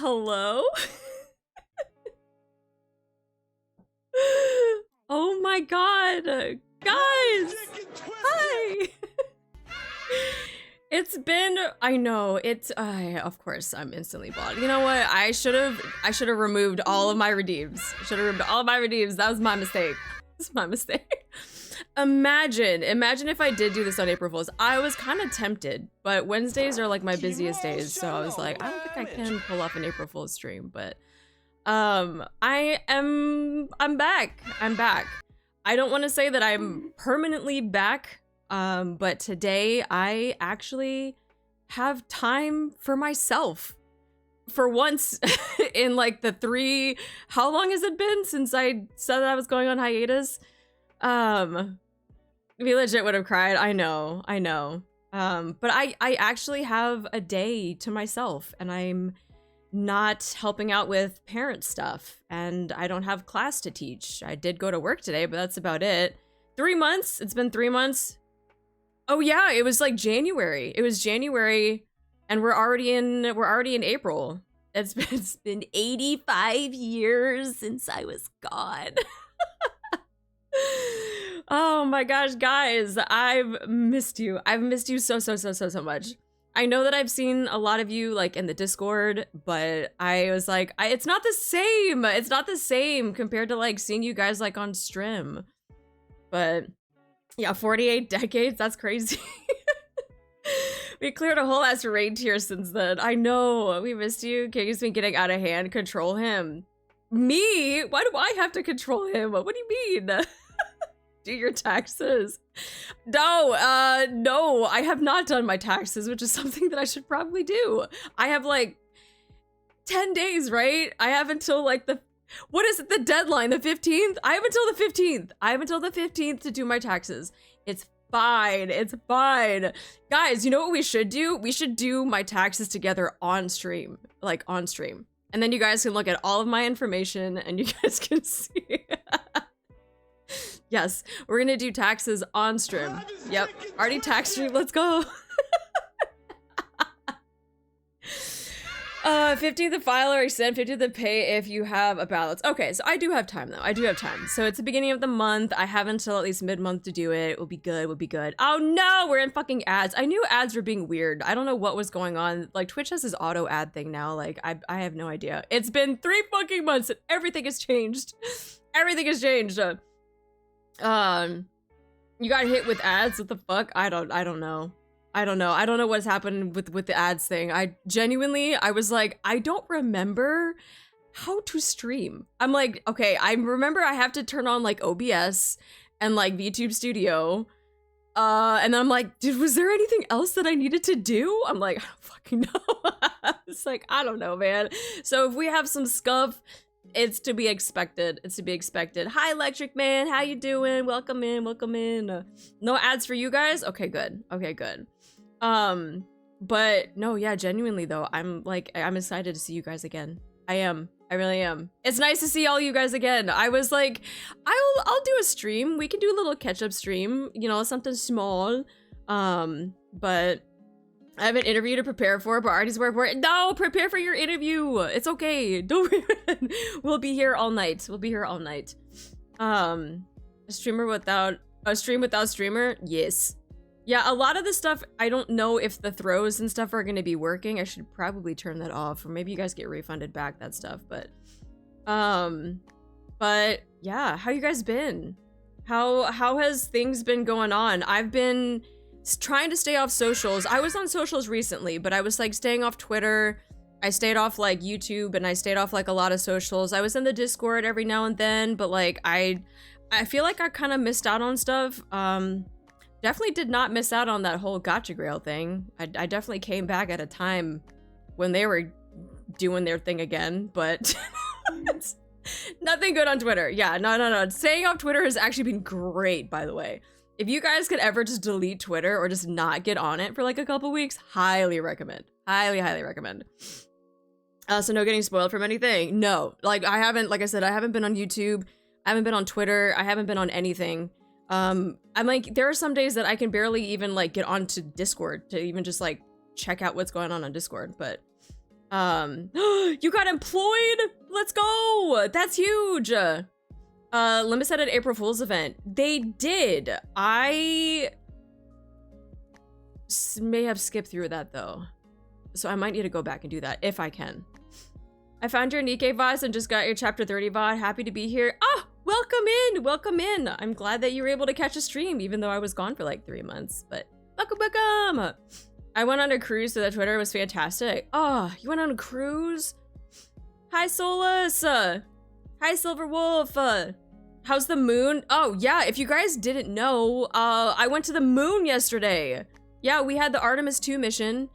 Hello? Oh my god. Guys! Hi! It's been, I know, it's, of course, I'm instantly bought. You know what? I should have removed all of my redeems. That was my mistake. That's my mistake. Imagine if I did do this on April Fools. I was kind of tempted, but Wednesdays are like my busiest days, so I was like, I don't think I can pull off an April Fools stream, but I'm back. I don't want to say that I'm permanently back, but today I actually have time for myself. For once in like the how long has it been since I said that I was going on hiatus? We legit would have cried. I know. But I actually have a day to myself, and I'm not helping out with parent stuff, and I don't have class to teach. I did go to work today, but that's about it. 3 months. It's been 3 months. Oh yeah, it was like January. It was January, and we're already in April. It's been 85 years since I was gone. Oh my gosh, guys, I've missed you. I've missed you so much. I know that I've seen a lot of you like in the Discord, but I was like, it's not the same. It's not the same compared to like seeing you guys like on strim. But yeah, 48 decades, that's crazy. We cleared a whole ass raid tier since then. I know, we missed you. King's been getting out of hand. Control him. Me? Why do I have to control him? What do you mean? Do your taxes. No, no, I have not done my taxes, which is something that I should probably do. I have like 10 days, right? I have until like what is it, the deadline, the 15th? I have until the 15th. I have until the 15th to do my taxes. It's fine, it's fine. Guys, you know what we should do? We should do my taxes together on stream, like on stream. And then you guys can look at all of my information and you guys can see. Yes, we're gonna do taxes on stream. Yep, Arty tax stream, let's go. 50 the file or extend 50 the pay if you have a balance. Okay, so I do have time though. I do have time. So it's the beginning of the month. I have until at least mid-month to do it. We'll be good, we'll be good. Oh no, we're in fucking ads. I knew ads were being weird. I don't know what was going on. Like Twitch has this auto ad thing now. Like I have no idea. It's been 3 fucking months and everything has changed. Everything has changed. You got hit with ads? What the fuck? I don't know. I don't know what's happened with the ads thing. I was like, I don't remember how to stream. I'm like, okay, I remember I have to turn on like OBS and like VTube Studio. And then I'm like, dude, was there anything else that I needed to do? I'm like, I don't fucking know. It's like, I don't know, man. So if we have some scuff, it's to be expected. It's to be expected. Hi, Electric Man. How you doing? Welcome in. Welcome in. No ads for you guys? Okay, good. Okay, good. But no, yeah, genuinely though, I'm excited to see you guys again. I am. I really am. It's nice to see all you guys again. I was like, I'll do a stream. We can do a little catch-up stream, you know, something small. But I have an interview to prepare for, but Arty's work for it. No, prepare for your interview. It's okay. Don't worry. We'll be here all night. We'll be here all night. A stream without streamer? Yes. Yeah, a lot of the stuff, I don't know if the throws and stuff are going to be working. I should probably turn that off, or maybe you guys get refunded back that stuff, but yeah, how you guys been? How has things been going on? I've been trying to stay off socials. I was on socials recently, but I was like staying off Twitter. I stayed off like YouTube, and I stayed off like a lot of socials. I was in the Discord every now and then, but like I feel like I kind of missed out on stuff. Definitely did not miss out on that whole Gotcha Grail thing. I definitely came back at a time when they were doing their thing again, but it's nothing good on Twitter. Yeah, no. Staying off Twitter has actually been great, by the way. If you guys could ever just delete Twitter or just not get on it for like a couple weeks, highly recommend. Highly recommend. So no getting spoiled from anything. No, like like I said, I haven't been on YouTube. I haven't been on Twitter. I haven't been on anything. I'm like, there are some days that I can barely even like get onto Discord to even just like check out what's going on Discord, but You got employed? Let's go! That's huge! Limbus had an April Fools event. They did. I may have skipped through that though. So I might need to go back and do that if I can. I found your NIKKE VODs and just got your chapter 30 VOD. Happy to be here. Ah, welcome in, welcome in. I'm glad that you were able to catch a stream even though I was gone for like 3 months, but welcome. I went on a cruise to the Twitter. It was fantastic. Oh, you went on a cruise? Hi, Solus. Hi, Silver Wolf. How's the moon? Oh, yeah, if you guys didn't know, I went to the moon yesterday. Yeah, we had the Artemis 2 mission.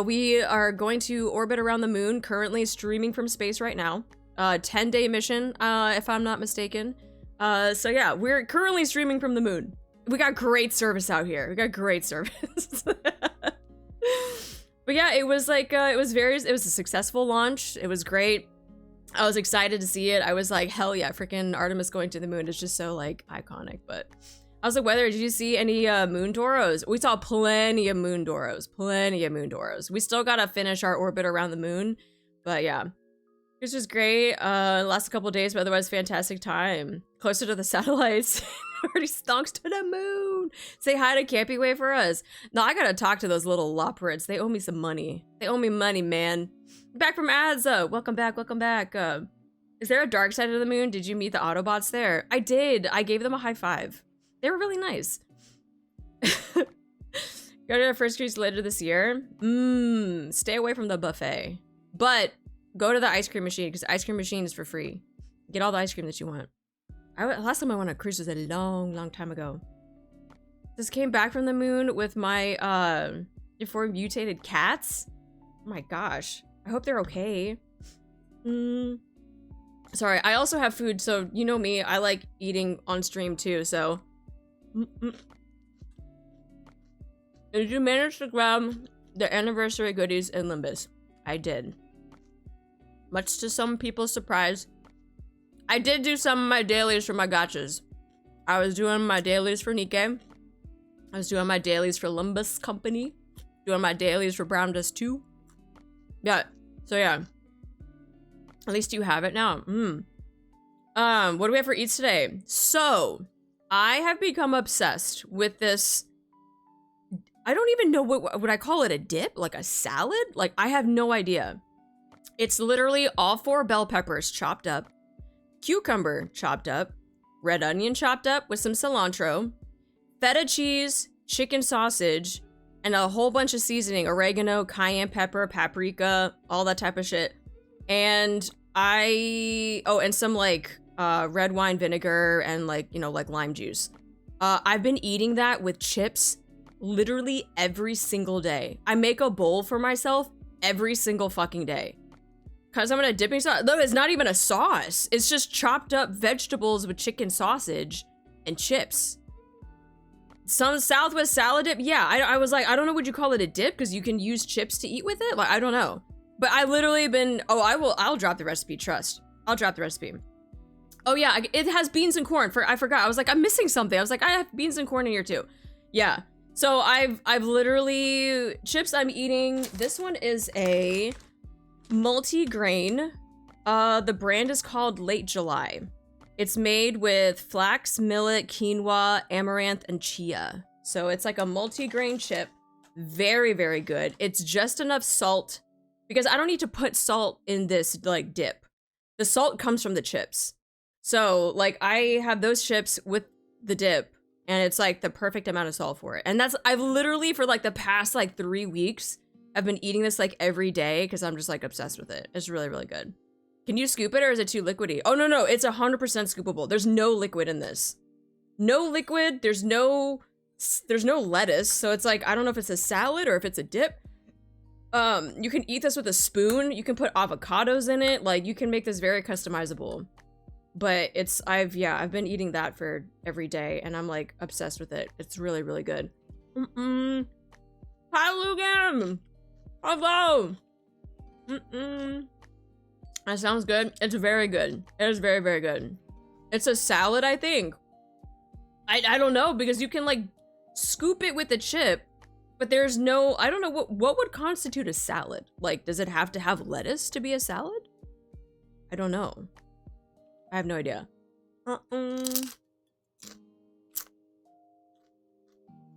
We are going to orbit around the moon, currently streaming from space right now. 10-day mission, if I'm not mistaken. So yeah, we're currently streaming from the moon. We got great service out here. We got great service. But yeah, it was like, it was a successful launch. It was great. I was excited to see it. I was like, hell yeah, freaking Artemis going to the moon is just so like iconic. But how's the weather? Did you see any moon doros? We saw plenty of moon doros, plenty of moon doros. We still gotta finish our orbit around the moon, but yeah. This was great, last couple days, but otherwise fantastic time. Closer to the satellites. Already stonks to the moon. Say hi to Campy Way for us. No, I gotta talk to those little lopperids. They owe me some money. They owe me money, man. Back from ads, welcome back, welcome back. Is there a dark side of the moon? Did you meet the Autobots there? I did, I gave them a high five. They were really nice. Go to our first cruise later this year. Stay away from the buffet. But go to the ice cream machine, because the ice cream machine is for free. Get all the ice cream that you want. Last time I went on a cruise was a long time ago. Just came back from the moon with my 4 mutated cats. Oh my gosh. I hope they're okay. Sorry, I also have food, so you know me, I like eating on stream too, so. Did you manage to grab the anniversary goodies in Limbus? I did. Much to some people's surprise. I did do some of my dailies for my gachas. I was doing my dailies for NIKKE. I was doing my dailies for Limbus Company. Doing my dailies for Brown Dust 2. Yeah, so yeah. At least you have it now. What do we have for eats today? So, I have become obsessed with this. I don't even know what would I call it, a dip? Like a salad? Like, I have no idea. It's literally all 4 bell peppers chopped up, cucumber chopped up, red onion chopped up with some cilantro, feta cheese, chicken sausage, and a whole bunch of seasoning, oregano, cayenne pepper, paprika, all that type of shit. And and some like red wine vinegar and like, you know, like lime juice. I've been eating that with chips literally every single day. I make a bowl for myself every single fucking day. Cause I'm gonna dipping sauce. No, it's not even a sauce. It's just chopped up vegetables with chicken sausage and chips. Some Southwest salad dip. Yeah, I was like, I don't know, would you call it a dip? Because you can use chips to eat with it. Like, I don't know. But I literally been, I'll drop the recipe, trust. I'll drop the recipe. Oh yeah, it has beans and corn. I forgot, I was like, I'm missing something. I was like, I have beans and corn in here too. Yeah, so I've literally, chips I'm eating, this one is a multi-grain. The brand is called Late July. It's made with flax, millet, quinoa, amaranth, and chia. So it's like a multi-grain chip. Very, very good. It's just enough salt because I don't need to put salt in this like dip. The salt comes from the chips. So like I have those chips with the dip and it's like the perfect amount of salt for it. And I've literally for like the past like 3 weeks, I've been eating this like every day because I'm just like obsessed with it. It's really, really good. Can you scoop it or is it too liquidy? Oh, no, it's 100% scoopable. There's no liquid in this. No liquid, there's no lettuce. So it's like, I don't know if it's a salad or if it's a dip. You can eat this with a spoon. You can put avocados in it. Like you can make this very customizable. But I've been eating that for every day and I'm like obsessed with it. It's really, really good. Hi, Lugan! Hello! That sounds good. It's very good. It is very, very good. It's a salad, I think. I don't know, because you can like scoop it with the chip But there's no, I don't know, what would constitute a salad? Like, does it have to have lettuce to be a salad? I don't know. I have no idea.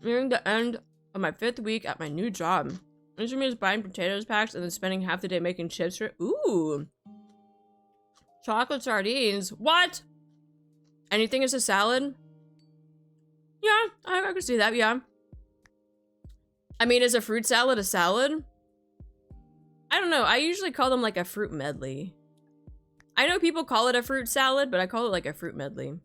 Nearing the end of my 5th week at my new job. This means buying potatoes packs and then spending half the day making chips for— ooh. Chocolate sardines. What? Anything is a salad? Yeah, I can see that, yeah. I mean, is a fruit salad a salad? I don't know. I usually call them like a fruit medley. I know people call it a fruit salad, but I call it like a fruit medley.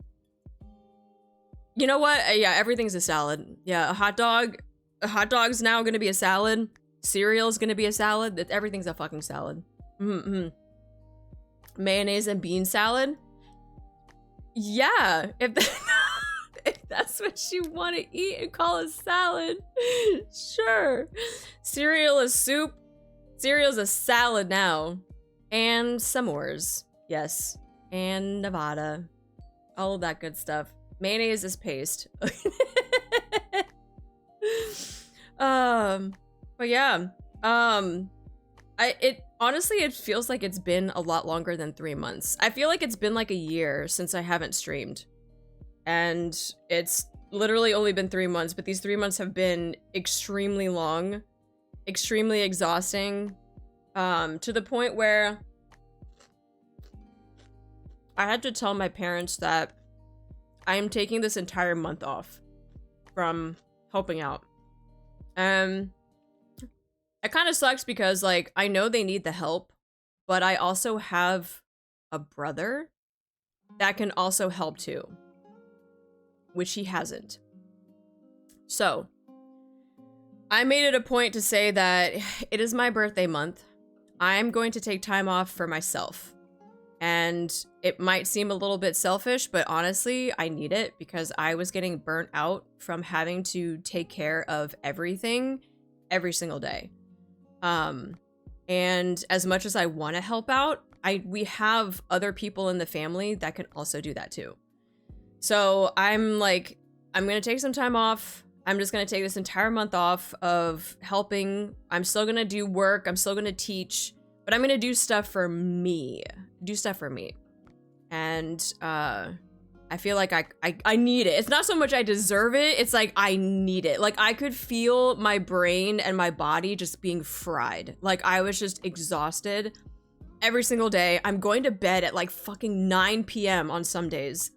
You know what? Yeah, everything's a salad. Yeah, a hot dog's now gonna be a salad. Cereal's gonna be a salad. Everything's a fucking salad. Mayonnaise and bean salad? Yeah, if that's what you want to eat and call a salad, sure. Cereal is soup. Cereal's a salad now. And s'mores, yes. And Nevada. All of that good stuff. Mayonnaise is paste. But yeah. Honestly, it feels like it's been a lot longer than 3 months. I feel like it's been like a year since I haven't streamed. And it's literally only been 3 months, but these 3 months have been extremely long, extremely exhausting, to the point where I had to tell my parents that I am taking this entire month off from helping out. It kind of sucks because, like, I know they need the help, but I also have a brother that can also help too, which he hasn't. So I made it a point to say that it is my birthday month. I'm going to take time off for myself. And it might seem a little bit selfish, but honestly, I need it because I was getting burnt out from having to take care of everything every single day. And as much as I want to help out, we have other people in the family that can also do that too. So I'm like, I'm going to take some time off. I'm just going to take this entire month off of helping. I'm still going to do work. I'm still going to teach, but I'm going to do stuff for me. And, I feel like I need it. It's not so much I deserve it. It's like I need it. Like I could feel my brain and my body just being fried. Like I was just exhausted every single day. I'm going to bed at like fucking 9 p.m. on some days.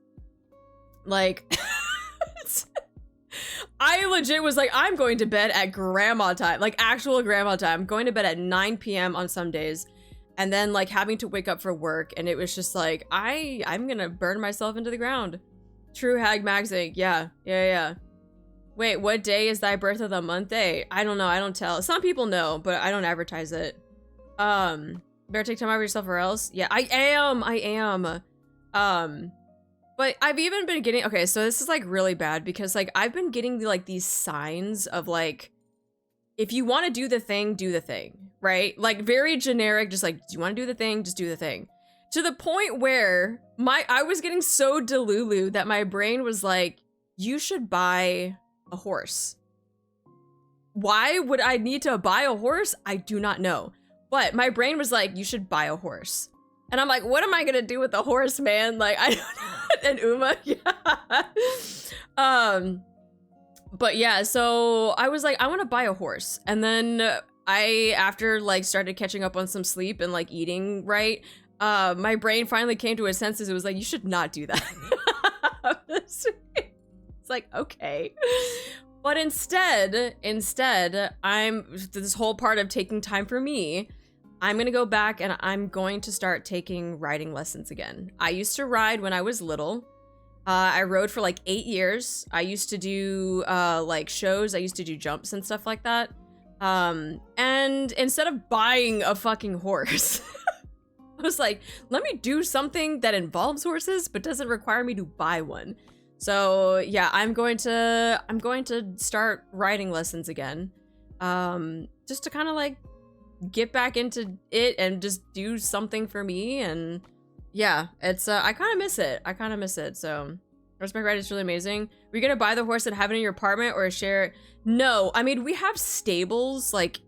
Like, I legit was like, I'm going to bed at grandma time, like actual grandma time. I'm going to bed at 9 p.m. on some days. And then like having to wake up for work, and it was just like, I'm gonna burn myself into the ground. True Hag Maxing, yeah. Wait, what day is thy birth of the month day? I don't know, I don't tell. Some people know, but I don't advertise it. Better take time out for yourself or else. Yeah, I am. But I've even been getting, okay, so this is like really bad because like I've been getting like these signs of like, if you want to do the thing, right? Like very generic, just like, do you want to do the thing? Just do the thing. To the point where I was getting so delulu that my brain was like, you should buy a horse. Why would I need to buy a horse? I do not know. But my brain was like, you should buy a horse. And I'm like, what am I gonna do with the horse, man? Like, I don't know. And Uma, yeah. But yeah, so I was like, I want to buy a horse. And then after like started catching up on some sleep and like eating right, my brain finally came to its senses. It was like, you should not do that. It's like, okay. But instead, this whole part of taking time for me, I'm going to go back and I'm going to start taking riding lessons again. I used to ride when I was little. I rode for like 8 years. I used to do like shows. I used to do jumps and stuff like that. And instead of buying a fucking horse, I was like, let me do something that involves horses but doesn't require me to buy one. So yeah, I'm going to start riding lessons again. Just to kind of like get back into it and just do something for me. And yeah, it's I kind of miss it. So Horseback ride is really amazing. Were you gonna buy the horse and have it in your apartment or share it? No, I mean, we have stables like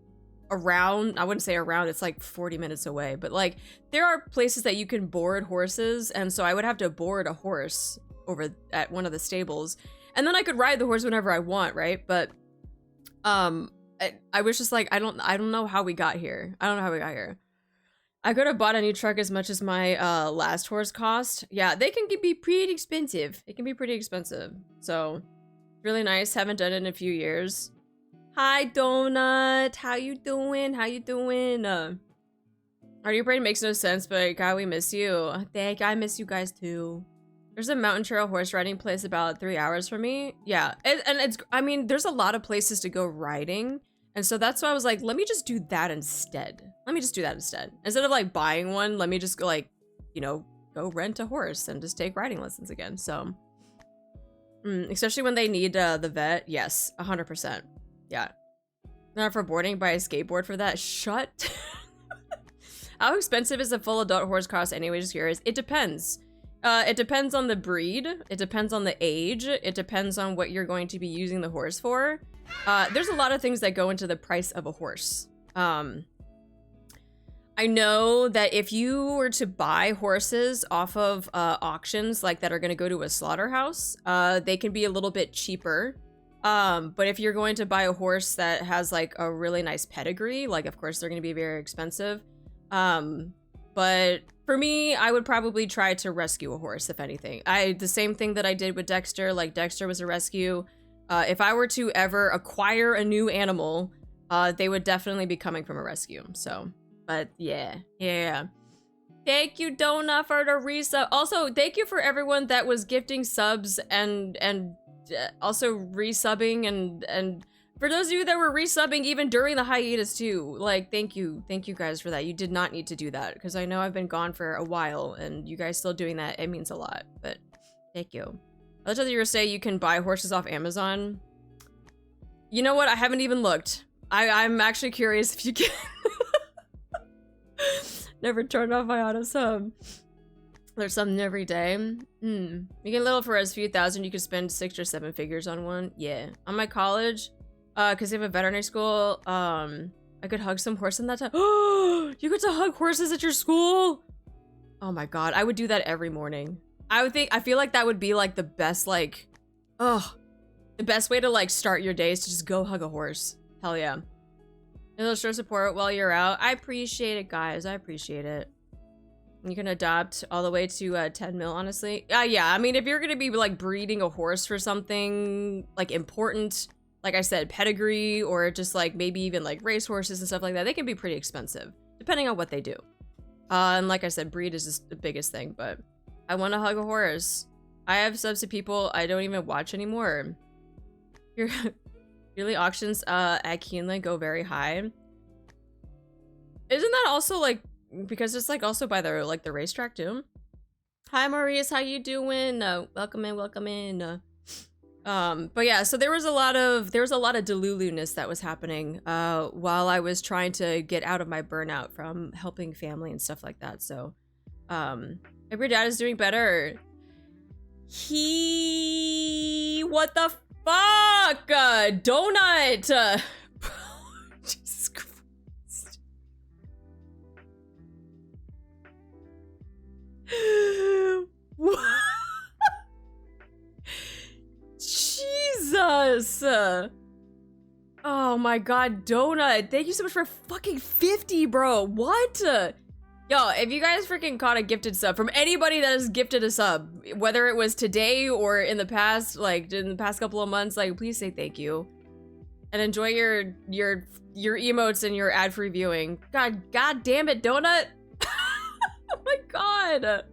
around, I wouldn't say around, it's like 40 minutes away, but like there are places that you can board horses, and so I would have to board a horse over at one of the stables, and then I could ride the horse whenever I want, right? But I was just like, I don't know how we got here. I don't know how we got here. I could have bought a new truck as much as my last horse cost. Yeah, they can be pretty expensive. It can be pretty expensive. So, really nice. Haven't done it in a few years. Hi, Donut. How you doing? How you doing? Arty, your brain makes no sense, but God, we miss you. Thank you. I miss you guys too. There's a mountain trail horse riding place about 3 hours from me. Yeah, and it's, I mean, there's a lot of places to go riding. And so that's why I was like, let me just do that instead. Let me just do that instead. Instead of like buying one, let me just go like, you know, go rent a horse and just take riding lessons again. So, especially when they need the vet. Yes, 100%. Yeah. Not for boarding, buy a skateboard for that. Shut. How expensive is a full adult horse cost anyway? Just curious. It depends. It depends on the breed. It depends on the age. It depends on what you're going to be using the horse for. There's a lot of things that go into the price of a horse. I know that if you were to buy horses off of auctions like that are going to go to a slaughterhouse, they can be a little bit cheaper. But if you're going to buy a horse that has like a really nice pedigree, like of course they're going to be very expensive. But for me, I would probably try to rescue a horse, if anything. The same thing that I did with Dexter, like Dexter was a rescue. If I were to ever acquire a new animal, they would definitely be coming from a rescue. So, but yeah. Thank you, Donut, for the resub. Also, thank you for everyone that was gifting subs and also resubbing and for those of you that were resubbing even during the hiatus too, like thank you guys for that. You did not need to do that because I know I've been gone for a while and you guys still doing that, it means a lot. But thank you. I thought you were saying you can buy horses off Amazon. You know what? I haven't even looked. I'm actually curious if you can. Never turned off my auto sub. There's something every day. You can little for as few thousand. You could spend 6 or 7 figures on one. Yeah. On my college, because they have a veterinary school, I could hug some horse in that time. Oh, you get to hug horses at your school? Oh my god, I would do that every morning. I feel like that would be like the best, like, the best way to like start your day is to just go hug a horse. Hell yeah. It'll show support while you're out. I appreciate it, guys. I appreciate it. You can adopt all the way to 10 mil, honestly. Yeah, I mean, if you're gonna be like breeding a horse for something like important, like I said, pedigree, or just like maybe even like race horses and stuff like that, they can be pretty expensive, depending on what they do. And like I said, breed is just the biggest thing, but I want to hug a horse. I have subs to people I don't even watch anymore. Your yearly auctions at Keeneland go very high. Isn't that also like, because it's like also by the like the racetrack too? Hi Maurice, how you doing? Welcome in. But yeah, so there was a lot of delulu-ness that was happening while I was trying to get out of my burnout from helping family and stuff like that. So if your dad is doing better, what the fuck, Donut, Jesus Christ. Jesus. Oh my god, Donut, thank you so much for fucking 50, bro. What? Yo, if you guys freaking caught a gifted sub from anybody that has gifted a sub, whether it was today or in the past, like in the past couple of months, like please say thank you and enjoy your emotes and your ad-free viewing. God damn it, Donut. Oh my god.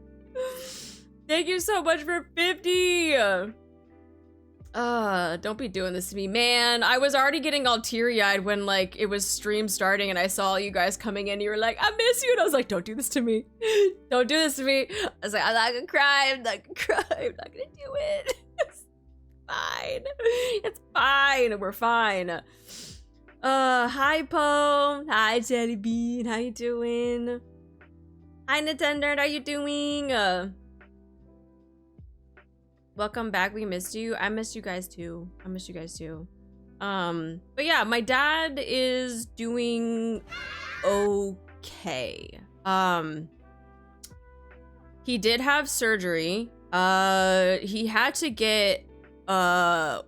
Thank you so much for 50. Don't be doing this to me, man. I was already getting all teary-eyed when like it was stream starting and I saw you guys coming in. You were like, I miss you, and I was like, don't do this to me. Don't do this to me. I was like, I'm not gonna cry. I'm not gonna cry. I'm not gonna do it. It's fine. It's fine. We're fine. Hi Poe. Hi Teddy Bean. How you doing? Hi Nintendo. How you doing? welcome back. We missed you. I missed you guys too. I missed you guys too. But yeah, my dad is doing okay. He did have surgery. He had to get what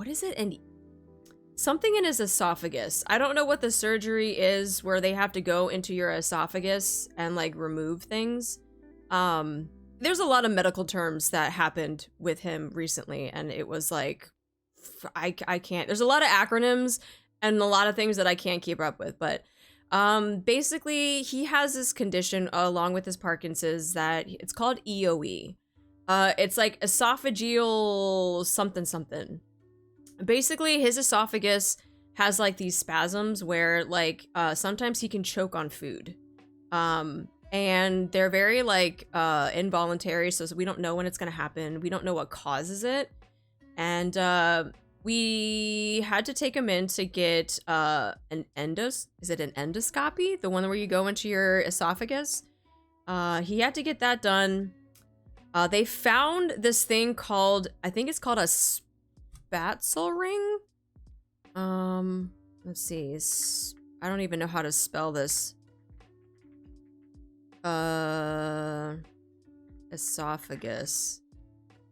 is it? And something in his esophagus. I don't know what the surgery is where they have to go into your esophagus and like remove things. There's a lot of medical terms that happened with him recently, and it was like I can't. There's a lot of acronyms and a lot of things that I can't keep up with, but basically he has this condition along with his Parkinson's that it's called EOE. It's like esophageal something something. Basically his esophagus has like these spasms where like sometimes he can choke on food. And they're very like involuntary, so we don't know when it's gonna happen. We don't know what causes it. And we had to take him in to get an endoscopy? The one where you go into your esophagus? He had to get that done. They found this thing called, I think it's called a spatzel ring? Let's see. I don't even know how to spell this. Esophagus.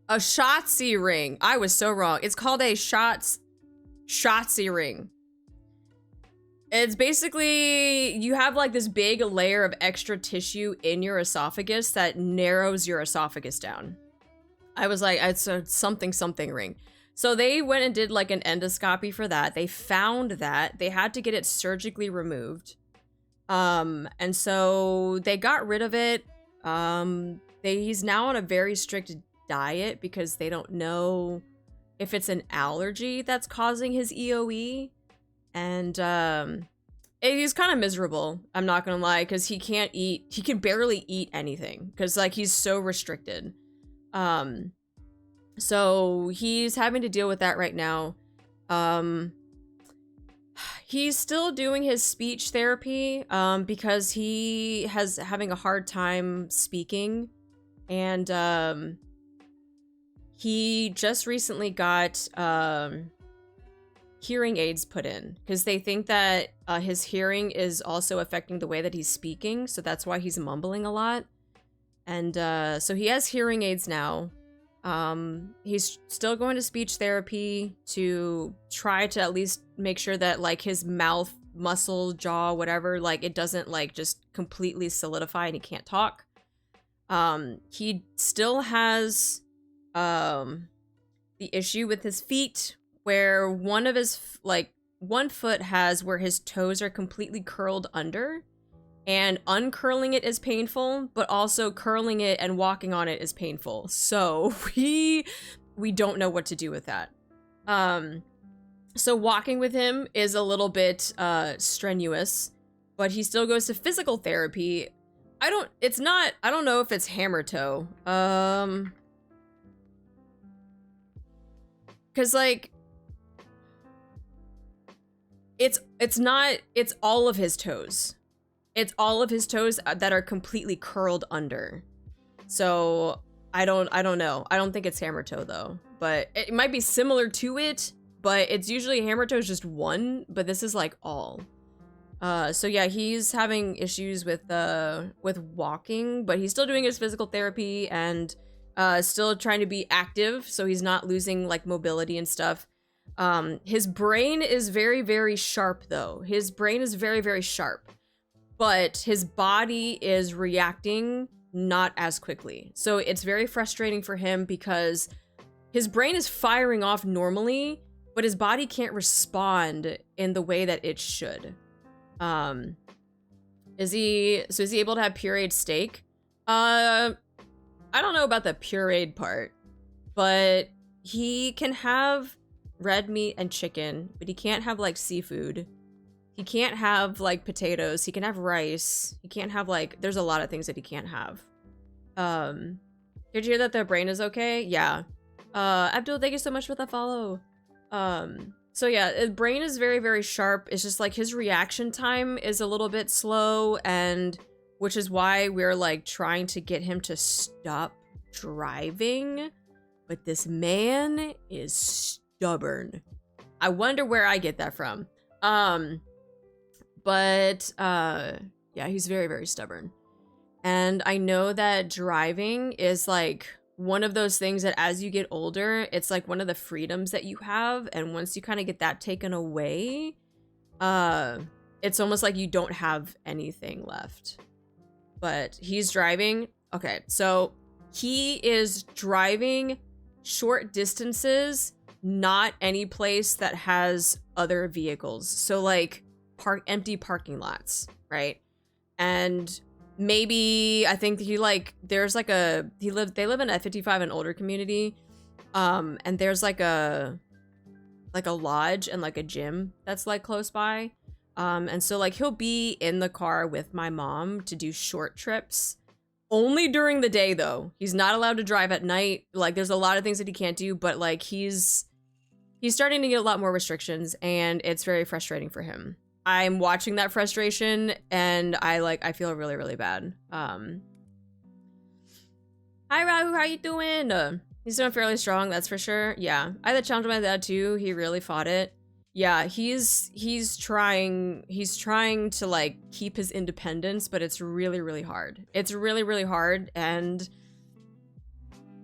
A Shotzi ring. I was so wrong. It's called a Shotzi ring. It's basically, you have like this big layer of extra tissue in your esophagus that narrows your esophagus down. I was like, it's a something ring. So they went and did like an endoscopy for that. They found that. They had to get it surgically removed. And so they got rid of it. He's now on a very strict diet because they don't know if it's an allergy that's causing his EOE. And he's kind of miserable, I'm not gonna lie, because he can't eat. He can barely eat anything because like he's so restricted. So he's having to deal with that right now. He's still doing his speech therapy because he has having a hard time speaking. And he just recently got hearing aids put in because they think that his hearing is also affecting the way that he's speaking. So that's why he's mumbling a lot. And so he has hearing aids now. He's still going to speech therapy to try to at least make sure that like his mouth muscle, jaw, whatever, like it doesn't like just completely solidify and he can't talk. He still has the issue with his feet where one of his one foot has where his toes are completely curled under, and uncurling it is painful, but also curling it and walking on it is painful. So we don't know what to do with that. So walking with him is a little bit strenuous, but he still goes to physical therapy. I don't know if it's hammer toe. Cause like it's all of his toes. It's all of his toes that are completely curled under. So I don't know. I don't think it's hammer toe though, but it might be similar to it, but it's usually hammer toe is just one, but this is like all. So yeah, he's having issues with walking, but he's still doing his physical therapy and still trying to be active, so he's not losing like mobility and stuff. His brain is very, very sharp though. His brain is very, very sharp, but his body is reacting not as quickly. So it's very frustrating for him because his brain is firing off normally, but his body can't respond in the way that it should. Is he able to have pureed steak? I don't know about the pureed part, but he can have red meat and chicken, but he can't have like seafood. He can't have like potatoes. He can have rice. He can't have like, there's a lot of things that he can't have. Did you hear that the brain is okay? Yeah. Abdul, thank you so much for the follow. So yeah, his brain is very, very sharp. It's just like his reaction time is a little bit slow, and which is why we're like trying to get him to stop driving, but this man is stubborn. I wonder where I get that from. Yeah, he's very, very stubborn. And I know that driving is like one of those things that as you get older, it's like one of the freedoms that you have. And once you kind of get that taken away, it's almost like you don't have anything left. But he's driving. Okay, so he is driving short distances, not any place that has other vehicles. So like empty parking lots, right? And maybe I think he like there's like they live in a 55 and older community, and there's like a lodge and like a gym that's like close by, and so like he'll be in the car with my mom to do short trips, only during the day though. He's not allowed to drive at night. Like there's a lot of things that he can't do, but like he's starting to get a lot more restrictions, and it's very frustrating for him. I'm watching that frustration, and I feel really, really bad. Hi Rahu, how you doing? He's doing fairly strong, that's for sure. Yeah, I had a challenge with my dad too. He really fought it. Yeah, he's trying to like keep his independence, but it's really, really hard. It's really, really hard, and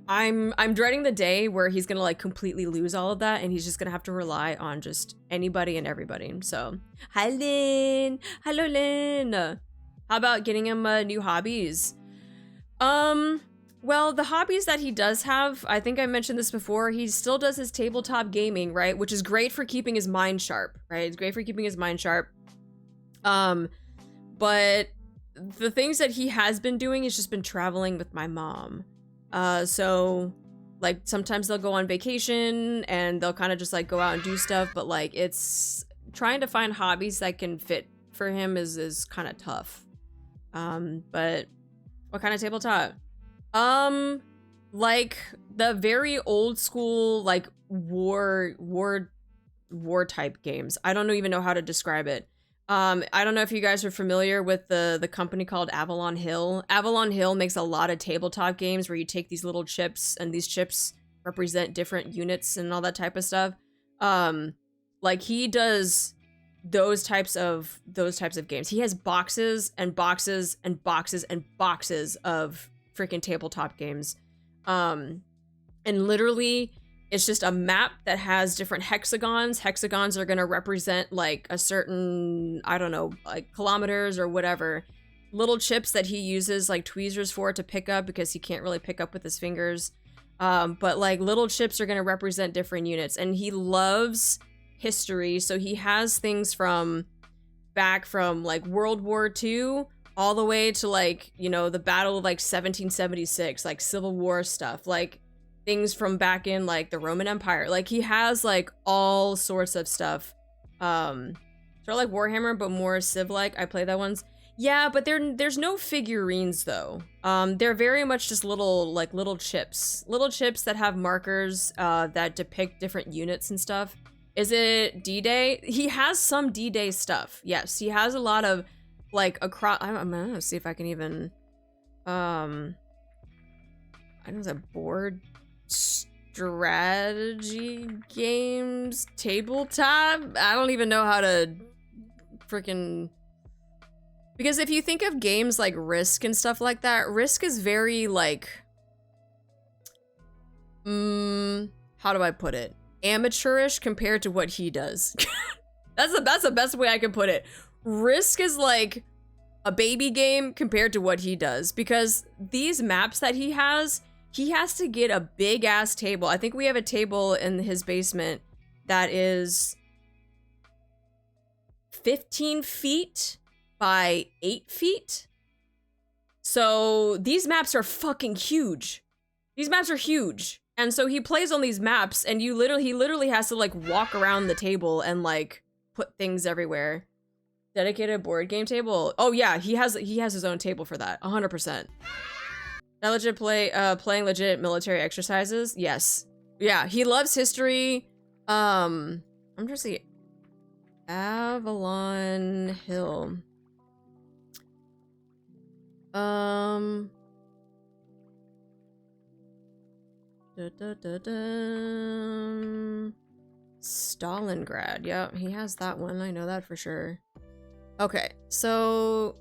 I'm dreading the day where he's gonna like completely lose all of that, and he's just gonna have to rely on just anybody and everybody. So, hi Lynn, hello Lynn. How about getting him new hobbies? Well, the hobbies that he does have, I think I mentioned this before. He still does his tabletop gaming, right? Which is great for keeping his mind sharp, right? It's great for keeping his mind sharp. But the things that he has been doing is just been traveling with my mom. So like sometimes they'll go on vacation and they'll kind of just like go out and do stuff, but like it's trying to find hobbies that can fit for him is kind of tough. But what kind of tabletop? Like the very old school like war type games. I don't even know how to describe it. I don't know if you guys are familiar with the company called Avalon Hill. Avalon Hill makes a lot of tabletop games where you take these little chips, and these chips represent different units and all that type of stuff. Like he does those types of games. He has boxes and boxes and boxes and boxes of freaking tabletop games. And literally it's just a map that has different hexagons. Hexagons are going to represent like a certain, I don't know, like kilometers or whatever. Little chips that he uses like tweezers for to pick up because he can't really pick up with his fingers. But like little chips are going to represent different units. And he loves history. So he has things from back from like World War II all the way to like, you know, the Battle of like 1776, like Civil War stuff. Like things from back in like the Roman Empire. Like he has like all sorts of stuff. Sort of like Warhammer, but more Civ-like. I play that ones. Yeah, but there's no figurines though. They're very much just little chips. Little chips that have markers that depict different units and stuff. Is it D-Day? He has some D-Day stuff. Yes, he has a lot of like across. I'm gonna see if I can even I don't know, is it board strategy games tabletop? I don't even know how to freaking, because if you think of games like Risk and stuff like that, Risk is very like how do I put it, amateurish compared to what he does. that's the best way I can put it. Risk is like a baby game compared to what he does, because these maps that he has to get a big ass table. I think we have a table in his basement that is 15 feet by 8 feet. So these maps are fucking huge. These maps are huge. And so he plays on these maps, and he literally has to like walk around the table and like put things everywhere. Dedicated board game table. Oh yeah, he has his own table for that. 100%. That legit playing legit military exercises. Yes. Yeah, he loves history. I'm trying to see. Avalon Hill. Da, da, da, da. Stalingrad. Yeah, he has that one. I know that for sure. Okay, so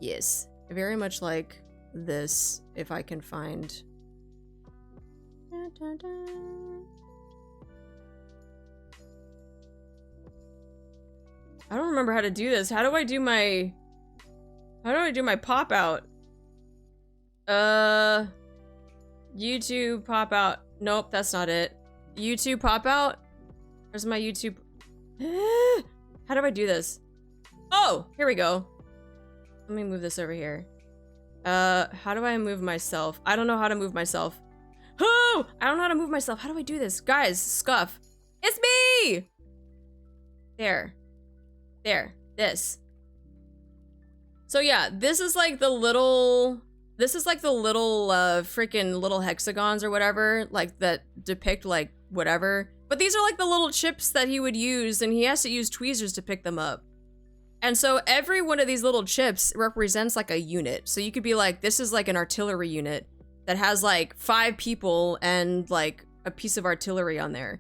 yes, very much like this. If I can find. Da, da, da. I don't remember how to do this. How do I do my pop out? YouTube pop out. Nope, that's not it. YouTube pop out? Where's my YouTube? How do I do this? Oh, here we go. Let me move this over here. How do I move myself? I don't know how to move myself. Oh, I don't know how to move myself. How do I do this? Guys, scuff. It's me! There. There. This. So yeah, this is like the little freaking little hexagons or whatever, like that depict like whatever. But these are like the little chips that he would use, and he has to use tweezers to pick them up. And so every one of these little chips represents like a unit. So you could be like, this is like an artillery unit that has like 5 people and like a piece of artillery on there.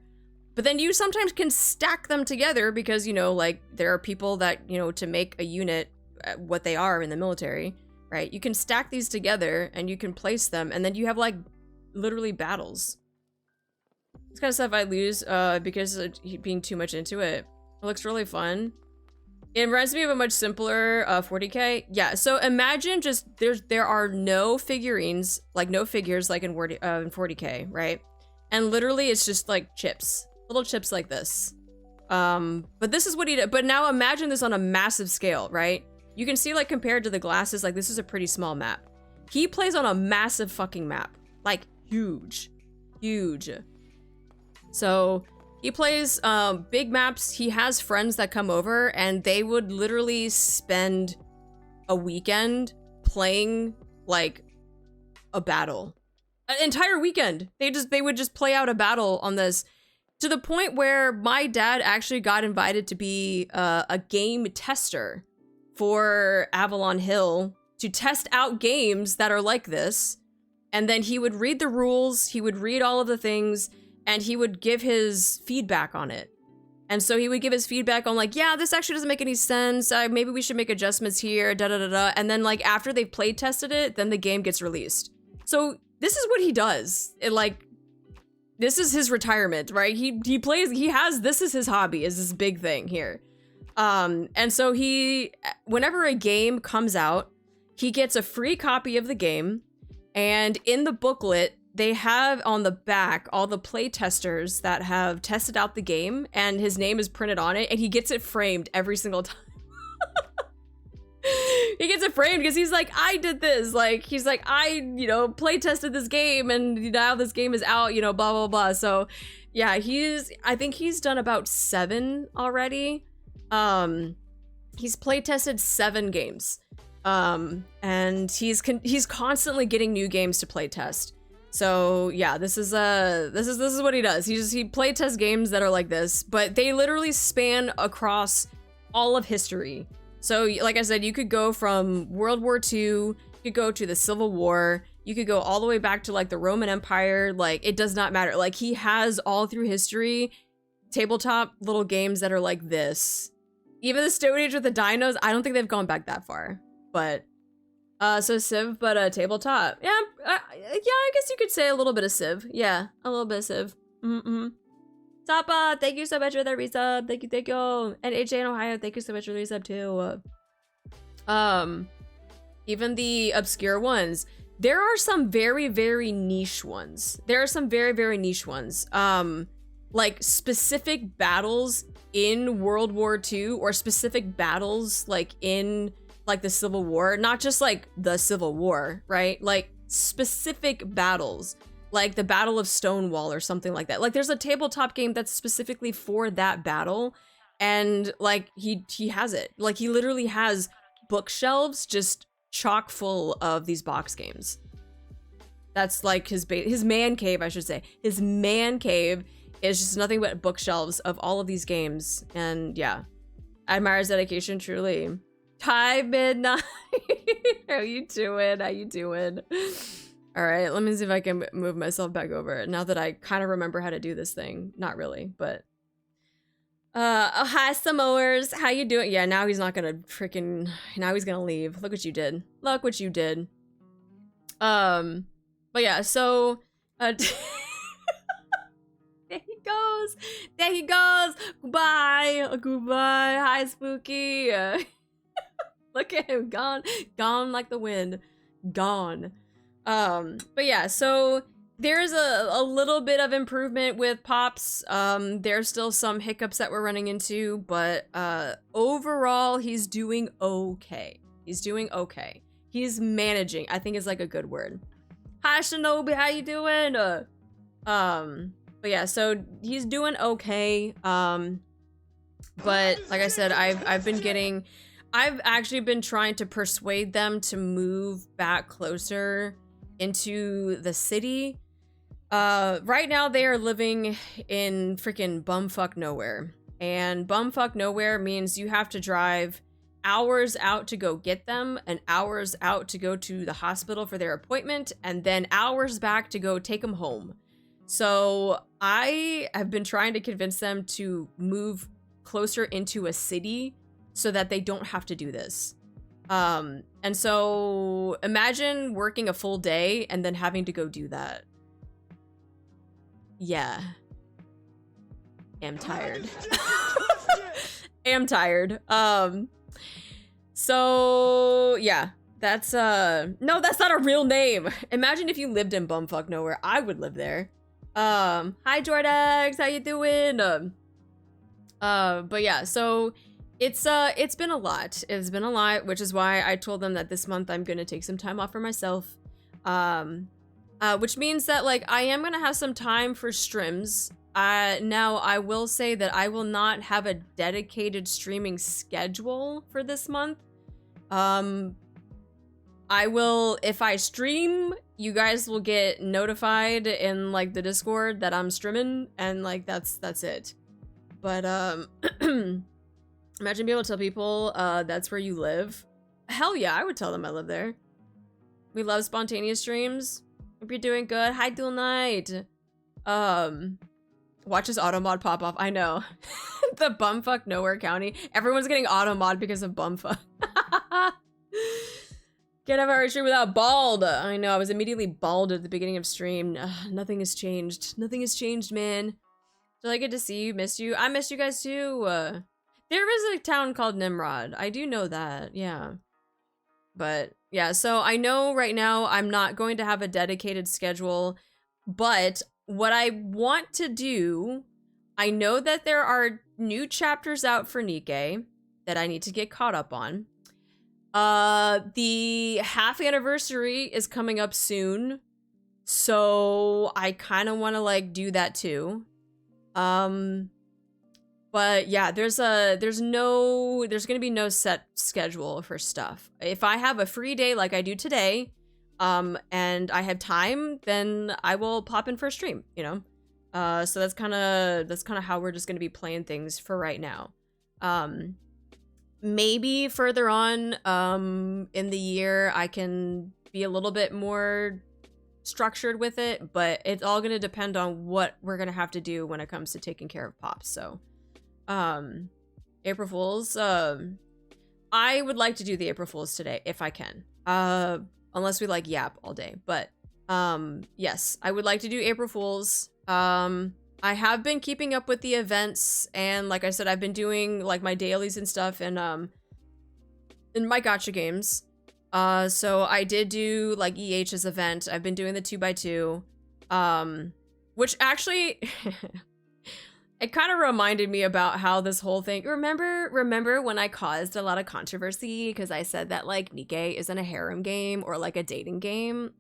But then you sometimes can stack them together because, you know, like there are people that, you know, to make a unit what they are in the military, right? You can stack these together and you can place them, and then you have like literally battles. This kind of stuff I lose because of being too much into it. It looks really fun. It reminds me of a much simpler 40k. Yeah, so imagine just there are no figurines, like no figures like in 40k, right? And literally it's just like chips. Little chips like this. But this is what he did. But now imagine this on a massive scale, right? You can see like compared to the glasses, like this is a pretty small map. He plays on a massive fucking map. Like huge. Huge. So he plays big maps. He has friends that come over and they would literally spend a weekend playing like a battle. An entire weekend. They would just play out a battle on this. To the point where my dad actually got invited to be a game tester for Avalon Hill to test out games that are like this. And then he would read the rules, he would read all of the things, and he would give his feedback on it. And so he would give his feedback on like, yeah, this actually doesn't make any sense. Maybe we should make adjustments here, da da da da. And then like after they've play tested it, then the game gets released. So this is what he does. This is his retirement, right? He plays, this is his hobby, is this big thing here. And so whenever a game comes out, he gets a free copy of the game, and in the booklet, they have on the back all the play testers that have tested out the game, and his name is printed on it, and he gets it framed every single time. He gets it framed because he's like, I did this. Like, he's like, you know, play tested this game and now this game is out, you know, blah, blah, blah. So yeah, I think he's done about 7 already. He's play tested 7 games. And he's constantly getting new games to play test. So yeah, this is what he does. He play tests games that are like this, but they literally span across all of history. So like I said, you could go from World War II, you could go to the Civil War, you could go all the way back to like the Roman Empire. Like it does not matter. Like he has all through history tabletop little games that are like this. Even the Stone Age with the dinos, I don't think they've gone back that far. But so Civ, but tabletop. Yeah, yeah, I guess you could say a little bit of Civ. Yeah, a little bit of Civ. Tapa, thank you so much for the resub. Thank you. And AJ in Ohio, thank you so much for the resub too. Even the obscure ones. There are some very, very niche ones. Like specific battles in World War II or specific battles like in like the Civil War. Not just like the Civil War, right? Like specific battles. Like the Battle of Stonewall or something like that. Like there's a tabletop game that's specifically for that battle, and like he has it. Like he literally has bookshelves just chock full of these box games. That's like his man cave, I should say. His man cave is just nothing but bookshelves of all of these games. And yeah, I admire his dedication, truly. Hi, Midnight. How you doing? All right, let me see if I can move myself back over now that I kind of remember how to do this thing. Not really, but oh, hi Samoers, how you doing? Yeah, now he's not gonna freaking, now he's gonna leave. Look what you did. Look what you did. But yeah, so there he goes. There he goes. Goodbye. Goodbye. Hi, Spooky. Look at him, gone. Gone like the wind. Gone. But yeah, so there's a little bit of improvement with Pops. There's still some hiccups that we're running into, but overall, he's doing okay. He's doing okay. He's managing, I think is like a good word. Hi, Shinobi, how you doing? But yeah, so he's doing okay. But like I said, I've actually been trying to persuade them to move back closer into the city. Right now they are living in freaking bumfuck nowhere. And bumfuck nowhere means you have to drive hours out to go get them, and hours out to go to the hospital for their appointment, and then hours back to go take them home. So I have been trying to convince them to move closer into a city so that they don't have to do this. And so imagine working a full day and then having to go do that. Yeah. Am tired. Am tired. So yeah, that's no, that's not a real name. Imagine if you lived in bumfuck nowhere. I would live there. Hi Jordax, how you doing? But yeah, so it's been a lot. It's been a lot, which is why I told them that this month I'm gonna take some time off for myself. Which means that like I am gonna have some time for strims. Now I will say that I will not have a dedicated streaming schedule for this month. I will, if I stream, you guys will get notified in like the Discord that I'm streaming, and like that's it. But imagine being able to tell people that's where you live. Hell yeah, I would tell them I live there. We love spontaneous streams. Hope you're doing good. Hi Dual Knight. Watch his auto mod pop off. I know. The bumfuck nowhere county. Everyone's getting auto mod because of bumfuck. Can't have our stream without bald. I know, I was immediately bald at the beginning of stream. Nothing has changed. Nothing has changed, man. So I get to see you, missed you. I missed you guys too. There is a town called Nimrod. I do know that, yeah. But yeah, so I know right now I'm not going to have a dedicated schedule, but what I want to do, I know that there are new chapters out for NIKKE that I need to get caught up on. The half anniversary is coming up soon, so I kind of want to like do that too. But yeah, there's gonna be no set schedule for stuff. If I have a free day like I do today, and I have time, then I will pop in for a stream, you know? So that's kind of how we're just gonna be playing things for right now. Maybe further on, in the year, I can be a little bit more structured with it, but it's all gonna depend on what we're gonna have to do when it comes to taking care of Pops, so. April Fools, I would like to do the April Fools today, if I can. Unless we like yap all day, but, yes, I would like to do April Fools. I have been keeping up with the events, and like I said, I've been doing like my dailies and stuff in my gacha games. So I did do like EH's event. I've been doing the 2x2, which actually, it kind of reminded me about how this whole thing, remember when I caused a lot of controversy because I said that like NIKKE isn't a harem game or like a dating game?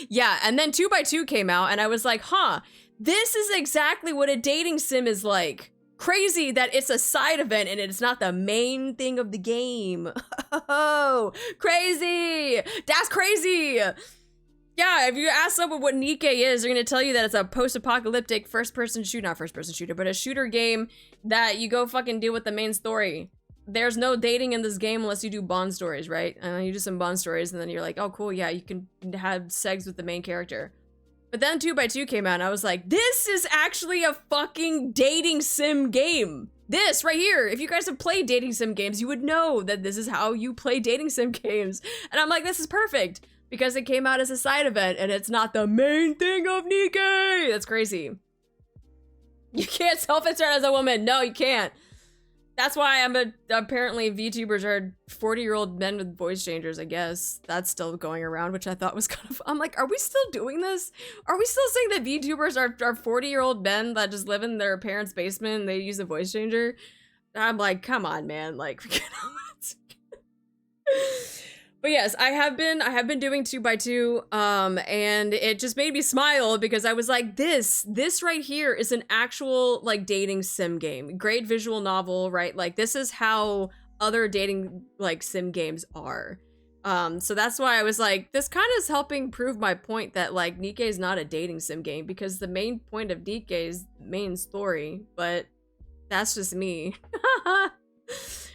Yeah, and then 2x2 came out and I was like, huh, this is exactly what a dating sim is like. Crazy that it's a side event and it's not the main thing of the game. Oh, crazy! That's crazy! Yeah, if you ask someone what NIKKE is, they're gonna tell you that it's a post-apocalyptic first-person shooter, not first-person shooter, but a shooter game that you go fucking deal with the main story. there's no dating in this game unless you do bond stories, right? And you do some bond stories and then you're like, oh cool, yeah, you can have sex with the main character. But then 2x2 came out and I was like, this is actually a fucking dating sim game. This right here, if you guys have played dating sim games, you would know that this is how you play dating sim games. And I'm like, this is perfect because it came out as a side event and it's not the main thing of NIKKE. That's crazy. You can't self-insert as a woman. No, you can't. That's why apparently VTubers are 40-year-old men with voice changers, I guess. That's still going around, which I thought was kind of, I'm like, are we still doing this? Are we still saying that VTubers are 40-year-old men that just live in their parents' basement and they use a voice changer? And I'm like, come on, man, like, But yes, I have been doing 2x2, and it just made me smile because I was like, this right here is an actual, like, dating sim game. Great visual novel, right? Like, this is how other dating, like, sim games are. So that's why I was like, this kind of is helping prove my point that, like, NIKKE is not a dating sim game because the main point of NIKKE is main story, but that's just me.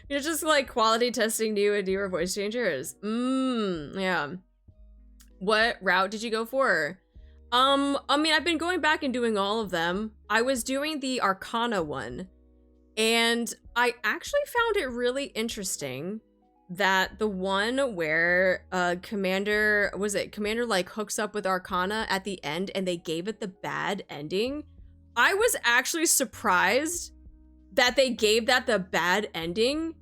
You're just like quality testing newer voice changers. Yeah. What route did you go for? I mean, I've been going back and doing all of them. I was doing the Arcana one, and I actually found it really interesting that the one where Commander like hooks up with Arcana at the end and they gave it the bad ending. I was actually surprised that they gave that the bad ending,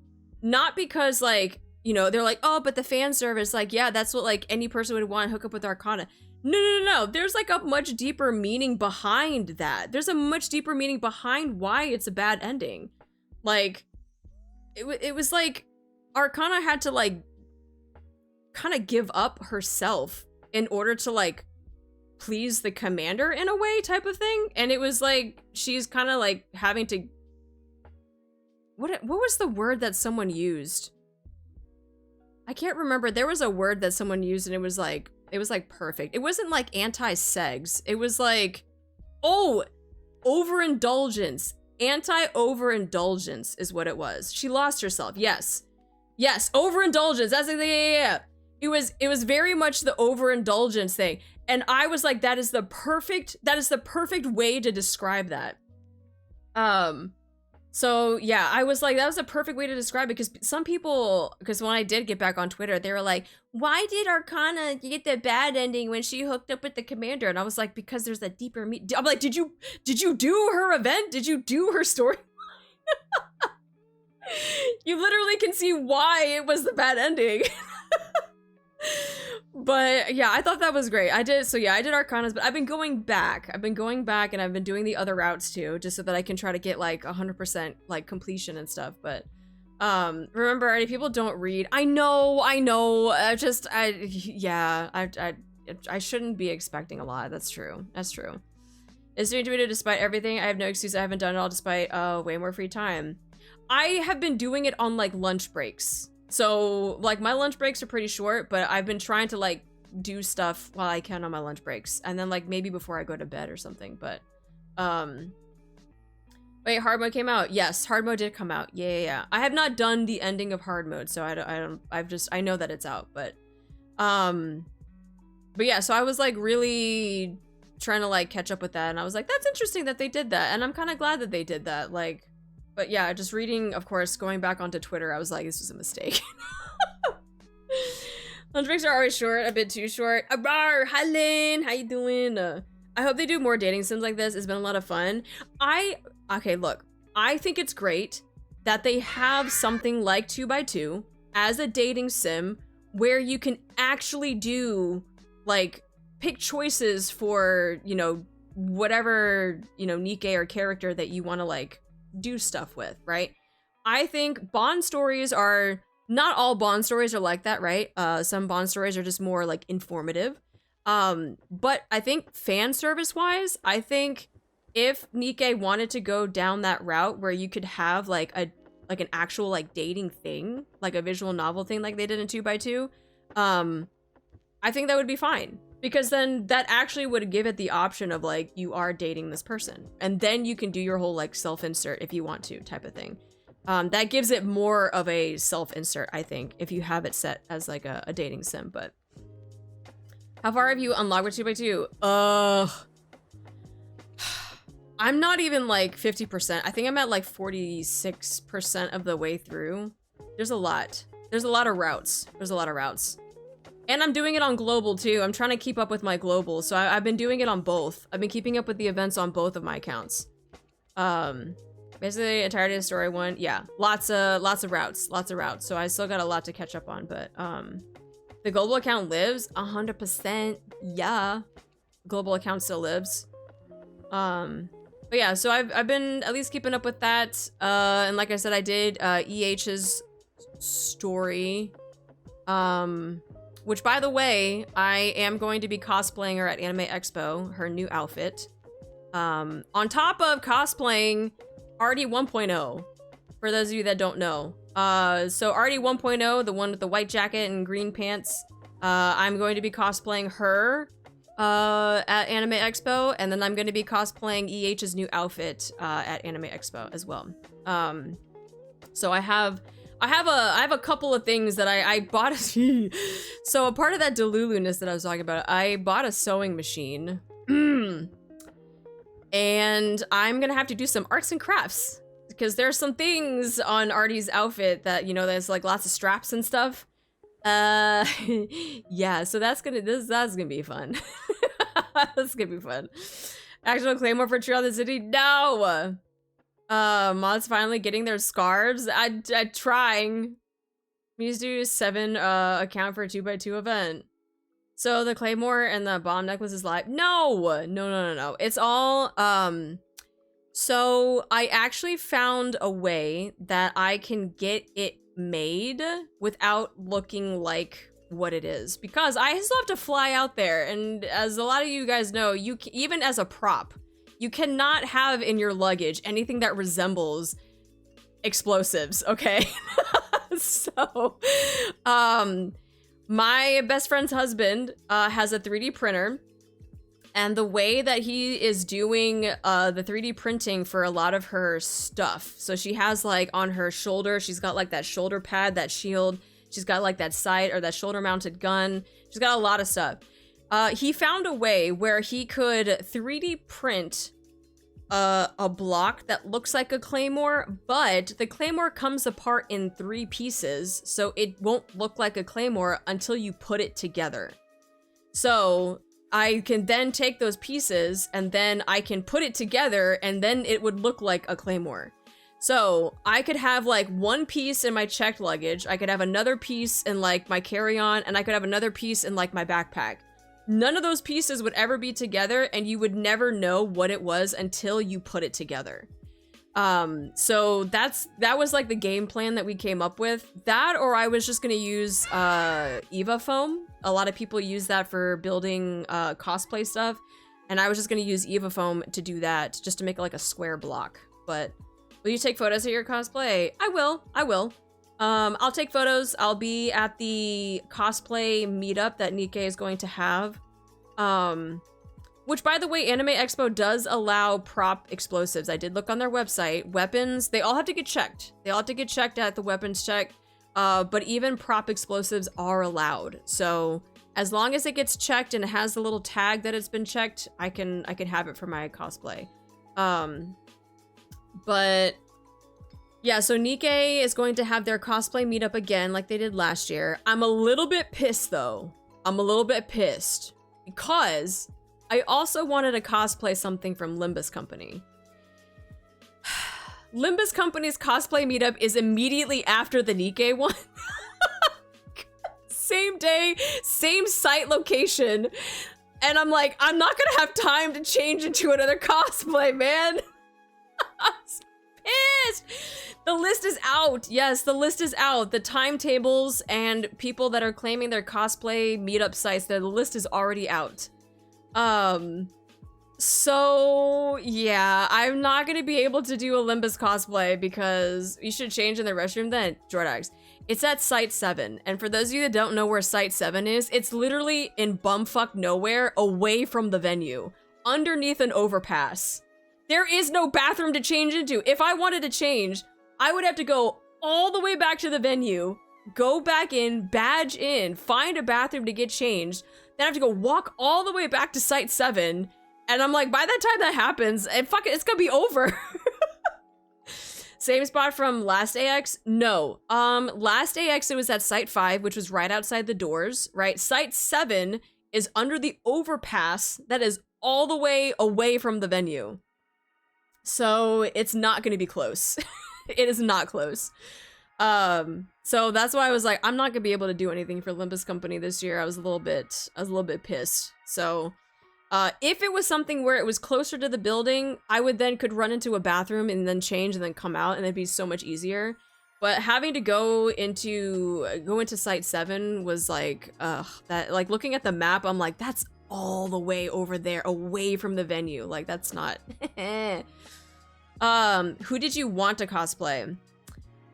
not because, like, you know, they're like, oh, but the fan service, like, yeah, that's what, like, any person would want to hook up with Arcana. No. There's, like, a much deeper meaning behind that. There's a much deeper meaning behind why it's a bad ending. Like, it was like Arcana had to, like, kind of give up herself in order to, like, please the commander in a way type of thing. And it was like, she's kind of, like, having to... What was the word that someone used? I can't remember. There was a word that someone used and it was like perfect. It wasn't like anti-segs. It was like, oh, overindulgence. Anti-overindulgence is what it was. She lost herself. Yes. Yes, overindulgence. That's like, yeah. It was very much the overindulgence thing. And I was like, that is the perfect way to describe that. So yeah, I was like, that was a perfect way to describe it because some people, because when I did get back on Twitter, they were like, why did Arcana get the bad ending when she hooked up with the commander? And I was like, because there's a deeper I'm like, did you do her event? Did you do her story? You literally can see why it was the bad ending. But yeah, I thought that was great. I did Arcanas, but I've been going back and I've been doing the other routes too, just so that I can try to get like 100% like completion and stuff. But remember, Arty, people don't read. I know. I shouldn't be expecting a lot. That's true. Is doing video despite everything. I have no excuse. I haven't done it all despite way more free time. I have been doing it on like lunch breaks. So, like, my lunch breaks are pretty short, but I've been trying to, like, do stuff while I can on my lunch breaks. And then, like, maybe before I go to bed or something, but, Wait, hard mode came out? Yes, hard mode did come out. Yeah. I have not done the ending of hard mode, so I know that it's out, but yeah, so I was, like, really trying to, like, catch up with that, and I was like, that's interesting that they did that, and I'm kind of glad that they did that, like... But yeah, just reading, of course, going back onto Twitter, I was like, this was a mistake. Lunch breaks are always short, a bit too short. Abar, hi Lynn, how you doing? I hope they do more dating sims like this. It's been a lot of fun. Okay, look, I think it's great that they have something like 2x2 as a dating sim where you can actually do, like, pick choices for, you know, whatever, you know, NIKKE or character that you want to, like, do stuff with, right? I think bond stories are, not all bond stories are like that, right? Some bond stories are just more like informative. But I think fan service wise, I think if NIKKE wanted to go down that route where you could have like an actual like dating thing, like a visual novel thing like they did in 2x2, I think that would be fine. Because then that actually would give it the option of like, you are dating this person. And then you can do your whole like self-insert if you want to type of thing. That gives it more of a self-insert, I think, if you have it set as like a dating sim. But how far have you unlocked with 2x2? I'm not even like 50%. I think I'm at like 46% of the way through. There's a lot. There's a lot of routes. There's a lot of routes. And I'm doing it on global too. I'm trying to keep up with my global. So I've been doing it on both. I've been keeping up with the events on both of my accounts. Basically entirety of story 1. Yeah, lots of routes. Lots of routes. So I still got a lot to catch up on, but the global account lives 100%. Yeah. Global account still lives. But yeah, so I've been at least keeping up with that. And like I said, I did EH's story. Which, by the way, I am going to be cosplaying her at Anime Expo, her new outfit. On top of cosplaying Arty 1.0, for those of you that don't know. So Arty 1.0, the one with the white jacket and green pants, I'm going to be cosplaying her at Anime Expo, and then I'm going to be cosplaying EH's new outfit at Anime Expo as well. So I have a couple of things that I bought. So a part of that Delulu-ness that I was talking about, I bought a sewing machine. And I'm gonna have to do some arts and crafts because there's some things on Arty's outfit that, you know, there's like lots of straps and stuff. Yeah, so that's gonna be fun. That's gonna be fun. Actual Claymore for Trail of the City? No! Mods finally getting their scarves. I trying. We used to do 7 account for a 2x2 event. So the Claymore and the bomb necklace is live. No. It's all so I actually found a way that I can get it made without looking like what it is, because I still have to fly out there, and as a lot of you guys know, even as a prop, you cannot have in your luggage anything that resembles explosives, okay? So, my best friend's husband has a 3D printer, and the way that he is doing the 3D printing for a lot of her stuff, so she has like on her shoulder, she's got like that shoulder pad, that shield, she's got like that sight or that shoulder mounted gun, she's got a lot of stuff. He found a way where he could 3D print a block that looks like a claymore, but the claymore comes apart in 3 pieces, so it won't look like a claymore until you put it together. So I can then take those pieces and then I can put it together, and then it would look like a claymore. So I could have like one piece in my checked luggage, I could have another piece in like my carry-on, and I could have another piece in like my backpack. None of those pieces would ever be together, and you would never know what it was until you put it together. So that was like the game plan that we came up with. That, or I was just gonna use Eva foam. A lot of people use that for building cosplay stuff, and I was just gonna use Eva foam to do that, just to make it like a square block. But will you take photos of your cosplay? I will. I'll take photos. I'll be at the cosplay meetup that NIKKE is going to have. Which, by the way, Anime Expo does allow prop explosives. I did look on their website. Weapons, they all have to get checked. They all have to get checked at the weapons check. But even prop explosives are allowed. So as long as it gets checked and it has the little tag that it's been checked, I can have it for my cosplay. But yeah, so NIKKE is going to have their cosplay meetup again like they did last year. I'm a little bit pissed though. I'm a little bit pissed because I also wanted to cosplay something from Limbus Company. Limbus Company's cosplay meetup is immediately after the NIKKE one. Same day, same site location. And I'm like, I'm not gonna have time to change into another cosplay, man. I'm pissed. The list is out. Yes, the list is out. The timetables and people that are claiming their cosplay meetup sites, the list is already out. So yeah, I'm not gonna be able to do a Limbus cosplay because you should change in the restroom then, Jordax. It's at Site 7, and for those of you that don't know where Site 7 is, it's literally in bumfuck nowhere, away from the venue, underneath an overpass. There is no bathroom to change into. If I wanted to change, I would have to go all the way back to the venue, go back in, badge in, find a bathroom to get changed, then I have to go walk all the way back to Site 7, and I'm like, by the time that happens, it's gonna be over. Same spot from last AX? No. Last AX, it was at Site 5, which was right outside the doors, right? Site 7 is under the overpass that is all the way away from the venue. So it's not gonna be close. It is not close. So that's why I was like, I'm not gonna be able to do anything for Olympus Company this year. I was a little bit pissed. So if it was something where it was closer to the building, I would then could run into a bathroom and then change and then come out, and it'd be so much easier. But having to go into Site 7 was like, that, like, looking at the map, I'm like, that's all the way over there, away from the venue. Like, that's not. Who did you want to cosplay?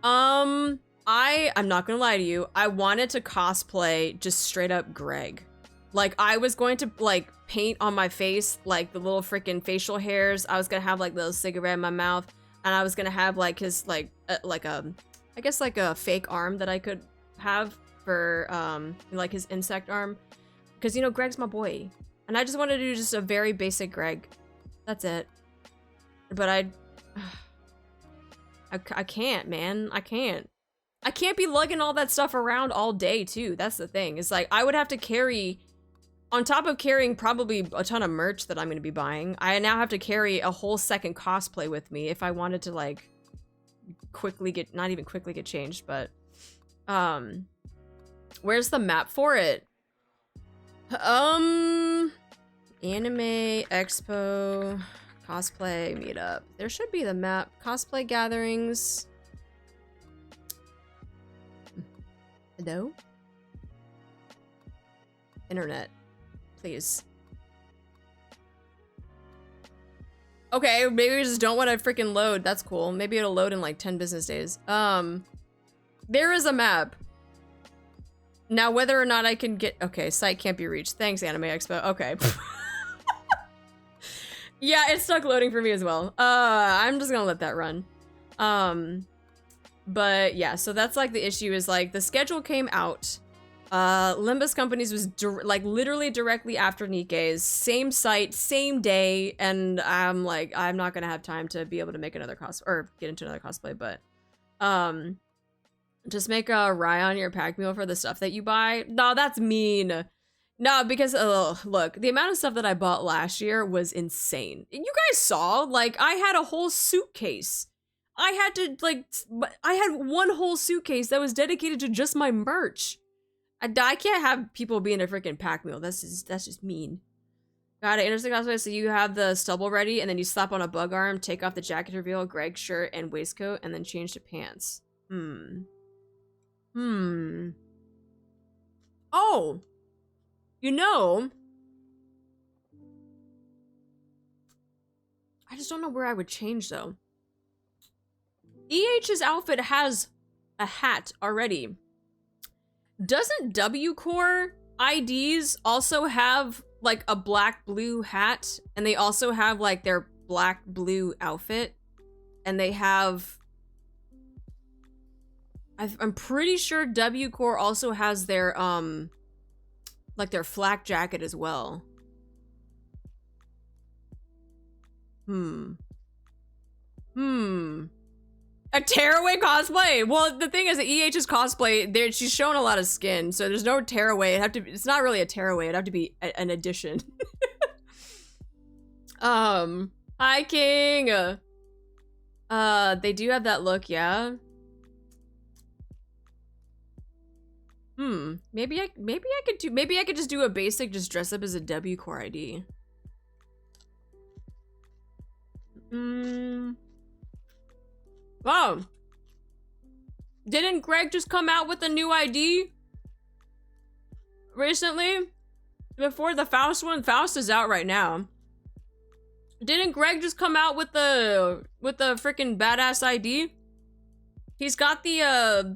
I'm not gonna lie to you, I wanted to cosplay just straight up Greg. Like, I was going to, like, paint on my face, like, the little freaking facial hairs. I was gonna have, like, the little cigarette in my mouth, and I was gonna have, like, his, like I guess, like, a fake arm that I could have for, like, his insect arm. Because, you know, Greg's my boy. And I just wanted to do just a very basic Greg. That's it. But I can't, man. I can't be lugging all that stuff around all day, too. That's the thing. It's like, I would have to carry, on top of carrying probably a ton of merch that I'm going to be buying, I now have to carry a whole second cosplay with me if I wanted to, like, not even quickly get changed, but, where's the map for it? Anime Expo cosplay meetup. There should be the map. Cosplay gatherings. Hello? Internet. Please. Okay, maybe we just don't want to freaking load. That's cool. Maybe it'll load in like 10 business days. There is a map. Now, whether or not I can get... Okay, site can't be reached. Thanks, Anime Expo. Okay. Yeah, it's stuck loading for me as well. I'm just gonna let that run. But yeah, so that's like the issue is like the schedule came out. Limbus Companies was like literally directly after Nikke's, same site, same day, and I'm like, I'm not gonna have time to be able to make another or get into another cosplay, but just make a Rye on your pack mule for the stuff that you buy. No, that's mean. No, because look, the amount of stuff that I bought last year was insane. You guys saw, like, I had a whole suitcase. I had one whole suitcase that was dedicated to just my merch. I can't have people be in a freaking pack mule. That's just mean. Got it. Interesting cosplay. So you have the stubble ready, and then you slap on a bug arm, take off the jacket, reveal Greg's shirt and waistcoat, and then change to pants. Oh. You know, I just don't know where I would change, though. EH's outfit has a hat already. Doesn't W Core IDs also have, like, a black-blue hat? And they also have, like, their black-blue outfit? And they have... I'm pretty sure W Core also has their, like their flak jacket as well. A tearaway cosplay. Well, the thing is that EH's cosplay, she's showing a lot of skin, so there's no tearaway. It's not really a tearaway. It'd have to be an addition. Hi King. They do have that look, yeah. Maybe I could just do a basic, just dress up as a W Core ID. Wow. Didn't Greg just come out with a new ID recently? Before the Faust one? Faust is out right now. Didn't Greg just come out with the freaking badass ID? He's got the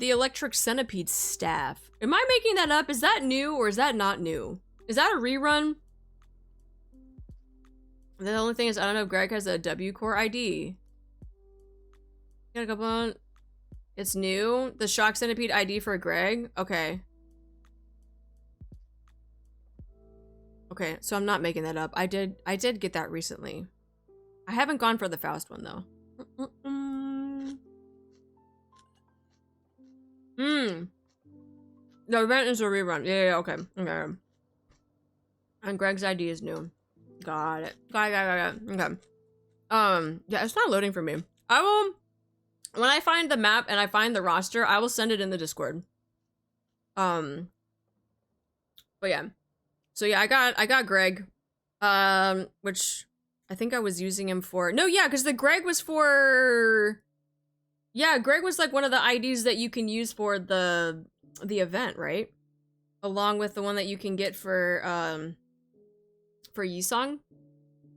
electric centipede staff. Am I making that up? Is that new or is that not new? Is that a rerun? The only thing is, I don't know if Greg has a W Core ID. Gotta go on. It's new. The Shock Centipede ID for Greg. Okay. Okay, so I'm not making that up. I did get that recently. I haven't gone for the Faust one though. The event is a rerun. Yeah, okay. Okay. And Greg's ID is new. Got it. Got it. Okay. Yeah, it's not loading for me. I will, when I find the map and I find the roster, I will send it in the Discord. But yeah. So yeah, I got Greg. Which I think I was using him for, no, yeah, because the Greg was for, yeah, Greg was like one of the IDs that you can use for the event, right? Along with the one that you can get for Yisong.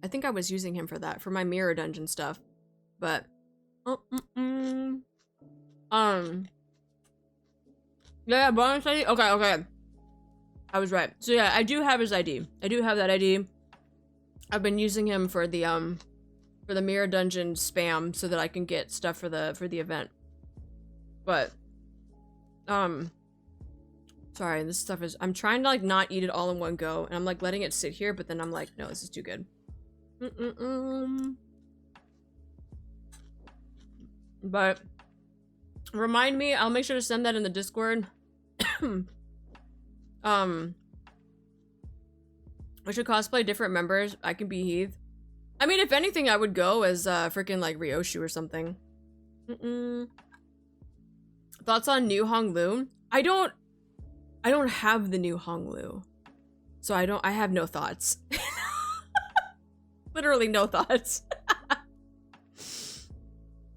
I think I was using him for that, for my mirror dungeon stuff. But yeah, bonus ID. Okay. I was right. So yeah, I do have his ID. I do have that ID. I've been using him for the mirror dungeon spam so that I can get stuff for the event. But sorry, this stuff is, I'm trying to like not eat it all in one go, and I'm like letting it sit here, but then I'm like, no, this is too good. But remind me, I'll make sure to send that in the Discord. We should cosplay different members. I can be Heath. I mean, if anything, I would go as freaking like Ryoshu or something. Thoughts on new Honglu? I don't have the new Honglu, so I have no thoughts. Literally no thoughts.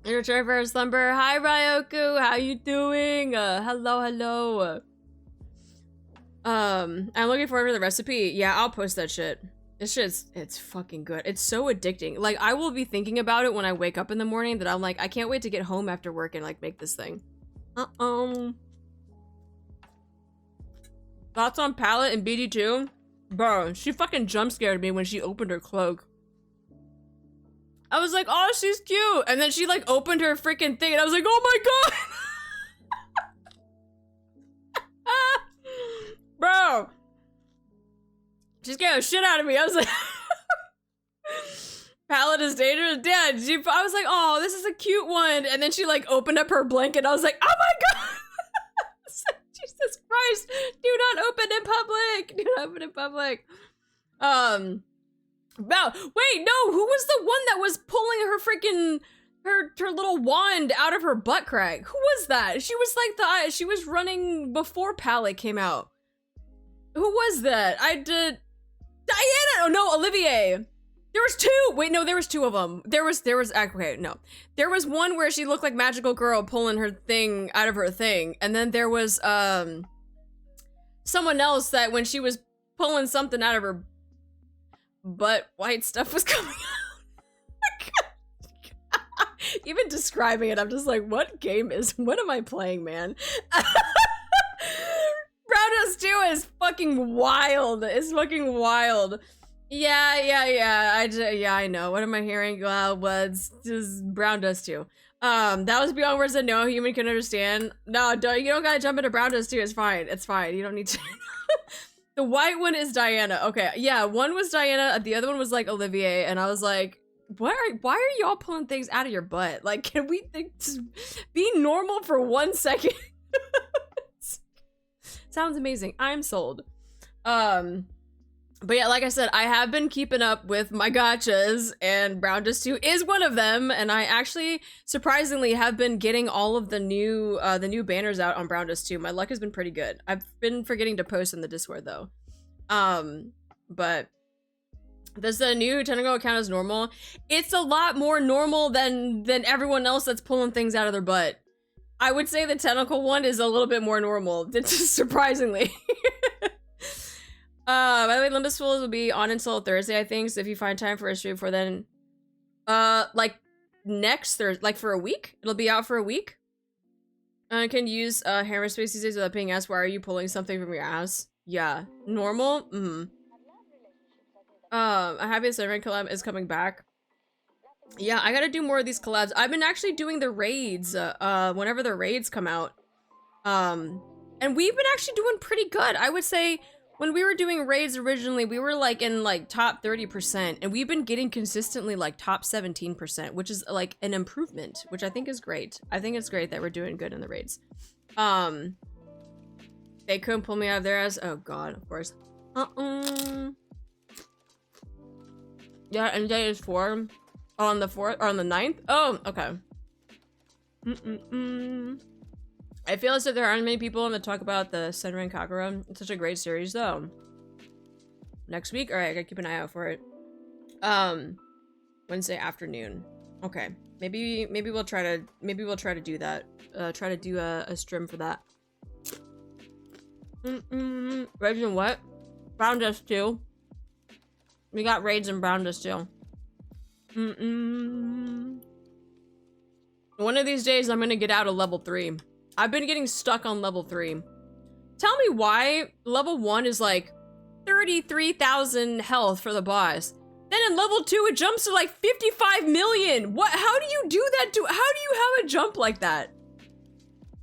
You're trying for a slumber. Hi Ryoku, how you doing? Hello. I'm looking forward to the recipe. Yeah, I'll post that shit. This shit's, it's fucking good. It's so addicting. Like, I will be thinking about it when I wake up in the morning that I'm like, I can't wait to get home after work and like make this thing. Thoughts on Palette and BD2? Bro, she fucking jump scared me when she opened her cloak. I was like, oh, she's cute. And then she like opened her freaking thing and I was like, oh my god. Bro. She scared the shit out of me. I was like, Palette is dangerous. Yeah, I was like, oh, this is a cute one. And then she like opened up her blanket. I was like, oh my god. Jesus Christ. Do not open in public. Do not open in public. Wow. Wait, no, who was the one that was pulling her freaking her little wand out of her butt crack? Who was that? She was like she was running before Palette came out. Who was that? I did Diana. Oh no, Olivier. There was two. Wait, no, there was two of them. There was okay, no. There was one where she looked like Magical Girl pulling her thing out of her thing, and then there was someone else that when she was pulling something out of her butt, white stuff was coming out. Even describing it, I'm just like, what am I playing, man? Roundhouse 2 is fucking wild. It's fucking wild. Yeah. I know. What am I hearing? Well, it's just Brown Dust 2. That was beyond words that no human can understand. No, you don't gotta jump into Brown Dust 2. It's fine. It's fine. You don't need to. The white one is Diana. Okay, yeah, one was Diana, the other one was like Olivier, and I was like, why are y'all pulling things out of your butt? Like, can we just be normal for 1 second? Sounds amazing. I'm sold. But yeah, like I said, I have been keeping up with my gachas, and Brown Dust 2 is one of them, and I actually, surprisingly, have been getting all of the new banners out on Brown Dust 2. My luck has been pretty good. I've been forgetting to post in the Discord, though. But does the new tentacle count as normal? It's a lot more normal than everyone else that's pulling things out of their butt. I would say the tentacle one is a little bit more normal, surprisingly. By the way, Limbus Fools will be on until Thursday, I think. So if you find time for a stream before then, like next Thursday, like for a week, it'll be out for a week. I can use hammer space these days without being asked. Why are you pulling something from your ass? Yeah, normal. I'm happy the Servant collab is coming back. Yeah, I gotta do more of these collabs. I've been actually doing the raids, whenever the raids come out. And we've been actually doing pretty good. I would say when we were doing raids originally, we were like in like top 30%, and we've been getting consistently like top 17%, which is like an improvement, which I think is great. I think it's great that we're doing good in the raids. They couldn't pull me out of their ass. Oh god, of course. Yeah, and day is 4. Oh, on the 4th or on the 9th? Oh, okay. I feel as if there aren't many people to talk about the Senran Kakura. It's such a great series, though. Next week? Alright, I gotta keep an eye out for it. Wednesday afternoon. Okay. Maybe we'll try to do that. Try to do a strim for that. Raids and what? Brown Dust 2. We got raids and Brown Dust 2. One of these days, I'm gonna get out of level 3. I've been getting stuck on level 3. Tell me why level 1 is like 33,000 health for the boss. Then in level 2, it jumps to like 55 million. What? How do you do that? How do you have a jump like that?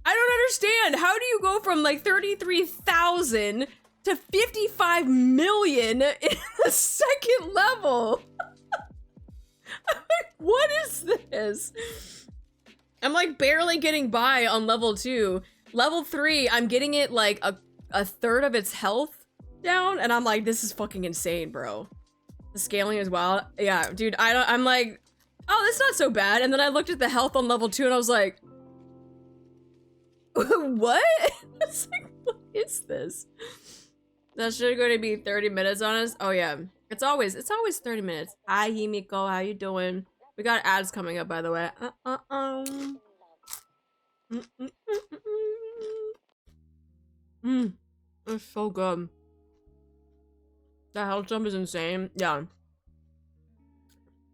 I don't understand. How do you go from like 33,000 to 55 million in the second level? I'm like, what is this? I'm like barely getting by on level 2. Level 3, I'm getting it like a third of its health down, and I'm like, this is fucking insane, bro. The scaling is wild. Yeah, dude, I'm like, oh, that's not so bad. And then I looked at the health on level 2 and I was like, what? It's like, what is this? That should going to be 30 minutes on us. Oh yeah, it's always 30 minutes. Hi Himiko, how you doing? We got ads coming up, by the way. It's so good. That health jump is insane. Yeah.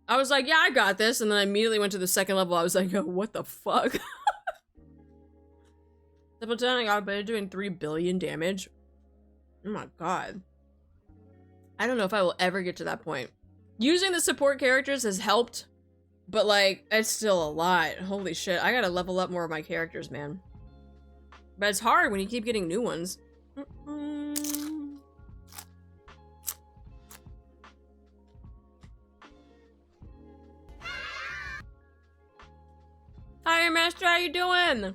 I was like, yeah, I got this, and then I immediately went to the second level. I was like, yo, what the fuck? Level 10, I got better doing 3 billion damage. Oh my god. I don't know if I will ever get to that point. Using the support characters has helped, but like, it's still a lot. Holy shit, I gotta level up more of my characters, man. But it's hard when you keep getting new ones. Hi, Master, how you doing?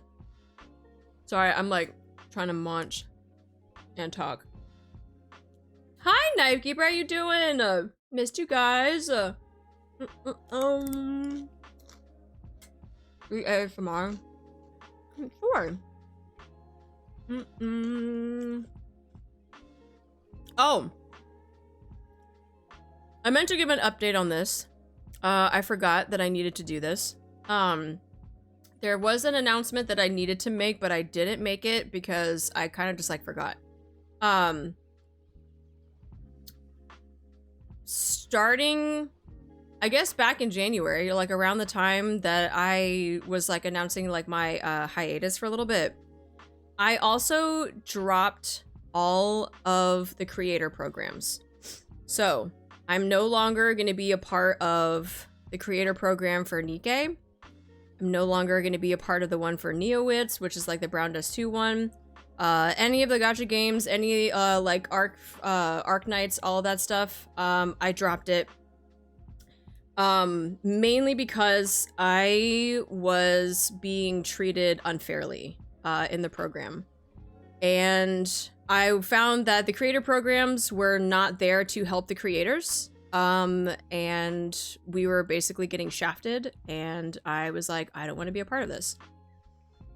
Sorry, I'm like trying to munch and talk. Hi, Knife Keeper, how you doing? Missed you guys. We ASMR. Sure. Oh. I meant to give an update on this. I forgot that I needed to do this. There was an announcement that I needed to make, but I didn't make it because I kind of just like forgot. Starting, I guess back in January, like around the time that I was like announcing like my hiatus for a little bit, I also dropped all of the creator programs. So I'm no longer going to be a part of the creator program for NIKKE. I'm no longer going to be a part of the one for Neowits, which is like the Brown Dust 2 one. Any of the gacha games, any like Arc Knights, all of that stuff, I dropped it. Mainly because I was being treated unfairly in the program. And I found that the creator programs were not there to help the creators. And we were basically getting shafted, and I was like, I don't want to be a part of this.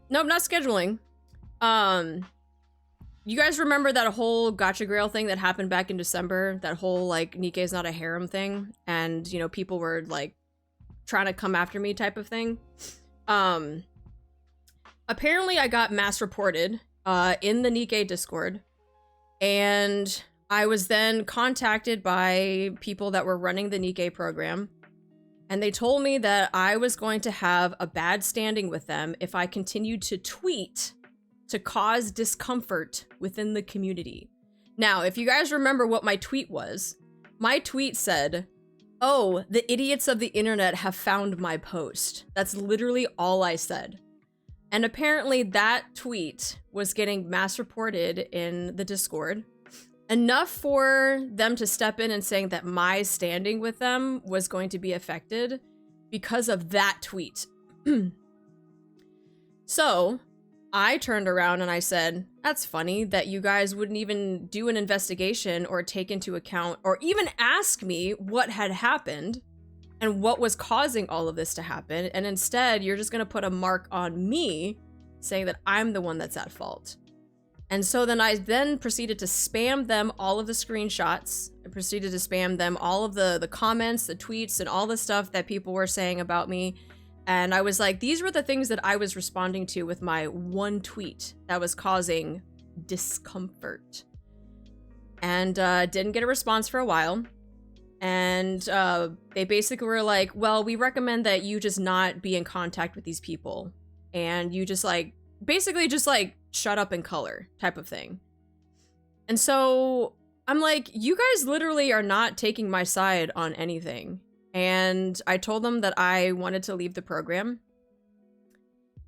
Nope, not scheduling. You guys remember that whole Gacha Grail thing that happened back in December? That whole, like, NIKKE is not a harem thing? And, you know, people were, like, trying to come after me type of thing. Apparently I got mass reported, in the NIKKE Discord. And I was then contacted by people that were running the NIKKE program, and they told me that I was going to have a bad standing with them if I continued to tweet to cause discomfort within the community. Now, if you guys remember what my tweet was, my tweet said, oh, the idiots of the internet have found my post. That's literally all I said. And apparently that tweet was getting mass reported in the Discord. Enough for them to step in and saying that my standing with them was going to be affected because of that tweet. So I turned around and I said, that's funny that you guys wouldn't even do an investigation or take into account or even ask me what had happened and what was causing all of this to happen. And instead, you're just going to put a mark on me saying that I'm the one that's at fault. And so then I proceeded to spam them all of the screenshots. I proceeded to spam them all of the comments, the tweets, and all the stuff that people were saying about me. And I was like, these were the things that I was responding to with my one tweet that was causing discomfort. And didn't get a response for a while. And they basically were like, well, we recommend that you just not be in contact with these people. And you just like, basically just like, shut up and color type of thing. And so I'm like, you guys literally are not taking my side on anything. And I told them that I wanted to leave the program.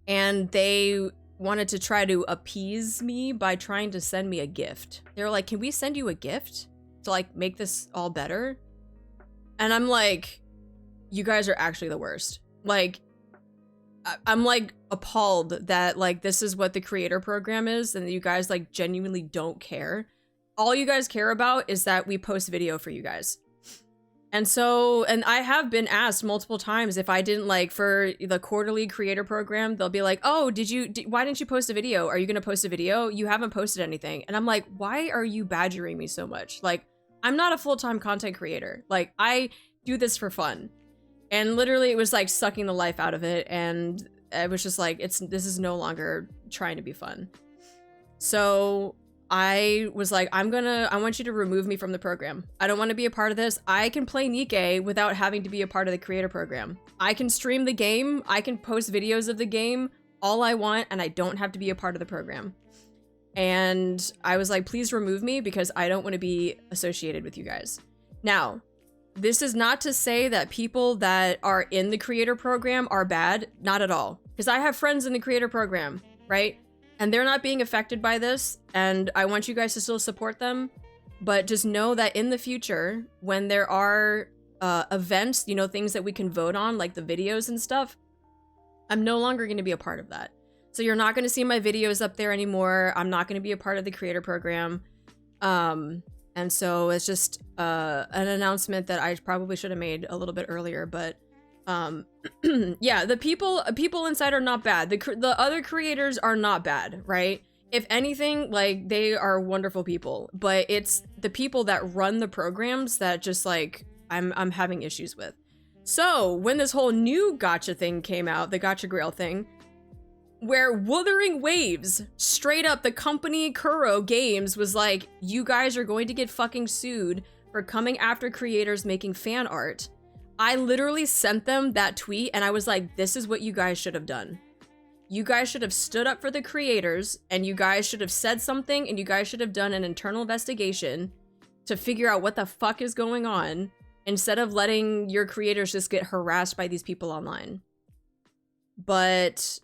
And they wanted to try to appease me by trying to send me a gift. They were like, can we send you a gift to like make this all better? And I'm like, you guys are actually the worst. Like, I'm like appalled that like this is what the creator program is and you guys like genuinely don't care. All you guys care about is that we post video for you guys. And so, and I have been asked multiple times if I didn't like for the quarterly creator program, they'll be like, oh, why didn't you post a video? Are you going to post a video? You haven't posted anything. And I'm like, why are you badgering me so much? Like, I'm not a full-time content creator. Like, I do this for fun. And literally it was like sucking the life out of it. And it was just like, this is no longer trying to be fun. So I was like, I want you to remove me from the program. I don't want to be a part of this. I can play NIKKE without having to be a part of the creator program. I can stream the game. I can post videos of the game all I want, and I don't have to be a part of the program. And I was like, please remove me because I don't want to be associated with you guys. Now, this is not to say that people that are in the creator program are bad. Not at all. Because I have friends in the creator program, right? And they're not being affected by this. And I want you guys to still support them. But just know that in the future, when there are events, you know, things that we can vote on, like the videos and stuff, I'm no longer going to be a part of that. So you're not going to see my videos up there anymore. I'm not going to be a part of the creator program. And so it's just an announcement that I probably should have made a little bit earlier, but yeah, the people inside are not bad. The other creators are not bad, right? If anything, like, they are wonderful people, but it's the people that run the programs that just like I'm having issues with. So when this whole new gacha thing came out, the gacha grail thing, where Wuthering Waves, straight up the company Kuro Games was like, you guys are going to get fucking sued for coming after creators making fan art. I literally sent them that tweet and I was like, this is what you guys should have done. You guys should have stood up for the creators and you guys should have said something and you guys should have done an internal investigation to figure out what the fuck is going on instead of letting your creators just get harassed by these people online. But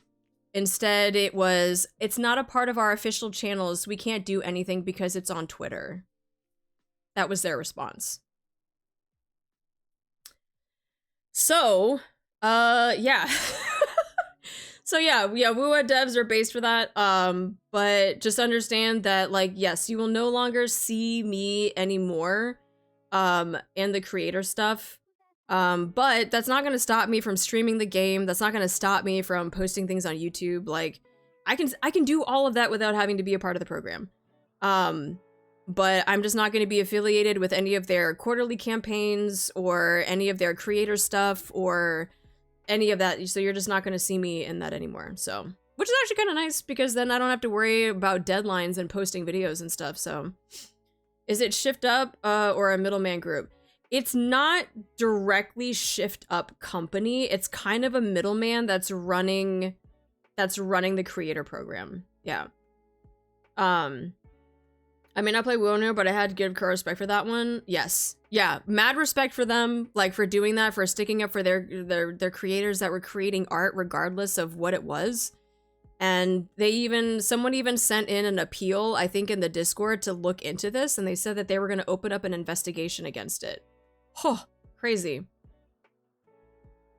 instead, it's not a part of our official channels. We can't do anything because it's on Twitter. That was their response. So, yeah. So yeah, WUA devs are based for that. But just understand that, like, yes, you will no longer see me anymore, in the creator stuff. But that's not going to stop me from streaming the game. That's not going to stop me from posting things on YouTube. Like, I can do all of that without having to be a part of the program. But I'm just not going to be affiliated with any of their quarterly campaigns or any of their creator stuff or any of that. So you're just not going to see me in that anymore. So, which is actually kind of nice because then I don't have to worry about deadlines and posting videos and stuff. So is it Shift Up, or a middleman group? It's not directly Shift Up company. It's kind of a middleman that's running the creator program. Yeah. I may not play Wonor, but I had to give respect for that one. Yes. Yeah, mad respect for them, like for doing that, for sticking up for their creators that were creating art regardless of what it was. And someone even sent in an appeal, I think in the Discord, to look into this, and they said that they were going to open up an investigation against it. Oh, crazy.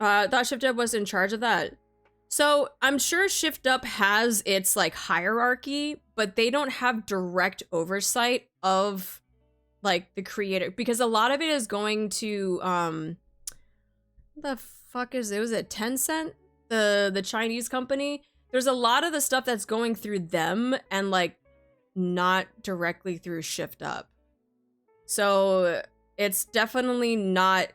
Thought Shift Up was in charge of that. So I'm sure Shift Up has its like hierarchy, but they don't have direct oversight of like the creator, because a lot of it is going to the fuck is it? Was it Tencent, the Chinese company? There's a lot of the stuff that's going through them and like not directly through Shift Up. So it's definitely not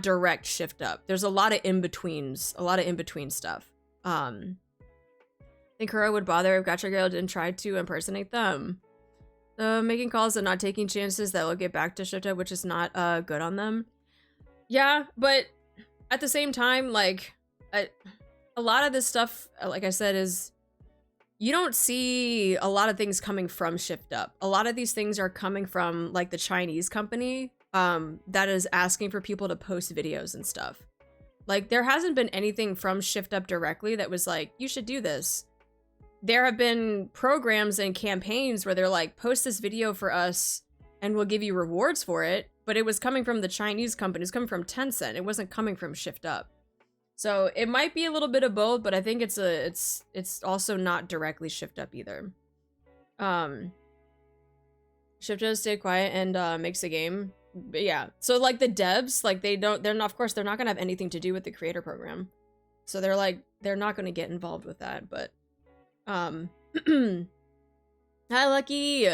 direct Shift Up. There's a lot of in-betweens, a lot of in-between stuff. I think Kuro would bother if Gacha Girl didn't try to impersonate them. Making calls and not taking chances that will get back to Shift Up, which is not good on them. Yeah, but at the same time, like, a lot of this stuff, like I said, is you don't see a lot of things coming from Shift Up. A lot of these things are coming from like the Chinese company that is asking for people to post videos and stuff. Like there hasn't been anything from Shift Up directly that was like, you should do this. There have been programs and campaigns where they're like, post this video for us and we'll give you rewards for it. But it was coming from the Chinese company. It's coming from Tencent. It wasn't coming from Shift Up. So it might be a little bit of both, but I think it's also not directly Shift Up either. Shift Up stayed quiet and makes a game. But yeah. So like the devs, like of course they're not gonna have anything to do with the creator program. So they're not gonna get involved with that, but hi Lucky.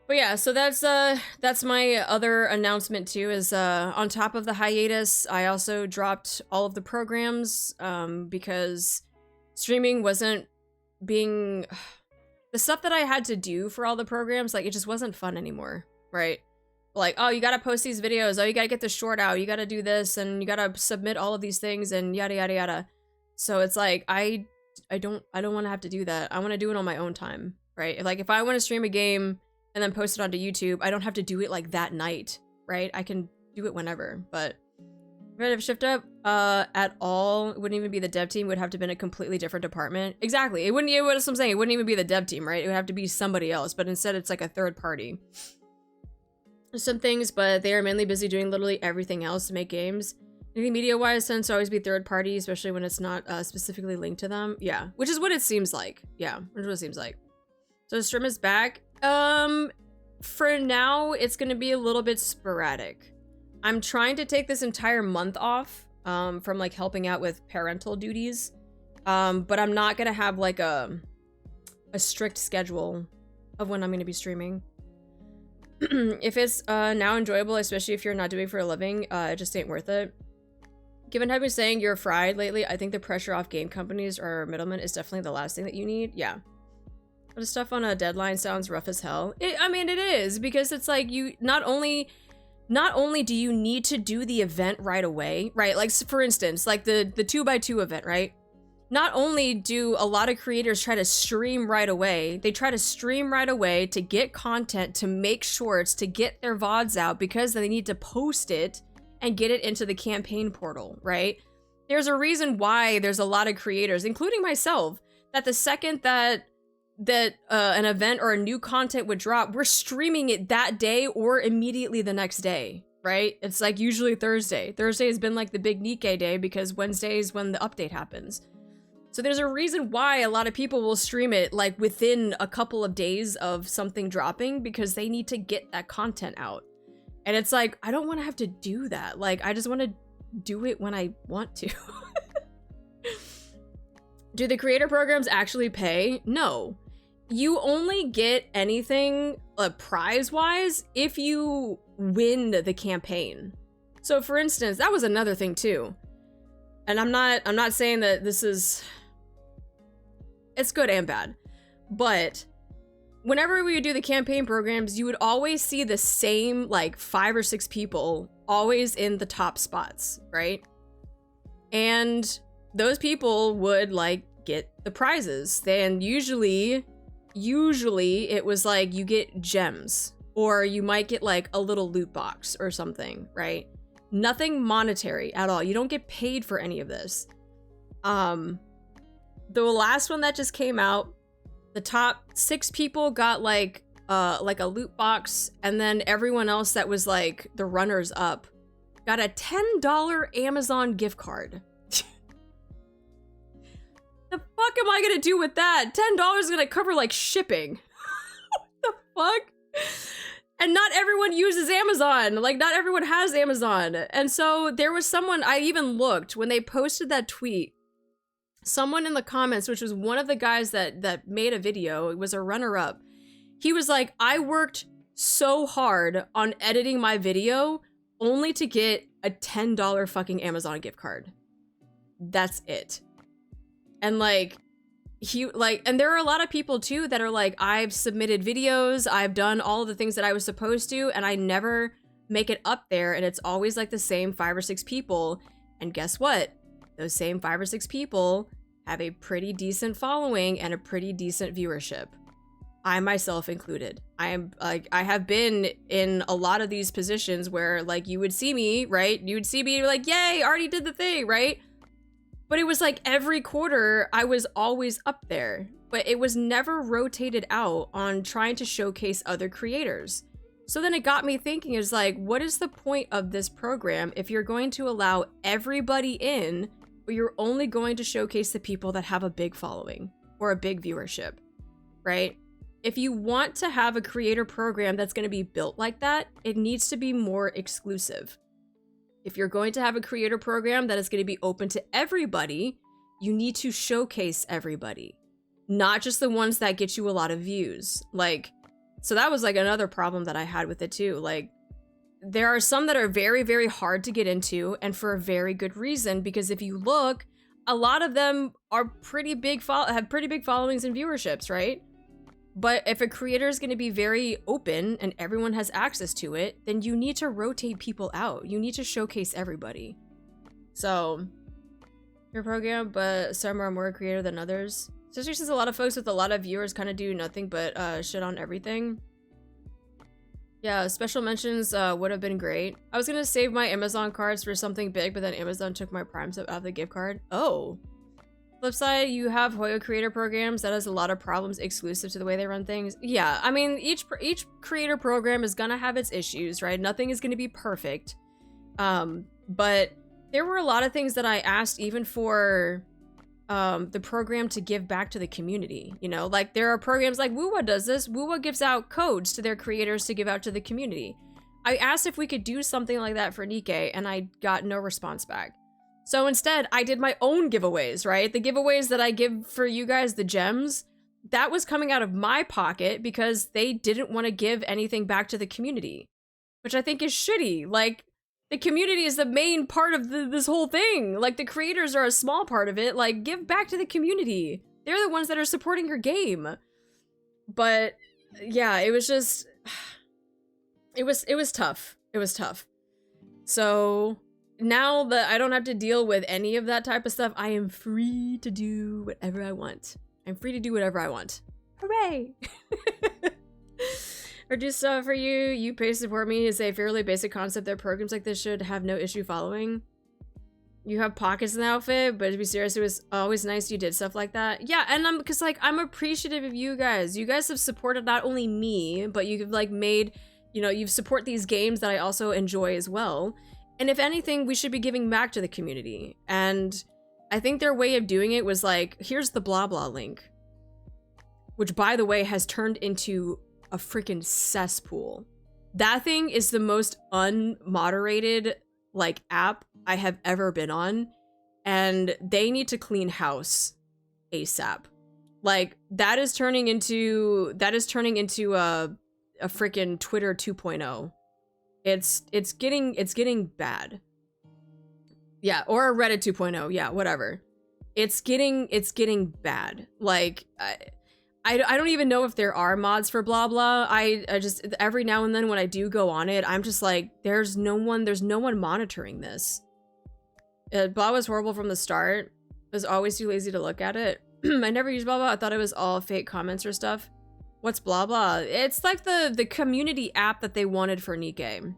But yeah, so that's my other announcement too, is on top of the hiatus, I also dropped all of the programs because streaming wasn't being the stuff that I had to do for all the programs, like it just wasn't fun anymore, right? Like, oh, you gotta post these videos, oh, you gotta get the short out, you gotta do this, and you gotta submit all of these things, and yada yada yada. So it's like I don't want to have to do that. I want to do it on my own time, right? Like if I want to stream a game and then post it onto YouTube, I don't have to do it like that night, right? I can do it whenever. But if Shift Up at all, it wouldn't even be the dev team. It would have to have been a completely different department. Exactly. It wouldn't. What I'm saying, it wouldn't even be the dev team, right? It would have to be somebody else. But instead, it's like a third party. There's some things, but they are mainly busy doing literally everything else to make games. Anything media-wise tends to always be third party, especially when it's not specifically linked to them. Yeah, which is what it seems like. Yeah, which is what it seems like. So Strim is back. For now, it's gonna be a little bit sporadic. I'm trying to take this entire month off from like helping out with parental duties, but I'm not gonna have like a strict schedule of when I'm gonna be streaming. If it's now enjoyable, especially if you're not doing it for a living, it just ain't worth it. Given how you've been saying you're fried lately, I think the pressure off game companies or middlemen is definitely the last thing that you need. Yeah. But the stuff on a deadline sounds rough as hell. I mean, it is, because it's like you not only do you need to do the event right away, right? Like for instance, like the 2x2 event, right? Not only do a lot of creators try to stream right away, they try to stream right away to get content, to make shorts, to get their VODs out because they need to post it and get it into the campaign portal, right? There's a reason why there's a lot of creators, including myself, that the second that an event or a new content would drop, we're streaming it that day or immediately the next day, right? It's like usually Thursday. Thursday has been like the big NIKKE day because Wednesday is when the update happens. So there's a reason why a lot of people will stream it like within a couple of days of something dropping, because they need to get that content out. And it's like, I don't want to have to do that. Like, I just want to do it when I want to. Do the creator programs actually pay? No. You only get anything prize-wise if you win the campaign. So for instance, that was another thing too. And I'm not saying that this is, it's good and bad, but whenever we would do the campaign programs, you would always see the same like 5 or 6 people always in the top spots, right? And those people would like get the prizes. And usually usually it was like you get gems or you might get like a little loot box or something, right? Nothing monetary at all. You don't get paid for any of this. The last one that just came out, the top 6 people got like a loot box, and then everyone else that was like the runners up got a $10 Amazon gift card. The fuck am I gonna do with that? $10 is gonna cover like shipping. What the fuck? And not everyone uses Amazon. Like, not everyone has Amazon. And so there was someone, I even looked when they posted that tweet, someone in the comments, which was one of the guys that made a video, it was a runner-up. He was like, I worked so hard on editing my video only to get a $10 fucking Amazon gift card. That's it. And like, and there are a lot of people too that are like, I've submitted videos, I've done all of the things that I was supposed to, and I never make it up there, and it's always like the same 5 or 6 people. And guess what? Those same 5 or 6 people have a pretty decent following and a pretty decent viewership. I myself included. I have been in a lot of these positions where like you would see me, right? You would see me like, yay, Arty did the thing, right? But it was like every quarter I was always up there, but it was never rotated out on trying to showcase other creators. So then it got me thinking, is like, what is the point of this program if you're going to allow everybody in, but you're only going to showcase the people that have a big following or a big viewership, right? If you want to have a creator program that's going to be built like that, it needs to be more exclusive. If you're going to have a creator program that is going to be open to everybody, you need to showcase everybody, not just the ones that get you a lot of views. Like, so that was like another problem that I had with it too. Like, there are some that are very, very hard to get into, and for a very good reason, because if you look, a lot of them are pretty big, have pretty big followings and viewerships, right? But if a creator is going to be very open and everyone has access to it, then you need to rotate people out. You need to showcase everybody. So, your program, but some are more creative than others. Especially since a lot of folks with a lot of viewers kind of do nothing but shit on everything. Yeah, special mentions would have been great. I was going to save my Amazon cards for something big, but then Amazon took my Prime sub out of the gift card. Oh. Flip side, you have Hoyo creator programs that has a lot of problems exclusive to the way they run things. Yeah, I mean, each creator program is gonna have its issues, right? Nothing is gonna be perfect. But there were a lot of things that I asked even for the program to give back to the community. You know, like there are programs like Woowa does this. Woowa gives out codes to their creators to give out to the community. I asked if we could do something like that for NIKKE, and I got no response back. So instead, I did my own giveaways, right? The giveaways that I give for you guys, the gems, that was coming out of my pocket because they didn't want to give anything back to the community, which I think is shitty. Like, the community is the main part of this whole thing. Like, the creators are a small part of it. Like, give back to the community. They're the ones that are supporting your game. But yeah, it was just, it was tough. It was tough. So now that I don't have to deal with any of that type of stuff, I am free to do whatever I want. I'm free to do whatever I want. Hooray! Or do stuff for you. You pay support me is a fairly basic concept that programs like this should have no issue following. You have pockets in the outfit, but to be serious, it was always nice you did stuff like that. Yeah, and because like I'm appreciative of you guys. You guys have supported not only me, but you've like made, you know, you've support these games that I also enjoy as well. And if anything, we should be giving back to the community. And I think their way of doing it was like, here's the blah blah link. Which, by the way, has turned into a freaking cesspool. That thing is the most unmoderated, like, app I have ever been on. And they need to clean house ASAP. Like, that is turning into a freaking Twitter 2.0. It's getting bad. Yeah, or a Reddit 2.0. Yeah, whatever. It's getting bad. Like, I don't even know if there are mods for blah blah. I just, every now and then when I do go on it, I'm just like, there's no one monitoring this. Blah was horrible from the start. I was always too lazy to look at it. I never used blah blah. I thought it was all fake comments or stuff. What's blah blah? It's like the community app that they wanted for NIKKE.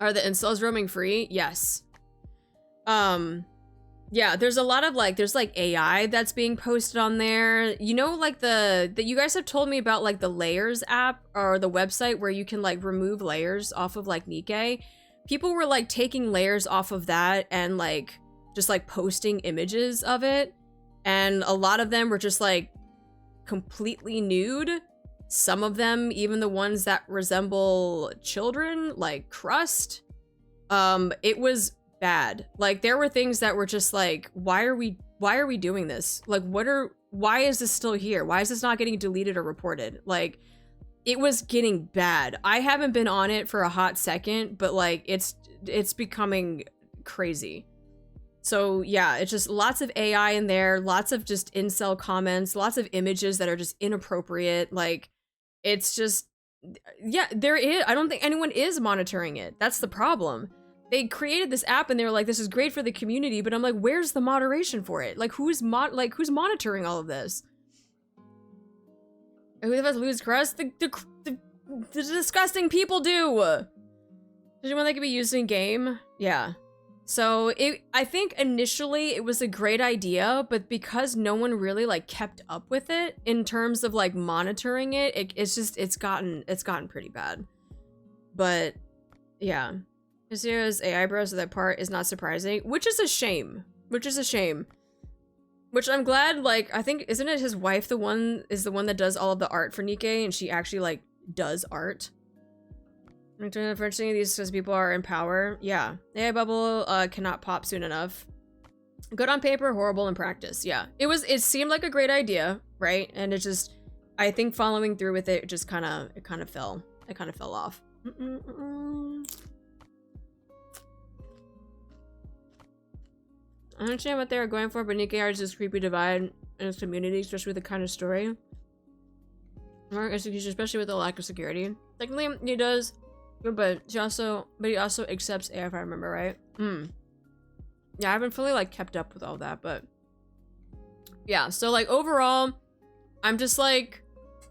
Are the installs roaming free? Yes. Yeah, there's a lot of like, there's like AI that's being posted on there. You know, like that you guys have told me about like the layers app or the website where you can like remove layers off of like NIKKE. People were like taking layers off of that and like just like posting images of it. And a lot of them were just like completely nude. Some of them, even the ones that resemble children, like crust. It was bad. Like there were things that were just like, why are we doing this? Like why is this still here? Why is this not getting deleted or reported? Like it was getting bad. I haven't been on it for a hot second, but like it's becoming crazy. So yeah, it's just lots of AI in there, lots of just incel comments, lots of images that are just inappropriate. Like it's just, yeah, I don't think anyone is monitoring it. That's the problem. They created this app and they were like, this is great for the community, but I'm like, where's the moderation for it? Like who's monitoring all of this? Who the fuck lose crust? The disgusting people do. Did you want that could be used in game? Yeah. So I think initially it was a great idea, but because no one really like kept up with it in terms of like monitoring it, it's gotten pretty bad. But yeah. His AI bros, that part is not surprising, which is a shame. Which I'm glad, like, I think, isn't it his wife the one that does all of the art for NIKKE, and she actually, like, does art? Unfortunately, these says people are in power. Yeah. AI bubble cannot pop soon enough. Good on paper, horrible in practice. Yeah. It seemed like a great idea, right? And it just, I think following through with it just kind of fell off. I understand what they were going for, but NIKKE is this creepy divide in its community, especially with the kind of story. More execution, especially with the lack of security. Technically, he does, but he also accepts AI, if I remember right. Yeah, I haven't fully like kept up with all that, but yeah. So like overall, I'm just like,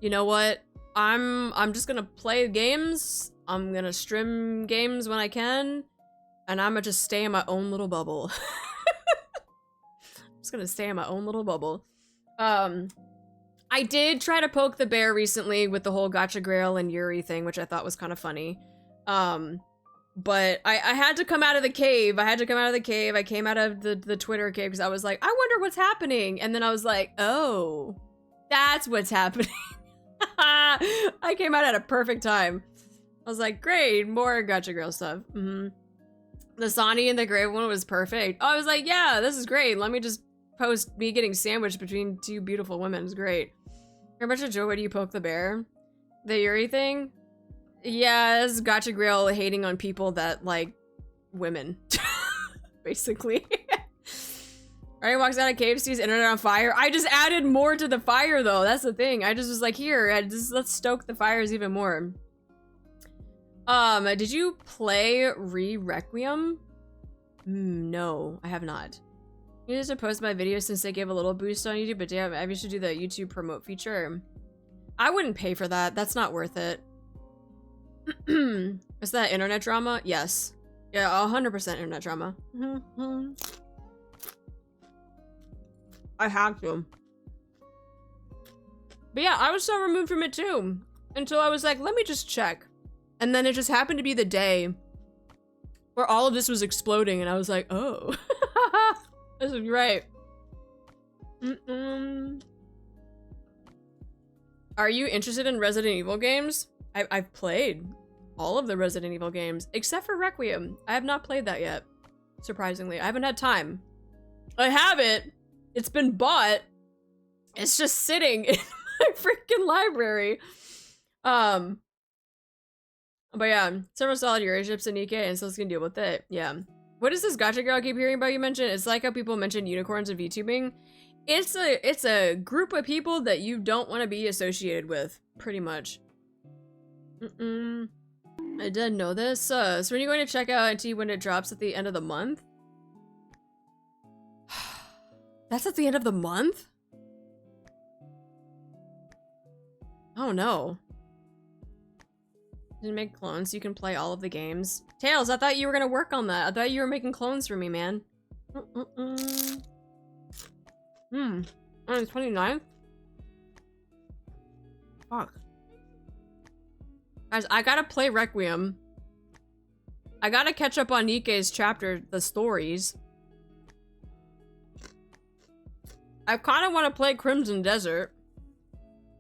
you know what? I'm just gonna play games. I'm gonna stream games when I can, and I'm gonna just stay in my own little bubble. Just gonna stay in my own little bubble. I did try to poke the bear recently with the whole Gacha Grail and Yuri thing, which I thought was kind of funny. But I had to come out of the cave. I came out of the Twitter cave because I was like, I wonder what's happening. And then I was like, oh, that's what's happening. I came out at a perfect time. I was like, great, more Gacha Grail stuff. The Sonny and the Grave one was perfect. I was like, yeah, this is great. Let me just post me getting sandwiched between two beautiful women. It's great. Very much a joke. Why do you poke the bear? The Yuri thing? Yeah, this is Gacha Grail hating on people that like women. Basically. Arty walks out of cave, sees internet on fire. I just added more to the fire though. That's the thing. I just was like, here, let's stoke the fires even more. Did you play Requiem? No, I have not. You need to post my videos since they gave a little boost on YouTube, but damn, maybe you should do the YouTube promote feature. I wouldn't pay for that. That's not worth it. Is that internet drama? Yes. Yeah, 100% internet drama. I have to. But yeah, I was so removed from it too. Until I was like, let me just check. And then it just happened to be the day where all of this was exploding, and I was like, oh. This is right. Are you interested in Resident Evil games? I've played all of the Resident Evil games, except for Requiem. I have not played that yet, surprisingly. I haven't had time. I have it. It's been bought. It's just sitting in my freaking library. But yeah, several solid Euraships in NIKKE, and so it's gonna deal with it. Yeah. What is this Gacha Girl I keep hearing about you mention? It's like how people mention unicorns of VTubing. It's a group of people that you don't want to be associated with, pretty much. I didn't know this. So when are you going to check out NT when it drops at the end of the month? That's at the end of the month? Oh no. Didn't make clones so you can play all of the games. Tails, I thought you were gonna work on that. I thought you were making clones for me, man. On the 29th? Fuck. Guys, I gotta play Requiem. I gotta catch up on NIKKE's chapter, the stories. I kinda wanna play Crimson Desert.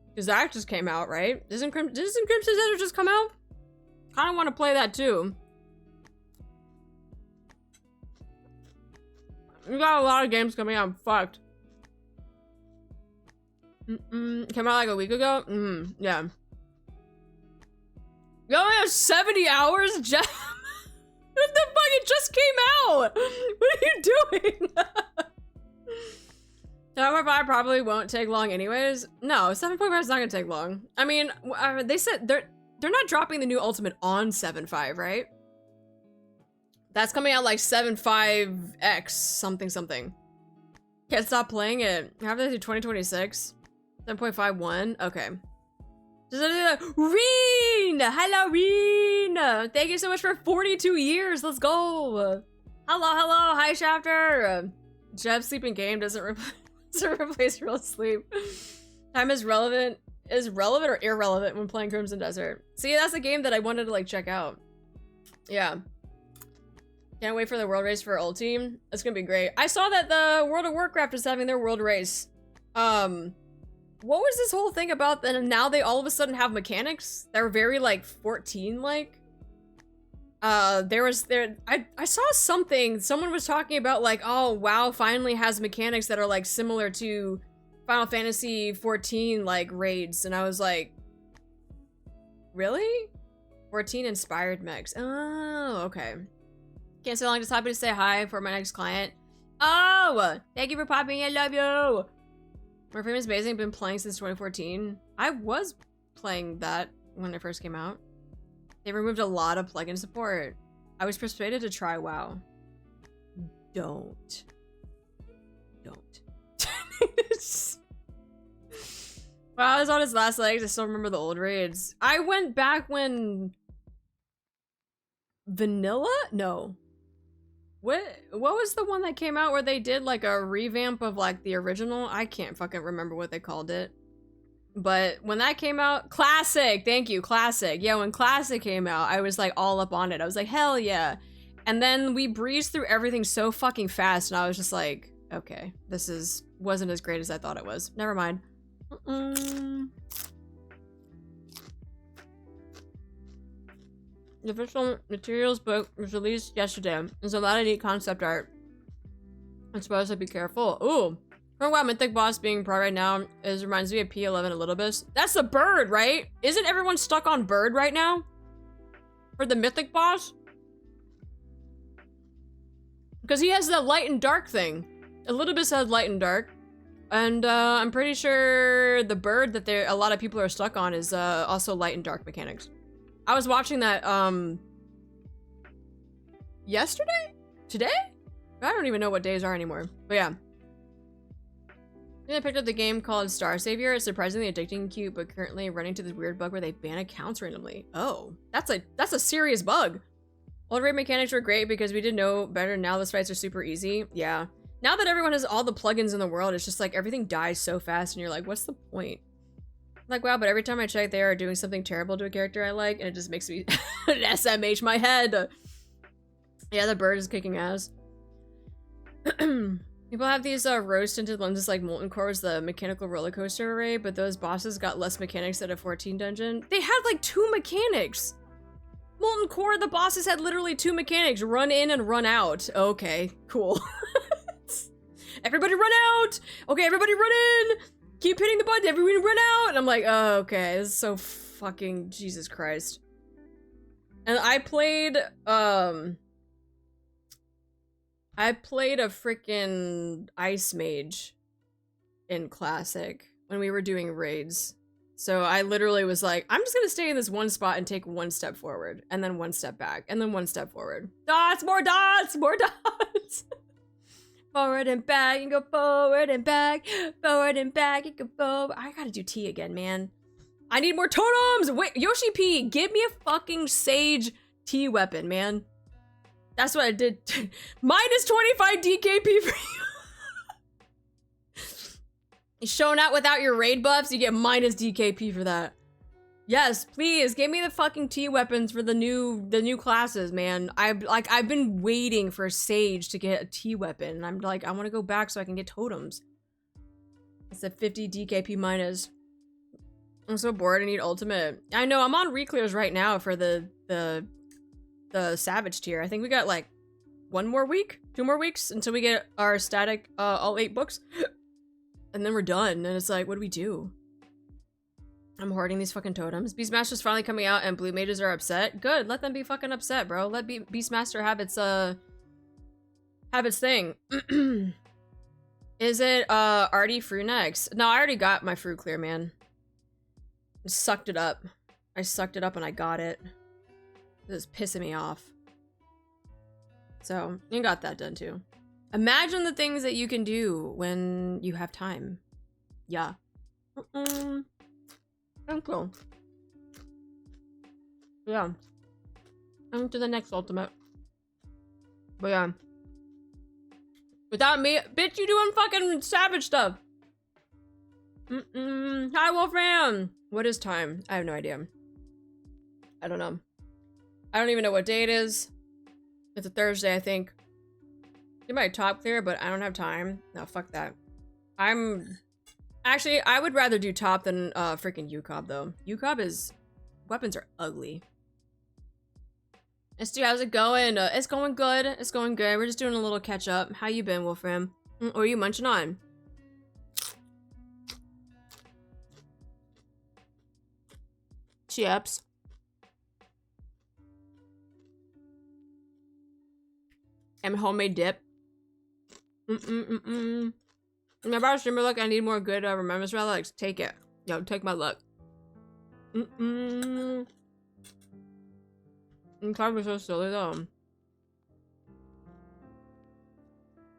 Because that just came out, right? Doesn't Crimson Desert just come out? Kinda wanna play that too. We got a lot of games coming out, I'm fucked. Came out like a week ago? Yeah. You only have 70 hours, Jeff? What the fuck? It just came out! What are you doing? 7.5 probably won't take long anyways. No, 7.5 is not gonna take long. I mean, they said they're not dropping the new Ultimate on 7.5, right? That's coming out like 7.5x something. Can't stop playing it. Have they do 2026? 7.51? Okay. Reen! Hello, Reen! Thank you so much for 42 years. Let's go. Hello. Hi, Shafter. Jeff's sleeping game doesn't replace real sleep. Time is relevant or irrelevant when playing Crimson Desert. See, that's a game that I wanted to like check out. Yeah. Can't wait for the world race for Ulti. It's gonna be great. I saw that the World of Warcraft is having their world race. What was this whole thing about that now they all of a sudden have mechanics? They're very like 14 like. I saw something, someone was talking about like, oh WoW finally has mechanics that are like similar to Final Fantasy 14 like raids, and I was like, really? 14 inspired mechs. Oh, okay. Can't stay long, just happy to say hi for my next client. Oh, thank you for popping in, love you. Warframe is amazing, been playing since 2014. I was playing that when it first came out. They removed a lot of plugin support. I was persuaded to try WoW. Don't. WoW is on its last legs. I still remember the old raids. I went back when Vanilla? No. What was the one that came out where they did like a revamp of like the original? I can't fucking remember what they called it. But when that came out, Classic, thank you, Classic. Yeah, when Classic came out, I was like all up on it. I was like, hell yeah. And then we breezed through everything so fucking fast, and I was just like, okay, this wasn't as great as I thought it was. Never mind. The official materials book was released yesterday. There's a lot of neat concept art. I'm supposed to be careful. Ooh. From WoW Mythic boss being pro right now reminds me of P11 a little bit. That's the bird, right? Isn't everyone stuck on bird right now? For the Mythic boss? Because he has the light and dark thing. A little bit said light and dark. And I'm pretty sure the bird that a lot of people are stuck on is also light and dark mechanics. I was watching that yesterday? Today? I don't even know what days are anymore. But yeah. I picked up the game called Star Savior. It's surprisingly addicting and cute, but currently running to this weird bug where they ban accounts randomly. Oh, that's a serious bug. Old raid mechanics were great because we did know better. Now the fights are super easy. Yeah. Now that everyone has all the plugins in the world, it's just like everything dies so fast and you're like, what's the point? Like, wow, but every time I check, they are doing something terrible to a character I like, and it just makes me SMH my head. Yeah, the bird is kicking ass. People have these rose-tinted lenses like Molten Core was the mechanical roller coaster array, but those bosses got less mechanics at a 14 dungeon. They had like 2 mechanics! Molten Core, the bosses had literally 2 mechanics, run in and run out. Okay, cool. Everybody run out! Okay, everybody run in! Keep hitting the button, everybody run out! And I'm like, oh, okay, this is so fucking Jesus Christ. And I played a freaking Ice Mage in Classic when we were doing raids. So I literally was like, I'm just gonna stay in this one spot and take 1 step forward, and then 1 step back, and then 1 step forward. Dots, more dots, more dots! Forward and back, you can go forward and back, you can go forward. I gotta do T again, man. I need more totems! Wait, Yoshi P, give me a fucking Sage T weapon, man. That's what I did. Minus 25 DKP for you. You're showing out without your raid buffs, you get minus DKP for that. Yes, please, give me the fucking T weapons for the new classes, man. I've been waiting for Sage to get a T weapon, and I'm like, I want to go back so I can get totems. It's a 50 DKP minus. I'm so bored, I need ultimate. I know, I'm on reclears right now for the Savage tier. I think we got like 1 more week? 2 more weeks until we get our static all 8 books. And then we're done, and it's like, what do we do? I'm hoarding these fucking totems. Beastmaster's finally coming out and blue mages are upset. Good, let them be fucking upset, bro. Let Beastmaster have its thing. Is it Arty fruit next? No, I already got my fruit clear, man. I sucked it up. I sucked it up and I got it. This is pissing me off. So, you got that done too. Imagine the things that you can do when you have time. Yeah. Cool. Yeah. On to the next ultimate. But yeah. Without me, bitch, you doing fucking savage stuff. Hi, Wolfram. What is time? I have no idea. I don't know. I don't even know what day it is. It's a Thursday, I think. Get my top clear, but I don't have time. No, fuck that. Actually, I would rather do top than freaking UCOB though. UCOB is... weapons are ugly. Stu, how's it going? It's going good. It's going good. We're just doing a little catch up. How you been, Wolfram? Or are you munching on? Chips. And homemade dip. My brother streamer, like, I need more good remembrance relics. Take it. Yo, take my luck. I'm probably so silly though.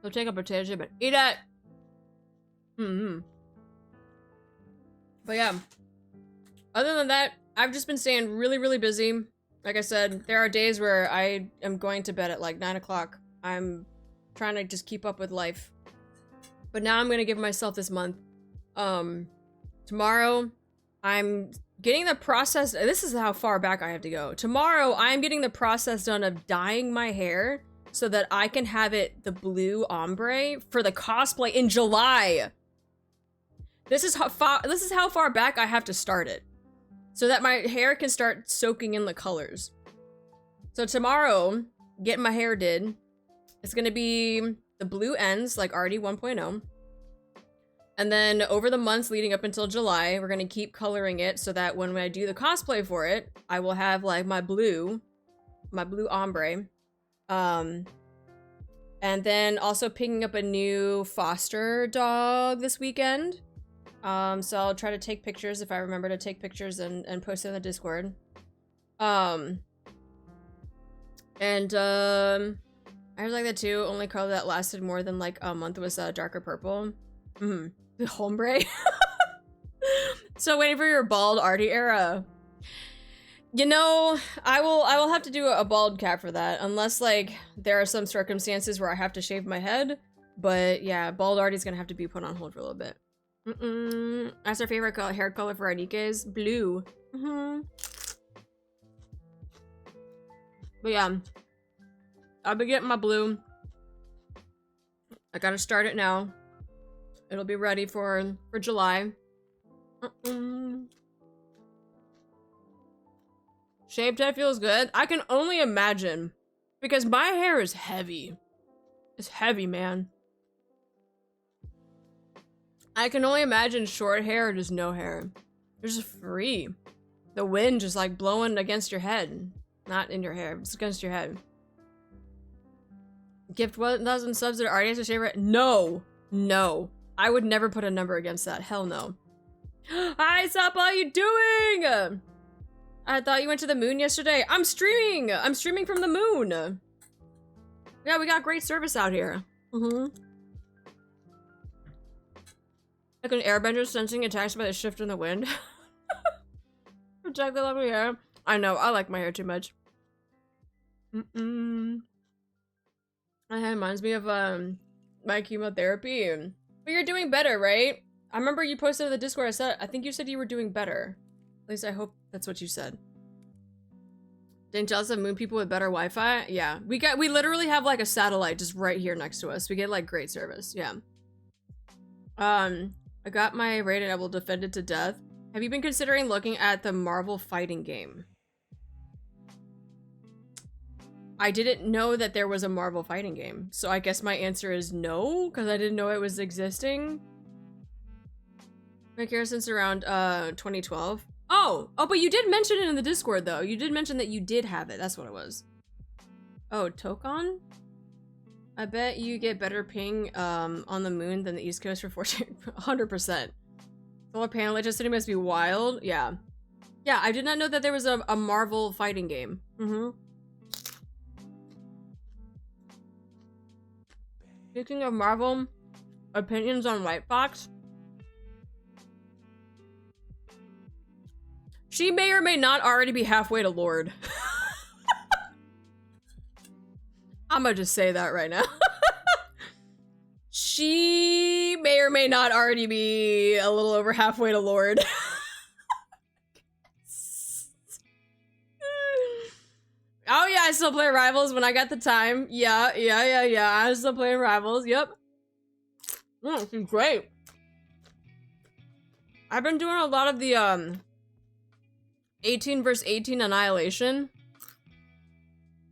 So take a potato chip and eat it. But yeah. Other than that, I've just been staying really, really busy. Like I said, there are days where I am going to bed at like 9 o'clock. I'm trying to just keep up with life. But now I'm gonna give myself this month. Tomorrow, I'm getting the process. This is how far back I have to go. Tomorrow, I'm getting the process done of dyeing my hair so that I can have it the blue ombre for the cosplay in July. This is how far back I have to start it, so that my hair can start soaking in the colors. So tomorrow, getting my hair did. It's gonna be the blue ends, like Arty 1.0. And then over the months leading up until July, we're gonna keep coloring it so that when I do the cosplay for it, I will have like my blue ombre. And then also picking up a new foster dog this weekend. So I'll try to take pictures if I remember to take pictures and post it in the Discord. I was like that too. Only color that lasted more than like a month was darker purple. The hombre. So waiting for your bald Arty era. You know, I will have to do a bald cap for that, unless like there are some circumstances where I have to shave my head. But yeah, bald Arty's gonna have to be put on hold for a little bit. That's our favorite hair color for our NIKKEs, blue. But yeah. I've been getting my blue. I gotta start it now. It'll be ready for July. Shaved head feels good. I can only imagine. Because my hair is heavy. It's heavy, man. I can only imagine short hair or just no hair. You're just free. The wind just like blowing against your head. Not in your hair, it's against your head. Gift 1,000 subs to Arty as a shaver? No. No. I would never put a number against that. Hell no. Hi, Sup, how you doing? I thought you went to the moon yesterday. I'm streaming! I'm streaming from the moon. Yeah, we got great service out here. Like an airbender sensing attacks by the shift in the wind. protect the lovely hair. I know, I like my hair too much. That reminds me of my chemotherapy. But you're doing better, right? I remember you posted in the Discord. I think you said you were doing better. At least I hope that's what you said. Didn't jealous of moon people with better Wi-Fi? Yeah, we literally have like a satellite just right here next to us. We get like great service. Yeah. I got my raid and I will defend it to death. Have you been considering looking at the Marvel fighting game? I didn't know that there was a Marvel fighting game, so I guess my answer is no, because I didn't know it was existing. My care since around 2012. Oh, but you did mention it in the Discord though. You did mention that you did have it. That's what it was. Oh, Tokon? I bet you get better ping on the moon than the East Coast for 100%. Solar panel electricity must be wild. Yeah. Yeah, I did not know that there was a Marvel fighting game. Speaking of Marvel, opinions on White Fox. She may or may not already be halfway to Lord. I'm gonna just say that right now. She may or may not already be a little over halfway to Lord. Oh yeah, I still play Rivals when I got the time. Yeah. I still play Rivals. Yep. She's great. I've been doing a lot of the 18 vs 18 Annihilation.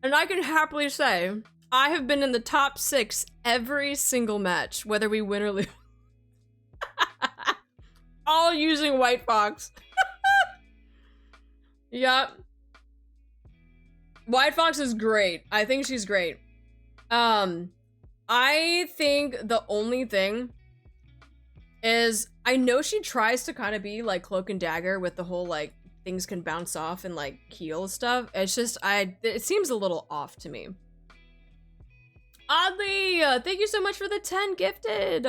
And I can happily say, I have been in the top 6 every single match, whether we win or lose. All using White Fox. Yup. White Fox is great. I think she's great. I think the only thing is, I know she tries to kind of be like Cloak and Dagger with the whole like things can bounce off and like heal stuff. It's just, it seems a little off to me. Oddly, thank you so much for the 10 gifted.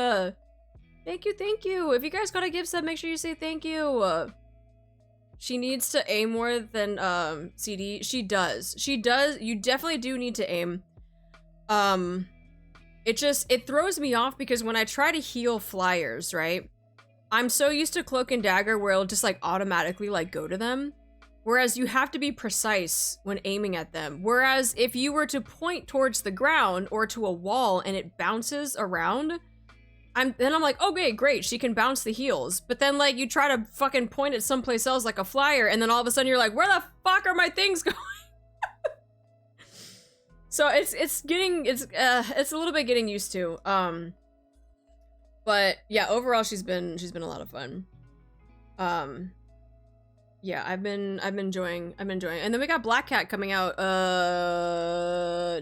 Thank you. If you guys got a gift sub, make sure you say thank you. She needs to aim more than CD. She does. You definitely do need to aim. It throws me off because when I try to heal flyers, right? I'm so used to Cloak and Dagger where it'll just like automatically like go to them. Whereas you have to be precise when aiming at them. Whereas if you were to point towards the ground or to a wall and it bounces around, I'm like, okay, great, she can bounce the heals. But then like you try to fucking point at someplace else like a flyer and then all of a sudden you're like, where the fuck are my things going? So it's a little bit getting used to. But yeah, overall she's been a lot of fun. Yeah, I've been enjoying. And then we got Black Cat coming out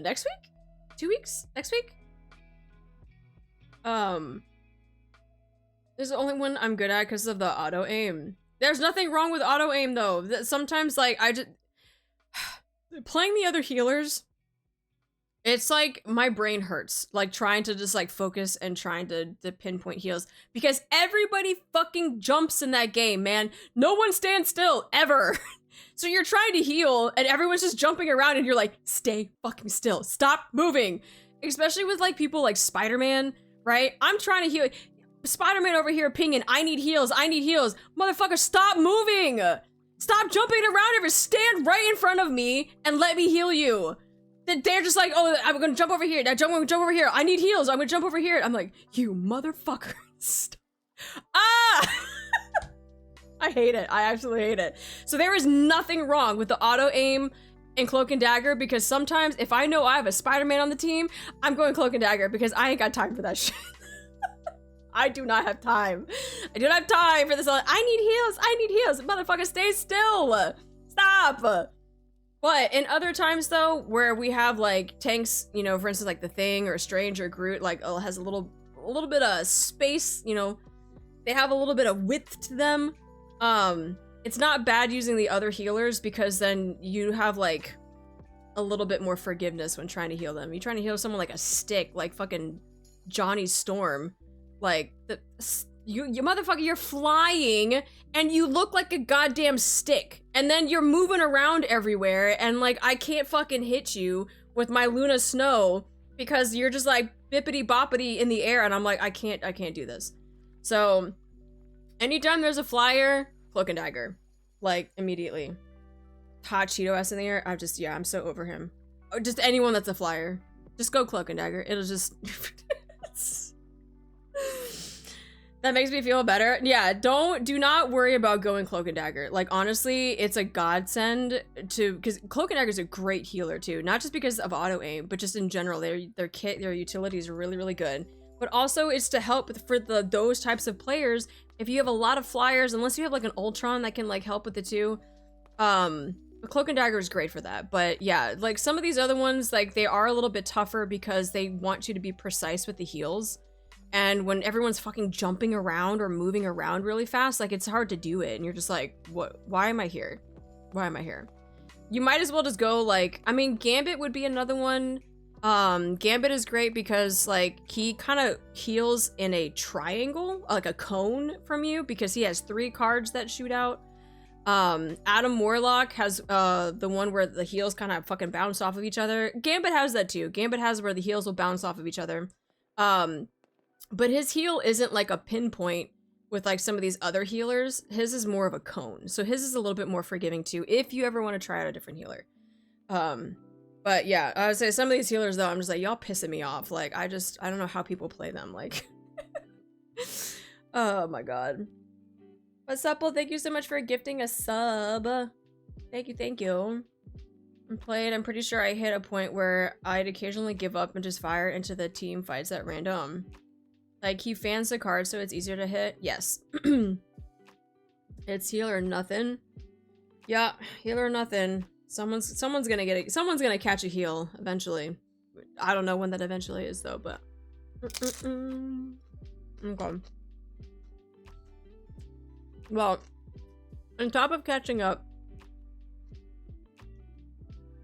next week? 2 weeks? Next week? This is the only one I'm good at because of the auto aim. There's nothing wrong with auto aim though. Sometimes like I just playing the other healers, it's like my brain hurts like trying to just like focus and trying to pinpoint heals because everybody fucking jumps in that game, man. No one stands still ever. So you're trying to heal and everyone's just jumping around and you're like, stay fucking still, stop moving. Especially with like people like Spider-Man, right? I'm trying to heal. Spider-Man over here pinging, I need heals. Motherfucker, stop moving. Stop jumping around ever. Stand right in front of me and let me heal you. They're just like, oh, I'm gonna jump over here. Now jump over here. I need heals. I'm gonna jump over here. I'm like, you motherfuckers. Ah! I hate it. I absolutely hate it. So there is nothing wrong with the auto aim in Cloak and Dagger because sometimes if I know I have a Spider-Man on the team, I'm going Cloak and Dagger because I ain't got time for that shit. I do not have time. I do not have time for this. I need heals. Motherfucker, stay still. Stop. But in other times though, where we have like tanks, you know, for instance, like the Thing or Strange or Groot, like has a little bit of space, you know, they have a little bit of width to them. It's not bad using the other healers because then you have like a little bit more forgiveness when trying to heal them. You're trying to heal someone like a stick, like fucking Johnny Storm. Like You motherfucker, you're flying and you look like a goddamn stick. And then you're moving around everywhere and like I can't fucking hit you with my Luna Snow because you're just like bippity boppity in the air and I'm like, I can't do this. So anytime there's a flyer, Cloak and Dagger. Like immediately. Hot Cheeto ass in the air. I'm so over him. Or just anyone that's a flyer. Just go Cloak and Dagger. It'll just that makes me feel better. Yeah, do not worry about going Cloak and Dagger. Like honestly, it's a godsend because Cloak and Dagger is a great healer too. Not just because of auto aim, but just in general, their kit, their utilities are really, really good. But also it's to help for those types of players. If you have a lot of flyers, unless you have like an Ultron that can like help with the two, Cloak and Dagger is great for that. But yeah, like some of these other ones, like they are a little bit tougher because they want you to be precise with the heals. And when everyone's fucking jumping around or moving around really fast, like it's hard to do it. And you're just like, what? Why am I here? Why am I here? You might as well just go like, I mean, Gambit would be another one. Gambit is great because like he kind of heals in a triangle, like a cone from you because he has 3 cards that shoot out. Adam Warlock has the one where the heals kind of fucking bounce off of each other. Gambit has that too. Gambit has where the heals will bounce off of each other. But his heal isn't like a pinpoint with like some of these other healers. His is more of a cone. So his is a little bit more forgiving too, if you ever want to try out a different healer. But yeah, I would say some of these healers though, I'm just like, y'all pissing me off. Like, I don't know how people play them. Like, oh my God. But Supple, thank you so much for gifting a sub. Thank you. I'm pretty sure I hit a point where I'd occasionally give up and just fire into the team fights at random. Like, he fans the card so it's easier to hit. Yes. It's heal or nothing. Yeah, heal or nothing. Someone's gonna get it. Someone's gonna catch a heal eventually. I don't know when that eventually is though, but okay. Well, on top of catching up,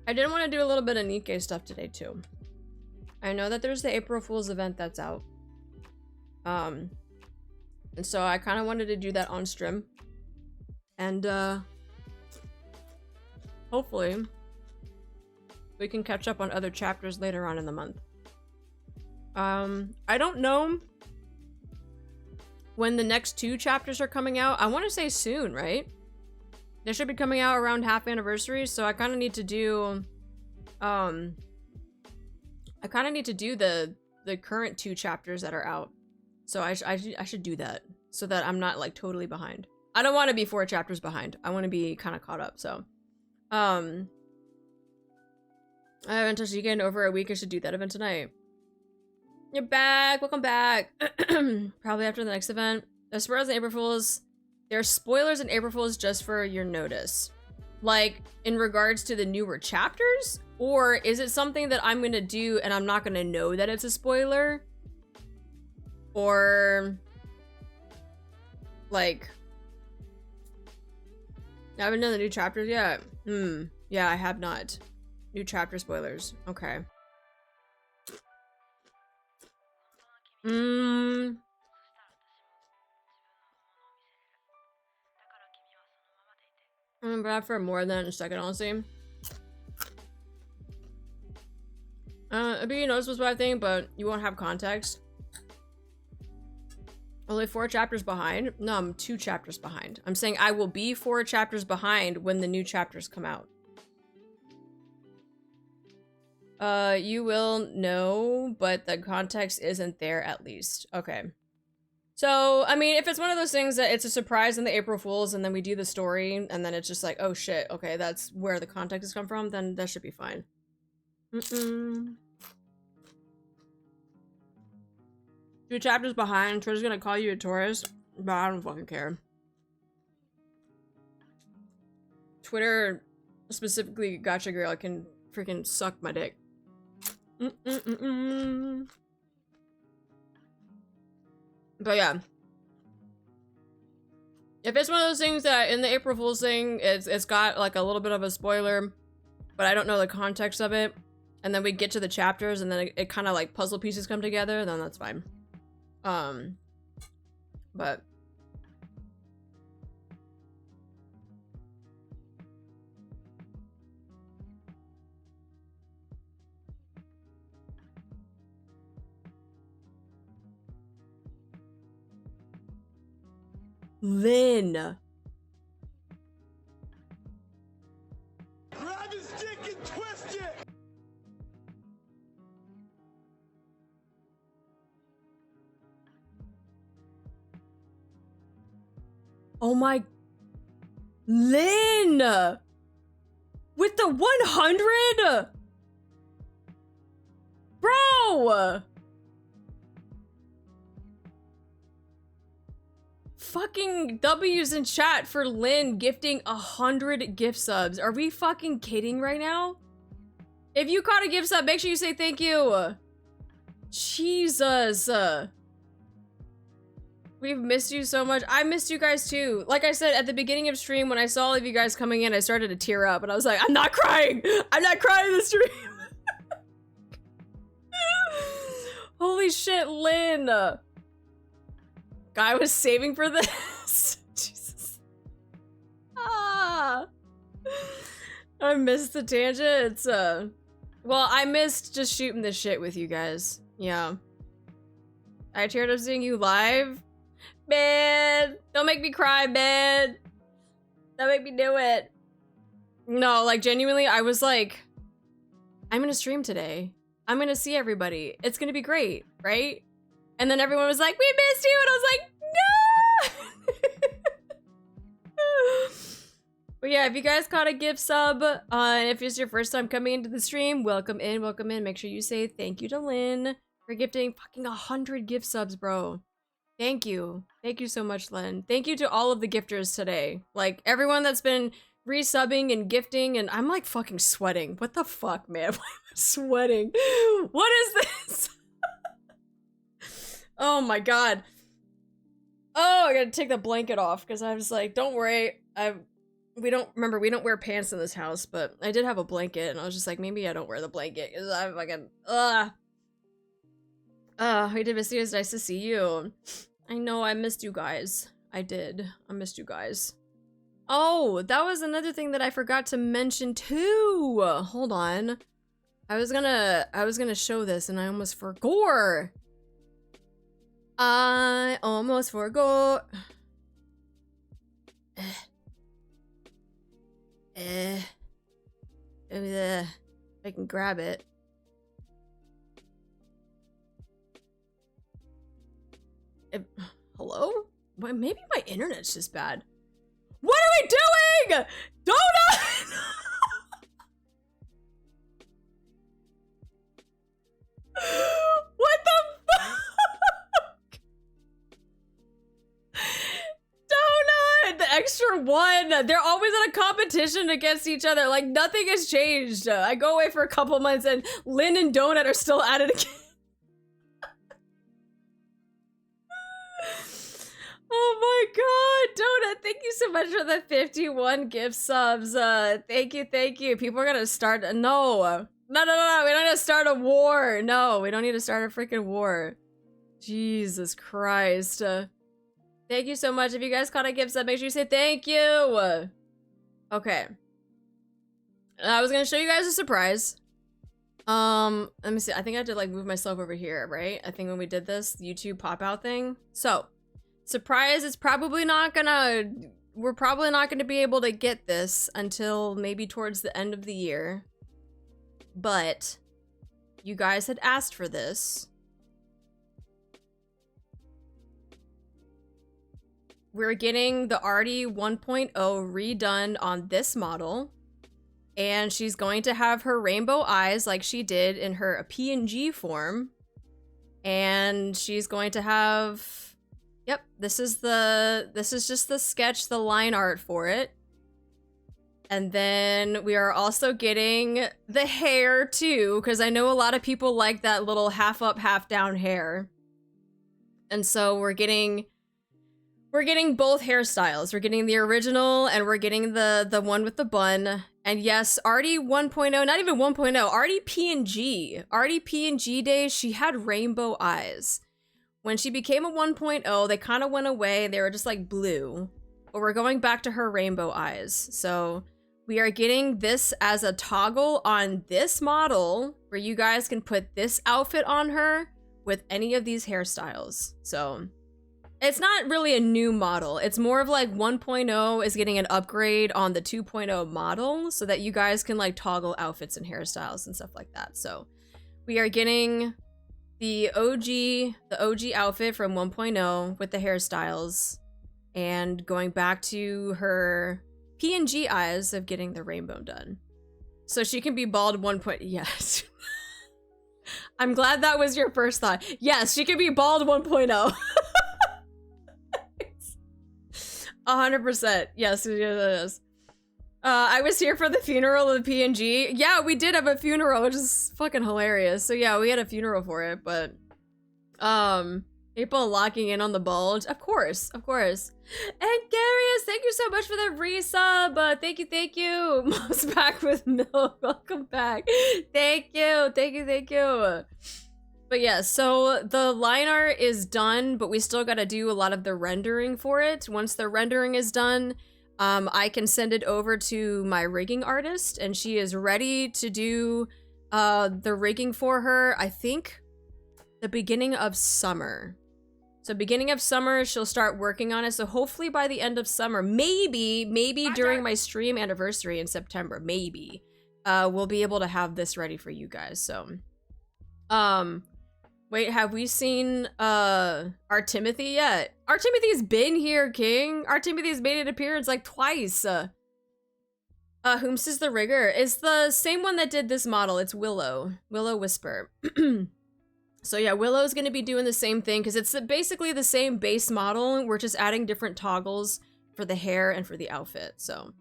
I did want to do a little bit of NIKKE stuff today too. I know that there's the April Fools event that's out. And so I kind of wanted to do that on strim. And hopefully we can catch up on other chapters later on in the month. I don't know when the next 2 chapters are coming out. I want to say soon, right? They should be coming out around half anniversary, so I kind of need to do the current 2 chapters that are out. So I should do that so that I'm not like totally behind. I don't want to be 4 chapters behind. I want to be kind of caught up. So I haven't touched Ika in over a week. I should do that event tonight. You're back. Welcome back. Probably after the next event. As far as the April Fools, there are spoilers in April Fools just for your notice. Like, in regards to the newer chapters? Or is it something that I'm going to do and I'm not going to know that it's a spoiler? Or, like, I haven't done the new chapters yet. Yeah, I have not. New chapter spoilers. Okay. I'm bad for more than a second, honestly. It'd be a noticeable spot thing, but you won't have context. Only 4 chapters behind? No, I'm 2 chapters behind. I'm saying I will be 4 chapters behind when the new chapters come out. You will know, but the context isn't there at least. Okay. So, I mean, if it's one of those things that it's a surprise in the April Fools and then we do the story and then it's just like, oh shit, okay, that's where the context has come from, then that should be fine. 2 chapters behind, Twitter's gonna call you a tourist, but I don't fucking care. Twitter, specifically Gotcha Girl, can freaking suck my dick. But yeah. If it's one of those things that in the April Fool's thing, it's got like a little bit of a spoiler, but I don't know the context of it, and then we get to the chapters and then it kind of like puzzle pieces come together, then that's fine. but Lynn. Grab his dick and twist it! Oh my, Lynn! With the 100? Bro! Fucking W's in chat for Lynn gifting 100 gift subs. Are we fucking kidding right now? If you caught a gift sub, make sure you say thank you. Jesus. We've missed you so much. I missed you guys too. Like I said, at the beginning of stream, when I saw all of you guys coming in, I started to tear up and I was like, I'm not crying. I'm not crying this stream. Holy shit, Lynn. Guy was saving for this. Jesus. Ah. I missed the tangent. Well, I missed just shooting this shit with you guys. Yeah. I teared up seeing you live. Man, don't make me cry, man. Don't make me do it. No, like genuinely, I was like, I'm gonna stream today. I'm gonna see everybody. It's gonna be great, right? And then everyone was like, we missed you! And I was like, no! But yeah, if you guys caught a gift sub, and if it's your first time coming into the stream, welcome in, welcome in. Make sure you say thank you to Lynn for gifting fucking 100 gift subs, bro. Thank you. Thank you so much, Lynn. Thank you to all of the gifters today. Like, everyone that's been resubbing and gifting, and I'm like fucking sweating. What the fuck, man? I'm sweating. What is this? Oh my god. Oh, I gotta take the blanket off because I was like, don't worry. We don't wear pants in this house, but I did have a blanket and I was just like, maybe I don't wear the blanket because I'm fucking, we did miss you. It's nice to see you. I know I missed you guys. I did. I missed you guys. Oh, that was another thing that I forgot to mention too. Hold on. I was gonna show this and I almost forgot. I almost forgot. If I can grab it. Hello? Well, maybe my internet's just bad. What are we doing? Donut! What the fuck? Donut! The extra one. They're always in a competition against each other. Like, nothing has changed. I go away for a couple months and Lynn and Donut are still at it again. Oh my god, Donut, thank you so much for the 51 gift subs. Thank you. People are gonna start, no, we don't need to start a war. No, we don't need to start a freaking war. Jesus Christ. Thank you so much. If you guys caught a gift sub, make sure you say thank you. Okay. I was gonna show you guys a surprise. Let me see, I think I had to like move myself over here, right? I think when we did this YouTube pop-out thing. So, surprise, it's probably not gonna, we're probably not gonna be able to get this until maybe towards the end of the year. But you guys had asked for this. We're getting the Arty 1.0 redone on this model. And she's going to have her rainbow eyes like she did in her PNG form. And she's going to have... Yep, this is just the sketch, the line art for it. And then we are also getting the hair too, because I know a lot of people like that little half up, half down hair. And so we're getting both hairstyles. We're getting the original and we're getting the one with the bun. And yes, Arty 1.0, not even 1.0, Arty PNG. Arty PNG days, she had rainbow eyes. when she became a 1.0, they kind of went away. They were just like blue, but we're going back to her rainbow eyes. So we are getting this as a toggle on this model where you guys can put this outfit on her with any of these hairstyles. So it's not really a new model. It's more of like 1.0 is getting an upgrade on the 2.0 model so that you guys can like toggle outfits and hairstyles and stuff like that. So we are getting the OG outfit from 1.0 with the hairstyles and going back to her PNG eyes of getting the rainbow done. So she can be bald 1. Yes. I'm glad that was your first thought. Yes, she can be bald 1.0. 100%. Yes, it is. I was here for the funeral of the PNG. Yeah, we did have a funeral, which is fucking hilarious. So yeah, we had a funeral for it, but April locking in on the bulge. Of course, of course. And Darius, thank you so much for the resub. Thank you. Mom's back with milk. Welcome back. Thank you. But yeah, so the line art is done, but we still gotta do a lot of the rendering for it. Once the rendering is done, I can send it over to my rigging artist, and she is ready to do the rigging for her, I think, the beginning of summer. So beginning of summer, she'll start working on it. So hopefully by the end of summer, maybe during my stream anniversary in September, maybe, we'll be able to have this ready for you guys. So, wait, have we seen Artimothy yet? Artimothy's been here, King. Artimothy's made an appearance like twice. Whom's is the rigger? It's the same one that did this model. It's Willow Whisper. So yeah, Willow's gonna be doing the same thing because it's basically the same base model. We're just adding different toggles for the hair and for the outfit. So, can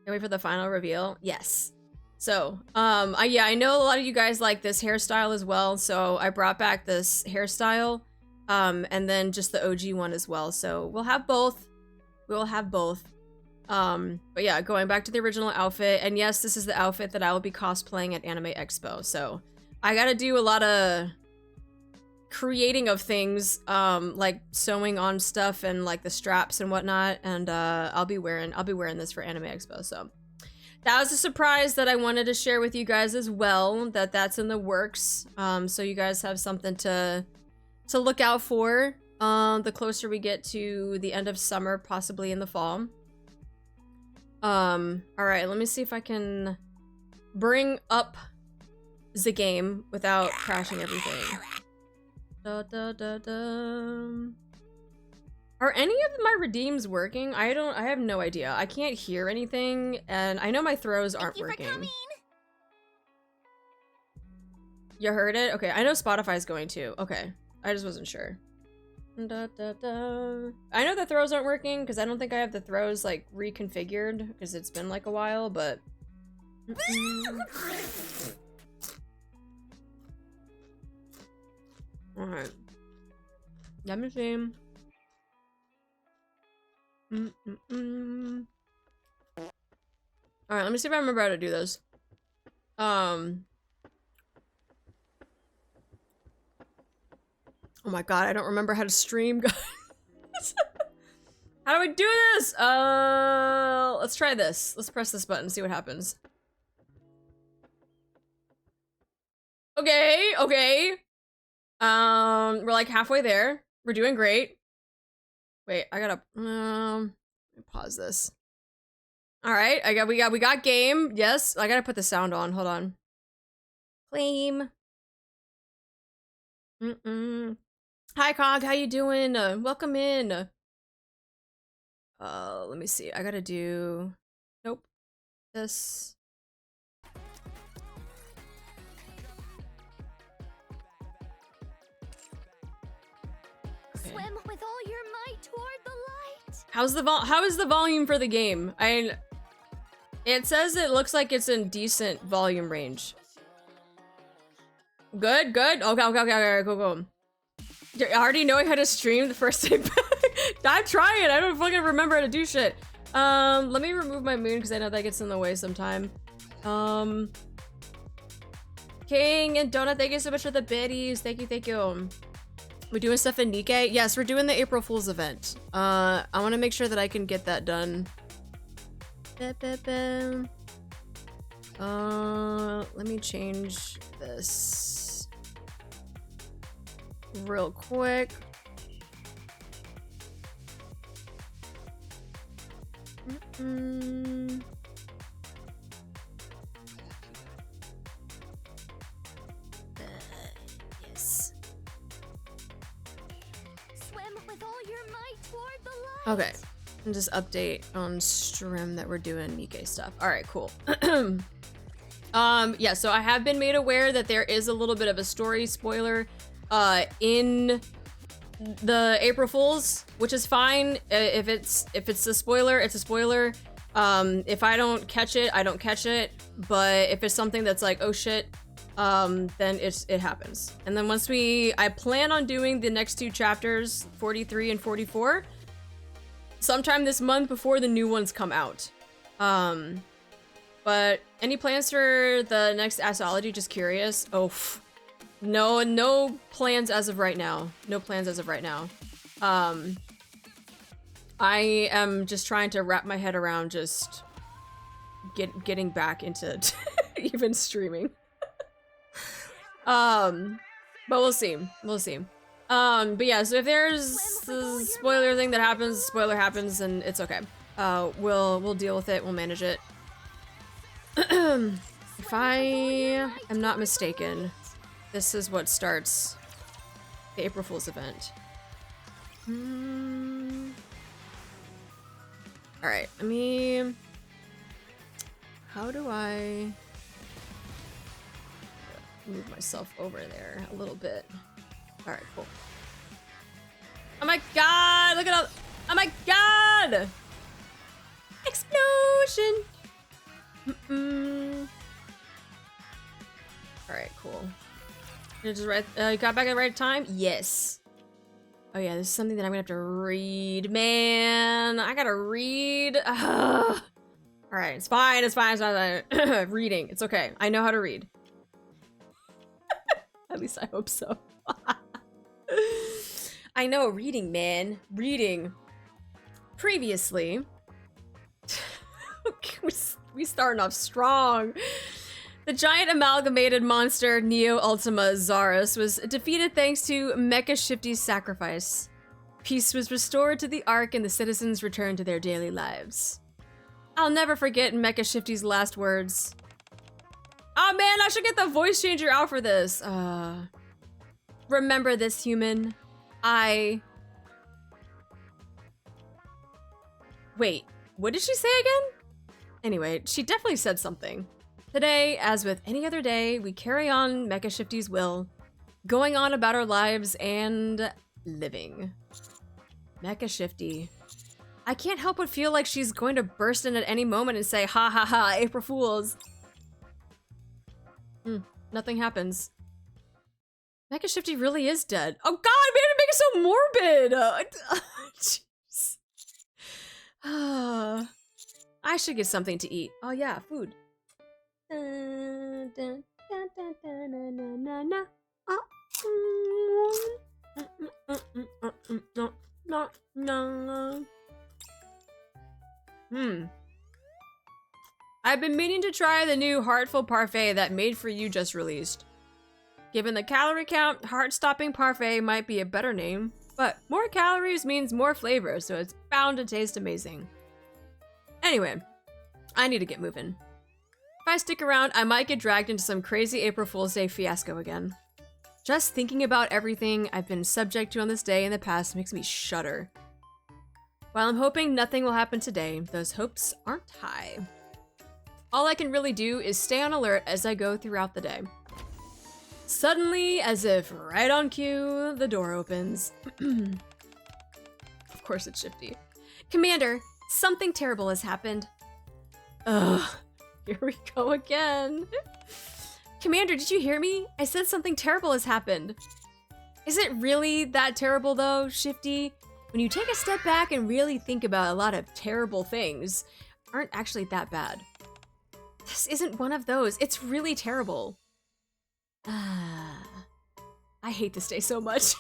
we wait for the final reveal? Yes. So, yeah, I know a lot of you guys like this hairstyle as well. So I brought back this hairstyle, and then just the OG one as well. So we'll have both. We'll have both. But yeah, going back to the original outfit, and yes, this is the outfit that I will be cosplaying at Anime Expo. So I gotta do a lot of creating of things, like sewing on stuff and like the straps and whatnot, and I'll be wearing this for Anime Expo. So that was a surprise that I wanted to share with you guys as well, that's in the works, so you guys have something to look out for the closer we get to the end of summer, possibly in the fall. All right, let me see if I can bring up the game without crashing everything. Are any of my redeems working? I have no idea. I can't hear anything, and I know my throws aren't working. You heard it? Okay, I know Spotify's going to. Okay, I just wasn't sure. I know the throws aren't working because I don't think I have the throws like reconfigured because it's been like a while, but alright. Let me see. Alright, let me see if I remember how to do this. Oh my god, I don't remember how to stream, guys. How do I do this? Let's try this. Let's press this button, see what happens. Okay. We're like halfway there. We're doing great. Wait, I gotta let me pause this. All right, we got game. Yes, I gotta put the sound on. Hold on. Claim. Hi, Cog. How you doing? Welcome in. Let me see. I gotta do. Nope. This. Swim with all your might toward the light. How is the volume for the game? It says it looks like it's in decent volume range. Good. Okay, cool. I already know how to stream the first day back. I'm trying. I don't fucking remember how to do shit. Let me remove my moon because I know that gets in the way sometime. King and Donut, thank you so much for the biddies. Thank you. We're doing stuff in NIKKE? Yes, we're doing the April Fools event. I want to make sure that I can get that done. Let me change this real quick. Yes. Swim with all your might toward the light. Okay. And just update on strim that we're doing NIKKE stuff. All right, cool. Yeah, so I have been made aware that there is a little bit of a story spoiler in the April Fools, which is fine. If it's a spoiler, it's a spoiler. If I don't catch it, I don't catch it. But if it's something that's like, oh shit, then it happens. And then once I plan on doing the next two chapters, 43 and 44, sometime this month before the new ones come out. But any plans for the next Astrology? Just curious. Oh, no plans as of right now. No plans as of right now. I am just trying to wrap my head around just getting back into even streaming. But we'll see. We'll see. But yeah, so if there's a spoiler thing that happens, spoiler happens, and it's okay. We'll deal with it. We'll manage it. If I am not mistaken, this is what starts the April Fool's event. All right, let me. How do I move myself over there a little bit? All right, cool. Oh my god, look at all. Oh my god! Explosion! All right, cool. You just got back at the right time? Yes. Oh yeah, this is something that I'm gonna have to read, man. I gotta read. All right, it's fine, it's fine, it's fine. Reading, it's okay. I know how to read. At least I hope so. I know, reading, man. Reading. Previously, we starting off strong. The giant amalgamated monster Neo Ultima Zarus was defeated thanks to Mecha Shifty's sacrifice. Peace was restored to the Ark and the citizens returned to their daily lives. I'll never forget Mecha Shifty's last words. Oh man, I should get the voice changer out for this. Remember this, human. Wait, what did she say again? Anyway, she definitely said something. Today, as with any other day, we carry on Mecha Shifty's will, going on about our lives and living. Mecha Shifty. I can't help but feel like she's going to burst in at any moment and say, ha ha ha, April Fools. Nothing happens. Mecha Shifty really is dead. Oh god, man, it makes it so morbid! Jeez. I should get something to eat. Oh yeah, food. I've been meaning to try the new Heartful Parfait that Made for You just released. Given the calorie count, heart-stopping parfait might be a better name, but more calories means more flavor, so it's bound to taste amazing. Anyway, I need to get moving. If I stick around, I might get dragged into some crazy April Fool's Day fiasco again. Just thinking about everything I've been subject to on this day in the past makes me shudder. While I'm hoping nothing will happen today, those hopes aren't high. All I can really do is stay on alert as I go throughout the day. Suddenly, as if right on cue, the door opens. Of course it's Shifty. Commander, something terrible has happened. Ugh, here we go again. Commander, did you hear me? I said something terrible has happened. Is it really that terrible though, Shifty? When you take a step back and really think about a lot of terrible things, aren't actually that bad. This isn't one of those. It's really terrible. I hate this day so much.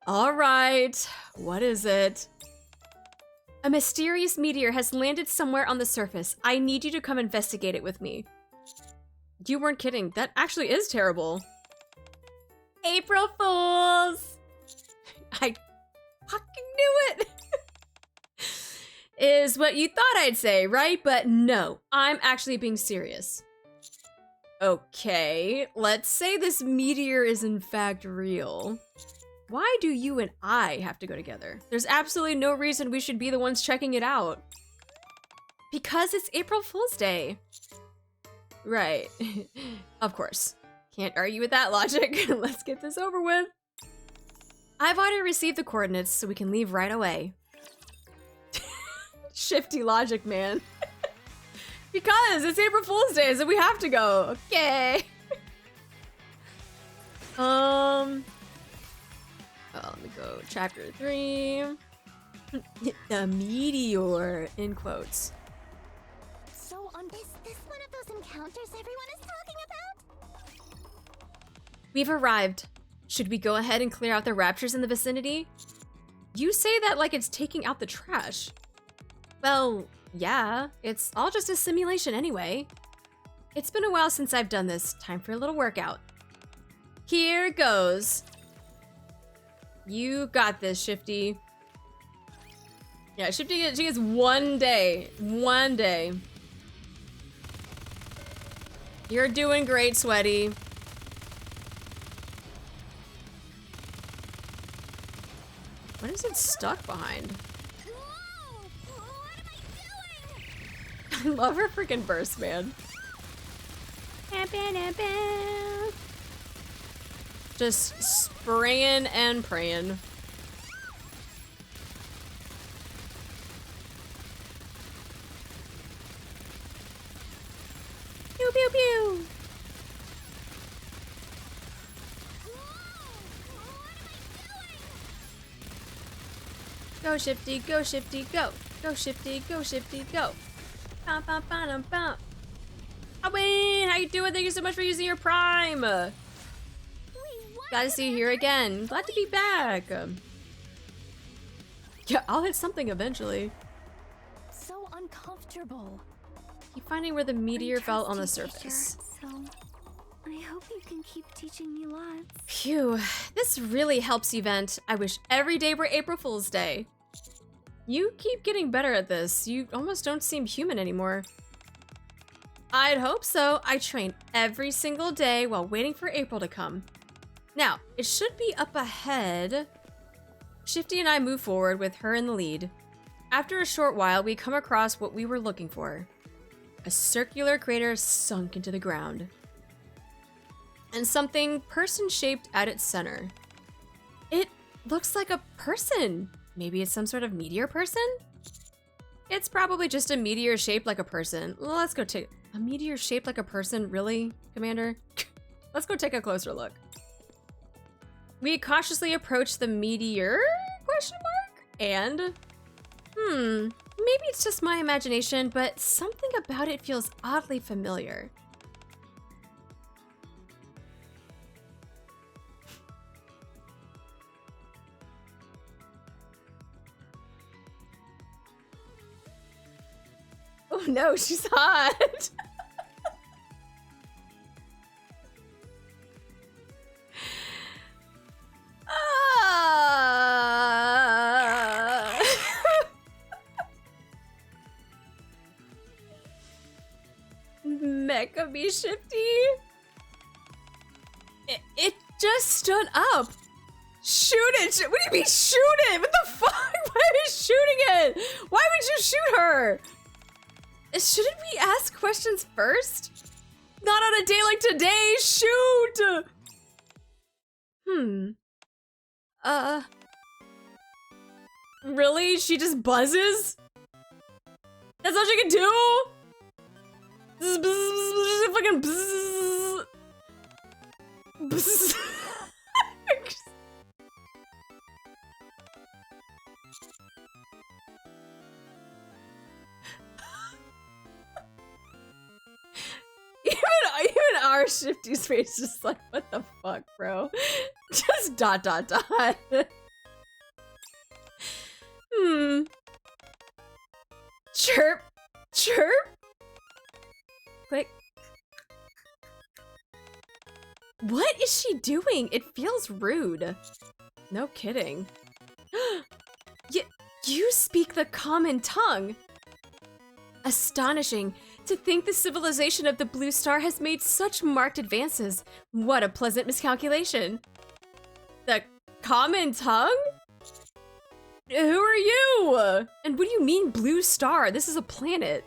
All right, what is it? A mysterious meteor has landed somewhere on the surface. I need you to come investigate it with me. You weren't kidding. That actually is terrible. April Fools! I fucking knew it! Is what you thought I'd say, right? But no, I'm actually being serious. Okay, let's say this meteor is in fact real. Why do you and I have to go together? There's absolutely no reason we should be the ones checking it out. Because it's April Fool's Day. Right. Of course. Can't argue with that logic. Let's get this over with. I've already received the coordinates, so we can leave right away. Shifty logic, man. Because it's April Fool's Day, so we have to go. Okay. Oh, let me go. Chapter 3. The meteor, in quotes. So is this one of those encounters everyone is talking about? We've arrived. Should we go ahead and clear out the raptures in the vicinity? You say that like it's taking out the trash. Well, yeah, it's all just a simulation anyway. It's been a while since I've done this. Time for a little workout. Here goes. You got this, Shifty. Yeah, Shifty, she gets 1 day. 1 day. You're doing great, Sweaty. What is it stuck behind? Whoa! What am I I doing? love her freaking burst, man. Just spraying and praying. Pew pew pew. Go Shifty, go Shifty, go. Go Shifty, go Shifty, go. Bum, bum, bum, bum. I win! How you doing? Thank you so much for using your Prime. Glad to see you here again. Glad to be back. Yeah, I'll hit something eventually. So uncomfortable. Keep finding where the meteor I'm fell on the trusty teacher, surface. So I hope you can keep teaching me lots. Phew, this really helps you vent. I wish every day were April Fool's Day. You keep getting better at this. You almost don't seem human anymore. I'd hope so. I train every single day while waiting for April to come. Now, it should be up ahead. Shifty and I move forward with her in the lead. After a short while, we come across what we were looking for. A circular crater sunk into the ground. And something person-shaped at its center. It looks like a person. Maybe it's some sort of meteor person? It's probably just a meteor shaped like a person. Let's go take a meteor shaped like a person, really, Commander? Let's go take a closer look. We cautiously approach the meteor? Question mark? And maybe it's just my imagination, but something about it feels oddly familiar. Oh no, she's hot. Mekami Shifty. It just stood up. Shoot it! What do you mean shoot it? What the fuck? Why are you shooting it? Why would you shoot her? Shouldn't we ask questions first? Not on a day like today, shoot! Really? She just buzzes? That's all she can do? Bzz, bzz, bzz, fucking bzz. Bzz. Even our Shifty's face just like, what the fuck, bro? Just ... Chirp. Chirp. Click. What is she doing? It feels rude. No kidding. You speak the common tongue. Astonishing to think the civilization of the Blue Star has made such marked advances. What a pleasant miscalculation. The common tongue? Who are you? And what do you mean Blue Star? This is a planet.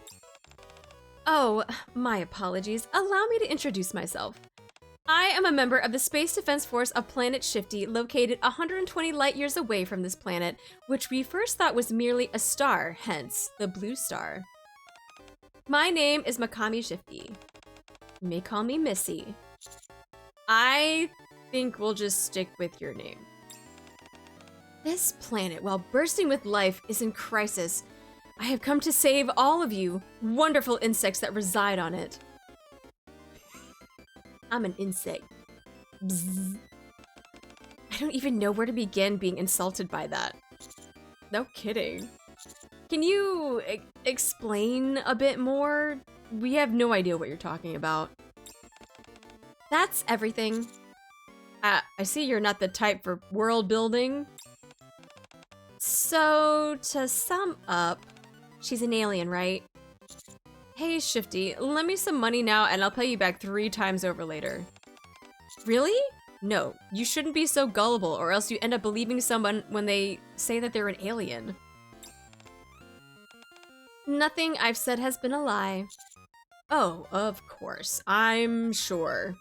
Oh, my apologies. Allow me to introduce myself. I am a member of the Space Defense Force of planet Shifty, located 120 light years away from this planet, which we first thought was merely a star, hence the Blue Star. My name is Mekami Shifty. You may call me Missy. I think we'll just stick with your name. This planet, while bursting with life, is in crisis. I have come to save all of you, wonderful insects that reside on it. I'm an insect. Bzz. I don't even know where to begin being insulted by that. No kidding. Can you explain a bit more? We have no idea what you're talking about. That's everything. I see you're not the type for world building. So, to sum up, she's an alien, right? Hey, Shifty, lend me some money now and I'll pay you back 3 times over later. Really? No, you shouldn't be so gullible or else you end up believing someone when they say that they're an alien. Nothing I've said has been a lie. Oh, of course, I'm sure.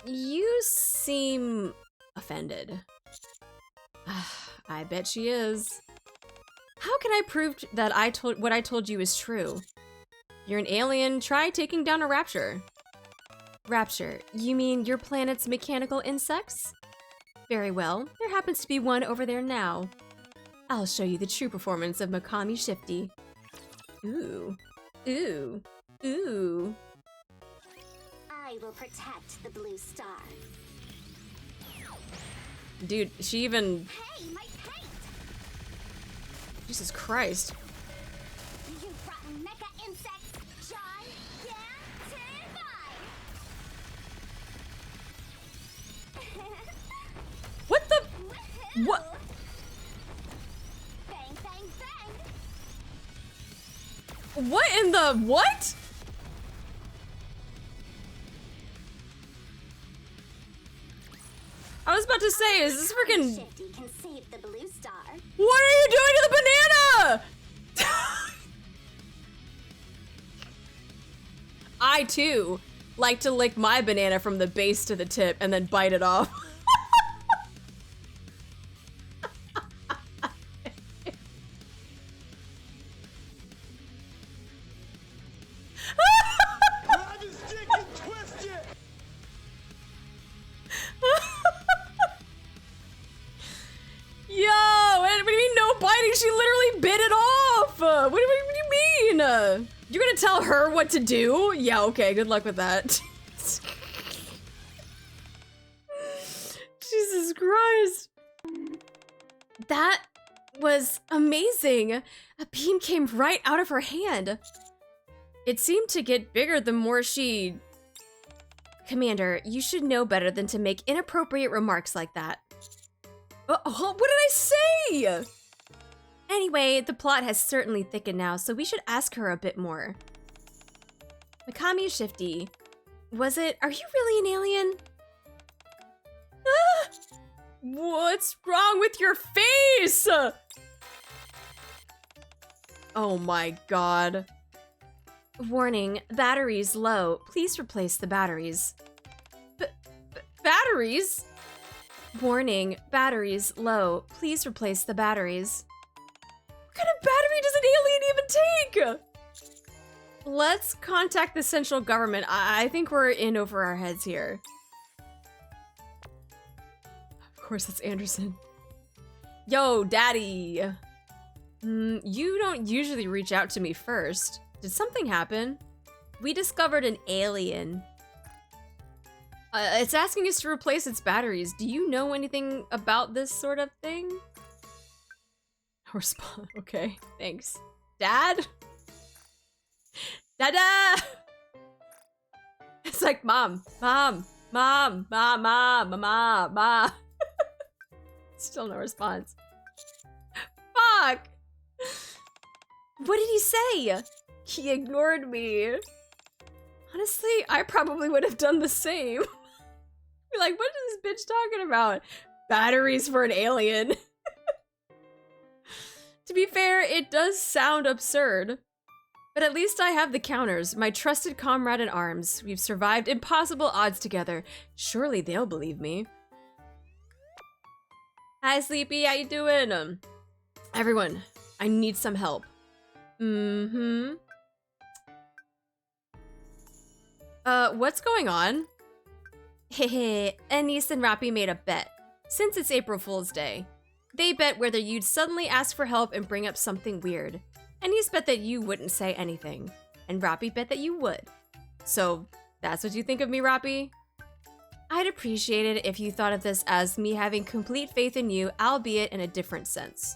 You seem offended. I bet she is. How can I prove that what I told you is true? You're an alien, try taking down a rapture. Rapture, you mean your planet's mechanical insects? Very well, there happens to be one over there now. I'll show you the true performance of Mekami Shifty. Ooh, ooh, ooh. I will protect the Blue Star. Dude, she even... Hey, my paint! Jesus Christ. You rotten mecha insects, What the... What? Bang, bang, bang! What in the... What? I was about to say, is this freaking... Shifty can save the Blue Star. What are you doing to the banana? I, too, like to lick my banana from the base to the tip and then bite it off. Grab his dick and twist it! Yo, what do you mean no biting? She literally bit it off. What do you mean? You're gonna tell her what to do? Yeah, okay, good luck with that. Jesus Christ. That was amazing. A beam came right out of her hand. It seemed to get bigger the more she... Commander, you should know better than to make inappropriate remarks like that. What did I say? Anyway, the plot has certainly thickened now, so we should ask her a bit more. Mekami Shifty, was it... Are you really an alien? Ah! What's wrong with your face? Oh my god. Warning, batteries low. Please replace the batteries. Batteries? Warning, batteries low. Please replace the batteries. What kind of battery does an alien even take? Let's contact the central government. I think we're in over our heads here. Of course, it's Anderson. Yo, daddy. You don't usually reach out to me first. Did something happen? We discovered an alien. It's asking us to replace its batteries. Do you know anything about this sort of thing? Response. Okay, thanks. Dad? Dada! It's like, mom. Still no response. Fuck! What did he say? He ignored me. Honestly, I probably would have done the same. Be like, what is this bitch talking about? Batteries for an alien. To be fair, it does sound absurd. But at least I have the counters, my trusted comrade in arms. We've survived impossible odds together. Surely they'll believe me. Hi, Sleepy, how you doing? Everyone, I need some help. What's going on? Hehe, Anise and Rappy made a bet. Since it's April Fool's Day, they bet whether you'd suddenly ask for help and bring up something weird. Anise bet that you wouldn't say anything, and Rappy bet that you would. So, that's what you think of me, Rappy? I'd appreciate it if you thought of this as me having complete faith in you, albeit in a different sense.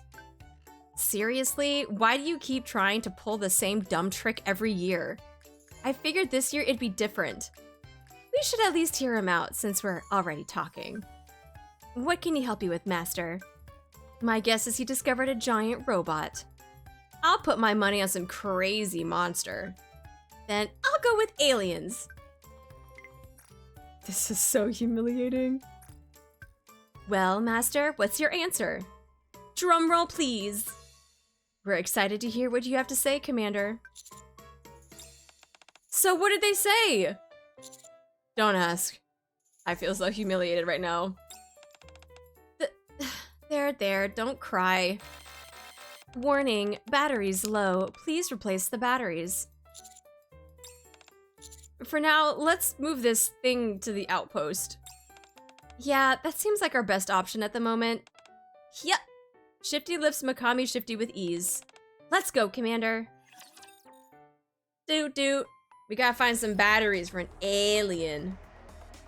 Seriously, why do you keep trying to pull the same dumb trick every year? I figured this year it'd be different. We should at least hear him out since we're already talking. What can he help you with, Master? My guess is he discovered a giant robot. I'll put my money on some crazy monster. Then I'll go with aliens. This is so humiliating. Well, Master, what's your answer? Drumroll, please. We're excited to hear what you have to say, Commander. So what did they say? Don't ask. I feel so humiliated right now. There, don't cry. Warning, batteries low. Please replace the batteries. For now, let's move this thing to the outpost. Yeah, that seems like our best option at the moment. Yep. Shifty lifts Mekami Shifty with ease. Let's go, Commander. Doot. We gotta find some batteries for an alien.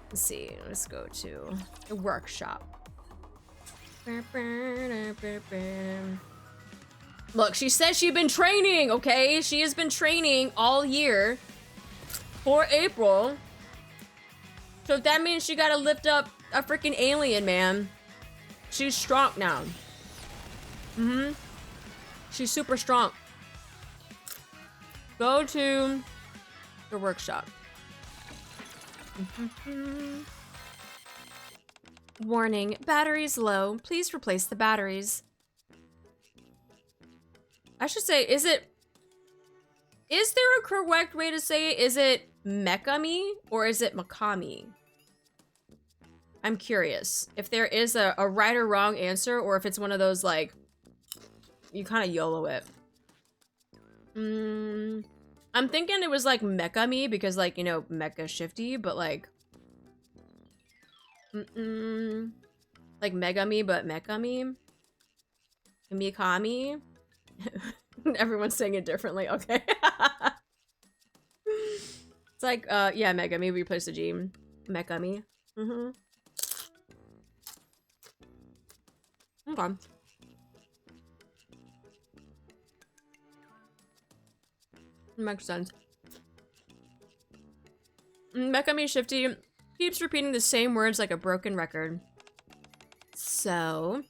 Let's see, let's go to the workshop. Look, she says she's been training, okay? She has been training all year for April. So that means she gotta lift up a freaking alien, man. She's strong now. She's super strong. Go to the workshop. Warning, batteries low. Please replace the batteries. I should say, is there a correct way to say it? Is it Mekami or is it Mekami? I'm curious if there is a right or wrong answer, or if it's one of those, like, you kind of YOLO it. I'm thinking it was like Mekami because, like, you know, Mecha Shifty, but like, like Megami, but Mekami, Mikami. Everyone's saying it differently. Okay. It's like, yeah, Megami. We replaced the G. Mekami. Okay. Makes sense. Mekami Shifty keeps repeating the same words like a broken record. So,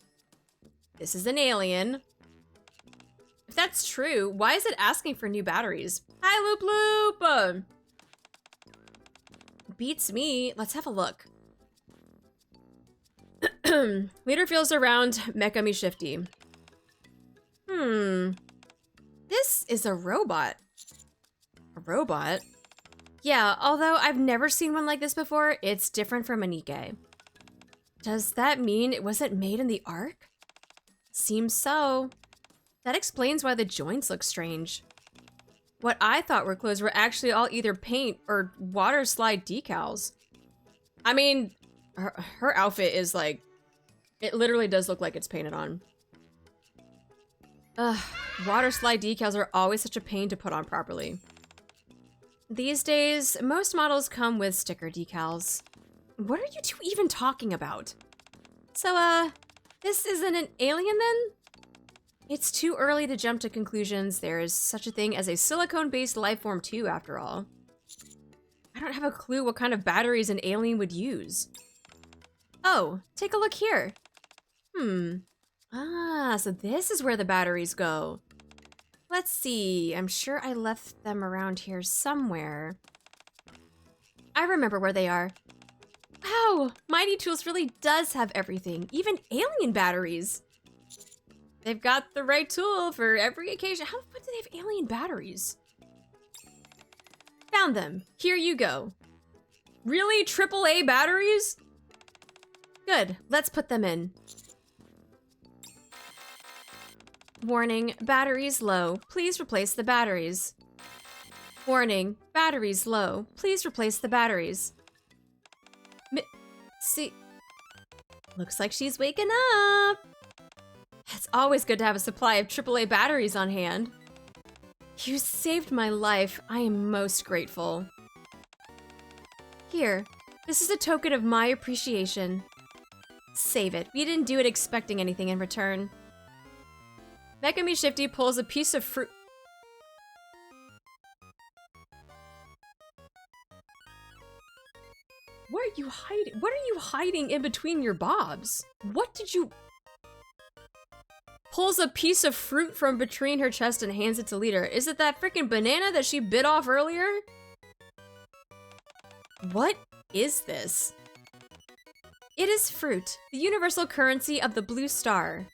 this is an alien. If that's true, why is it asking for new batteries? Hi, Loop Loop! Beats me. Let's have a look. Leader feels around Mekami Shifty. This is a robot. A robot? Yeah, although I've never seen one like this before, it's different from a NIKKE. Does that mean it wasn't made in the Ark? Seems so. That explains why the joints look strange. What I thought were clothes were actually all either paint or water slide decals. I mean, her outfit is like, it literally does look like it's painted on. Ugh, water slide decals are always such a pain to put on properly. These days, most models come with sticker decals. What are you two even talking about? So, this isn't an alien then? It's too early to jump to conclusions. There is such a thing as a silicone-based life form too, after all. I don't have a clue what kind of batteries an alien would use. Oh, take a look here. Ah, so this is where the batteries go. Let's see, I'm sure I left them around here somewhere. I remember where they are. Wow, Mighty Tools really does have everything, even alien batteries. They've got the right tool for every occasion. How the fuck do they have alien batteries? Found them. Here you go. Really? AAA batteries? Good. Let's put them in. Warning, batteries low. Please replace the batteries. Warning, batteries low. Please replace the batteries. See, looks like she's waking up. It's always good to have a supply of AAA batteries on hand. You saved my life. I am most grateful. Here, this is a token of my appreciation. Save it. We didn't do it expecting anything in return. Mekami Shifty pulls a piece of fruit. What are you hiding? What are you hiding in between your bobs? What did you... Pulls a piece of fruit from between her chest and hands it to Leader. Is it that freaking banana that she bit off earlier? What is this? It is fruit, the universal currency of the blue star.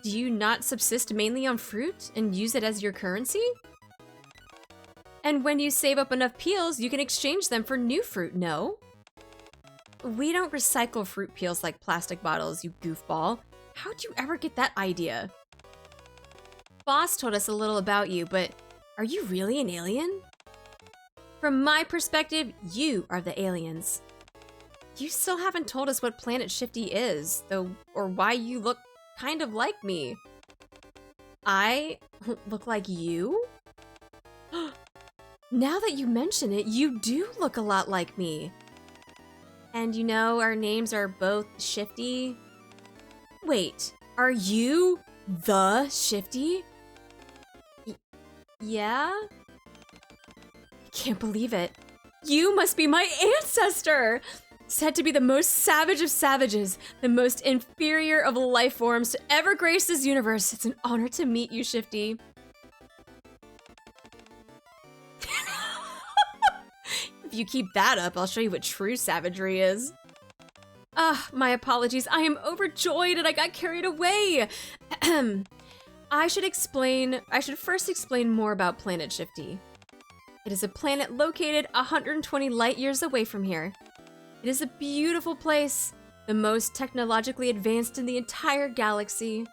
Do you not subsist mainly on fruit and use it as your currency? And when you save up enough peels, you can exchange them for new fruit, no? We don't recycle fruit peels like plastic bottles, you goofball. How'd you ever get that idea? Boss told us a little about you, but are you really an alien? From my perspective, you are the aliens. You still haven't told us what Planet Shifty is, though, or why you look kind of like me. I look like you? Now that you mention it, you do look a lot like me. And you know, our names are both Shifty. Wait, are you the Shifty? Yeah? Can't believe it. You must be my ancestor! Said to be the most savage of savages, the most inferior of life forms to ever grace this universe. It's an honor to meet you, Shifty. If you keep that up, I'll show you what true savagery is. My apologies. I am overjoyed and I got carried away. I should first explain more about Planet Shifty. It is a planet located 120 light years away from here. It is a beautiful place, the most technologically advanced in the entire galaxy.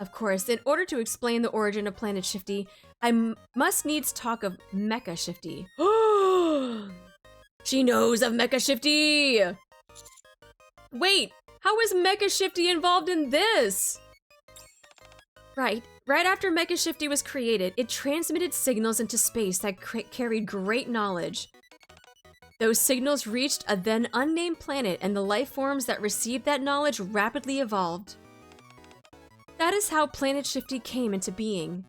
Of course, in order to explain the origin of Planet Shifty, I must needs talk of Mecha Shifty. She knows of Mecha Shifty! Wait, how is Mecha Shifty involved in this? Right after Mecha Shifty was created, it transmitted signals into space that carried great knowledge. Those signals reached a then unnamed planet, and the life forms that received that knowledge rapidly evolved. That is how Planet Shifty came into being.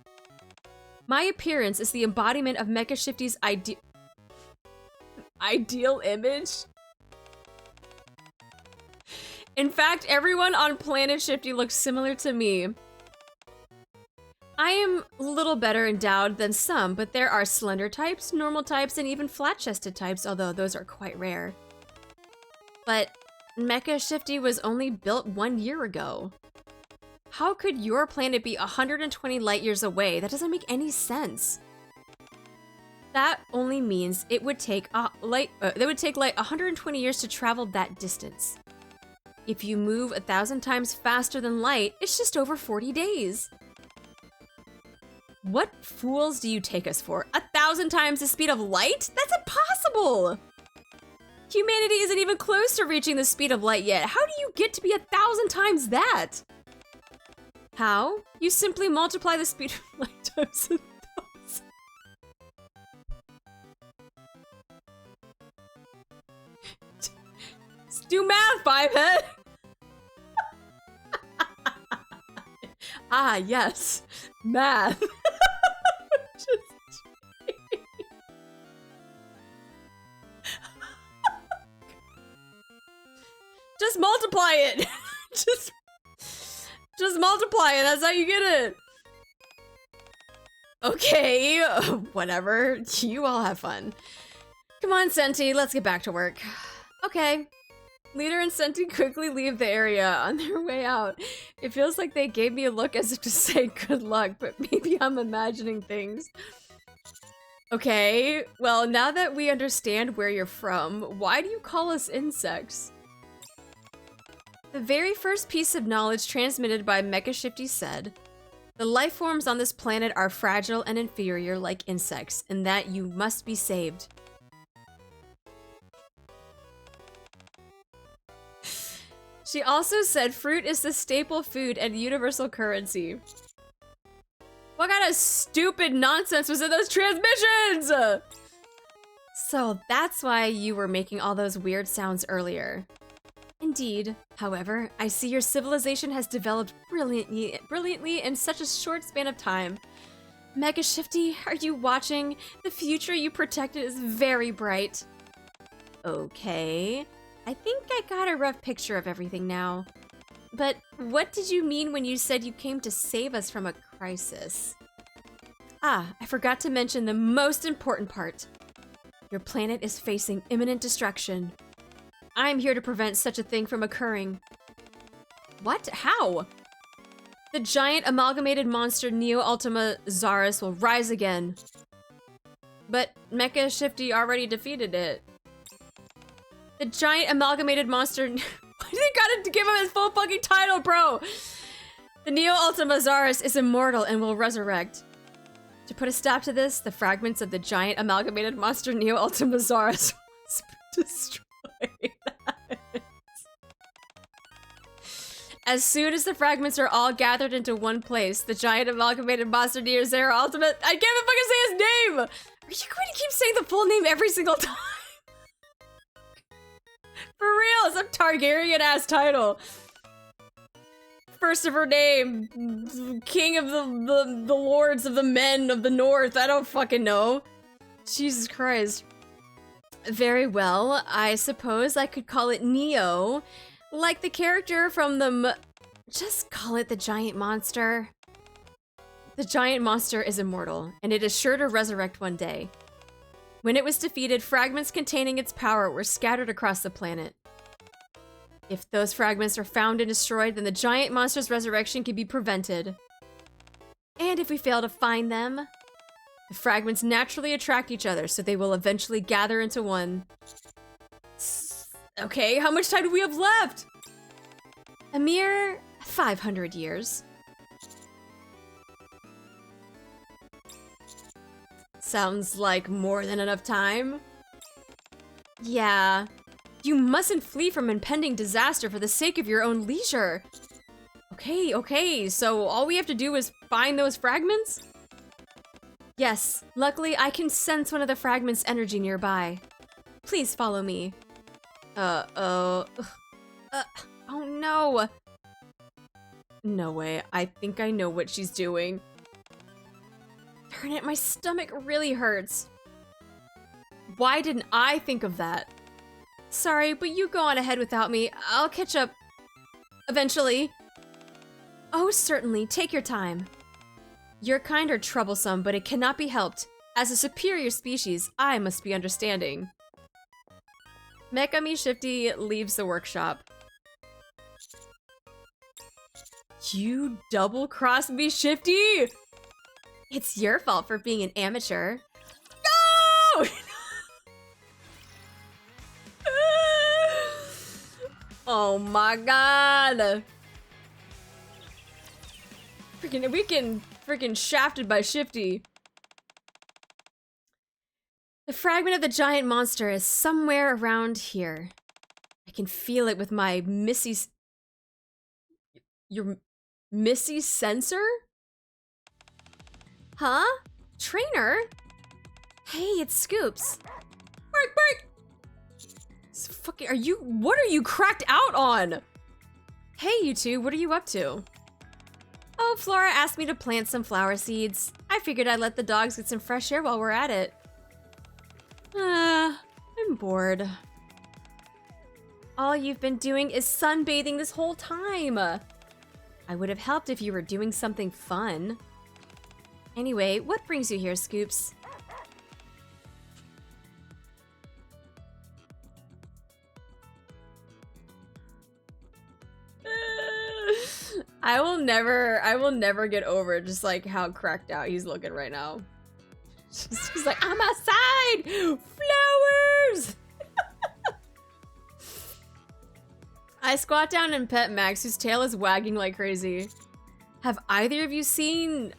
My appearance is the embodiment of Mecha Shifty's ideal image. In fact, everyone on Planet Shifty looks similar to me. I am a little better endowed than some, but there are slender types, normal types, and even flat-chested types, although those are quite rare. But Mecha Shifty was only built 1 year ago. How could your planet be 120 light years away? That doesn't make any sense. That only means it would take like 120 years to travel that distance. If you move 1,000 times faster than light, it's just over 40 days. What fools do you take us for? 1,000 times the speed of light? That's impossible! Humanity isn't even close to reaching the speed of light yet. How do you get to be 1,000 times that? How? You simply multiply the speed of light times 1,000. Do math, biped! Ah, yes. Math. Just multiply it. just multiply it. That's how you get it. Okay, whatever. You all have fun. Come on, Senti, let's get back to work. Okay. Leader and Senti quickly leave the area on their way out. It feels like they gave me a look as if to say good luck, but maybe I'm imagining things. Okay, well, now that we understand where you're from, why do you call us insects? The very first piece of knowledge transmitted by Mecha Shifty said, the life forms on this planet are fragile and inferior like insects, and that you must be saved. She also said fruit is the staple food and universal currency. What kind of stupid nonsense was in those transmissions? So that's why you were making all those weird sounds earlier. Indeed. However, I see your civilization has developed brilliantly in such a short span of time. Mecha Shifty, are you watching? The future you protected is very bright. Okay. I think I got a rough picture of everything now. But what did you mean when you said you came to save us from a crisis? Ah, I forgot to mention the most important part. Your planet is facing imminent destruction. I'm here to prevent such a thing from occurring. What? How? The giant amalgamated monster Neo Ultima Zaris will rise again. But Mecha Shifty already defeated it. The giant amalgamated monster. Why do they gotta give him his full fucking title, bro? The Neo Ultima Zaris is immortal and will resurrect. To put a stop to this, the fragments of the giant amalgamated monster Neo Ultima Zaris must be destroyed. As soon as the fragments are all gathered into one place, the giant amalgamated monster Neo Zero Ultimate. I can't even fucking say his name! Are you going to keep saying the full name every single time? For real, some Targaryen-ass title. First of her name, king of the lords of the men of the north. I don't fucking know. Jesus Christ. Very well, I suppose I could call it Neo, like the character from the just call it the giant monster. The giant monster is immortal, and it is sure to resurrect one day. When it was defeated, fragments containing its power were scattered across the planet. If those fragments are found and destroyed, then the giant monster's resurrection can be prevented. And if we fail to find them, the fragments naturally attract each other, so they will eventually gather into one. Okay, how much time do we have left? A mere 500 years. Sounds like more than enough time. Yeah. You mustn't flee from impending disaster for the sake of your own leisure. Okay, so all we have to do is find those fragments? Yes, luckily I can sense one of the fragments' energy nearby. Please follow me. Oh no. No way, I think I know what she's doing. Darn it, my stomach really hurts. Why didn't I think of that? Sorry, but you go on ahead without me. I'll catch up eventually. Oh, certainly, take your time. Your kind are troublesome, but it cannot be helped. As a superior species, I must be understanding. Mekami Shifty leaves the workshop. You double-crossed me, Shifty! It's your fault for being an amateur. No! Oh my god! Freaking shafted by Shifty. The fragment of the giant monster is somewhere around here. I can feel it with my your Missy sensor? Huh? Trainer? Hey, it's Scoops. Bark, bark! What are you cracked out on? Hey, you two, what are you up to? Oh, Flora asked me to plant some flower seeds. I figured I'd let the dogs get some fresh air while we're at it. I'm bored. All you've been doing is sunbathing this whole time. I would have helped if you were doing something fun. Anyway, what brings you here, Scoops? I will never get over just like how cracked out he's looking right now. He's like, I'm outside! Flowers! I squat down and pet Max, whose tail is wagging like crazy. Have either of you seen,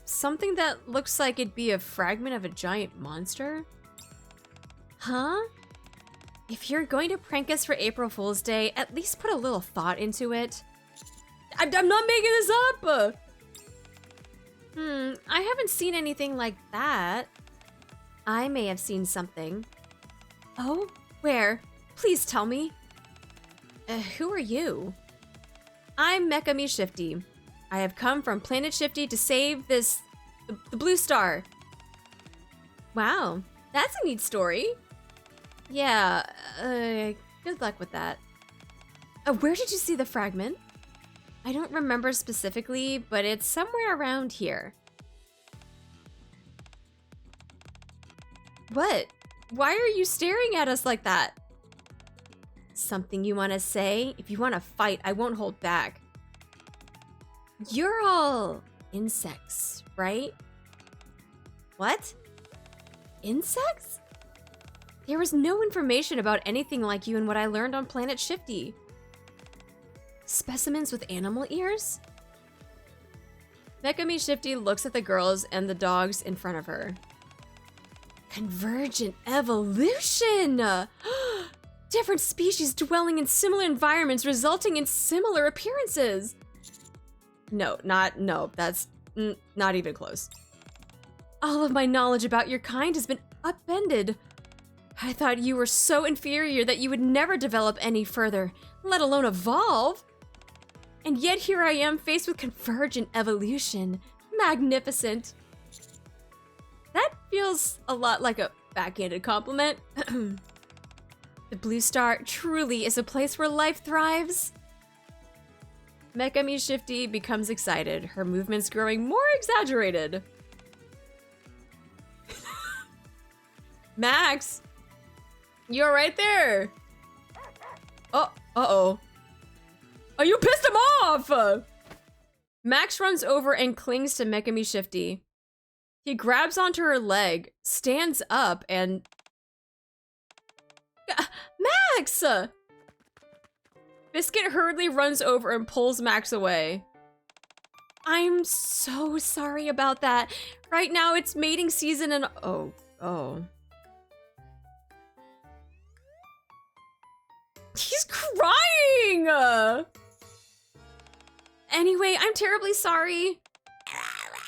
something that looks like it'd be a fragment of a giant monster? Huh? If you're going to prank us for April Fool's Day, at least put a little thought into it. I'm not making this up! I haven't seen anything like that. I may have seen something. Oh? Where? Please tell me. Who are you? I'm Mekami Shifty. I have come from Planet Shifty to save the blue star. Wow, that's a neat story. Yeah, good luck with that. Where did you see the fragment? I don't remember specifically, but it's somewhere around here. What? Why are you staring at us like that? Something you want to say? If you want to fight, I won't hold back. You're all insects, right? What? Insects? There was no information about anything like you in what I learned on Planet Shifty. Specimens with animal ears? Mekami Shifty looks at the girls and the dogs in front of her. Convergent evolution! Different species dwelling in similar environments resulting in similar appearances. No, that's not even close. All of my knowledge about your kind has been upended. I thought you were so inferior that you would never develop any further, let alone evolve. And yet here I am faced with convergent evolution. Magnificent. That feels a lot like a backhanded compliment. The Blue Star truly is a place where life thrives. Mekami Shifty becomes excited, her movements growing more exaggerated. Max! You're right there! Oh, uh-oh. Oh, you pissed him off! Max runs over and clings to Mekami Shifty. He grabs onto her leg, stands up, and... Max! Biscuit hurriedly runs over and pulls Max away. I'm so sorry about that. Right now it's mating season and... Oh. He's crying! Anyway, I'm terribly sorry.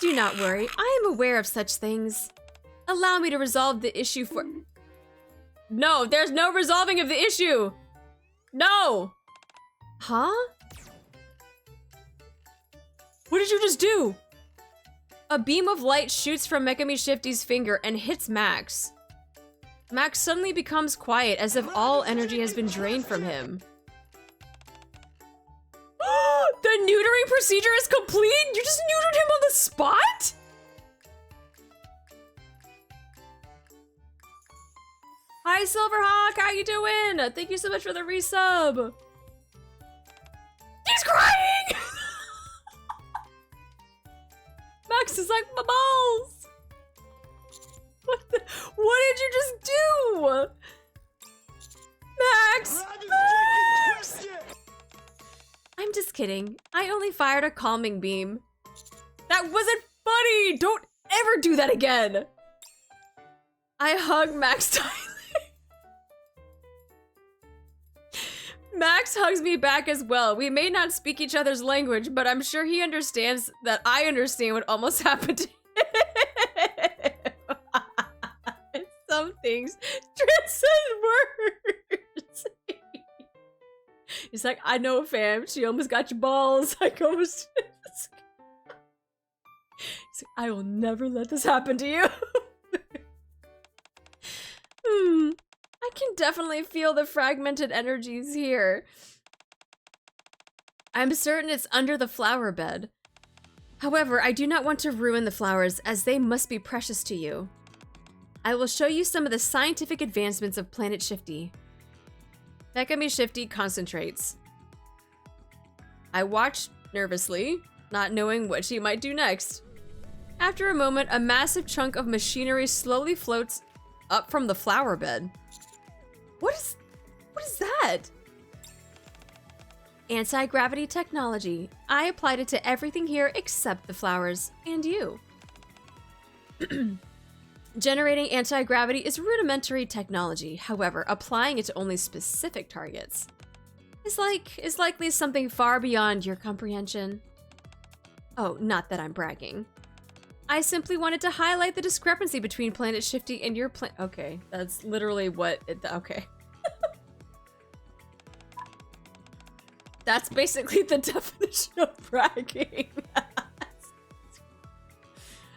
Do not worry, I am aware of such things. Allow me to resolve the issue for... No, there's no resolving of the issue! No! Huh? What did you just do? A beam of light shoots from Mekami Shifty's finger and hits Max. Max suddenly becomes quiet as if all energy has been drained from him. The neutering procedure is complete? You just neutered him on the spot? Hi Silverhawk, how you doing? Thank you so much for the resub. He's crying! Max is like, my balls! What did you just do? Max! Max! I'm just kidding. I only fired a calming beam. That wasn't funny! Don't ever do that again! I hug Max tightly. Max hugs me back as well. We may not speak each other's language, but I'm sure he understands that I understand what almost happened to him. Some things transcend words. He's like, I know, fam. She almost got your balls. Like, almost. I will never let this happen to you. I can definitely feel the fragmented energies here. I'm certain it's under the flower bed. However, I do not want to ruin the flowers, as they must be precious to you. I will show you some of the scientific advancements of Planet Shifty. Mekami Shifty concentrates. I watch nervously, not knowing what she might do next. After a moment, a massive chunk of machinery slowly floats up from the flower bed. What is that? Anti-gravity technology. I applied it to everything here except the flowers and you. Generating anti-gravity is rudimentary technology. However, applying it to only specific targets is likely something far beyond your comprehension. Oh, not that I'm bragging. I simply wanted to highlight the discrepancy between Planet Shifty and your okay, that's literally what it- okay. That's basically the definition of bragging. That's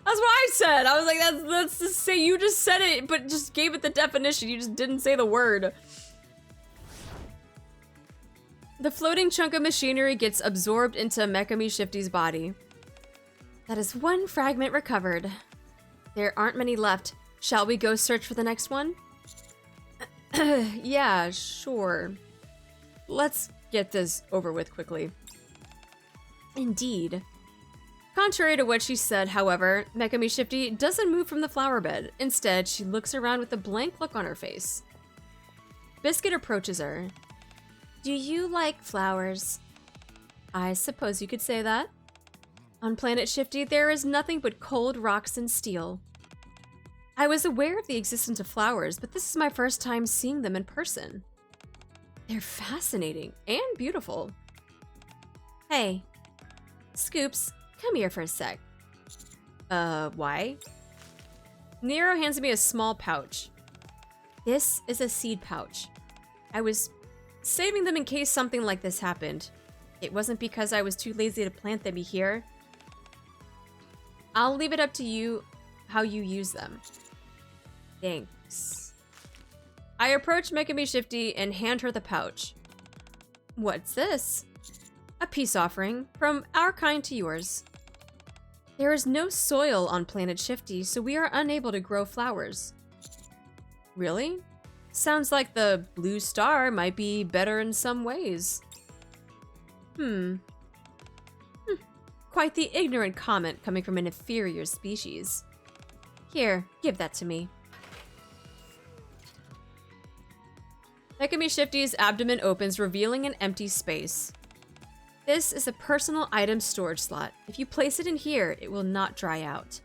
what I said. I was like, that's just say you just said it, but just gave it the definition. You just didn't say the word. The floating chunk of machinery gets absorbed into Mekami Shifty's body. That is one fragment recovered. There aren't many left. Shall we go search for the next one? Yeah, sure. Let's get this over with quickly. Indeed. Contrary to what she said, however, Mekami Shifty doesn't move from the flower bed. Instead, she looks around with a blank look on her face. Biscuit approaches her. Do you like flowers? I suppose you could say that. On Planet Shifty, there is nothing but cold rocks and steel. I was aware of the existence of flowers, but this is my first time seeing them in person. They're fascinating and beautiful. Hey, Scoops, come here for a sec. Why? Nero hands me a small pouch. This is a seed pouch. I was saving them in case something like this happened. It wasn't because I was too lazy to plant them here. I'll leave it up to you how you use them. Thanks. I approach Mekami Shifty and hand her the pouch. What's this? A peace offering from our kind to yours. There is no soil on Planet Shifty, so we are unable to grow flowers. Really? Sounds like the blue star might be better in some ways. Quite the ignorant comment coming from an inferior species. Here, give that to me. Mekami Shifty's abdomen opens, revealing an empty space. This is a personal item storage slot. If you place it in here, it will not dry out.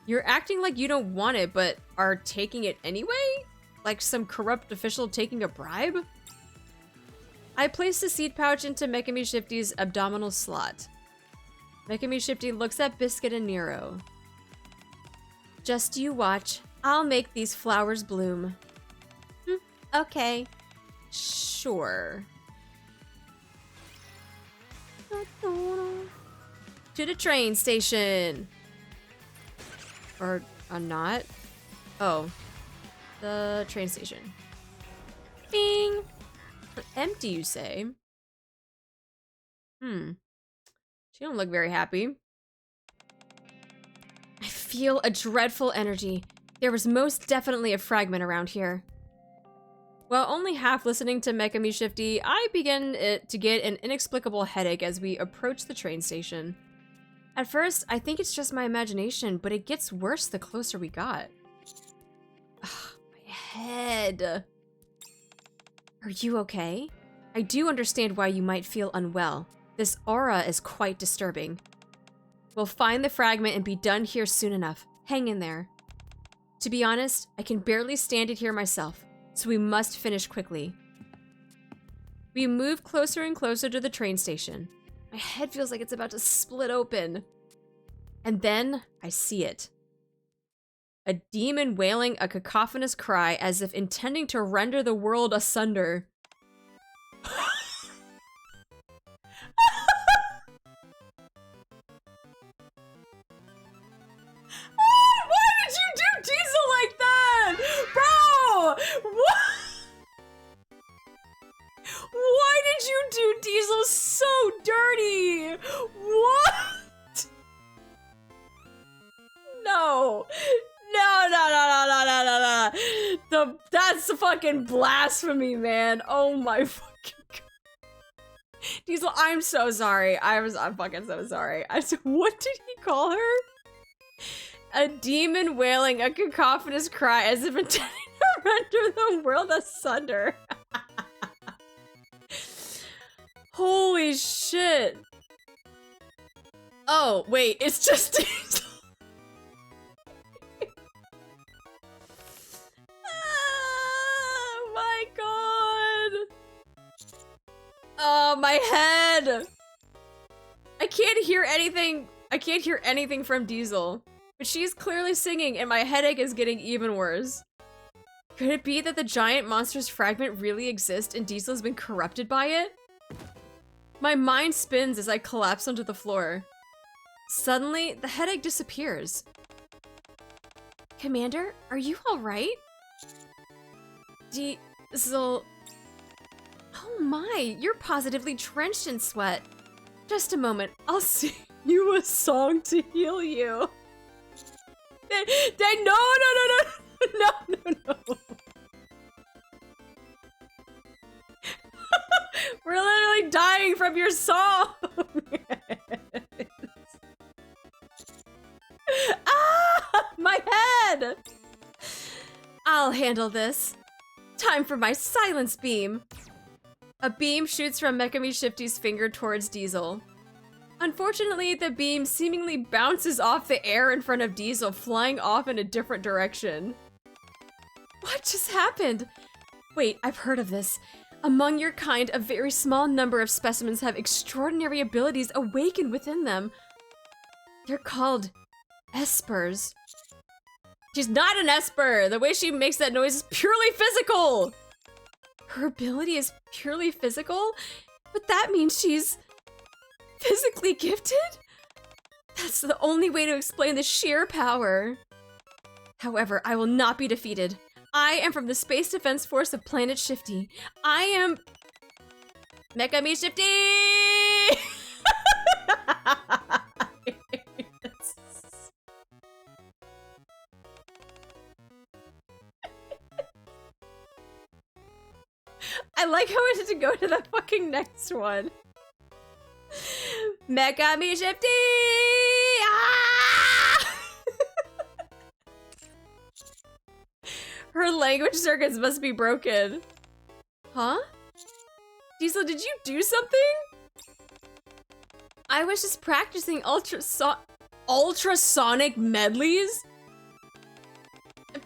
You're acting like you don't want it, but are taking it anyway? Like some corrupt official taking a bribe? I place the seed pouch into Mekami Shifty's abdominal slot. Mekami Shifty looks at Biscuit and Nero. Just you watch. I'll make these flowers bloom. Okay. Sure. To the train station. Or not? Oh. The train station. Bing! Empty, you say? She don't look very happy. I feel a dreadful energy. There was most definitely a fragment around here. While only half listening to Mekami Shifty, I begin to get an inexplicable headache as we approach the train station. At first, I think it's just my imagination, but it gets worse the closer we got. Ugh, my head. Are you okay? I do understand why you might feel unwell. This aura is quite disturbing. We'll find the fragment and be done here soon enough. Hang in there. To be honest, I can barely stand it here myself, so we must finish quickly. We move closer and closer to the train station. My head feels like it's about to split open. And then I see it. A demon wailing a cacophonous cry as if intending to render the world asunder. Why did you do Diesel like that? Bro! What? Why did you do Diesel so dirty? What? No. No. That's fucking blasphemy, man. Oh my fucking god. Diesel, I'm so sorry. I'm fucking so sorry. What did he call her? A demon wailing a cacophonous cry as if intending to render the world asunder. Holy shit. Oh, wait, it's just Diesel. Oh my god. Oh, my head. I can't hear anything. I can't hear anything from Diesel. But she's clearly singing and my headache is getting even worse. Could it be that the giant monster's fragment really exists and Diesel has been corrupted by it? My mind spins as I collapse onto the floor. Suddenly, the headache disappears. Commander, are you alright? Diesel... Oh my, you're positively drenched in sweat. Just a moment, I'll sing you a song to heal you. No. We're literally dying from your song. Ah, my head. I'll handle this. Time for my silence beam. A beam shoots from Mekami Shifty's finger towards Diesel. Unfortunately, the beam seemingly bounces off the air in front of Diesel, flying off in a different direction. What just happened? Wait, I've heard of this. Among your kind, a very small number of specimens have extraordinary abilities awakened within them. They're called espers. She's not an esper! The way she makes that noise is purely physical! Her ability is purely physical? But that means she's... physically gifted? That's the only way to explain the sheer power. However, I will not be defeated. I am from the Space Defense Force of Planet Shifty. I am... Mekami Shifty! I like how I had to go to the fucking next one. Mekami Shifty! Ah! Her language circuits must be broken. Huh? Diesel, did you do something? I was just practicing ultrasonic medleys?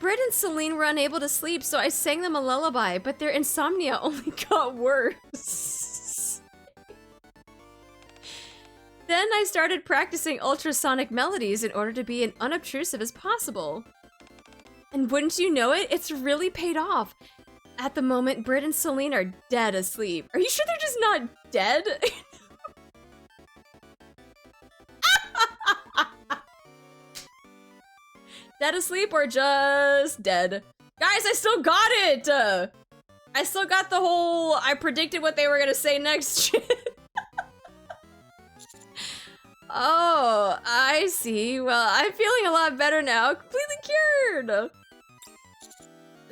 Britt and Celine were unable to sleep, so I sang them a lullaby, but their insomnia only got worse. Then I started practicing ultrasonic melodies in order to be as unobtrusive as possible. And wouldn't you know it, it's really paid off. At the moment, Britt and Celine are dead asleep. Are you sure they're just not dead? Dead asleep or just dead? Guys, I still got it! I still got the whole I predicted what they were gonna say next shit. Oh, I see. Well, I'm feeling a lot better now. Completely cured!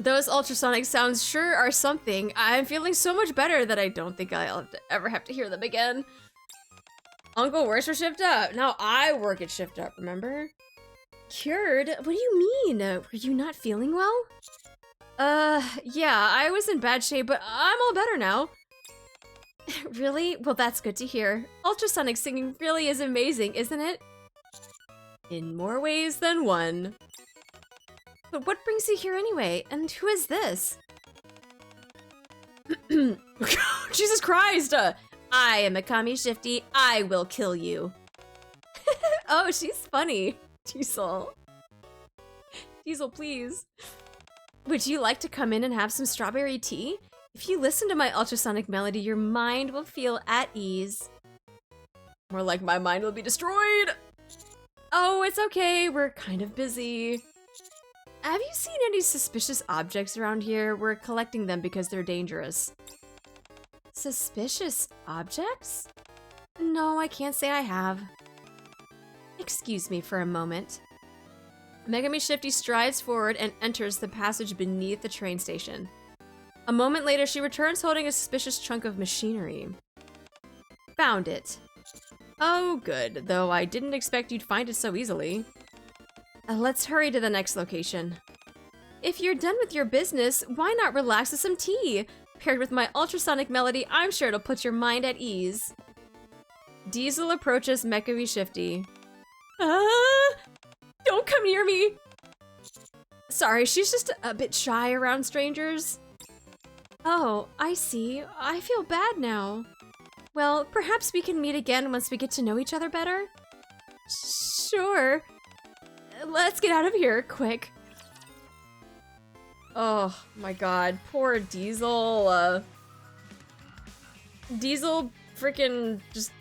Those ultrasonic sounds sure are something. I'm feeling so much better that I don't think I'll ever have to hear them again. Uncle works for Shift Up. Now I work at Shift Up, remember? Cured? What do you mean? Were you not feeling well? Yeah, I was in bad shape, but I'm all better now. Really? Well, that's good to hear. Ultrasonic singing really is amazing, isn't it? In more ways than one. But what brings you here anyway? And who is this? Jesus Christ! I am Mekami Shifty. I will kill you. Oh, she's funny. Diesel. Diesel, please. Would you like to come in and have some strawberry tea? If you listen to my ultrasonic melody, your mind will feel at ease. More like my mind will be destroyed. Oh, it's okay. We're kind of busy. Have you seen any suspicious objects around here? We're collecting them because they're dangerous. Suspicious objects? No, I can't say I have. Excuse me for a moment. Mekami Shifty strides forward and enters the passage beneath the train station. A moment later, she returns holding a suspicious chunk of machinery. Found it. Oh, good, though I didn't expect you'd find it so easily. Let's hurry to the next location. If you're done with your business, why not relax with some tea? Paired with my ultrasonic melody, I'm sure it'll put your mind at ease. Diesel approaches Mekami Shifty. Don't come near me! Sorry, she's just a bit shy around strangers. Oh, I see. I feel bad now. Well, perhaps we can meet again once we get to know each other better? Sure. Let's get out of here, quick. Oh my god, poor Diesel. Diesel freaking just...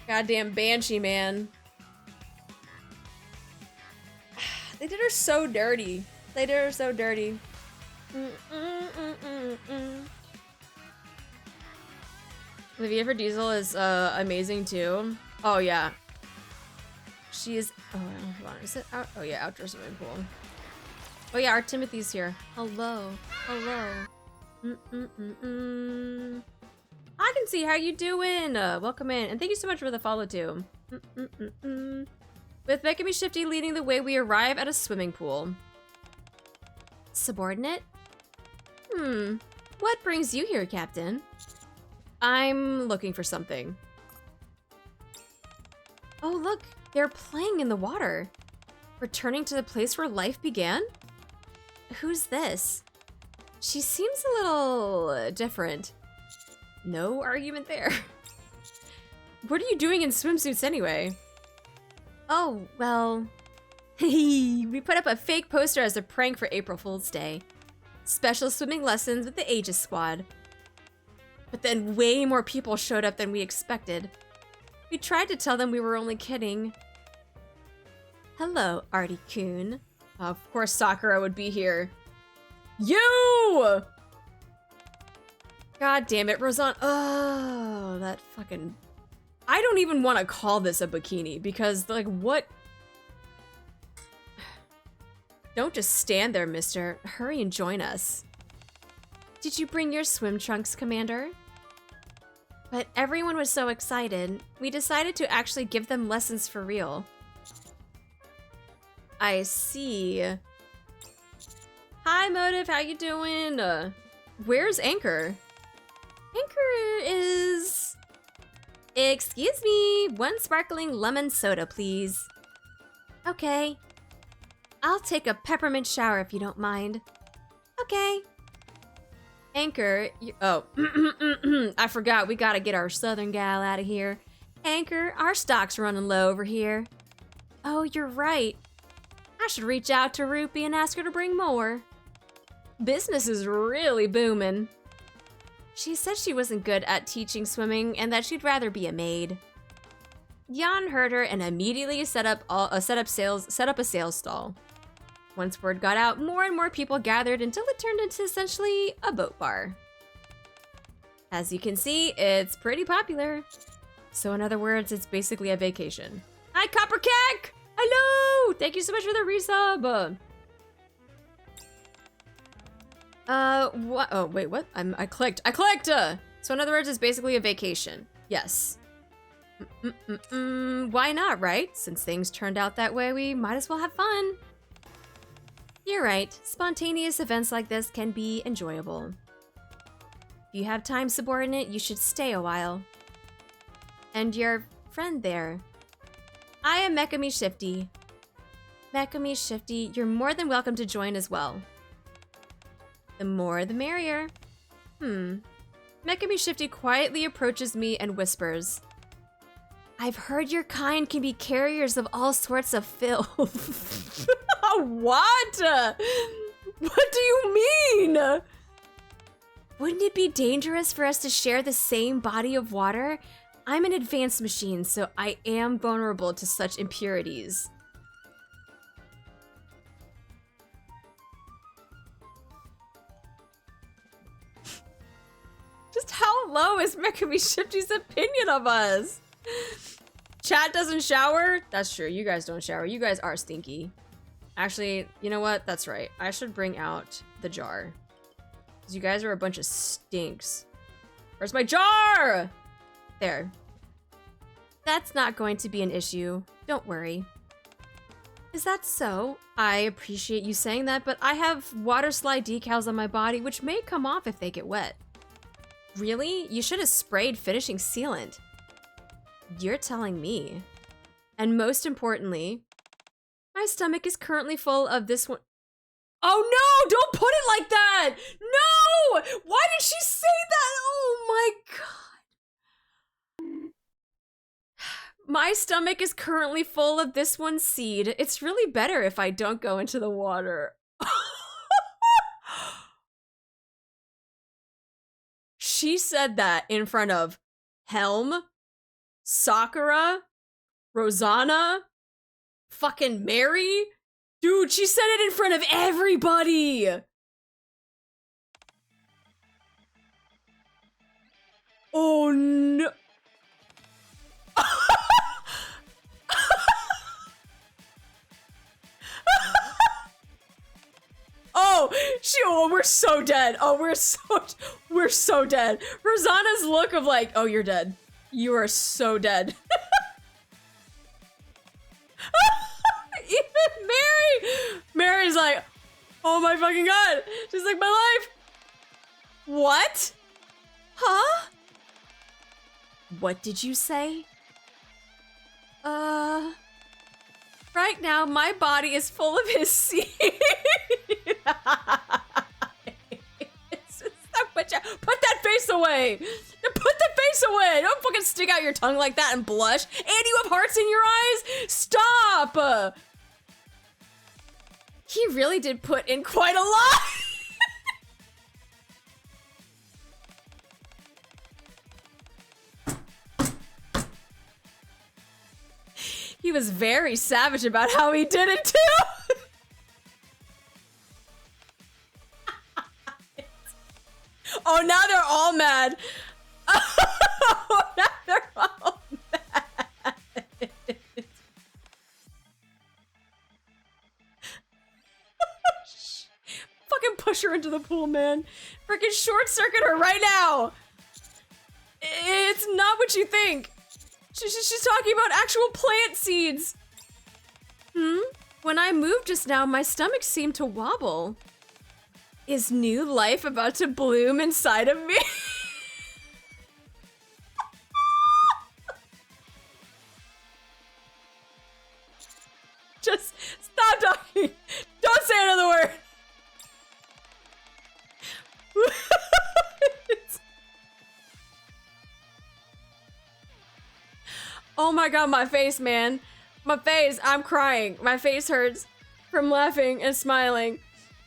Goddamn Banshee, man. They did her so dirty. They did her so dirty. Olivia for Diesel is amazing too. Oh yeah. She is. Oh, hold on. Is it out? Oh yeah, outdoor swimming pool. Oh yeah, our Timothy's here. Hello. Hello. I can see how you doing. Welcome in, and thank you so much for the follow too. With Mekami Shifty leading the way, we arrive at a swimming pool. Subordinate? What brings you here, Captain? I'm looking for something. Oh, look, they're playing in the water. Returning to the place where life began? Who's this? She seems a little different. No argument there. What are you doing in swimsuits anyway? Oh, well... we put up a fake poster as a prank for April Fool's Day. Special swimming lessons with the Aegis Squad. But then way more people showed up than we expected. We tried to tell them we were only kidding. Hello, Arty-kun. Of course Sakura would be here. You! God damn it, Rosanna. Oh, that fucking... I don't even want to call this a bikini because, like, what... Don't just stand there, mister. Hurry and join us. Did you bring your swim trunks, Commander? But everyone was so excited, we decided to actually give them lessons for real. I see. Hi, Motive, how you doing? Where's Anchor? Anchor is... Excuse me, 1 sparkling lemon soda, please. Okay. I'll take a peppermint shower if you don't mind. Okay. Anchor, oh, I forgot, we gotta get our southern gal out of here. Anchor, our stock's running low over here. Oh, you're right. I should reach out to Rupee and ask her to bring more. Business is really booming. She said she wasn't good at teaching swimming and that she'd rather be a maid. Jan heard her and immediately set up a sales stall. Once word got out, more and more people gathered until it turned into essentially a boat bar. As you can see, it's pretty popular. So in other words, it's basically a vacation. Hi, Copper Cake! Hello! Thank you so much for the resub. What? Oh, wait, what? I clicked. So in other words, it's basically a vacation. Yes. Why not, right? Since things turned out that way, we might as well have fun. You're right. Spontaneous events like this can be enjoyable. If you have time, Subordinate, you should stay a while. And your friend there. I am Mekami Shifty. Mekami Shifty, you're more than welcome to join as well. The more the merrier. Mekami Shifty quietly approaches me and whispers, I've heard your kind can be carriers of all sorts of filth. What? What do you mean? Wouldn't it be dangerous for us to share the same body of water? I'm an advanced machine, so I am vulnerable to such impurities. Just how low is Mekami Shifty's opinion of us? Chat doesn't shower? That's true, you guys don't shower. You guys are stinky. Actually, you know what? That's right. I should bring out the jar. Because you guys are a bunch of stinks. Where's my jar? There. That's not going to be an issue. Don't worry. Is that so? I appreciate you saying that, but I have water slide decals on my body, which may come off if they get wet. Really? You should have sprayed finishing sealant. You're telling me. And most importantly, my stomach is currently full of this one. Oh no! Don't put it like that! No! Why did she say that? Oh my god. My stomach is currently full of this one seed. It's really better if I don't go into the water. She said that in front of Helm, Sakura, Rosanna, fucking Mary. Dude, she said it in front of everybody. Oh no. Oh, we're so dead. Oh, we're so dead. Rosanna's look of like, oh, you're dead. You are so dead. Even Mary's like, oh my fucking god. She's like, my life. What? Huh? What did you say? Right now, my body is full of his seed. Put that face away! Put that face away! Don't fucking stick out your tongue like that and blush. And you have hearts in your eyes? Stop! He really did put in quite a lot. He was very savage about how he did it too. Oh, now they're all mad. Oh, now they're all mad. Fucking push her into the pool, man. Freaking short circuit her right now. It's not what you think. She's talking about actual plant seeds. When I moved just now, my stomach seemed to wobble. Is new life about to bloom inside of me? Just stop talking. Don't say another word. Oh my god, my face, man. My face, I'm crying. My face hurts from laughing and smiling.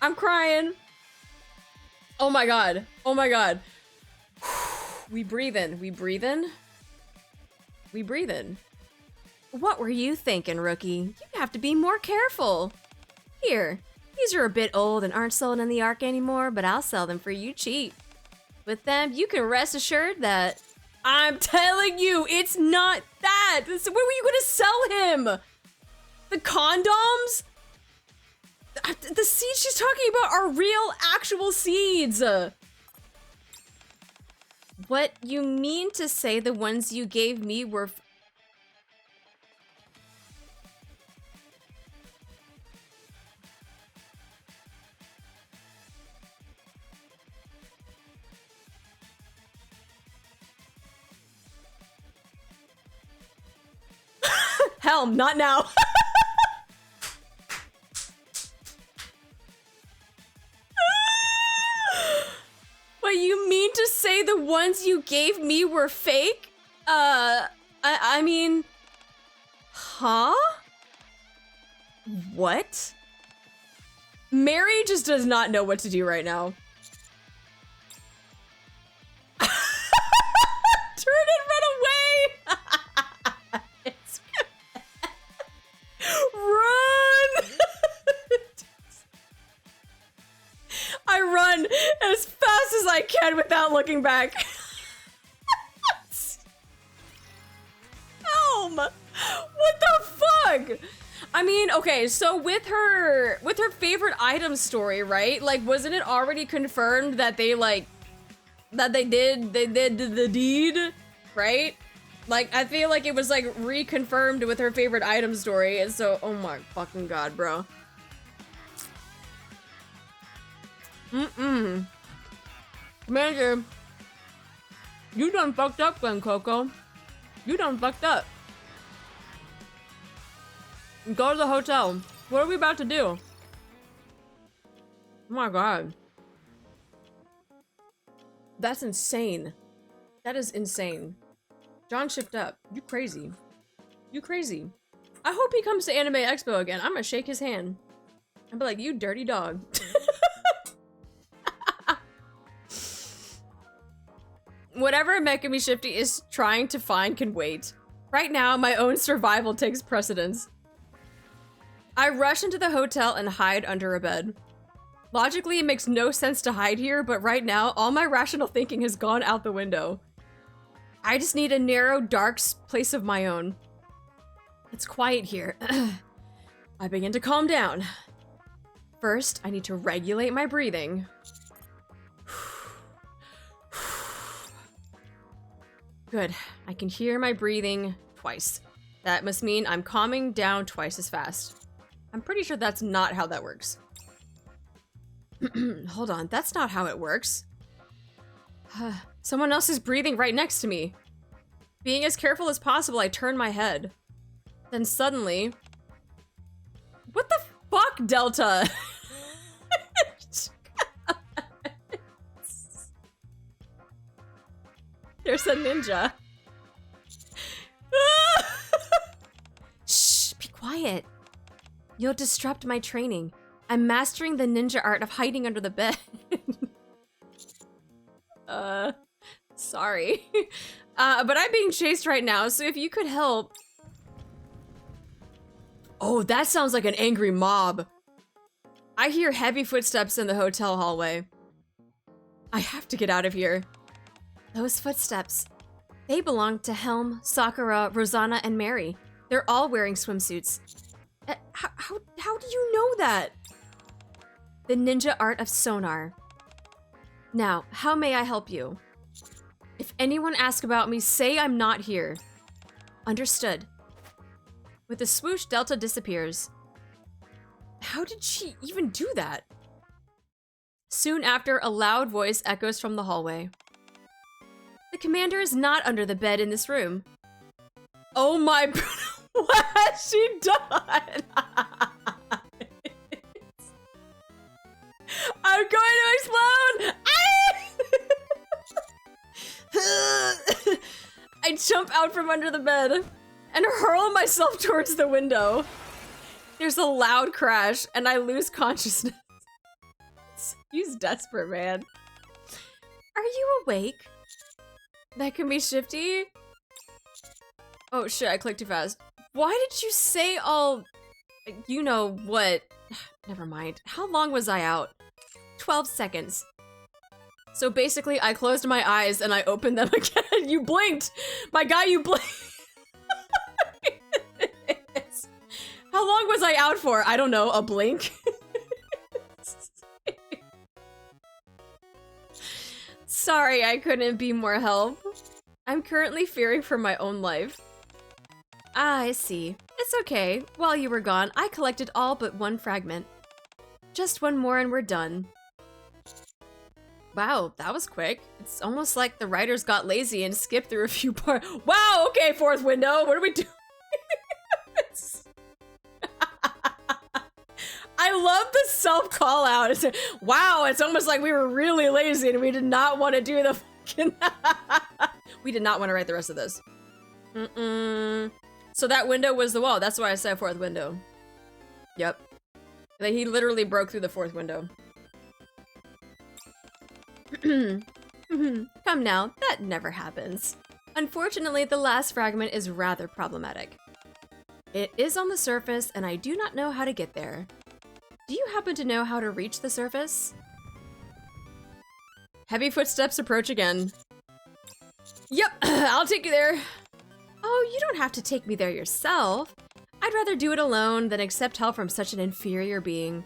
I'm crying. Oh my god. Oh my god. We breathin'. We breathin'. We breathin'. What were you thinking, rookie? You have to be more careful. Here, these are a bit old and aren't sold in the Ark anymore, but I'll sell them for you cheap. With them, you can rest assured that I'm telling you, it's not that. Where were you gonna sell him? The condoms? The seeds she's talking about are real, actual seeds. What you mean to say the ones you gave me were... Helm, not now. What, you mean to say the ones you gave me were fake? I mean... Huh? What? Mary just does not know what to do right now. Turn and run away! without looking back. What the fuck? I mean, okay, so with her favorite item story, right? Like, wasn't it already confirmed that they did the deed, right? Like, I feel like it was like reconfirmed with her favorite item story, and so, oh my fucking god, bro. Manager, you done fucked up, Glen Coco. You done fucked up. Go to the hotel. What are we about to do? Oh my god. That's insane. That is insane. John, shift up. You crazy. You crazy. I hope he comes to Anime Expo again. I'm gonna shake his hand. I'll be like, you dirty dog. Whatever Mekami Shifty is trying to find can wait. Right now, my own survival takes precedence. I rush into the hotel and hide under a bed. Logically, it makes no sense to hide here, but right now, all my rational thinking has gone out the window. I just need a narrow, dark place of my own. It's quiet here. I begin to calm down. First, I need to regulate my breathing. Good. I can hear my breathing twice. That must mean I'm calming down twice as fast. I'm pretty sure that's not how that works. Hold on, that's not how it works. Someone else is breathing right next to me. Being as careful as possible, I turn my head. Then suddenly... What the fuck, Delta? There's a ninja. Shh, be quiet. You'll disrupt my training. I'm mastering the ninja art of hiding under the bed. Sorry. But I'm being chased right now, so if you could help. Oh, that sounds like an angry mob. I hear heavy footsteps in the hotel hallway. I have to get out of here. Those footsteps. They belong to Helm, Sakura, Rosanna, and Mary. They're all wearing swimsuits. How do you know that? The ninja art of sonar. Now, how may I help you? If anyone asks about me, say I'm not here. Understood. With a swoosh, Delta disappears. How did she even do that? Soon after, a loud voice echoes from the hallway. The commander is not under the bed in this room. Oh my... What has she done? I'm going to explode! I jump out from under the bed and hurl myself towards the window. There's a loud crash and I lose consciousness. He's desperate, man. Are you awake? That can be Shifty? Oh shit, I clicked too fast. Why did you say all... You know what? Never mind. How long was I out? 12 seconds. So basically, I closed my eyes and I opened them again. You blinked! My guy, you blinked! How long was I out for? I don't know, a blink? Sorry, I couldn't be more help. I'm currently fearing for my own life. Ah, I see. It's okay. While you were gone, I collected all but one fragment. Just one more and we're done. Wow, that was quick. It's almost like the writers got lazy and skipped through a few parts. Wow, okay, fourth window. What are we doing? I love the self-call out. It's, wow, it's almost like we were really lazy and we did not want to do the fucking... We did not want to write the rest of this. So that window was the wall. That's why I said fourth window. Yep. Like, he literally broke through the fourth window. Come now, that never happens. Unfortunately, the last fragment is rather problematic. It is on the surface, and I do not know how to get there. Do you happen to know how to reach the surface? Heavy footsteps approach again. Yep, I'll take you there. Oh, you don't have to take me there yourself. I'd rather do it alone than accept help from such an inferior being.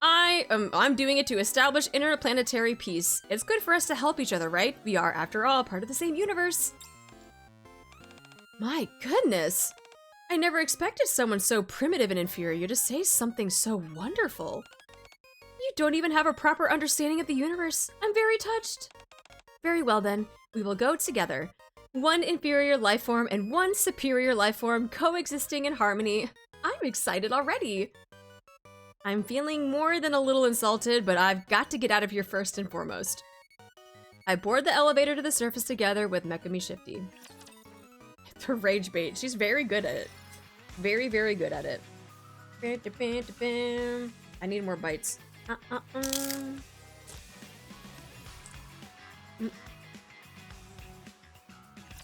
I'm doing it to establish interplanetary peace. It's good for us to help each other, right? We are, after all, part of the same universe. My goodness. I never expected someone so primitive and inferior to say something so wonderful. You don't even have a proper understanding of the universe. I'm very touched. Very well then, we will go together. One inferior life form and one superior life form coexisting in harmony. I'm excited already. I'm feeling more than a little insulted, but I've got to get out of here first and foremost. I board the elevator to the surface together with Mekami Shifty. The rage bait. She's very good at it. Very, very good at it. I need more bites.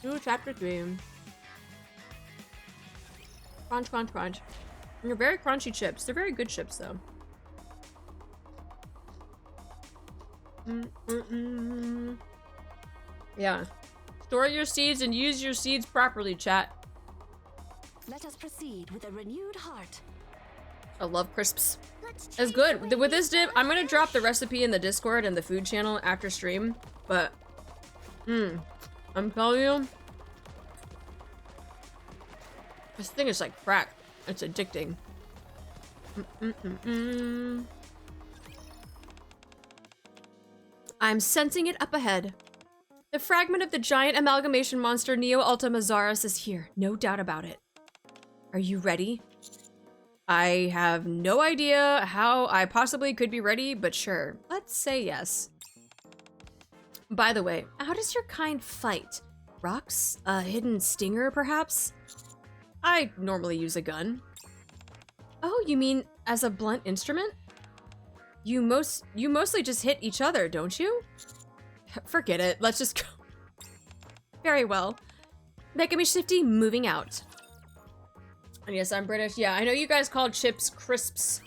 Do chapter 3. Crunch, crunch, crunch. And they're very crunchy chips. They're very good chips, though. Yeah. Store your seeds and use your seeds properly, chat. Let us proceed with a renewed heart. I love crisps. It's good. With this dip, I'm gonna drop the recipe in the Discord and the food channel after stream, but I'm telling you, this thing is like crack. It's addicting. I'm sensing it up ahead. The fragment of the giant amalgamation monster Neo Ultima Mazaris is here, no doubt about it. Are you ready? I have no idea how I possibly could be ready, but sure, let's say yes. By the way, how does your kind fight? Rocks? A hidden stinger, perhaps? I normally use a gun. Oh, you mean as a blunt instrument? You mostly just hit each other, don't you? Forget it, let's just go. Very well. Mekami Shifty moving out. And yes, I'm British. Yeah, I know you guys call chips crisps.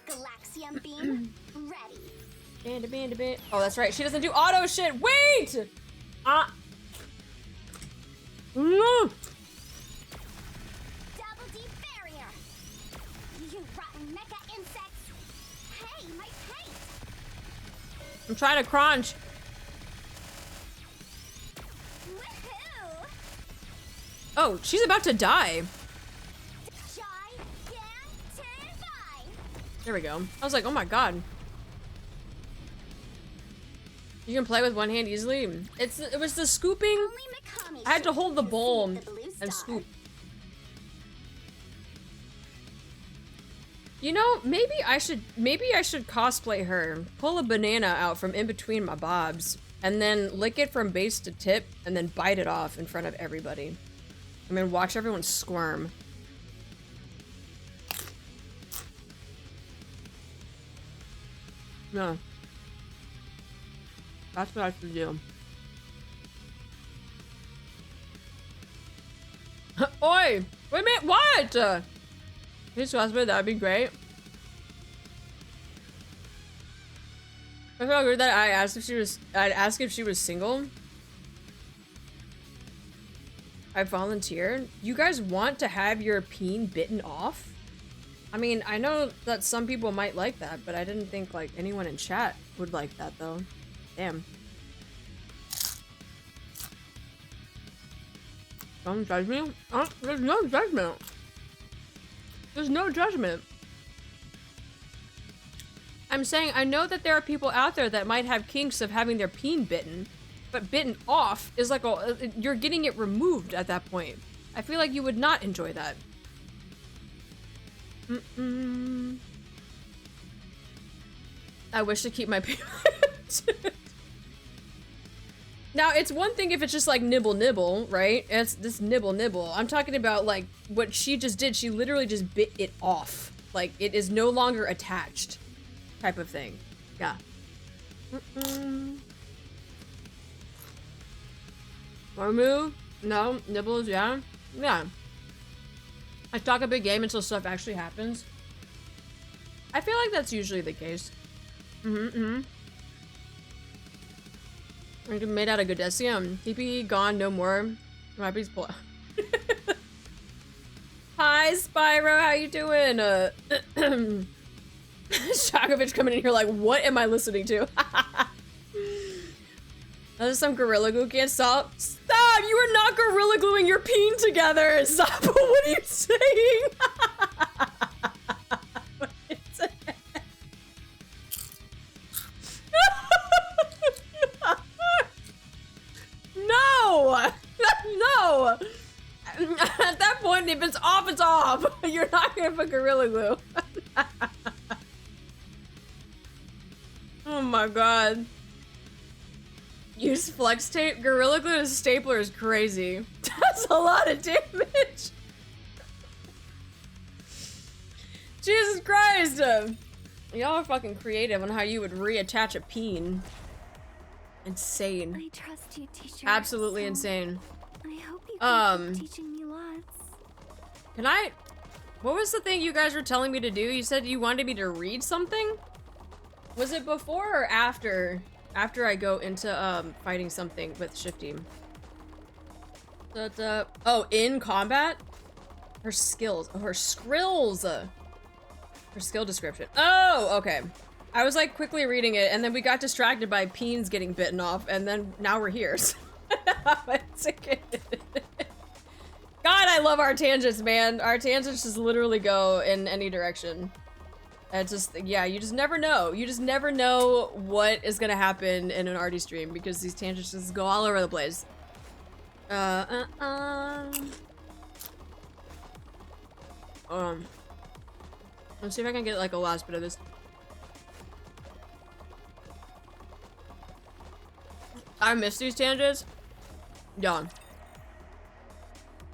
Galaxium beam ready. Oh, that's right. She doesn't do auto shit. Wait! Double D barrier. You rotten mecha insects. Hey, my paint. I'm trying to crunch. Woohoo! Oh, she's about to die. There we go. I was like, oh my god. You can play with one hand easily. It was the scooping. I had to hold the bowl and scoop. You know, maybe I should cosplay her. Pull a banana out from in between my bobs and then lick it from base to tip and then bite it off in front of everybody. I mean, watch everyone squirm. No. That's what I should do. Oi! Wait a minute, what? His husband, that'd be great. I feel weird that I'd ask if she was single. I volunteered. You guys want to have your peen bitten off? I mean, I know that some people might like that, but I didn't think like anyone in chat would like that though. Damn. Don't judge me. There's no judgment. There's no judgment. I'm saying I know that there are people out there that might have kinks of having their peen bitten, but bitten off is like you're getting it removed at that point. I feel like you would not enjoy that. I wish to keep my peen. Now, it's one thing if it's just like nibble nibble, right? It's this nibble nibble. I'm talking about like what she just did. She literally just bit it off. Like it is no longer attached type of thing. Yeah. Wanna move? No. Nibbles, yeah. Yeah. I talk a big game until stuff actually happens. I feel like that's usually the case. Made out of Goodesium. TP gone, no more. My piece pull. Hi, Spyro, how you doing? Shakovich coming in here like, what am I listening to? That is some Gorilla Glue can't stop. Stop! You are not Gorilla Gluing your peen together! Stop! What are you saying? What is it? No! No! At that point, if it's off, it's off. You're not gonna put Gorilla Glue. Oh my god. Use flex tape. Gorilla Glue as a stapler is crazy. That's a lot of damage. Jesus Christ. Y'all are fucking creative on how you would reattach a peen. Insane. I trust you, teacher. Absolutely so insane. I hope you can keep teaching me lots. Can I? What was the thing you guys were telling me to do? You said you wanted me to read something? Was it before or after? After I go into fighting something with Shifty. Oh, in combat? Her skills. Oh, her skrills. Her skill description. Oh, okay. I was like quickly reading it and then we got distracted by peens getting bitten off and then now we're here. God, I love our tangents, man. Our tangents just literally go in any direction. It's just, yeah, you just never know. You just never know what is gonna happen in an Arty stream because these tangents just go all over the place. Let's see if I can get like a last bit of this. I miss these tangents. Yeah.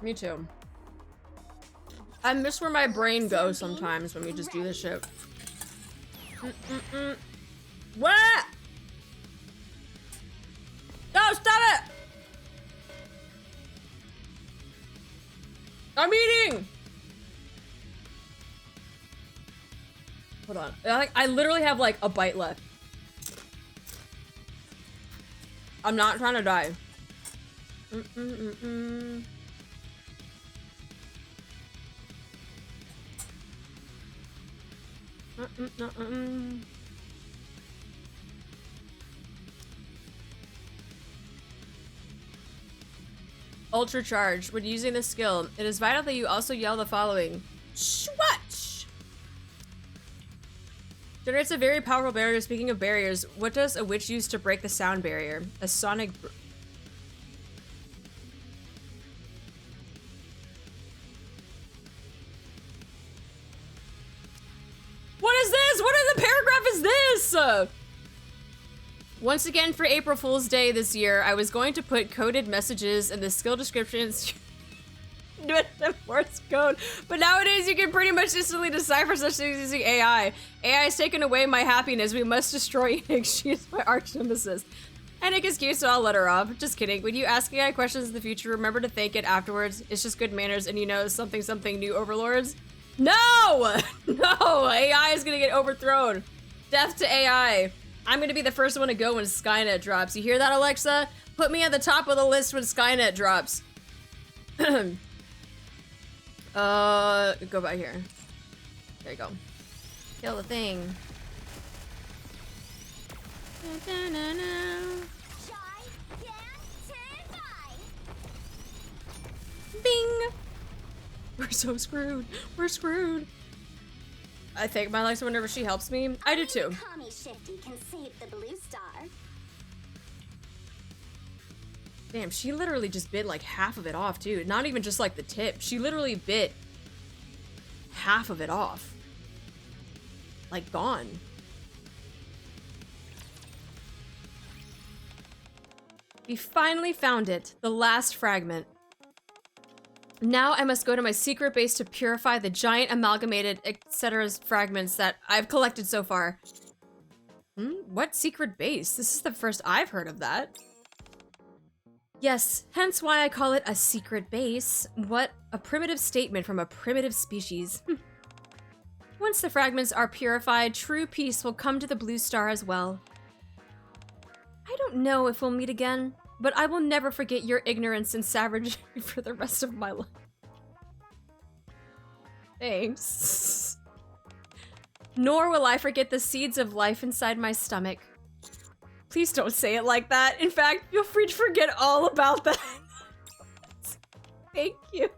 Me too. I miss where my brain goes sometimes when we just do this shit. What? No, stop it! I'm eating! Hold on. I literally have like a bite left. I'm not trying to die. Ultra charge. When using this skill, it is vital that you also yell the following. Swatch! Generates a very powerful barrier. Speaking of barriers, what does a witch use to break the sound barrier? A sonic... What is this? What in the paragraph is this? Once again, for April Fool's Day this year, I was going to put coded messages in the skill descriptions with the Morse code, but nowadays you can pretty much instantly decipher such things using AI. AI has taken away my happiness. We must destroy Nick. She is my arch nemesis. And Nick is cute, so I'll let her off. Just kidding. When you ask AI questions in the future, remember to thank it afterwards. It's just good manners, and you know something new, overlords. No! No! AI is gonna get overthrown. Death to AI. I'm gonna be the first one to go when Skynet drops. You hear that, Alexa? Put me at the top of the list when Skynet drops. Go by here. There you go. Kill the thing. Bing! We're so screwed. We're screwed. I thank my Alexa whenever she helps me. I do too. Mekami Shifty can save the blue star. Damn, she literally just bit like half of it off too. Not even just like the tip. She literally bit half of it off. Like gone. We finally found it. The last fragment. Now I must go to my secret base to purify the giant amalgamated etc. fragments that I've collected so far. What secret base? This is the first I've heard of that. Yes, hence why I call it a secret base. What a primitive statement from a primitive species. Once the fragments are purified, true peace will come to the blue star as well. I don't know if we'll meet again, but I will never forget your ignorance and savagery for the rest of my life. Thanks. Nor will I forget the seeds of life inside my stomach. Please don't say it like that. In fact, feel free to forget all about that. Thank you.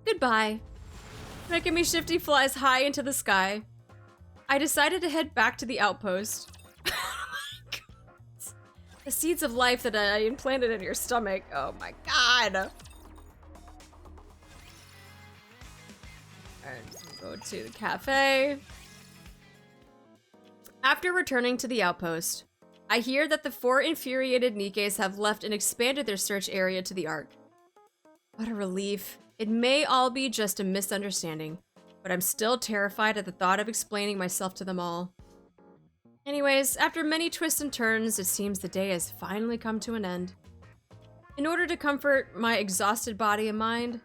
Goodbye. Mekami Shifty flies high into the sky. I decided to head back to the outpost. Oh my god. The seeds of life that I implanted in your stomach. Oh my god. Alright, go to the cafe. After returning to the outpost, I hear that the 4 infuriated Nikkes have left and expanded their search area to the Ark. What a relief. It may all be just a misunderstanding, but I'm still terrified at the thought of explaining myself to them all. Anyways, after many twists and turns, it seems the day has finally come to an end. In order to comfort my exhausted body and mind,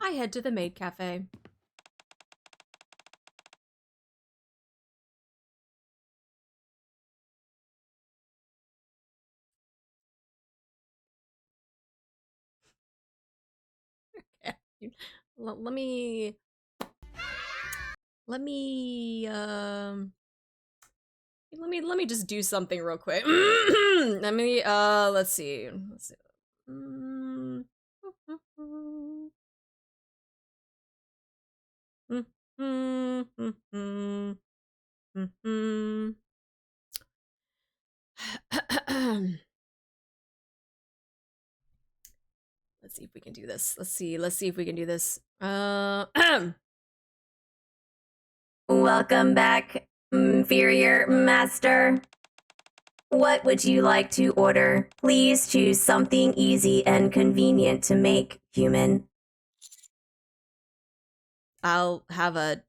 I head to the Maid Cafe. Let me just do something real quick. Let's see. Let's see if we can do this. Let's see if we can do this. Welcome back, inferior master. What would you like to order? Please choose something easy and convenient to make, human. I'll have a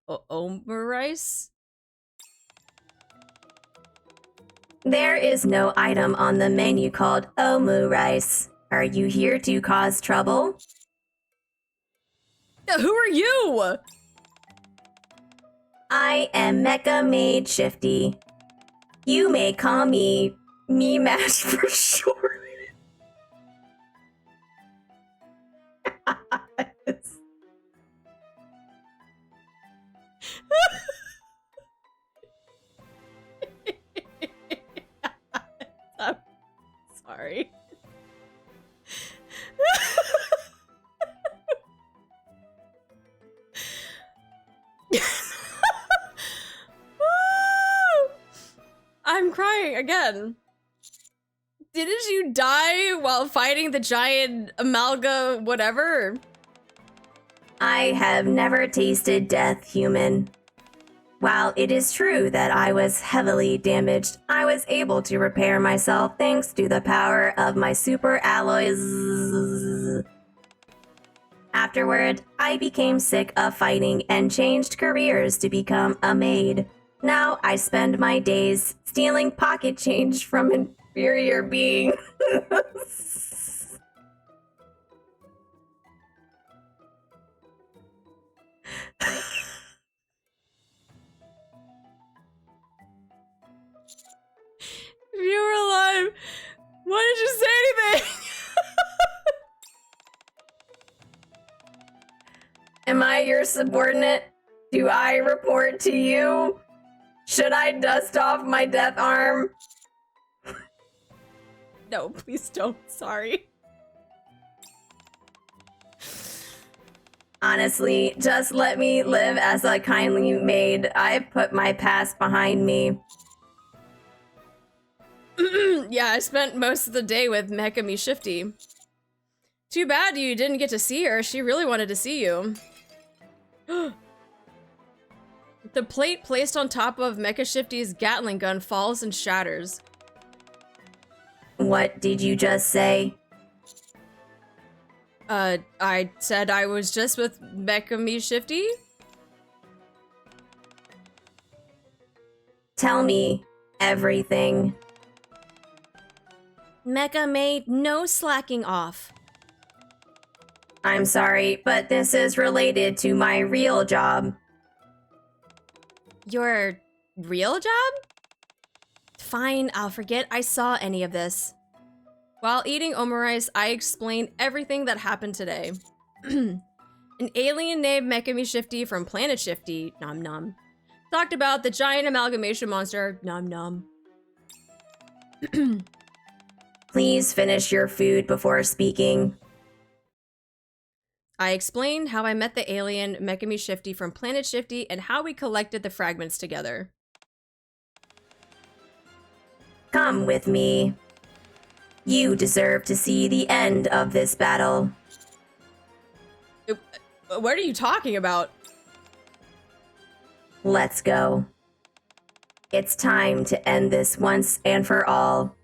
omurice. There is no item on the menu called omurice. Are you here to cause trouble? Who are you? I am Mecha Maid Shifty. You may call me Mash for short. I'm sorry. I'm crying again. Didn't you die while fighting the giant amalga whatever? I have never tasted death, human. While it is true that I was heavily damaged, I was able to repair myself thanks to the power of my super alloys. Afterward, I became sick of fighting and changed careers to become a maid. Now I spend my days stealing pocket change from inferior beings. If you were alive, why did you say anything? Am I your subordinate? Do I report to you? Should I dust off my death arm? No, please don't. Sorry. Honestly, just let me live as a kindly maid. I've put my past behind me. Yeah, I spent most of the day with Mekami Shifty. Too bad you didn't get to see her. She really wanted to see you. The plate placed on top of Mecha Shifty's Gatling gun falls and shatters. What did you just say? I said I was just with Mekami Shifty? Tell me everything. Mecha Maid, no slacking off. I'm sorry, but this is related to my real job. Your real job? fine, I'll forget I saw any of this. While eating omurice, I explained everything that happened today. An alien named Mekami Shifty from planet Shifty, nom nom, talked about the giant amalgamation monster, nom nom. Please finish your food before speaking. I explained how I met the alien Mekami Shifty from planet Shifty and how we collected the fragments together. Come with me. You deserve to see the end of this battle. What are you talking about? Let's go. It's time to end this once and for all.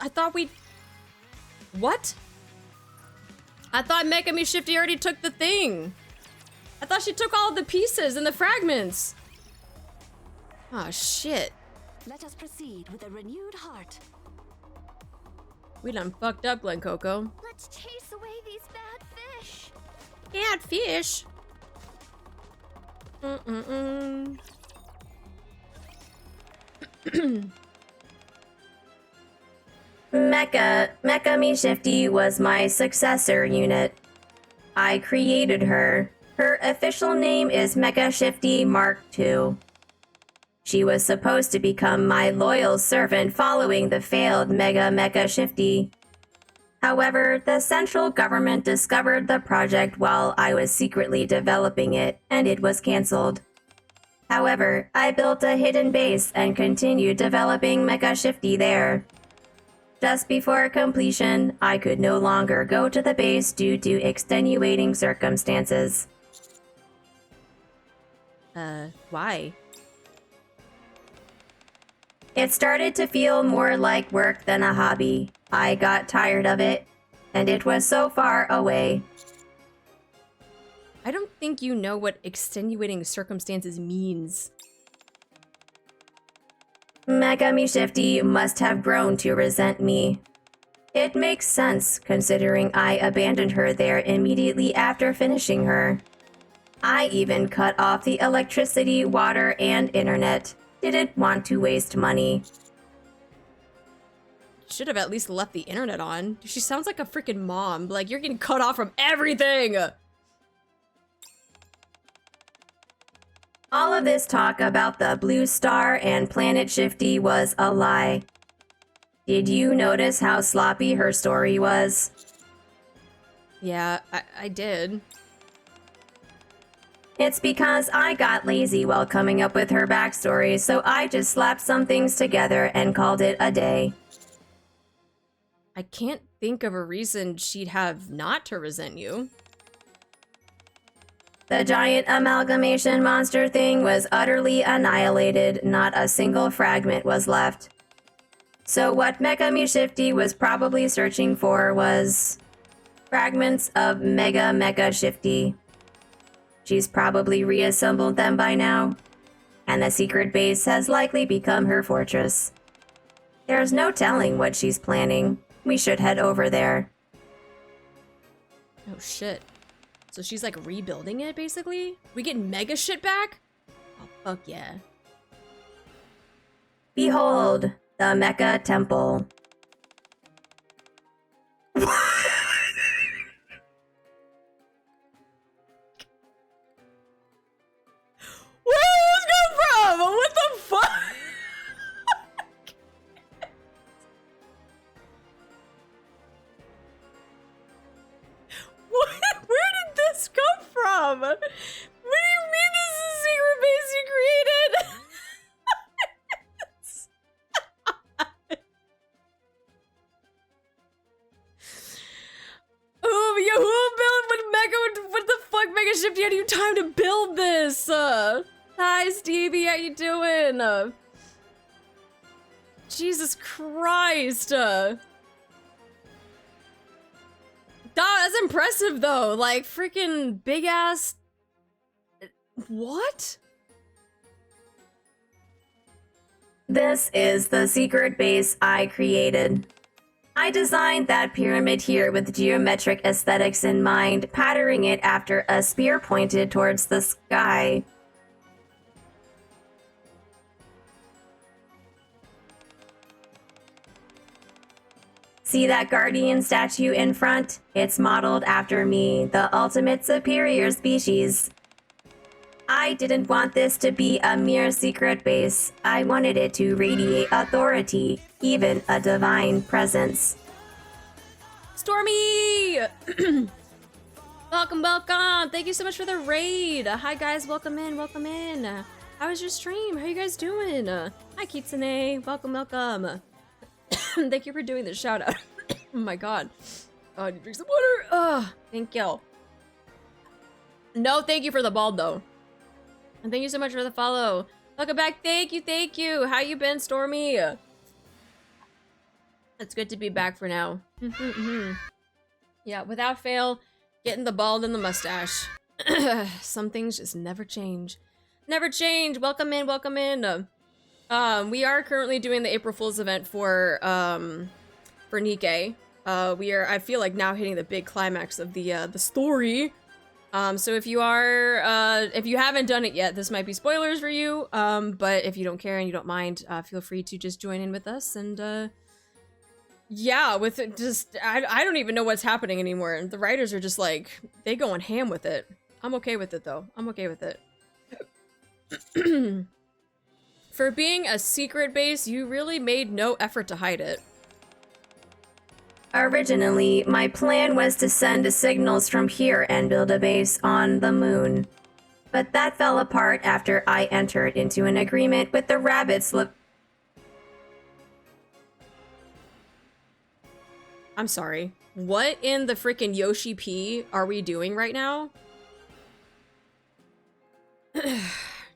I thought we... What? I thought Mekami Shifty already took the thing. I thought she took all of the pieces and the fragments. Oh, shit. Let us proceed with a renewed heart. We done fucked up, Glen Coco. Let's chase away these bad fish. Bad fish. Mm-mm-mm. Mekami Shifty was my successor unit. I created her. Her official name is Mecha Shifty Mark II. She was supposed to become my loyal servant following the failed Mecha Shifty. However, the central government discovered the project while I was secretly developing it, and it was cancelled. However, I built a hidden base and continued developing Mecha Shifty there. Just before completion, I could no longer go to the base due to extenuating circumstances. Why? It started to feel more like work than a hobby. I got tired of it, and it was so far away. I don't think you know what extenuating circumstances means. Mekami Shifty must have grown to resent me. It makes sense, considering I abandoned her there immediately after finishing her. I even cut off the electricity, water, and internet. Didn't want to waste money. Should have at least left the internet on. She sounds like a freaking mom. Like, you're getting cut off from everything! All of this talk about the Blue Star and Planet Shifty was a lie. Did you notice how sloppy her story was? Yeah, I did. It's because I got lazy while coming up with her backstory, so I just slapped some things together and called it a day. I can't think of a reason she'd have not to resent you. The giant amalgamation monster thing was utterly annihilated, not a single fragment was left. So what Mekami Shifty was probably searching for was fragments of Mecha Shifty. She's probably reassembled them by now, and the secret base has likely become her fortress. There's no telling what she's planning. We should head over there. Oh shit. So she's like rebuilding it, basically? We get mega shit back? Oh, fuck yeah. Behold, the Mecha Temple. Where did this come from? What the fuck? What? Where did this come from? What do you mean this is a secret base you created? Who built what Mecha? What the fuck, Mega Shifty? Had you time to build this? Hi, Stevie. How you doing? Jesus Christ. That's impressive, though. Like, freaking big ass. What? This is the secret base I created. I designed that pyramid here with geometric aesthetics in mind, patterning it after a spear pointed towards the sky. See that guardian statue in front? It's modeled after me, the ultimate superior species. I didn't want this to be a mere secret base. I wanted it to radiate authority, even a divine presence. Stormy! Welcome, welcome! Thank you so much for the raid! Hi guys, welcome in, welcome in! How was your stream? How you guys doing? Hi Kitsune, welcome, welcome! Thank you for doing the shout out. Oh my god. Oh, I need to drink some water! Thank you. No, thank you for the bald though. And thank you so much for the follow. Welcome back, thank you, thank you! How you been, Stormy? It's good to be back for now. Yeah, without fail, getting the bald and the mustache. Some things just never change. Never change. Welcome in, welcome in. We are currently doing the April Fools event for NIKKE. We are, I feel like, now hitting the big climax of the story. So if you haven't done it yet, this might be spoilers for you. But if you don't care and you don't mind, feel free to just join in with us and yeah, with it just, I don't even know what's happening anymore. The writers are just like, they going ham with it. I'm okay with it though. I'm okay with it. For being a secret base, you really made no effort to hide it. Originally, my plan was to send signals from here and build a base on the moon. But that fell apart after I entered into an agreement with the rabbits. I'm sorry. What in the freaking Yoshi P are we doing right now?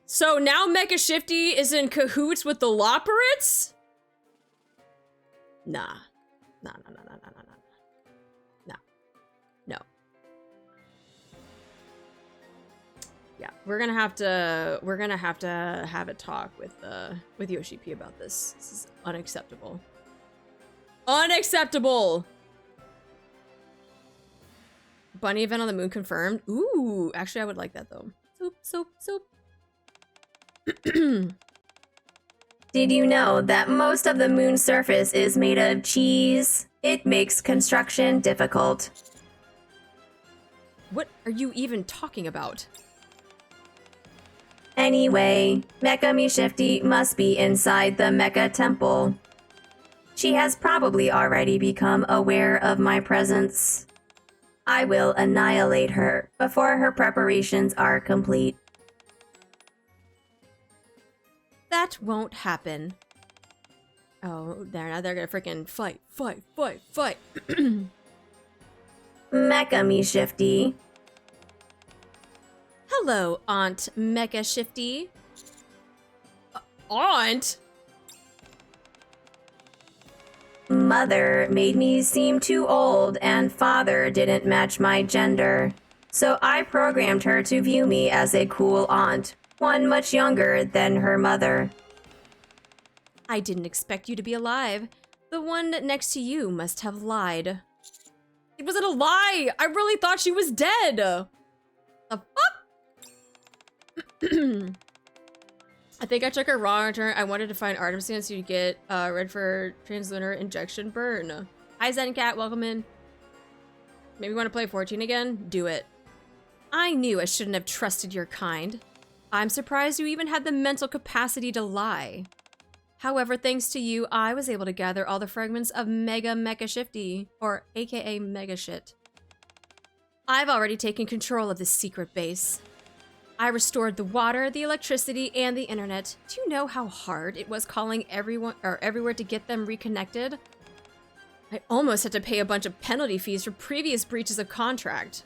So now Mecha Shifty is in cahoots with the Loperates? Nah. Nah. No. Yeah, we're gonna have to have a talk with Yoshi P about this. This is unacceptable. Unacceptable! Bunny event on the moon confirmed. Ooh, actually I would like that though. Soap. Did you know that most of the moon's surface is made of cheese? It makes construction difficult. What are you even talking about? Anyway, Mekami Shifty must be inside the Mecha temple. She has probably already become aware of my presence. I will annihilate her before her preparations are complete. That won't happen. Oh, they're gonna freaking fight. Mekami Shifty. Hello, Aunt Mecha Shifty. Aunt? Mother made me seem too old and father didn't match my gender. So I programmed her to view me as a cool aunt, one much younger than her mother. I didn't expect you to be alive. The one next to you must have lied. It wasn't a lie! I really thought she was dead! The fuck? I think I took her wrong turn. I wanted to find Artemis so you get red for translunar injection burn. Hi Zencat, welcome in. Maybe want to play 14 again? Do it. I knew I shouldn't have trusted your kind. I'm surprised you even had the mental capacity to lie. However, thanks to you, I was able to gather all the fragments of Mecha Shifty, or aka Mega Shit. I've already taken control of this secret base. I restored the water, the electricity, and the internet. Do you know how hard it was calling everywhere to get them reconnected? I almost had to pay a bunch of penalty fees for previous breaches of contract.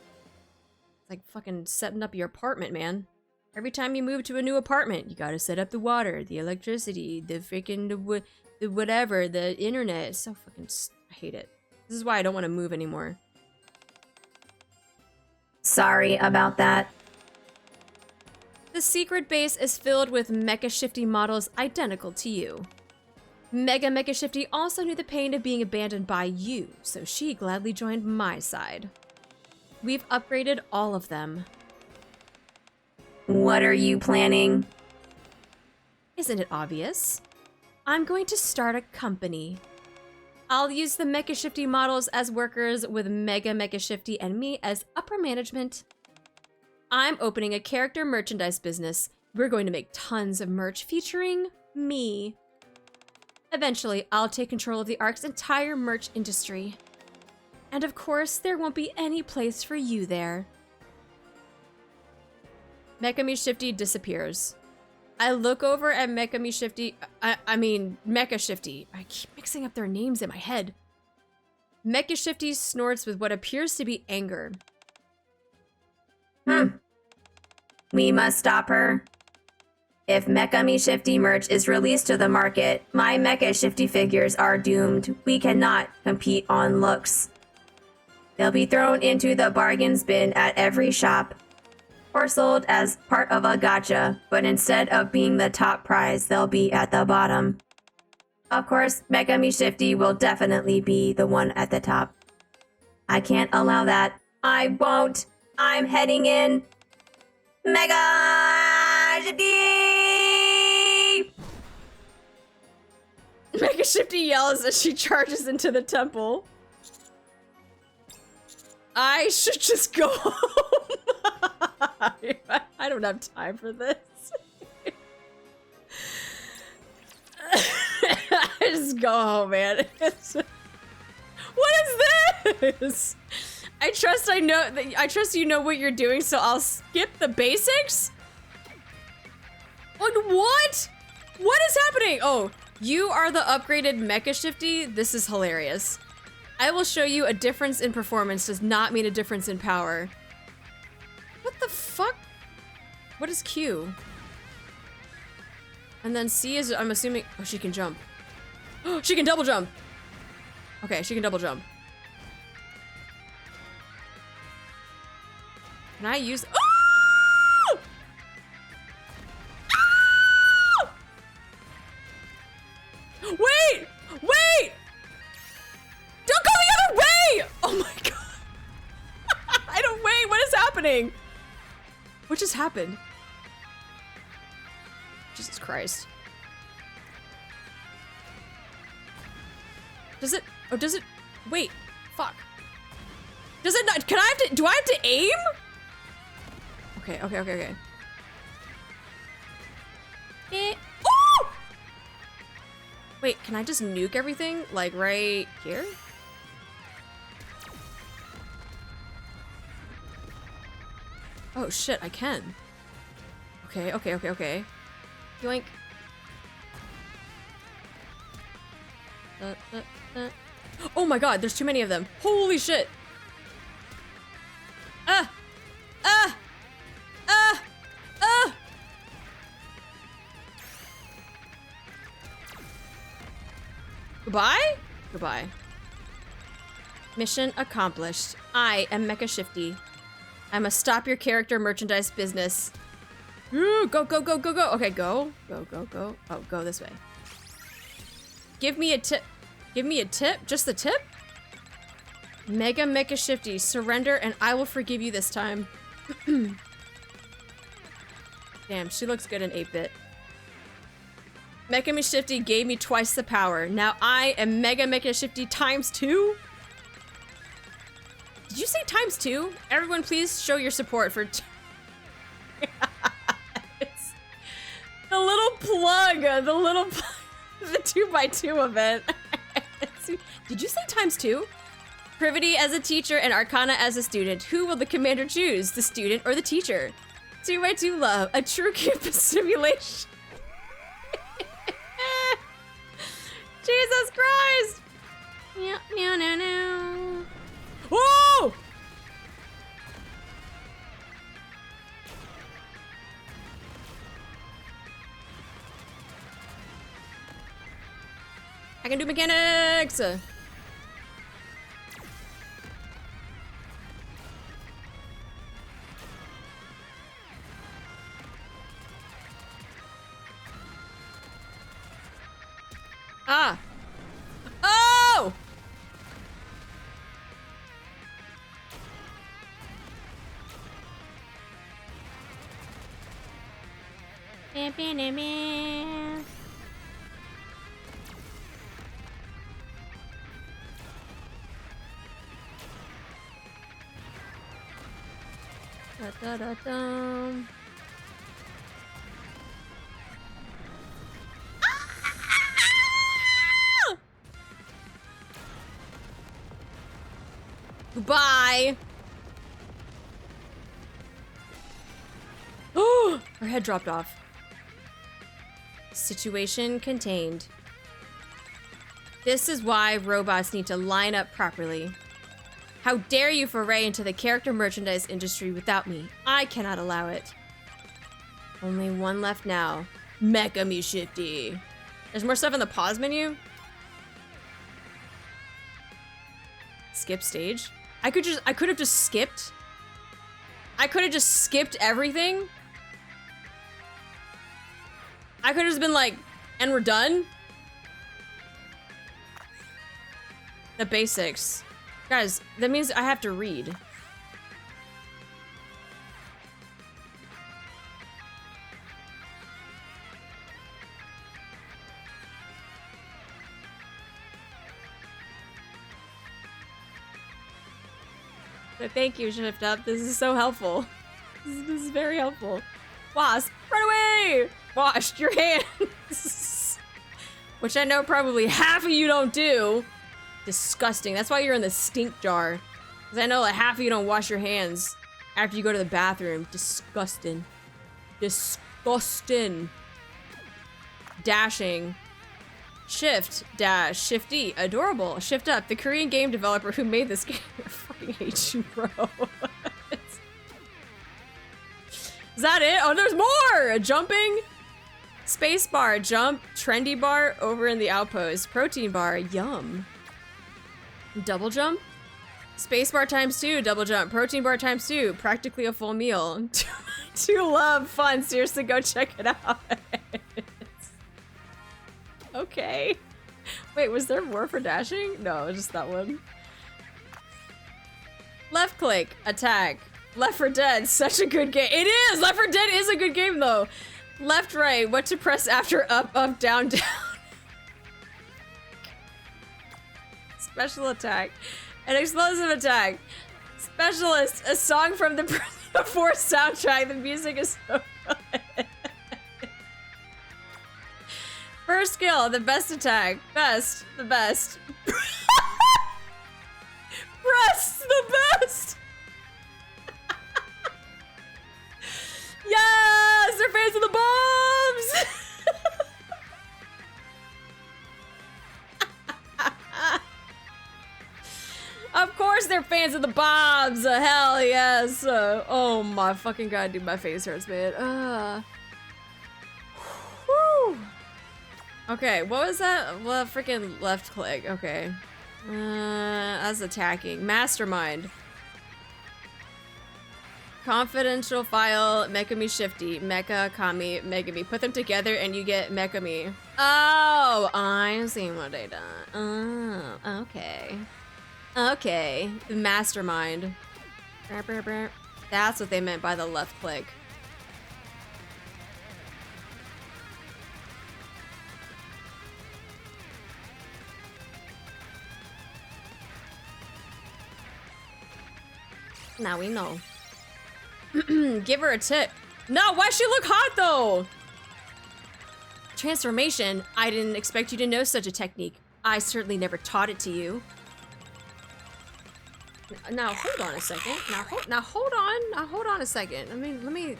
It's like fucking setting up your apartment, man. Every time you move to a new apartment, you gotta set up the water, the electricity, the freaking the whatever, the internet. It's so fucking, I hate it. This is why I don't want to move anymore. Sorry about that. The secret base is filled with Mecha Shifty models identical to you. Mecha Shifty also knew the pain of being abandoned by you, so she gladly joined my side. We've upgraded all of them. What are you planning? Isn't it obvious? I'm going to start a company. I'll use the Mecha Shifty models as workers with Mecha Shifty and me as upper management. I'm opening a character merchandise business. We're going to make tons of merch featuring me. Eventually, I'll take control of the ARC's entire merch industry. And of course, there won't be any place for you there. Mekami Shifty disappears. I look over at Mekami Shifty, Mecha Shifty. I keep mixing up their names in my head. Mecha Shifty snorts with what appears to be anger. We must stop her. If Mekami Shifty merch is released to the market, my Mecha Shifty figures are doomed. We cannot compete on looks. They'll be thrown into the bargains bin at every shop, or sold as part of a gacha, but instead of being the top prize, they'll be at the bottom. Of course, Mekami Shifty will definitely be the one at the top. I can't allow that. I won't. I'm heading in. Mega Shifty! Mecha Shifty yells as she charges into the temple. I should just go home. I don't have time for this. I just go home, man. What is this? I trust you know what you're doing, so I'll skip the basics? What? What is happening? Oh, you are the upgraded Mecha Shifty? This is hilarious. I will show you a difference in performance does not mean a difference in power. What the fuck? What is Q? And then C is, I'm assuming, oh, she can jump. She can double jump. Okay, she can double jump. Can I use, oh! Oh! Wait! Wait! Don't go the other way! Oh my god. I don't, wait, what is happening? What just happened? Jesus Christ. Does it, oh, does it, wait, fuck. Does it not, can I have to, do I have to aim? Okay. Oh! Wait, can I just nuke everything? Like right here? Oh shit, I can. Okay. Yoink. Oh my god, there's too many of them. Holy shit. Goodbye? Goodbye. Mission accomplished. I am Mecha Shifty. I must stop your character merchandise business. Ooh, go. Okay, go. Oh, go this way. Give me a tip. Give me a tip? Just the tip? Mecha Shifty, surrender and I will forgive you this time. Damn, she looks good in 8-bit. Mecha Shifty gave me twice the power. Now I am Mecha Shifty times 2? Did you say times 2? Everyone please show your support for it's the little plug, the 2x2 event. Did you say times 2? Privity as a teacher and Arcana as a student. Who will the commander choose, the student or the teacher? 2x2 love, a true campus simulation. Jesus Christ! No. Whoa! I can do mechanics! Ah! Oh! Da, da, da, dum. Ah! Goodbye. Oh, her head dropped off. Situation contained. This is why robots need to line up properly. How dare you foray into the character merchandise industry without me? I cannot allow it. Only one left now. Mekami Shifty. There's more stuff in the pause menu. Skip stage. I could have just skipped. I could have just skipped everything. I could have just been like, and we're done. The basics. Guys, that means I have to read. But thank you, Shift Up. This is so helpful. This is very helpful. Wasp, run away! Wash your hands. Which I know probably half of you don't do. Disgusting. That's why you're in the stink jar. Because I know like half of you don't wash your hands after you go to the bathroom. Disgusting. Disgusting. Dashing. Shift. Dash. Shifty. Adorable. Shift Up. The Korean game developer who made this game. I fucking hate you, bro. Is that it? Oh, there's more! Jumping. Space bar. Jump. Trendy bar. Over in the outpost. Protein bar. Yum. Double jump. Space bar times 2. Double jump. Protein bar times 2. Practically a full meal. To love. Fun. Seriously, go check it out. Okay. Wait, was there more for dashing? No, just that one. Left click. Attack. Left 4 Dead. Such a good game. It is! Left 4 Dead is a good game, though. Left, right. What to press after up, up, down, down. Special attack. An explosive attack. Specialist. A song from the Persona 4 soundtrack. The music is so good. First skill. The best attack. Best. The best. Press. The best. Yes! They're fans of the bombs! Of course they're fans of the bombs! Hell yes! Oh my fucking god, dude, my face hurts, man. Whew. Okay, what was that? Well, freaking left click. Okay. That's attacking. Mastermind. Confidential file, Mekami Shifty, Mecha, Kami, Megami. Put them together and you get Mekami. Oh, I see what I done. Oh, okay. Okay, mastermind. That's what they meant by the left click. Now we know. Give her a tip. No, why she look hot though? Transformation? I didn't expect you to know such a technique. I certainly never taught it to you. Now hold on a second. Now hold on a second. I mean, let me.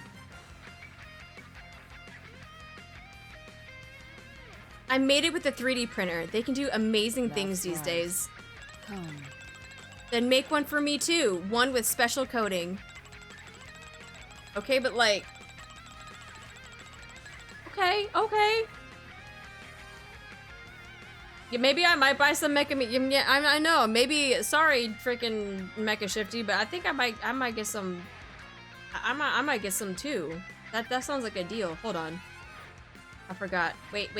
I made it with a 3D printer. They can do amazing things these days. Then make one for me too. One with special coating. Okay, but like, okay. Yeah, maybe I might buy some Mecha. Yeah, I know. Maybe. Sorry, freaking Mecha Shifty, but I think I might get some. I might get some too. That sounds like a deal. Hold on. I forgot. Wait.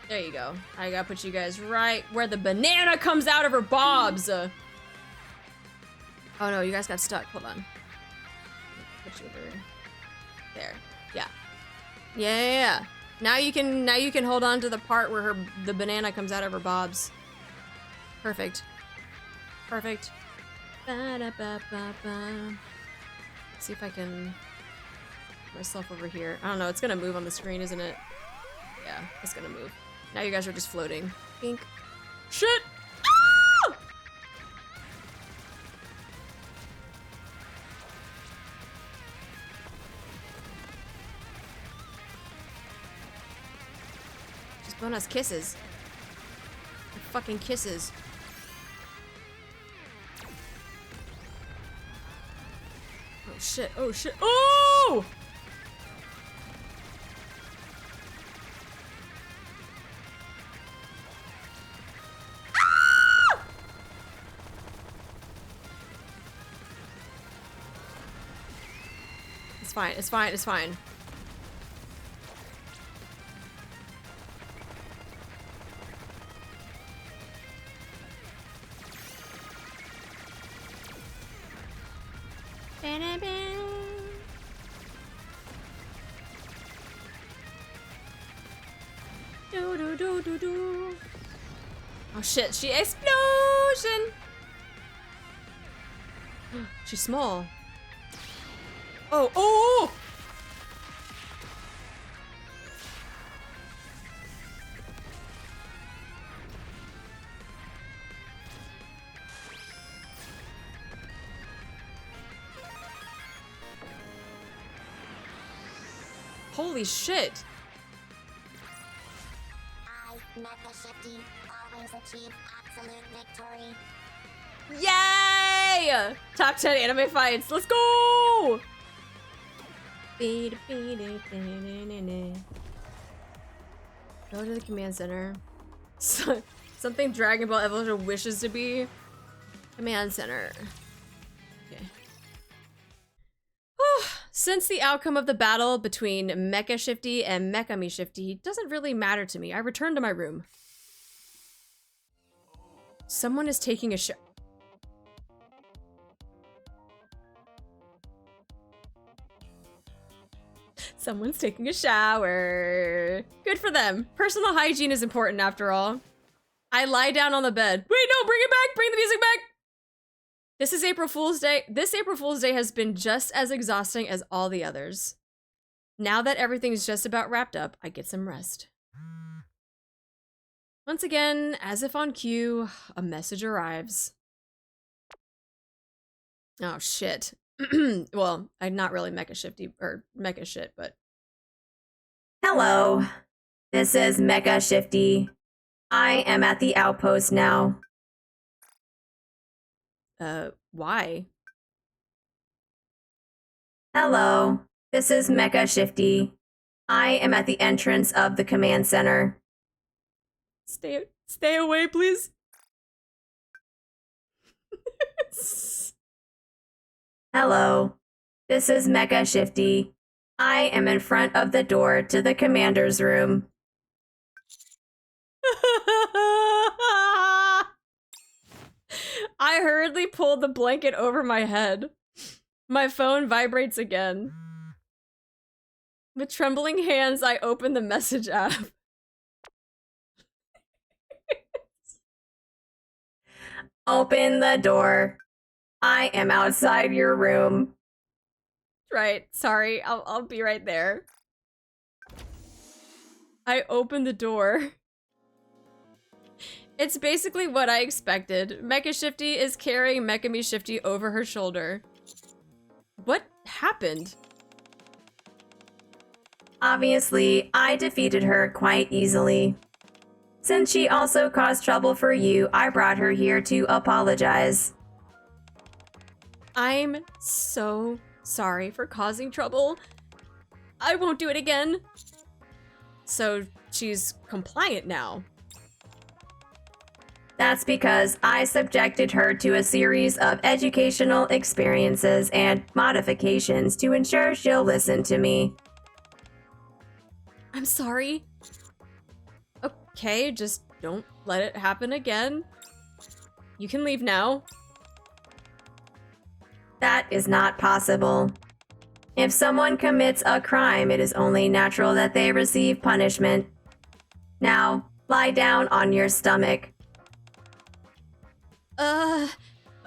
There you go. I gotta put you guys right where the banana comes out of her bobs. Oh no, you guys got stuck. Hold on. Put you over there. Yeah. Yeah. Now you can hold on to the part where the banana comes out of her bobs. Perfect. Ba-da-ba-ba-ba. See if I can put myself over here. I don't know, it's gonna move on the screen, isn't it? Yeah, it's gonna move. Now you guys are just floating. Pink. Shit! Ah! Just blowing us kisses. Fucking kisses. Oh shit, oh shit, oh! Ah! It's fine, it's fine, it's fine. Oh shit, she explosion! She's small. Oh, oh! Holy shit. I, Mecha Shifty, always achieve absolute victory. Yay! Top 10 anime fights. Let's go! Go to the command center. Something Dragon Ball Evolution wishes to be. Command center. Okay. Since the outcome of the battle between Mecha Shifty and Mekami Shifty doesn't really matter to me, I return to my room. Someone is taking a shower. Someone's taking a shower. Good for them. Personal hygiene is important after all. I lie down on the bed. Wait, no, bring it back. Bring the music back. This is April Fool's Day. This April Fool's Day has been just as exhausting as all the others. Now that everything's just about wrapped up, I get some rest. Once again, as if on cue, a message arrives. Oh shit. Well, I'm not really Mecha Shifty or Mecha shit, but Hello, this is Mecha Shifty. I am at the outpost now. why? Hello, this is Mecha Shifty. I am at the entrance of the command center. Stay away, please. Hello, this is Mecha Shifty. I am in front of the door to the commander's room. I hurriedly pulled the blanket over my head. My phone vibrates again. With trembling hands, I open the message app. Open the door. I am outside your room. Right, sorry, I'll be right there. I open the door. It's basically what I expected. Mecha Shifty is carrying Mekami Shifty over her shoulder. What happened? Obviously, I defeated her quite easily. Since she also caused trouble for you, I brought her here to apologize. I'm so sorry for causing trouble. I won't do it again. So she's compliant now. That's because I subjected her to a series of educational experiences and modifications to ensure she'll listen to me. I'm sorry. Okay, just don't let it happen again. You can leave now. That is not possible. If someone commits a crime, it is only natural that they receive punishment. Now, lie down on your stomach.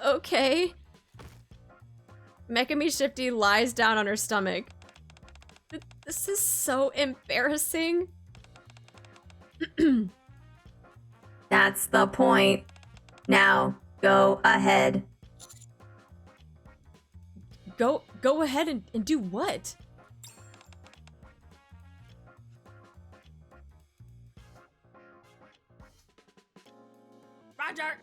Okay. Mekami Shifty lies down on her stomach. This is so embarrassing. That's the point. Now, go ahead. Go ahead and do what? Roger.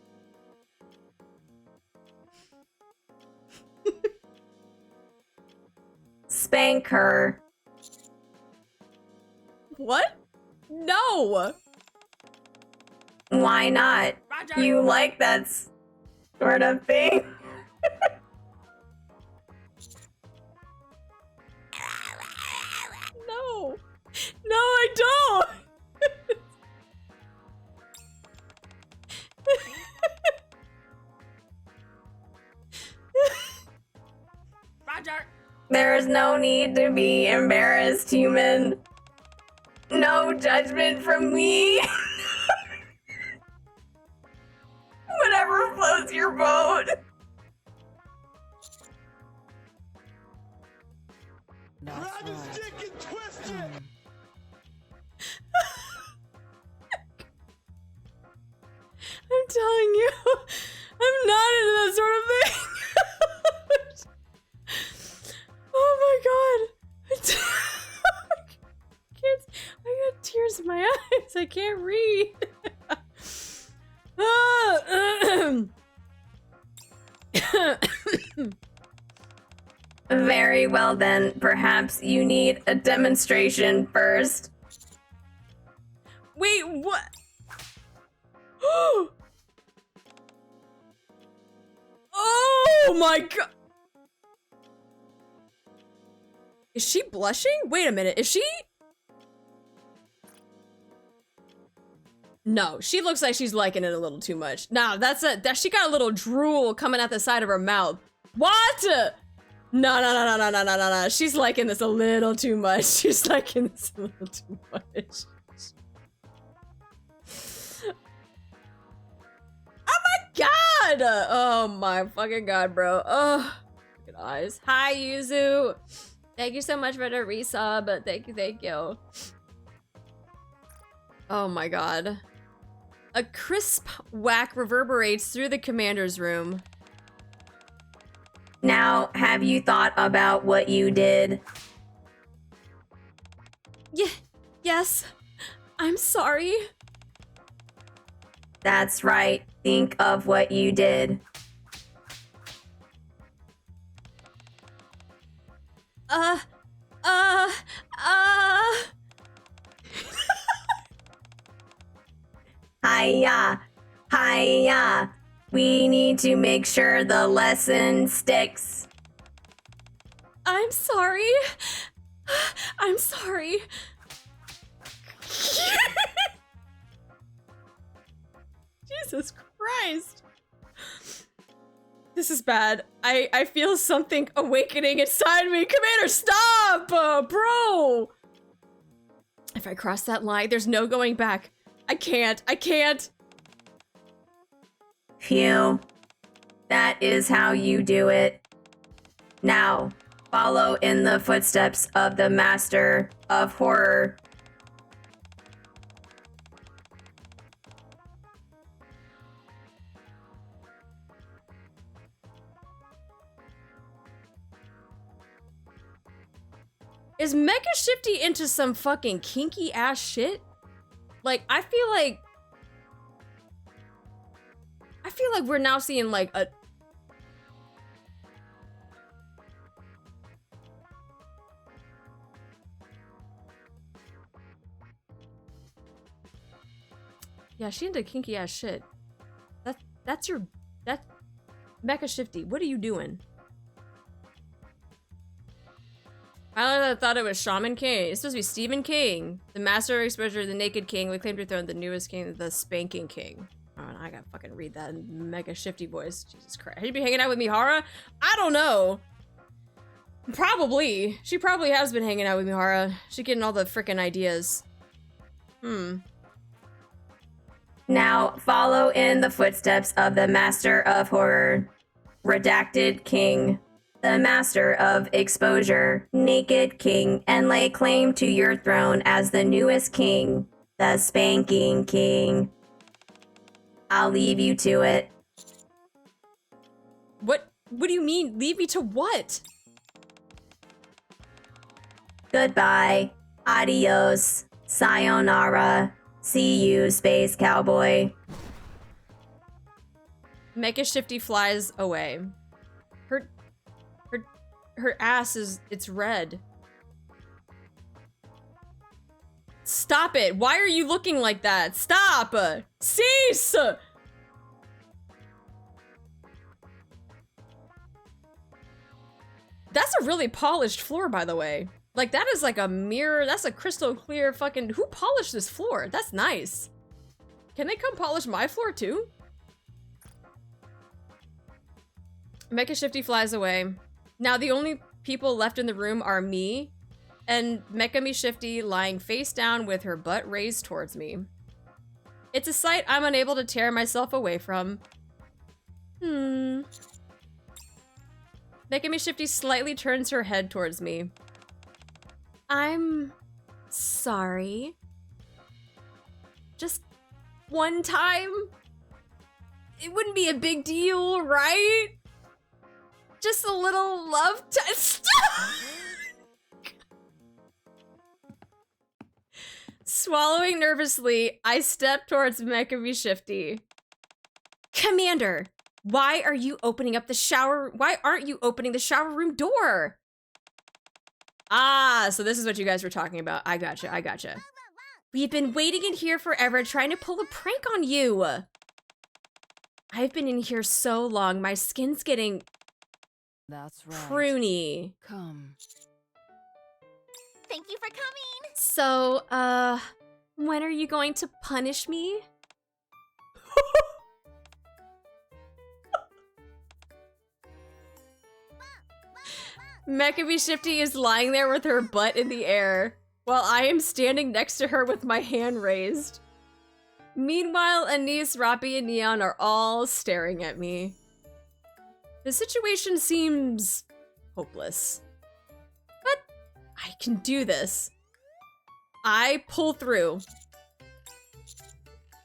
Spank her. What? No. Why not? Roger. You like that sort of thing? No. No, I don't. Roger. There's no need to be embarrassed, human. No judgment from me. Whatever floats your boat. Grab his dick and twist it! I'm telling you, I'm not into that sort of thing. Oh my god. I got tears in my eyes. I can't read. Very well then, perhaps you need a demonstration first. Wait, what? Oh my god. Is she blushing? Wait a minute, is she? No, she looks like she's liking it a little too much. Nah, she got a little drool coming out the side of her mouth. What? No. She's liking this a little too much. She's liking this a little too much. Oh my god! Oh my fucking god, bro. Oh, look at eyes. Hi, Yuzu. Thank you so much for the resub. Thank you. Oh my god. A crisp whack reverberates through the commander's room. Now, have you thought about what you did? Yes. I'm sorry. That's right. Think of what you did. Hiya. We need to make sure the lesson sticks. I'm sorry. I'm sorry. Jesus Christ. This is bad. I feel something awakening inside me. Commander, stop! Bro! If I cross that line, there's no going back. I can't. Phew. That is how you do it. Now, follow in the footsteps of the master of horror. Is Mecha Shifty into some fucking kinky ass shit? Like, I feel like we're now seeing like a... Yeah, she into kinky ass shit. That's Mecha Shifty, what are you doing? I thought it was Shaman King. It's supposed to be Stephen King. The master of exposure, the naked king, we claim to throne, the newest king, the spanking king. Oh, and I gotta fucking read that in Mega Shifty voice. Jesus Christ. Have you been hanging out with Mihara? I don't know. Probably. She probably has been hanging out with Mihara. She's getting all the frickin' ideas. Now, follow in the footsteps of the master of horror. Redacted King. the master of exposure, naked king, and lay claim to your throne as the newest king, the spanking king. I'll leave you to it. What do you mean, leave me to what? Goodbye. Adios. Sayonara. See you, space cowboy. Mecha Shifty flies away. Her ass it's red. Stop it! Why are you looking like that? Stop! Cease! That's a really polished floor, by the way. Like, that is like a mirror. That's a crystal clear fucking... Who polished this floor? That's nice. Can they come polish my floor, too? Mecha Shifty flies away. Now, the only people left in the room are me and Mekami Shifty lying face down with her butt raised towards me. It's a sight I'm unable to tear myself away from. Mekami Shifty slightly turns her head towards me. I'm sorry. Just one time? It wouldn't be a big deal, right? Just a little love test. Swallowing nervously, I step towards Mekami Shifty. Commander, why are you opening up the shower? Why aren't you opening the shower room door? Ah, so this is what you guys were talking about. I gotcha. We've been waiting in here forever trying to pull a prank on you. I've been in here so long, my skin's getting... That's right. pruny. Come. Thank you for coming. So, when are you going to punish me? Mekami Shifty is lying there with her butt in the air, while I am standing next to her with my hand raised. Meanwhile, Anise, Rappi, and Neon are all staring at me. The situation seems hopeless. But I can do this. I pull through.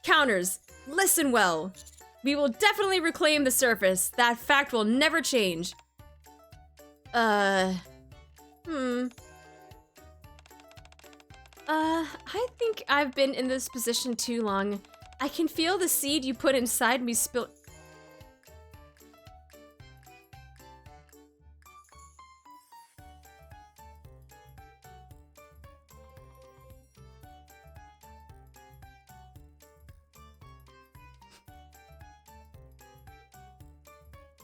Counters, listen well. We will definitely reclaim the surface. That fact will never change. I think I've been in this position too long. I can feel the seed you put inside me spill-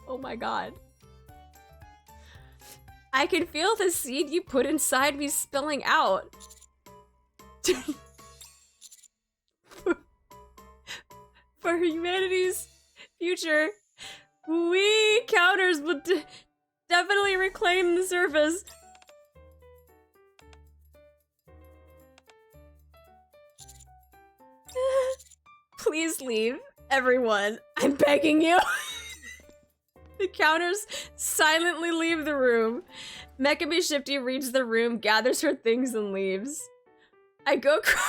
Oh my god. I can feel the seed you put inside me spilling out. For humanity's future, we counters will definitely reclaim the surface. Please leave, everyone. I'm begging you. The counters silently leave the room. Mekami Shifty reads the room, gathers her things, and leaves. I go crouch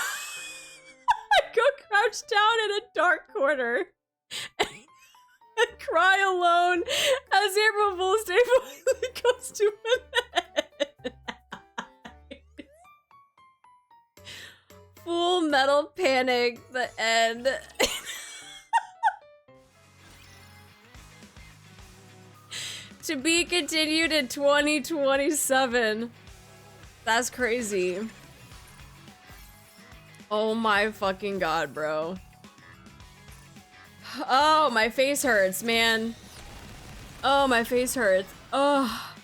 down in a dark corner and cry alone as April Fools Day finally comes to an end. Full Metal Panic, the end. To be continued in 2027. That's crazy. Oh my fucking god, bro. Oh, my face hurts, man. Oh, my face hurts. Oh.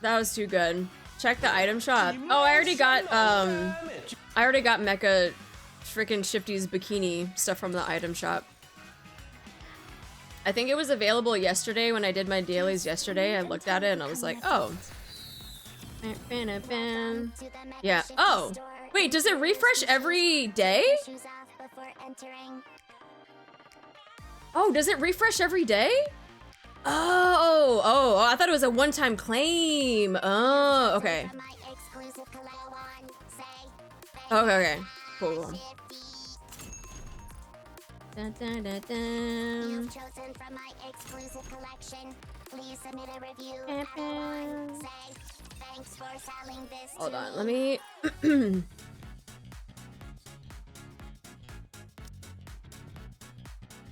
That was too good. Check the item shop. Oh, I already got Mecha freaking Shifty's bikini stuff from the item shop. I think it was available yesterday when I did my dailies yesterday. I looked at it and I was like, oh. Yeah. Oh. Wait, does it refresh every day? Oh, does it refresh every day? Oh, I thought it was a one-time claim. Oh, okay. From my exclusive collab one, say, Okay. Cool. Shifty. Dun, dun, dun, dun. You've chosen from my exclusive collection. Please submit a review. Everyone, say, thanks for selling this. Hold to on, me." let me.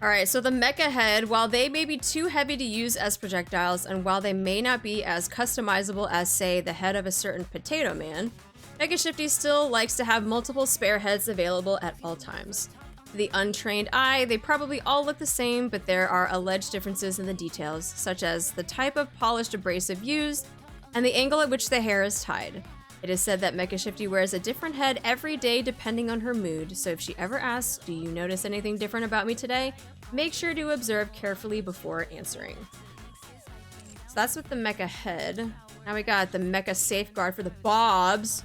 Alright, so the mecha head, while they may be too heavy to use as projectiles, and while they may not be as customizable as, say, the head of a certain potato man, Mecha Shifty still likes to have multiple spare heads available at all times. To the untrained eye, they probably all look the same, but there are alleged differences in the details, such as the type of polished abrasive used, and the angle at which the hair is tied. It is said that Mecha Shifty wears a different head every day depending on her mood, so if she ever asks, "Do you notice anything different about me today?" make sure to observe carefully before answering. So that's with the mecha head. Now we got the mecha safeguard for the bobs.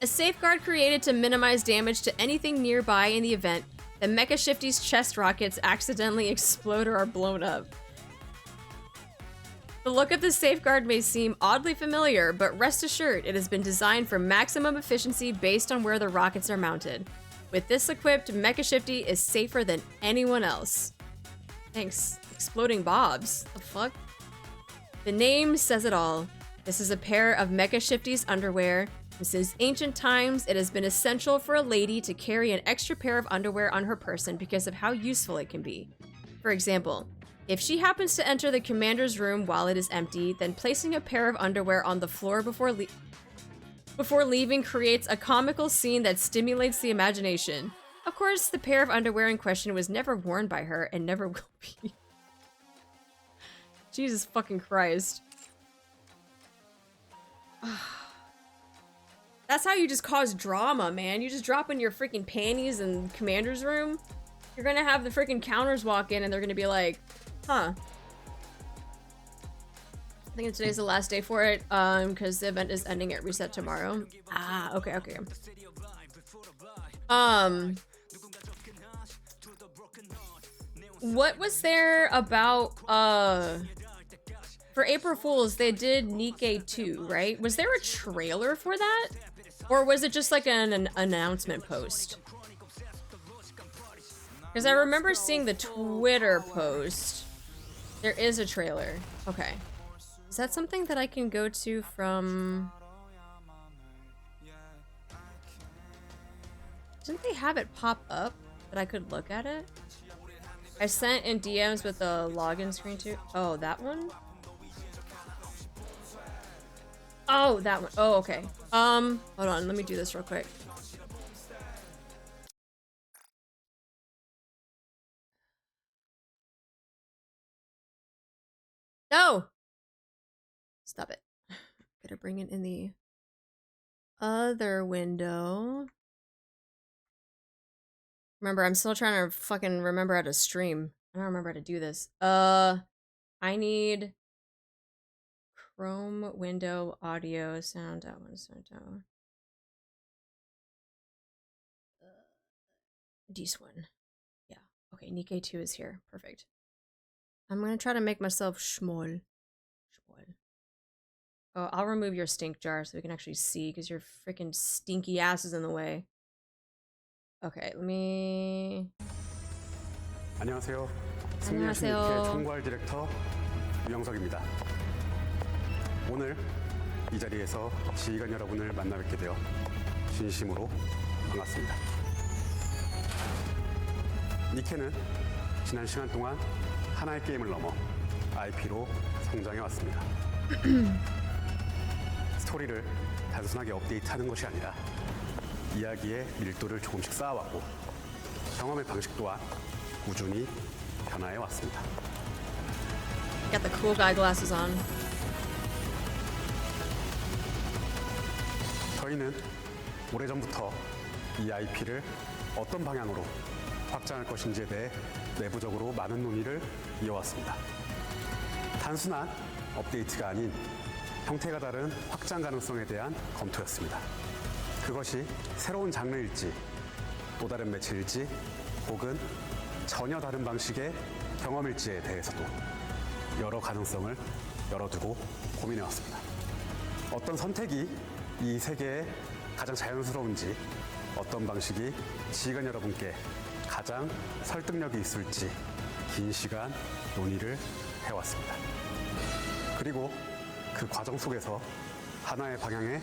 A safeguard created to minimize damage to anything nearby in the event that Mecha Shifty's chest rockets accidentally explode or are blown up. The look of the safeguard may seem oddly familiar, but rest assured, it has been designed for maximum efficiency based on where the rockets are mounted. With this equipped, Mecha Shifty is safer than anyone else. Thanks, exploding bobs. The fuck? The name says it all. This is a pair of Mecha Shifty's underwear. And since ancient times, it has been essential for a lady to carry an extra pair of underwear on her person because of how useful it can be. For example, if she happens to enter the commander's room while it is empty, then placing a pair of underwear on the floor before leaving creates a comical scene that stimulates the imagination. Of course, the pair of underwear in question was never worn by her and never will be. Jesus fucking Christ. That's how you just cause drama, man. You just drop in your freaking panties in the commander's room. You're gonna have the freaking counters walk in and they're gonna be like, huh. I think today's the last day for it, because the event is ending at reset tomorrow. Ah, okay. What was there about, for April Fools, they did NIKKE 2, right? Was there a trailer for that? Or was it just like an announcement post? Because I remember seeing the Twitter post. There is a trailer. Okay. Is that something that I can go to from... Didn't they have it pop up that I could look at it? I sent in DMs with the login screen too. Oh, that one? Oh, that one. Oh, okay. Hold on. Let me do this real quick. No! Stop it. Gotta bring it in the other window. Remember, I'm still trying to fucking remember how to stream. I don't remember how to do this. I need Chrome window audio sound out one sound out. This one. Yeah. Okay, NIKKE 2 is here. Perfect. I'm gonna try to make myself small. Oh, I'll remove your stink jar so we can actually see because your freaking stinky ass is in the way. Okay, let me... 안녕하세요. 안녕하세요. 승리하신 니케 총괄 디렉터 유영석입니다. 오늘 이 자리에서 지휘관 여러분을 만나 뵙게 되어 진심으로 반갑습니다. 니케는 지난 시간 동안 하나의 게임을 넘어 IP로 성장해 왔습니다. 스토리를 단순하게 업데이트하는 것이 아니라 이야기의 밀도를 조금씩 쌓아왔고 경험의 방식 또한 꾸준히 변화해 왔습니다. Got the cool guy glasses on. 저희는 오래전부터 이 IP를 어떤 방향으로 확장할 것인지에 대해 내부적으로 많은 논의를 이어왔습니다. 단순한 업데이트가 아닌 형태가 다른 확장 가능성에 대한 검토였습니다. 그것이 새로운 장르일지, 또 다른 매체일지, 혹은 전혀 다른 방식의 경험일지에 대해서도 여러 가능성을 열어두고 고민해왔습니다. 어떤 선택이 이 세계에 가장 자연스러운지, 어떤 방식이 지휘관 여러분께 가장 설득력이 있을지 긴 시간 논의를 해왔습니다. 그리고 그 과정 속에서 하나의 방향에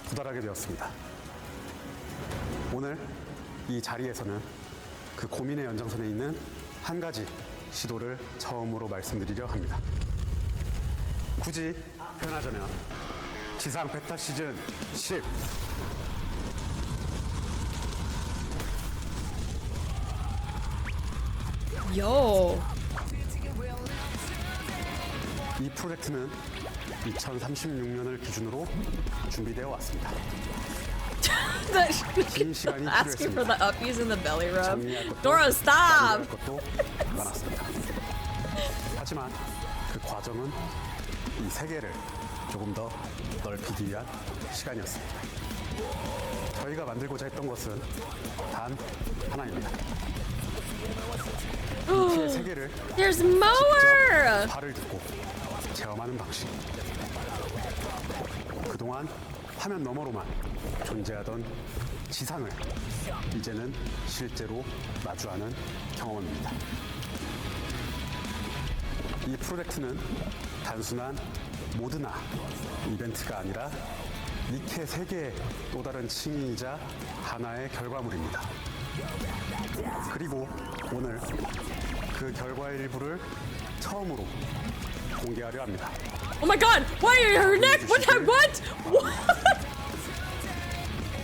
도달하게 되었습니다. 오늘 이 자리에서는 그 고민의 연장선에 있는 한 가지 시도를 처음으로 말씀드리려 합니다. 굳이 표현하자면 지상 베타 시즌 10 Yo. 이 프로젝트는 2036년을 기준으로 준비되어 왔습니다. 긴 시간이 Asking for the 필요했습니다. uppies and the belly rub. 정리할 것도 Dora, stop! 완료할 것도 많았습니다. 하지만 그 과정은 이 세계를 조금 더 넓히기 위한 시간이었습니다. 저희가 만들고자 했던 것은 단 하나입니다. 이 세계를 There's more! 직접 발을 딛고 체험하는 방식. 그동안 화면 너머로만 존재하던 지상을 이제는 실제로 마주하는 경험입니다. 이 프로젝트는 단순한 모드나 이벤트가 아니라 니케 세계의 또 다른 층이자 하나의 결과물입니다. 그리고 오늘 그 결과의 일부를 처음으로 공개하려 합니다. Oh my god! Why are her neck? What?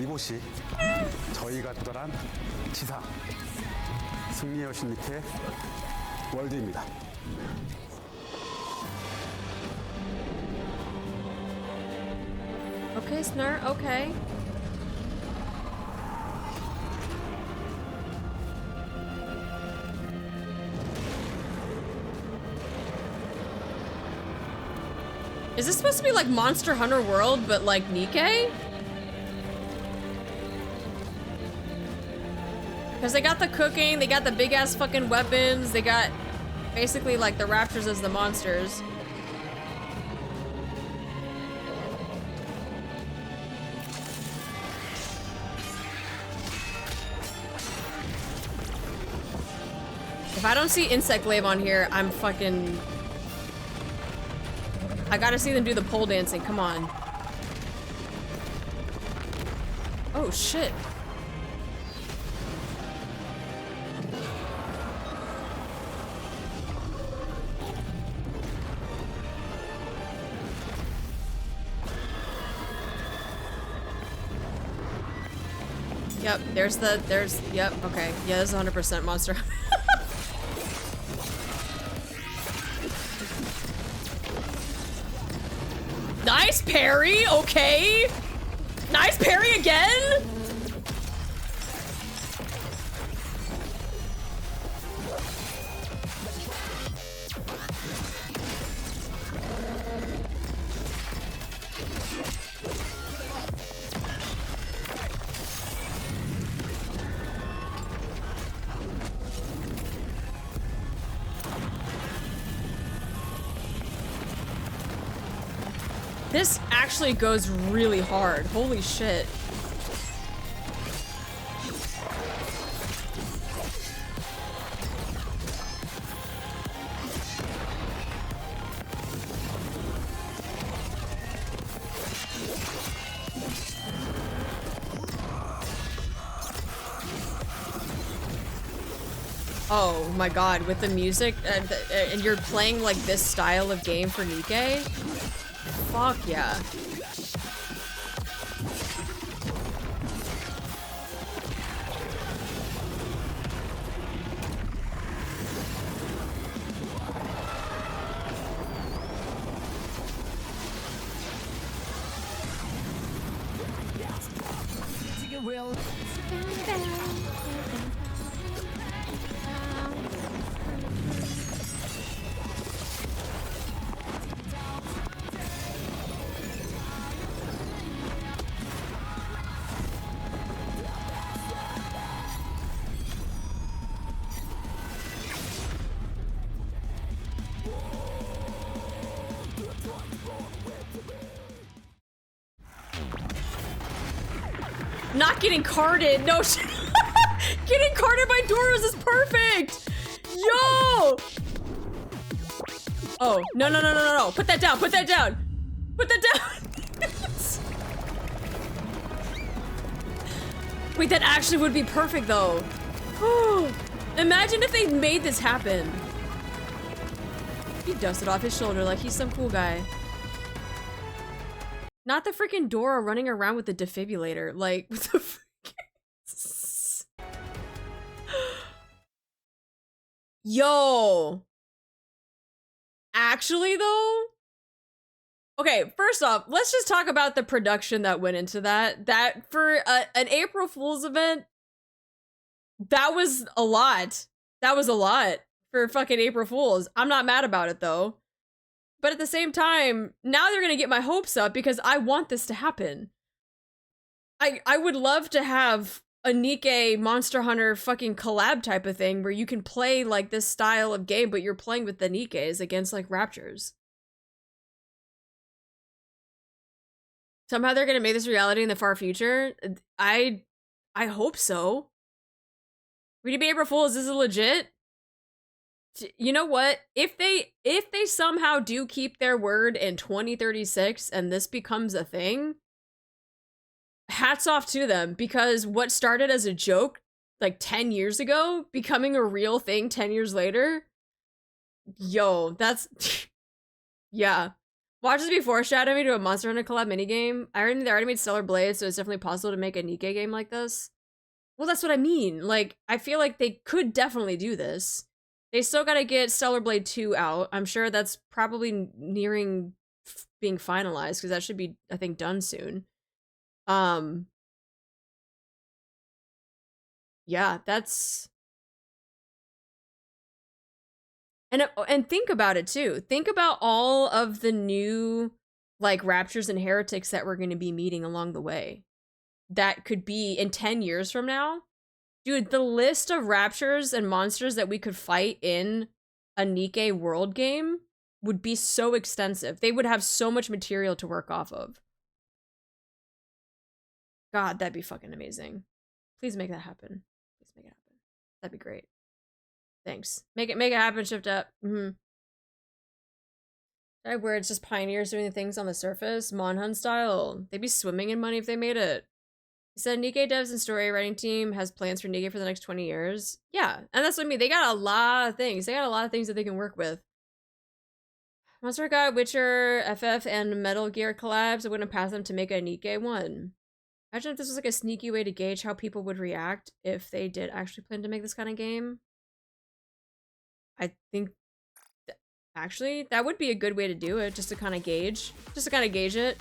이곳이 저희가 도달한 지상 승리의 여신 니케 월드입니다. Okay, Snur, okay. Is this supposed to be like Monster Hunter World, but like Nikke? Because they got the cooking, they got the big ass fucking weapons, they got basically like the raptors as the monsters. If I don't see Insect Glaive on here, I'm fucking... I gotta see them do the pole dancing, come on. Oh shit. Yep, yep, okay. Yeah, this is 100% Monster. Nice parry, okay. Nice parry again. This actually goes really hard. Holy shit. Oh my god, with the music and you're playing like this style of game for Nikke? Fuck yeah. Not getting carded. No shit. Getting carded by Doros is perfect. Yo. Oh, no, no, no, no, no, no. Put that down. Put that down. Put that down. Wait, that actually would be perfect though. Imagine if they made this happen. He dusted off his shoulder like he's some cool guy. Not the freaking Dora running around with the defibrillator. Like, what the Yo. Actually, though? Okay, first off, let's just talk about the production that went into that. That, for an April Fool's event, that was a lot. That was a lot for fucking April Fools. I'm not mad about it, though. But at the same time, now they're gonna get my hopes up because I want this to happen. I would love to have a NIKKE Monster Hunter fucking collab type of thing where you can play like this style of game, but you're playing with the NIKKEs against like Raptures. Somehow they're gonna make this reality in the far future. I hope so. Would it be April Fools? This is legit. You know what? If they somehow do keep their word in 2036 and this becomes a thing, hats off to them, because what started as a joke like 10 years ago, becoming a real thing 10 years later, yo, that's yeah. Watch this be foreshadowing to a Monster Hunter collab minigame. They already made Stellar Blade, so it's definitely possible to make a NIKKE game like this. Well, that's what I mean. Like, I feel like they could definitely do this. They still gotta get Stellar Blade 2 out. I'm sure that's probably nearing being finalized, because that should be, I think, done soon. Yeah, that's... And think about it, too. Think about all of the new, like, Raptures and Heretics that we're gonna be meeting along the way. That could be in 10 years from now. Dude, the list of Raptures and monsters that we could fight in a NIKKE world game would be so extensive. They would have so much material to work off of. God, that'd be fucking amazing. Please make that happen. Please make it happen. That'd be great. Thanks. Make it happen, Shift Up. Where it's just pioneers doing the things on the surface, Monhun style. They'd be swimming in money if they made it. He said NIKKE devs and story writing team has plans for NIKKE for the next 20 years. Yeah, and that's what I mean. They got a lot of things. They got a lot of things that they can work with. Monster got Witcher, FF, and Metal Gear collabs. I wouldn't pass them to make a NIKKE one. Imagine if this was like a sneaky way to gauge how people would react if they did actually plan to make this kind of game. I think actually that would be a good way to do it, just to kind of gauge it.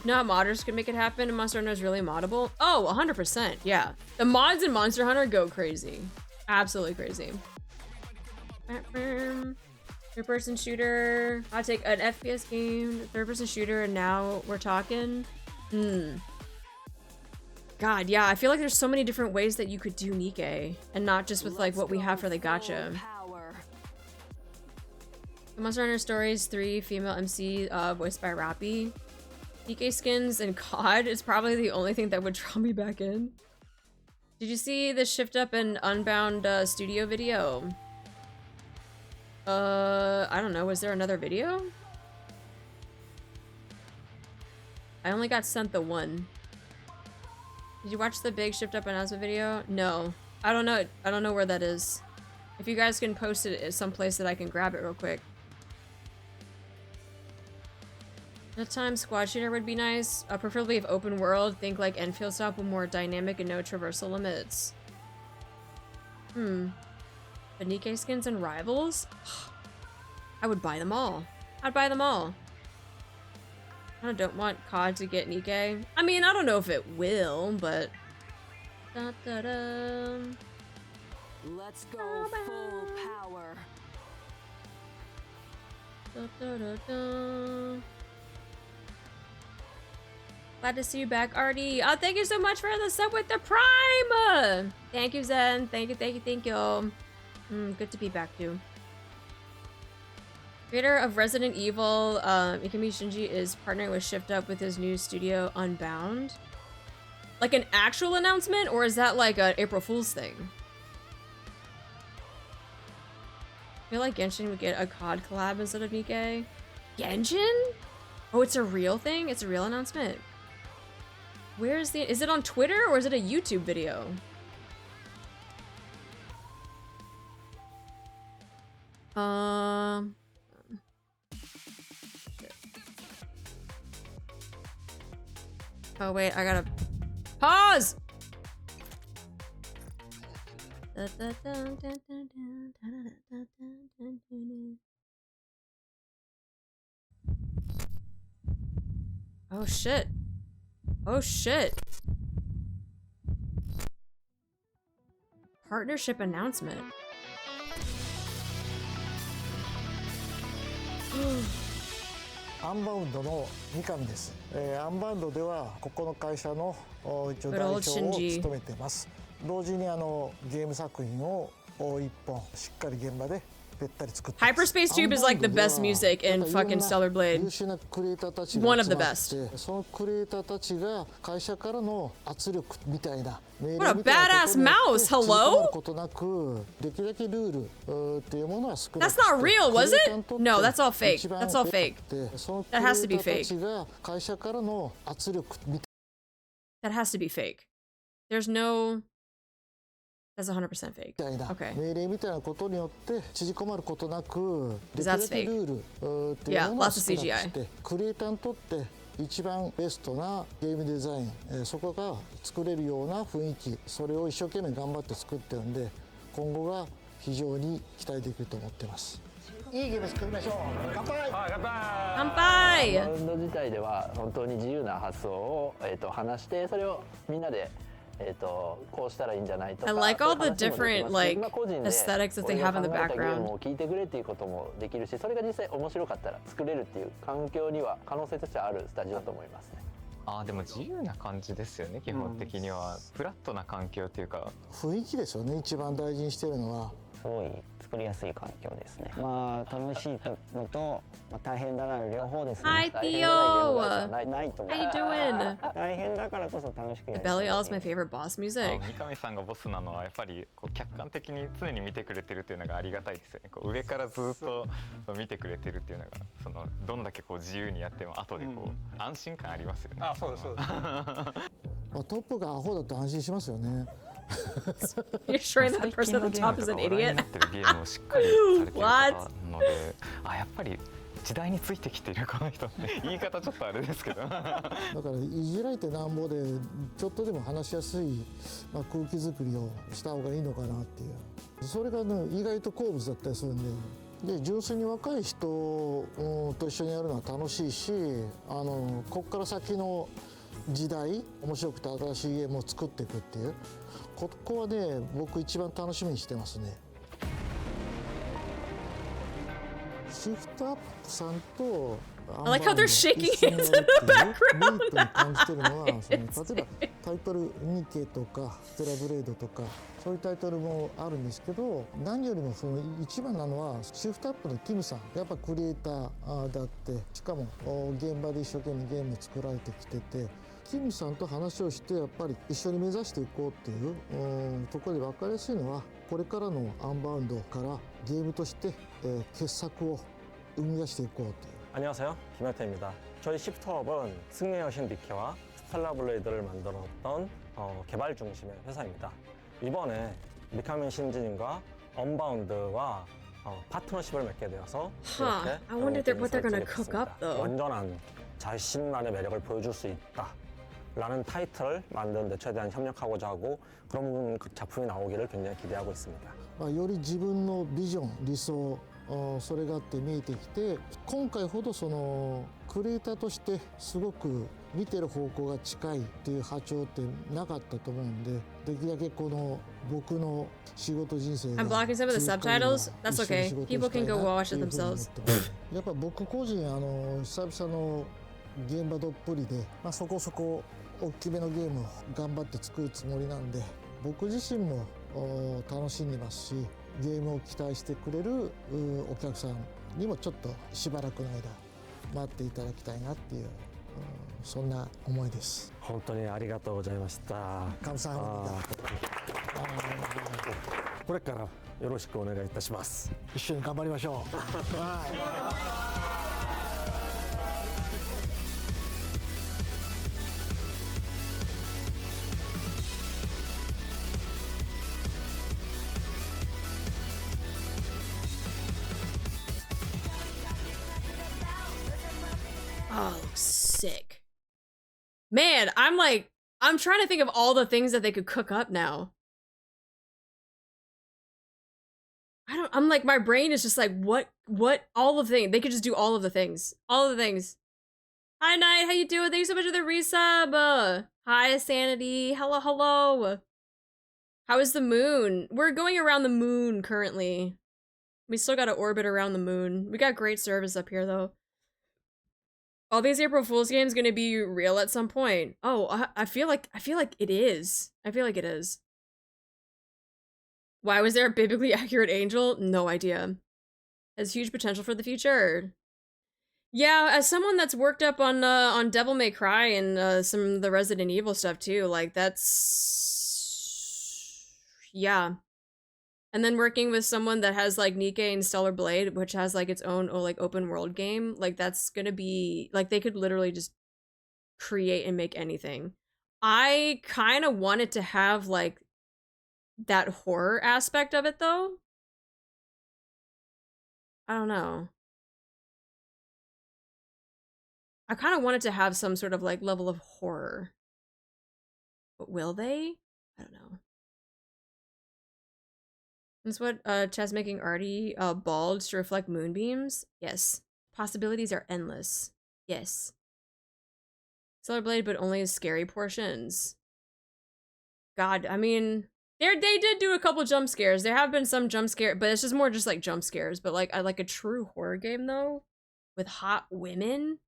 No, modders could make it happen, and Monster Hunter is really moddable. Oh, 100%, yeah. The mods in Monster Hunter go crazy. Absolutely crazy. Third-person shooter. I'll take an FPS game, third-person shooter, and now we're talking. God, yeah, I feel like there's so many different ways that you could do NIKKE, and not just with like what we have for the gacha. The Monster Hunter Stories 3 female MC voiced by Rappy. NIKKE skins and COD is probably the only thing that would draw me back in. Did you see the Shift Up and Unbound studio video? I don't know. Was there another video? I only got sent the one. Did you watch the big Shift Up announcement video? No. I don't know. I don't know where that is. If you guys can post it someplace that I can grab it real quick. That time squad shooter would be nice. Preferably if open world. Think like Enfield style, but more dynamic and no traversal limits. The NIKKE skins and rivals? I would buy them all. I'd buy them all. I don't want COD to get NIKKE. I mean, I don't know if it will, but... Let's go full power. Glad to see you back, Arty. Oh, thank you so much for the sub with the Prime! Thank you, Zen. Thank you. Good to be back, too. Creator of Resident Evil, Mekami Shinji is partnering with Shift Up with his new studio, UNBOUND. Like an actual announcement, or is that like an April Fool's thing? I feel like Genshin would get a COD collab instead of NIKKE. Genshin? Oh, it's a real thing? It's a real announcement. Where is is it on Twitter or is it a YouTube video? Oh wait, I gotta pause! Oh shit. Oh shit. Partnership announcement. UNBOUND の三上です。UNBOUND ではここの会社の一応代表を務めてます。同時にゲーム作品を一本しっかり現場でべったり作ってます。Hyperspace Tube is like the best music in fucking Stellar Blade. 優秀なクリエイターたちが One 集 of the まっ best. て、そのクリエイターたちが会社からの圧力みたいな。What a badass mouse! Hello? ことなくできるだけルールっていうものは少なく That's not real, was it? No, that's all fake. That's all fake. That has to be fake. 会社からの圧力みたい That has to be fake. There's no... That's 100% fake. な Okay. 命令みたいなことによって縮こまることなくできる That's だけ fake. ルールっていう Yeah, ものは lots 少 of な CGI. くしてクリエイターにとって一番ベストなゲームデザインそこが作れるような雰囲気それを一生懸命頑張って作ってるんで今後が非常に期待できると思ってます。いいゲーム作りましょう。乾杯。乾杯。バウンド自体では本当に自由な発想を話してそれをみんなでこうしたらいいんじゃないとか I like all the different like aesthetics that they have in the background. も聞いてくれっていうこともできるしそれが実際面白かったら作れるっていう環境には可能性としてはあるスタジオだと思いますね。でも自由な感じですよね基本的には、フラットな環境というか雰囲気ですよね一番大事にしてるのは。すごい作りやすい環境ですね。まあ楽しいのと、大変だなる両方ですね。Hi Theo! ないと思う。How you doing? 大変だからこそ楽しくや The る。Belly All is my favorite boss music. 三上さんがボスなのはやっぱりこう客観的に常に見てくれてるっていうのがありがたいですよね。こう上からずっと見てくれてるっていうのがそのどんだけこう自由にやっても後でこう安心感ありますよね。そうですそうです。トップがアホだと安心しますよね。You're sure that the person at the top is an idiot? なってるゲームをしっかりされてる方なので、やっぱり時代についてきているこの人って言い方ちょっとあれですけど。だからいじられてなんぼでちょっとでも話しやすい、空気作りをした方がいいのかなっていう。それがね意外と好物だったりするんで。で純粋に若い人と一緒にやるのは楽しいしこっから先の時代面白くて新しいゲームを作っていくっていうここはね僕一番楽しみにしてますね。シフトアップさんと I like how they're shaking hands in the background. メイトに感じてるのは例えばタイトルニッケとかステラブレードとかそういうタイトルもあるんですけど何よりもその一番なのはシフトアップのキムさんやっぱクリエイターだってしかも現場で一生懸命ゲーム作られてきててキムさんと話をしてやっぱり一緒に目指していこうっていうところで分かりやすいのはこれからのアンバウンドからゲームとして傑作を生み出していこうという 안녕하세요. 김혁태입니다. 저희 시프트업은 승리의 여신 니케와 스텔라 블레이드를 만들었던 개발 중심의 회사입니다. 이번에 미카미 신지님과 언바운드와 파트너십을 맺게 되어서 이렇게 I wonder what they're gonna cook up though. 완전한 자신만의 매력을 보여줄 수 있다. 라는 타이틀을 만드는 데 최대한 협력하고자 하고 그런 작품이 나오기를 굉장히 기대하고 있습니다. より自分のビジョン理想それがあって見えてきて今回ほどそのクリエイターとしてすごく見てる方向が近いっていう波長ってなかったと思うんでできるだけこの僕の仕事人生が I'm blocking some of the subtitles. That's okay. People can go watch it themselves. やっぱ僕個人久々の現場どっぷりで、そこそこ大きめのゲームを頑張って作るつもりなんで僕自身も楽しんでますしゲームを期待してくれるお客さんにもちょっとしばらくの間待っていただきたいなっていう、そんな思いです。本当にありがとうございました。감사합니다。これからよろしくお願いいたします。一緒に頑張りましょう。Oh, looks sick. Man, I'm trying to think of all the things that they could cook up now. I'm like, my brain is just like, what, all of the things. They could just do all of the things. All of the things. Hi, Knight, how you doing? Thank you so much for the resub. Hi, Sanity. Hello, hello. How is the moon? We're going around the moon currently. We still gotta orbit around the moon. We got great service up here, though. All these April Fools games gonna be real at some point. Oh, I feel like it is. I feel like it is. Why was there a biblically accurate angel? No idea. Has huge potential for the future. Yeah, as someone that's worked up on Devil May Cry and some of the Resident Evil stuff too, like that's yeah. And then working with someone that has like NIKKE and Stellar Blade, which has like its own like open world game, like that's gonna be like they could literally just create and make anything. I kind of wanted to have like that horror aspect of it though. I don't know. I kind of wanted to have some sort of like level of horror. But will they? I don't know. That's what Chess making Arty bald to reflect moonbeams? Yes. Possibilities are endless. Yes. Stellar Blade, but only scary portions. God, I mean, they did do a couple jump scares. There have been some jump scare, but it's just more just like jump scares. But like I like a true horror game though, with hot women.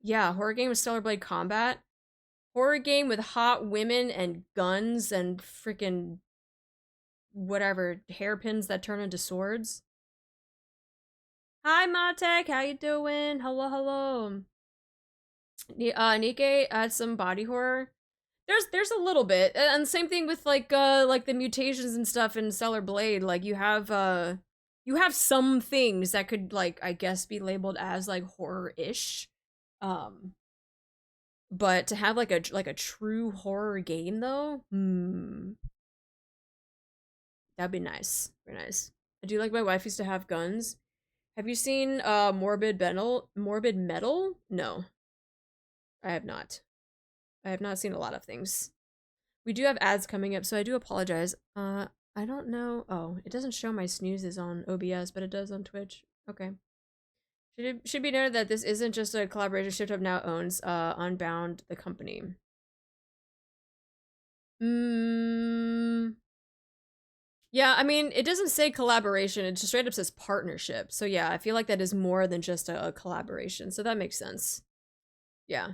Yeah, horror game with Stellar Blade combat. Horror game with hot women and guns and freaking whatever hairpins that turn into swords. Hi Matek, how you doing? Hello, hello. NIKKE adds some body horror. There's a little bit, and same thing with like the mutations and stuff in Stellar Blade. Like you have some things that could like I guess be labeled as like horror-ish. But to have like a true horror game though, that'd be nice. Very nice. I do like my wife used to have guns. Have you seen Morbid Metal? No. I have not. I have not seen a lot of things. We do have ads coming up, so I do apologize. I don't know. Oh, it doesn't show my snoozes on OBS, but it does on Twitch. Okay. Should be noted that this isn't just a collaboration. Shift Up now owns Unbound, the company. Yeah, I mean, it doesn't say collaboration, it just straight up says partnership. So yeah, I feel like that is more than just a collaboration, so that makes sense. Yeah.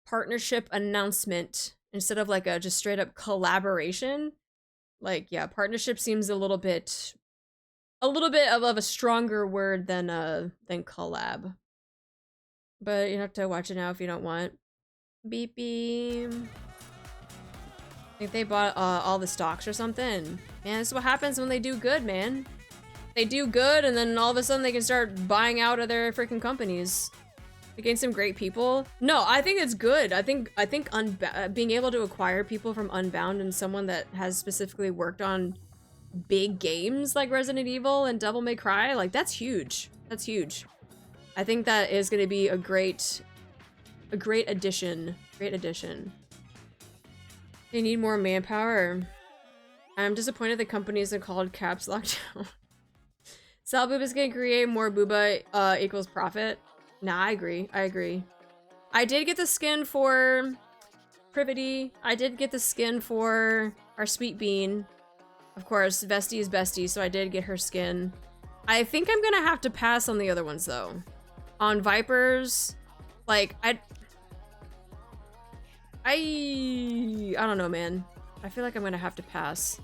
Partnership announcement instead of like a just straight up collaboration. Like, yeah, partnership seems a little bit of a stronger word than collab. But you have to watch it now if you don't want. Beep beep. I think they bought all the stocks or something. Man, this is what happens when they do good, man. They do good and then all of a sudden they can start buying out other freaking companies. They gain some great people. No, I think it's good. I think being able to acquire people from Unbound and someone that has specifically worked on big games like Resident Evil and Devil May Cry, like that's huge. That's huge. I think that is going to be a great addition. Great addition. They need more manpower. I'm disappointed the company isn't called Caps Lockdown. Sal Booba's gonna create more booba equals profit. Nah, I agree. I agree. I did get the skin for Privity. I did get the skin for our Sweet Bean. Of course, Vestie is bestie, so I did get her skin. I think I'm gonna have to pass on the other ones though. On Vipers, like I don't know, man. I feel like I'm gonna have to pass.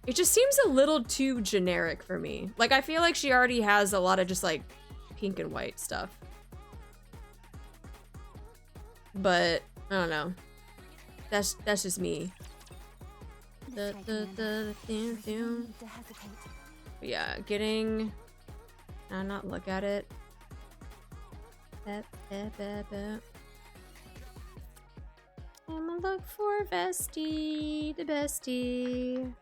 It just seems a little too generic for me. Like I feel like she already has a lot of just like pink and white stuff. but I don't know. That's just me. Yeah, getting. I'll not look at it. I'ma look for Vesty, the bestie.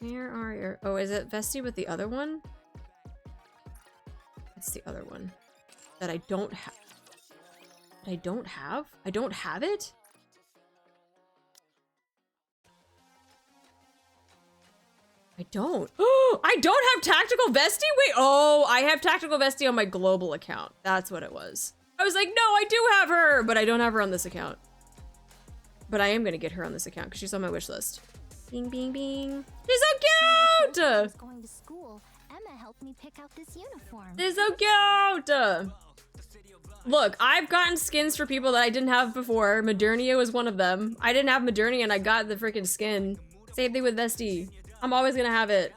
Where are your? Oh, is it Vesty with the other one? It's the other one that I don't have. I don't have? I don't have it? I don't. Oh, I don't have Tactical Vesty? Wait, oh, I have Tactical Vesty on my global account. That's what it was. I was like, no, I do have her, but I don't have her on this account. But I am gonna get her on this account because she's on my wish list. Bing, bing, bing. She's so cute! I was going to school. Emma helped me pick out this uniform. She's so cute! Look, I've gotten skins for people that I didn't have before. Modernia was one of them. I didn't have Modernia and I got the freaking skin. Same thing with Vesty. I'm always gonna have it.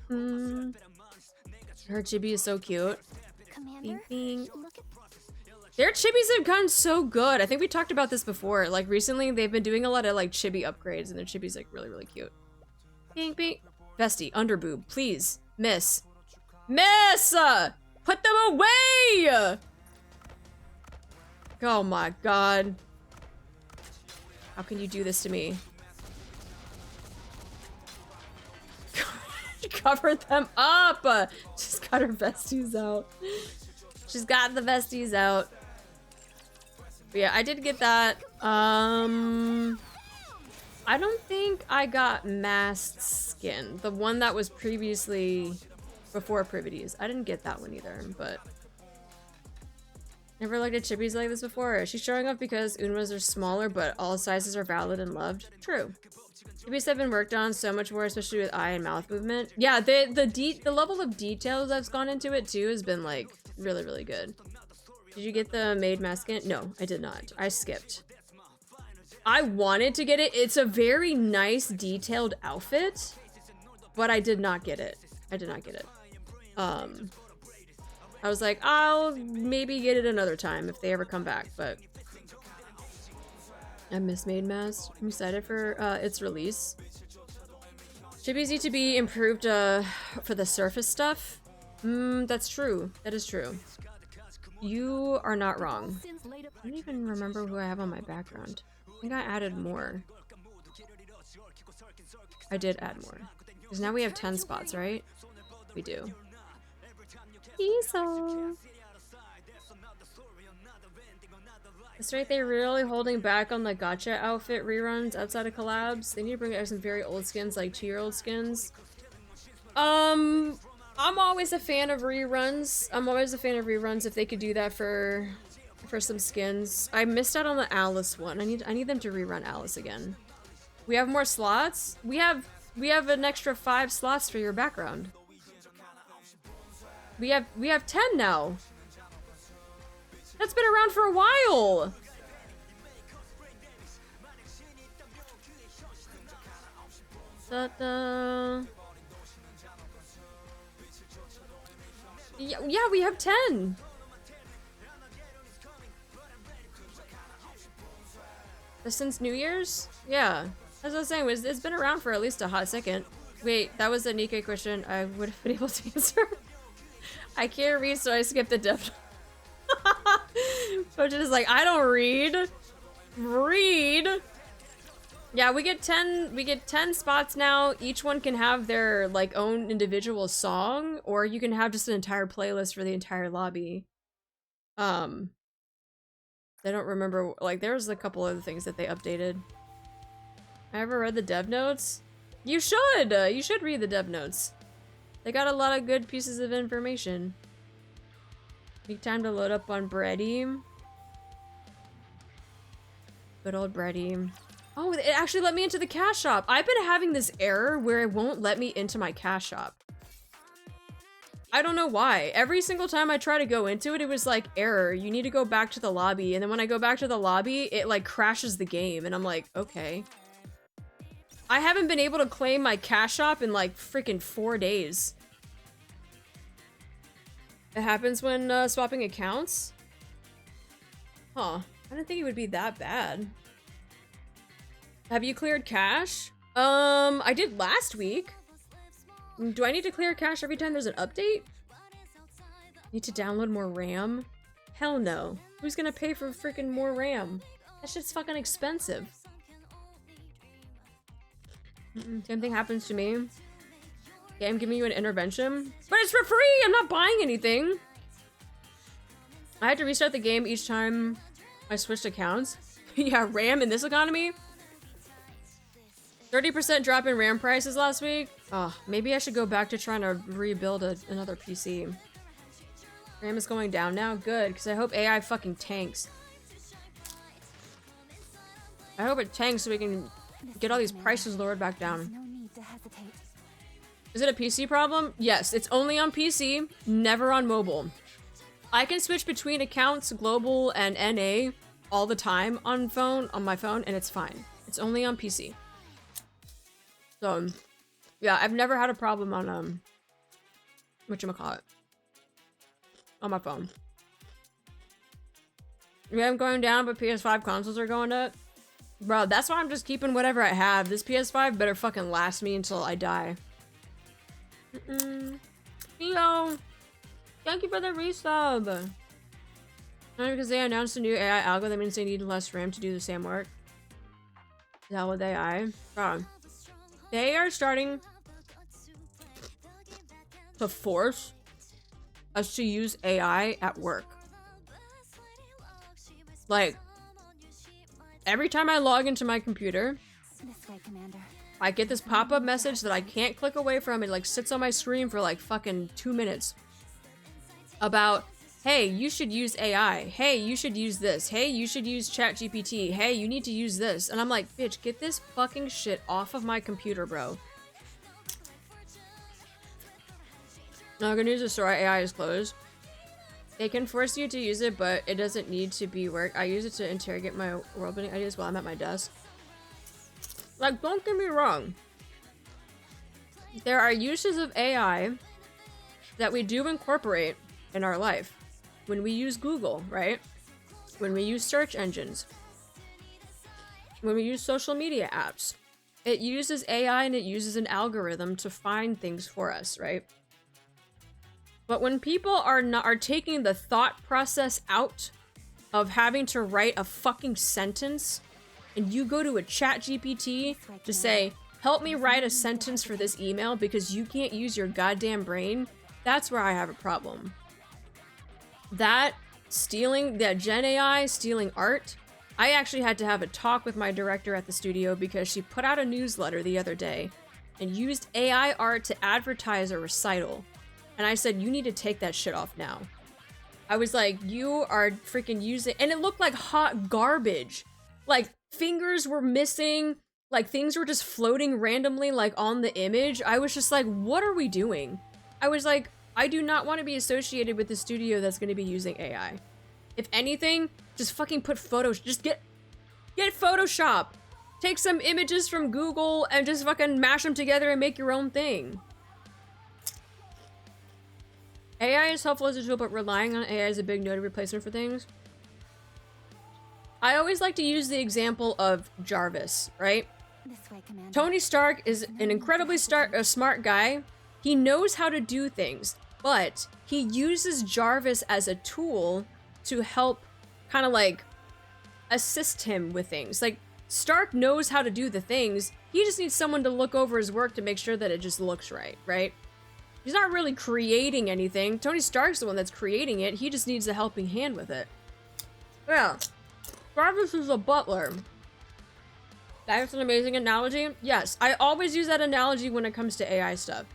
Her chibi is so cute. Commander, bing, bing. look at Their chibis have gotten so good. I think we talked about this before. Like recently, they've been doing a lot of like chibi upgrades, and their chibi's like really, really cute. Bing, bing. Vesty, underboob, please, miss, miss. Put them away. Oh my god. How can you do this to me? Cover them up. She's got her vesties out. She's got the vesties out. But yeah, I did get that. I don't think I got masked skin. The one that was previously before privities. I didn't get that one either, but never looked at chibis like this before. She's showing off because Unwas are smaller, but all sizes are valid and loved. True. Chibis have been worked on so much more, especially with eye and mouth movement. Yeah, the level of details that's gone into it too has been like really, really good. Did you get the Maid mask skin? No, I did not. I skipped. I wanted to get it. It's a very nice detailed outfit, but I did not get it. I did not get it. I was like, I'll maybe get it another time if they ever come back, but I miss Maid mask. I'm excited for its release. Chibis need to be improved for the surface stuff. That's true. That is true. You are not wrong. I don't even remember who I have on my background. I think I added more. I did add more. Because now we have 10 spots, right? We do. Diesel. That's right, they're really holding back on the gacha outfit reruns outside of collabs. They need to bring out some very old skins, like 2-year-old skins. I'm always a fan of reruns. I'm always a fan of reruns if they could do that for some skins. I missed out on the Alice one. I need them to rerun Alice again. We have more slots. We have an extra 5 slots for your background. We have 10 now. That's been around for a while. Yeah, we have 10. Since New Year's? Yeah. As I was saying, it's been around for at least a hot second. Wait, that was a NIKKE question I would have been able to answer. I can't read, so I skipped the depth. But it's like, I don't read. Read. Yeah, we get 10 spots now. Each one can have their like own individual song, or you can have just an entire playlist for the entire lobby. I don't remember, like there's a couple other things that they updated. I ever read the dev notes? You should! You should read the dev notes. They got a lot of good pieces of information. Take time to load up on Bready. Good old Bready. Oh, it actually let me into the cash shop. I've been having this error where it won't let me into my cash shop. I don't know why. Every single time I try to go into it, it was like, error, you need to go back to the lobby. And then when I go back to the lobby, it like crashes the game. And I'm like, okay. I haven't been able to claim my cash shop in like freaking 4 days. It happens when swapping accounts. Huh. I didn't think it would be that bad. Have you cleared cache? I did last week. Do I need to clear cache every time there's an update? Need to download more RAM? Hell no. Who's gonna pay for freaking more RAM? That shit's fucking expensive. Same thing happens to me. Okay, I'm giving you an intervention. But it's for free! I'm not buying anything! I had to restart the game each time I switched accounts. Yeah, RAM in this economy? 30% drop in RAM prices last week? Oh, maybe I should go back to trying to rebuild another PC. RAM is going down now? Good, because I hope AI fucking tanks. I hope it tanks so we can get all these prices lowered back down. No need to hesitate. Is it a PC problem? Yes, it's only on PC, never on mobile. I can switch between accounts, global and NA, all the time on my phone, and it's fine. It's only on PC. So, yeah, I've never had a problem on, whatchamacallit, on my phone. Yeah, I'm going down, but PS5 consoles are going up. Bro, that's why I'm just keeping whatever I have. This PS5 better fucking last me until I die. Theo, thank you for the resub. Not because they announced a new AI algorithm means they need less RAM to do the same work. Is that what AI? Bro. They are starting to force us to use AI at work. Like, every time I log into my computer, This way, Commander. I get this pop-up message that I can't click away from. It like sits on my screen for like fucking 2 minutes. About, hey, you should use AI. Hey, you should use this. Hey, you should use ChatGPT. Hey, you need to use this. And I'm like, bitch, get this fucking shit off of my computer, bro. No, good news is Sora AI is closed. They can force you to use it, but it doesn't need to be work. I use it to interrogate my world building ideas while I'm at my desk. Like, don't get me wrong. There are uses of AI that we do incorporate in our life. When we use Google, right? When we use search engines. When we use social media apps. It uses AI and it uses an algorithm to find things for us, right? But when people are taking the thought process out of having to write a fucking sentence, and you go to a ChatGPT to say, help me write a sentence for this email because you can't use your goddamn brain, that's where I have a problem. That Gen AI stealing art, I actually had to have a talk with my director at the studio because she put out a newsletter the other day and used AI art to advertise a recital. And I said, you need to take that shit off now. I was like, you are freaking using, and it looked like hot garbage. Like, fingers were missing, like things were just floating randomly like on the image. I was just like, what are we doing? I was like, I do not want to be associated with the studio that's going to be using AI. If anything, just fucking put photos, just get Photoshop. Take some images from Google and just fucking mash them together and make your own thing. AI is helpful as a tool, but relying on AI is a big no to replacement for things. I always like to use the example of Jarvis, right? This way, Commander. Tony Stark is an incredibly smart guy. He knows how to do things, but he uses Jarvis as a tool to help kind of like assist him with things. Like, Stark knows how to do the things. He just needs someone to look over his work to make sure that it just looks right, right? He's not really creating anything. Tony Stark's the one that's creating it. He just needs a helping hand with it. Yeah. Jarvis is a butler. That's an amazing analogy. Yes, I always use that analogy when it comes to AI stuff.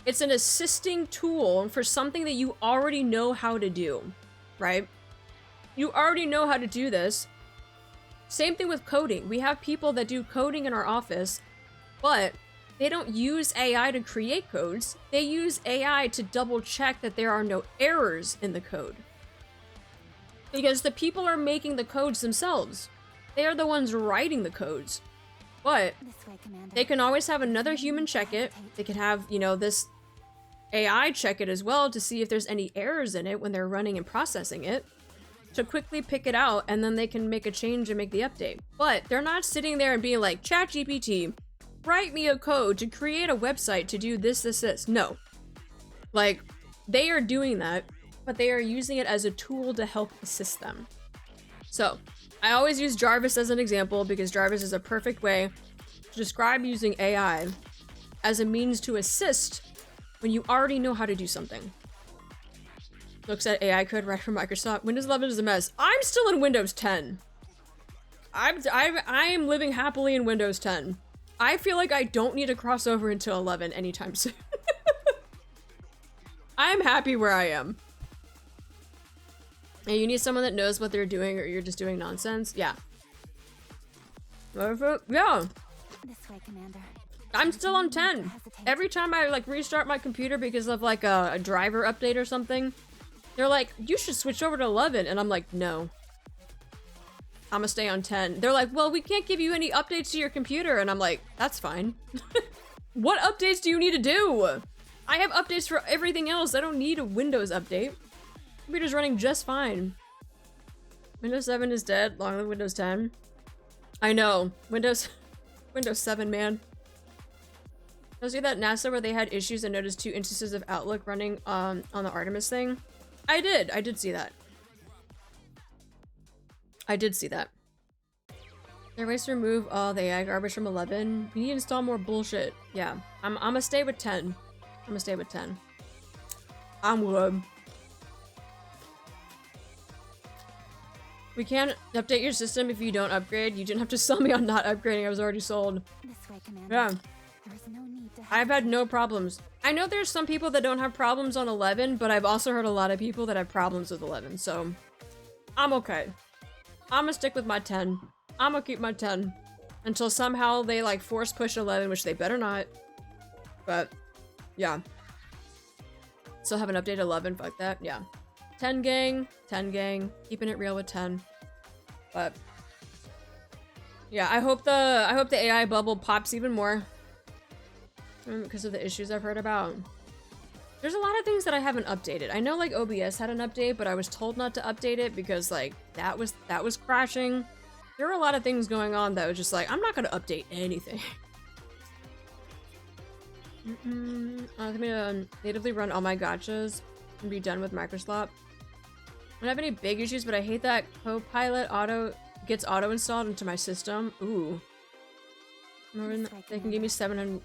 It's an assisting tool for something that you already know how to do, right? You already know how to do this. Same thing with coding. We have people that do coding in our office, but they don't use AI to create codes. They use AI to double check that there are no errors in the code. Because the people are making the codes themselves. They are the ones writing the codes. But they can always have another human check it. They can have, you know, this AI check it as well to see if there's any errors in it when they're running and processing it. to quickly pick it out, and then they can make a change and make the update. But they're not sitting there and being like, ChatGPT, write me a code to create a website to do this, this, this. No. Like, they are doing that, but they are using it as a tool to help assist them. So, I always use Jarvis as an example because Jarvis is a perfect way to describe using AI as a means to assist when you already know how to do something. Looks at AI code right from Microsoft. Windows 11 is a mess. I'm still in Windows 10. I am living happily in Windows 10. I feel like I don't need to cross over into 11 anytime soon. I am happy where I am. And you need someone that knows what they're doing, or you're just doing nonsense. Yeah. Yeah. This way, Commander. I'm still on 10. Every time I like restart my computer because of like a driver update or something, they're like, you should switch over to 11. And I'm like, no. I'm gonna stay on 10. They're like, well, we can't give you any updates to your computer. And I'm like, that's fine. What updates do you need to do? I have updates for everything else. I don't need a Windows update. Computer's running just fine. Windows 7 is dead. Long live Windows 10. I know. Windows 7, man. Did you see that NASA where they had issues and noticed 2 instances of Outlook running on the Artemis thing? I did see that. I did see that. There are ways to remove all the AI garbage from 11. We need to install more bullshit. Yeah, I'm gonna stay with 10. I'm gonna stay with 10. I'm good. We can't update your system if you don't upgrade. You didn't have to sell me on not upgrading. I was already sold. This way, Commander. Yeah. There is no need to I've had no problems. I know there's some people that don't have problems on 11, but I've also heard a lot of people that have problems with 11, so I'm okay. I'm gonna stick with my 10. I'm gonna keep my 10 until somehow they like force push 11, which they better not. But yeah. Still haven't updated 11, fuck that, yeah. 10 gang, keeping it real with 10. But yeah, I hope the AI bubble pops even more. Because of the issues I've heard about. There's a lot of things that I haven't updated. I know like OBS had an update, but I was told not to update it because like that was crashing. There were a lot of things going on that was just like, I'm not gonna update anything. I'm gonna natively run all my gotchas and be done with Microsoft. I don't have any big issues, but I hate that Copilot gets auto installed into my system. Ooh. They can give me 700.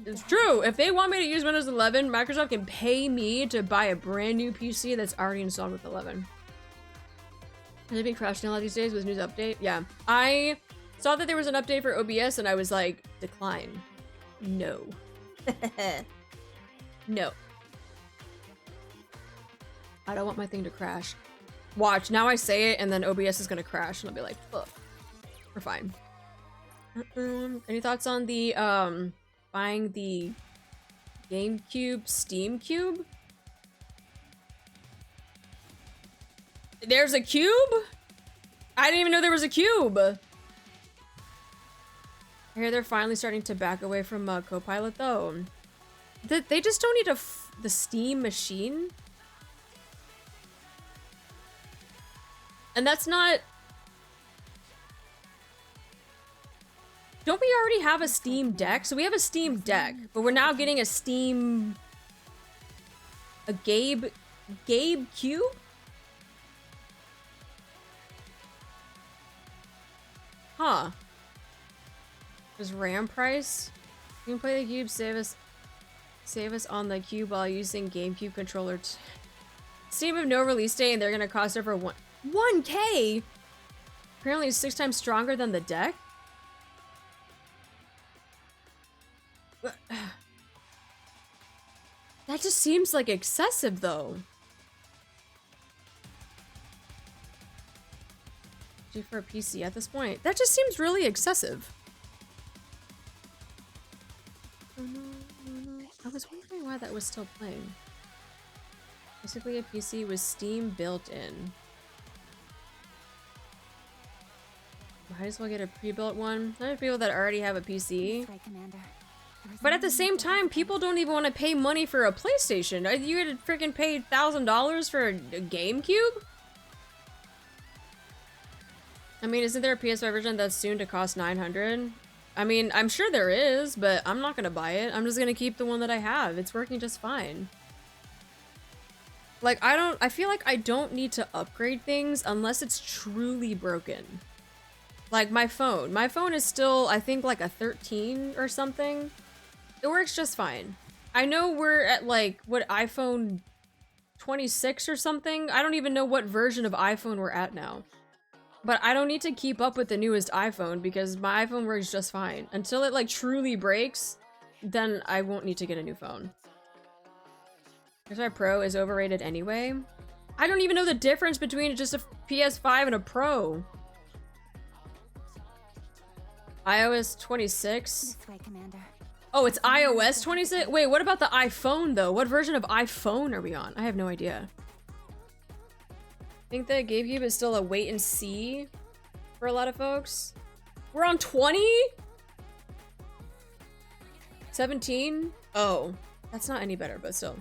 It's true. If they want me to use Windows 11, Microsoft can pay me to buy a brand new PC that's already installed with 11. Has it been crashing a lot these days with news update? Yeah. I saw that there was an update for OBS and I was like, decline. No. No. I don't want my thing to crash. Watch, now I say it and then OBS is gonna crash and I'll be like, fuck. We're fine. Any thoughts on the buying the GameCube Steam Cube? There's a cube? I didn't even know there was a cube. I hear they're finally starting to back away from Copilot though. They just don't need the Steam machine. And that's not... Don't we already have a Steam Deck? So we have a Steam Deck, but we're now getting a Steam... A Gabe Cube? Huh. Is RAM price? You can play the cube, save us on the cube while using GameCube controller. Steam have no release date and they're gonna cost over 1K? Apparently it's 6 times stronger than the deck? That just seems like excessive though. Do for a PC at this point. That just seems really excessive. Oh no, oh no. I was wondering why that was still playing. Basically a PC with Steam built in. Might as well get a pre-built one. I have people that already have a PC. But at the same time, people don't even want to pay money for a PlayStation. You had to freaking pay $1,000 for a GameCube? I mean, isn't there a PS5 version that's soon to cost 900? I mean, I'm sure there is, but I'm not gonna buy it. I'm just gonna keep the one that I have. It's working just fine. Like, I feel like I don't need to upgrade things unless it's truly broken. Like my phone. My phone is still, I think, like a 13 or something. It works just fine. I know we're at like, what, iPhone 26 or something? I don't even know what version of iPhone we're at now. But I don't need to keep up with the newest iPhone because my iPhone works just fine. Until it like truly breaks, then I won't need to get a new phone. PS5 Pro is overrated anyway. I don't even know the difference between just a PS5 and a Pro. iOS 26. This way, Commander. Oh, it's iOS 26? Wait, what about the iPhone though? What version of iPhone are we on? I have no idea. I think the GameCube is still a wait and see for a lot of folks. We're on 20? 17? Oh, that's not any better, but still.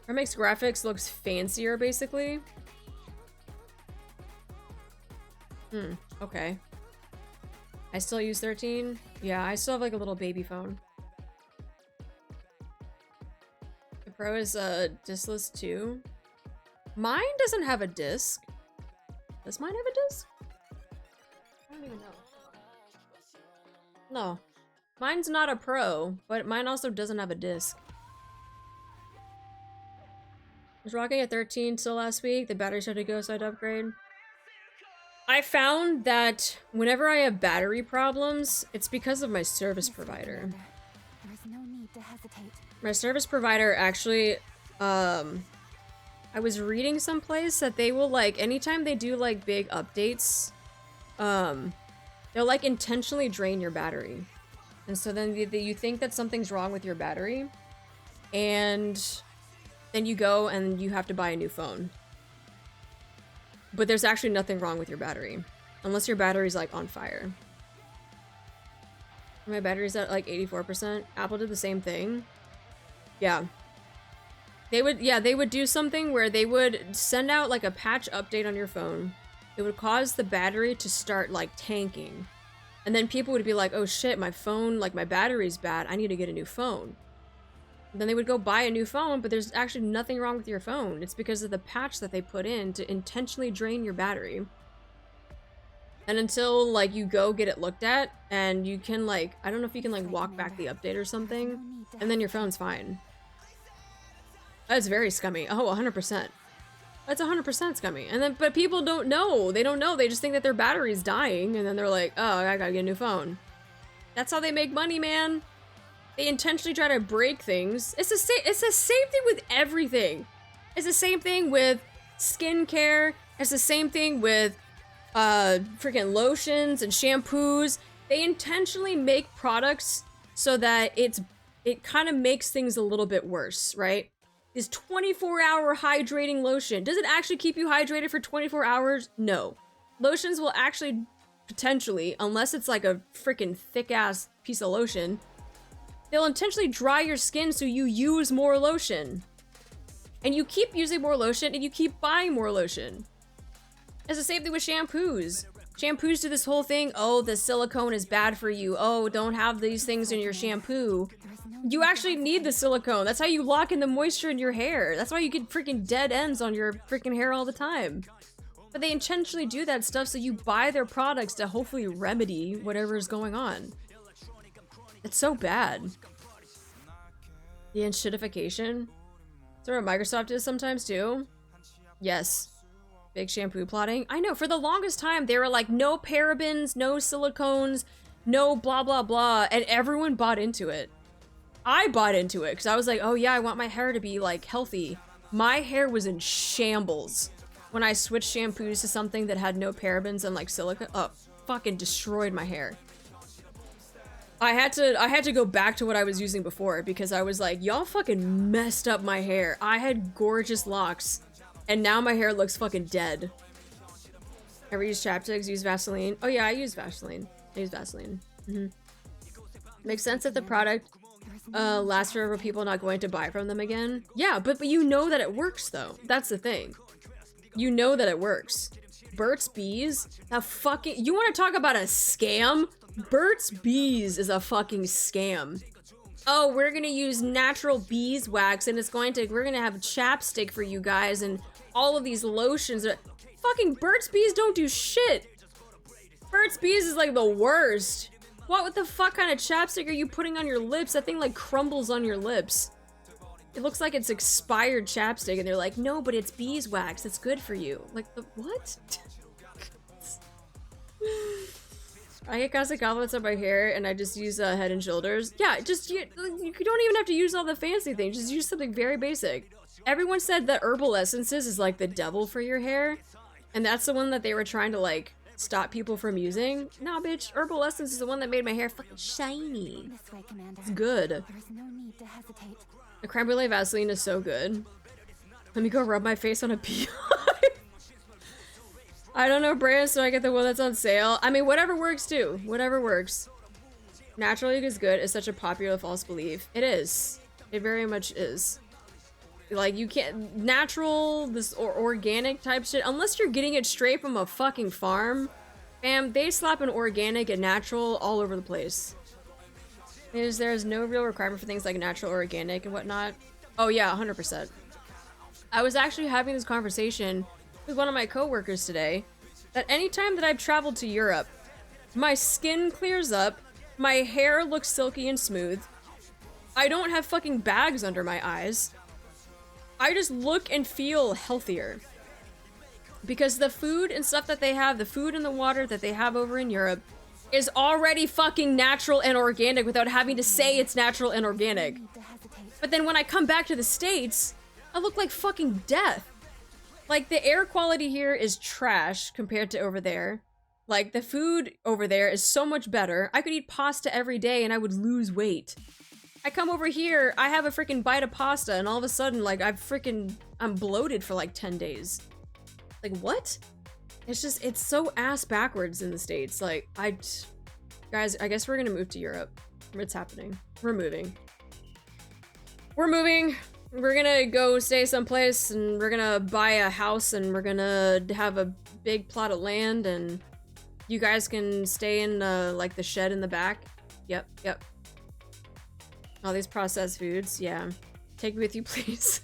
What makes graphics looks fancier, basically? Okay. I still use 13? Yeah, I still have like a little baby phone. The Pro is diskless too. Mine doesn't have a disc. Does mine have a disc? I don't even know. No. Mine's not a Pro, but mine also doesn't have a disc. I was rocking a 13 till last week. The battery started to go, so I had to upgrade. I found that whenever I have battery problems, it's because of my service provider. There is no need to hesitate. My service provider actually, I was reading someplace that they will like, anytime they do like big updates, they'll like intentionally drain your battery. And so then you think that something's wrong with your battery, and then you go and you have to buy a new phone. But there's actually nothing wrong with your battery, unless your battery's like on fire. My battery's at like 84%. Apple did the same thing. Yeah. They would do something where they would send out like a patch update on your phone. It would cause the battery to start like tanking. And then people would be like, oh shit, my phone, like my battery's bad. I need to get a new phone. And then they would go buy a new phone, but there's actually nothing wrong with your phone. It's because of the patch that they put in to intentionally drain your battery. And until like you go get it looked at and you can like, I don't know if you can like walk back the update or something, and then your phone's fine. That's very scummy. Oh, 100%. That's 100% scummy. And then, but people don't know. They don't know. They just think that their battery's dying, and then they're like, oh, I gotta get a new phone. That's how they make money, man. They intentionally try to break things. It's the same thing with everything. It's the same thing with skincare. It's the same thing with freaking lotions and shampoos. They intentionally make products so that it kind of makes things a little bit worse, right? This 24-hour hydrating lotion. Does it actually keep you hydrated for 24 hours? No. Lotions will actually potentially, unless it's like a freaking thick-ass piece of lotion, they'll intentionally dry your skin so you use more lotion. And you keep using more lotion and you keep buying more lotion. It's the same thing with shampoos. Shampoos do this whole thing, oh, the silicone is bad for you. Oh, don't have these things in your shampoo. You actually need the silicone. That's how you lock in the moisture in your hair. That's why you get freaking dead ends on your freaking hair all the time. But they intentionally do that stuff so you buy their products to hopefully remedy whatever is going on. It's so bad. The enshittification. Is that what Microsoft does sometimes too? Yes. Big shampoo plotting. I know, for the longest time, they were like, no parabens, no silicones, no blah blah blah, and everyone bought into it. I bought into it, because I was like, oh yeah, I want my hair to be like healthy. My hair was in shambles when I switched shampoos to something that had no parabens and like silica. Oh, fucking destroyed my hair. I had to go back to what I was using before because I was like, y'all fucking messed up my hair. I had gorgeous locks and now my hair looks fucking dead. Ever use chapsticks? Use Vaseline? Oh yeah, I use Vaseline. I use Vaseline. Makes sense that the product lasts forever, people not going to buy from them again. Yeah, but you know that it works though. That's the thing. You know that it works. Burt's Bees? A fucking, you want to talk about a scam? Burt's Bees is a fucking scam. Oh, we're gonna use natural beeswax and we're gonna have chapstick for you guys and all of these lotions. Fucking Burt's Bees don't do shit. Burt's Bees is like the worst. What the fuck kind of chapstick are you putting on your lips? That thing like crumbles on your lips. It looks like it's expired chapstick and they're like, no, but it's beeswax. It's good for you. Like, the what? I get constant compliments on my hair and I just use Head and Shoulders. Yeah, just, you don't even have to use all the fancy things. Just use something very basic. Everyone said that herbal essences is like the devil for your hair. And that's the one that they were trying to like stop people from using. Nah, bitch, herbal essence is the one that made my hair fucking shiny. It's good. There is no need to hesitate. The creme brulee Vaseline is so good. Let me go rub my face on a beehive. I don't know brands, so I get the one that's on sale. I mean, whatever works too. Whatever works. Natural is good is such a popular false belief. It is. It very much is. Like, you can't... Natural, this or organic type shit, unless you're getting it straight from a fucking farm, fam, they slap an organic and natural all over the place. There's no real requirement for things like natural or organic and whatnot. Oh yeah, 100%. I was actually having this conversation with one of my coworkers today, that anytime that I've traveled to Europe, my skin clears up, my hair looks silky and smooth, I don't have fucking bags under my eyes, I just look and feel healthier. Because the food and stuff that they have, the food and the water that they have over in Europe, is already fucking natural and organic without having to say it's natural and organic. But then when I come back to the States, I look like fucking death. Like, the air quality here is trash compared to over there. Like, the food over there is so much better. I could eat pasta every day and I would lose weight. I come over here, I have a freaking bite of pasta and all of a sudden, like, I'm bloated for like 10 days. Like, what? It's just, it's so ass backwards in the States. Like, guys, I guess we're gonna move to Europe. It's happening. We're moving. We're moving. We're gonna go stay someplace and we're gonna buy a house and we're gonna have a big plot of land and you guys can stay in like the shed in the back. Yep, yep. All these processed foods, yeah. Take me with you, please.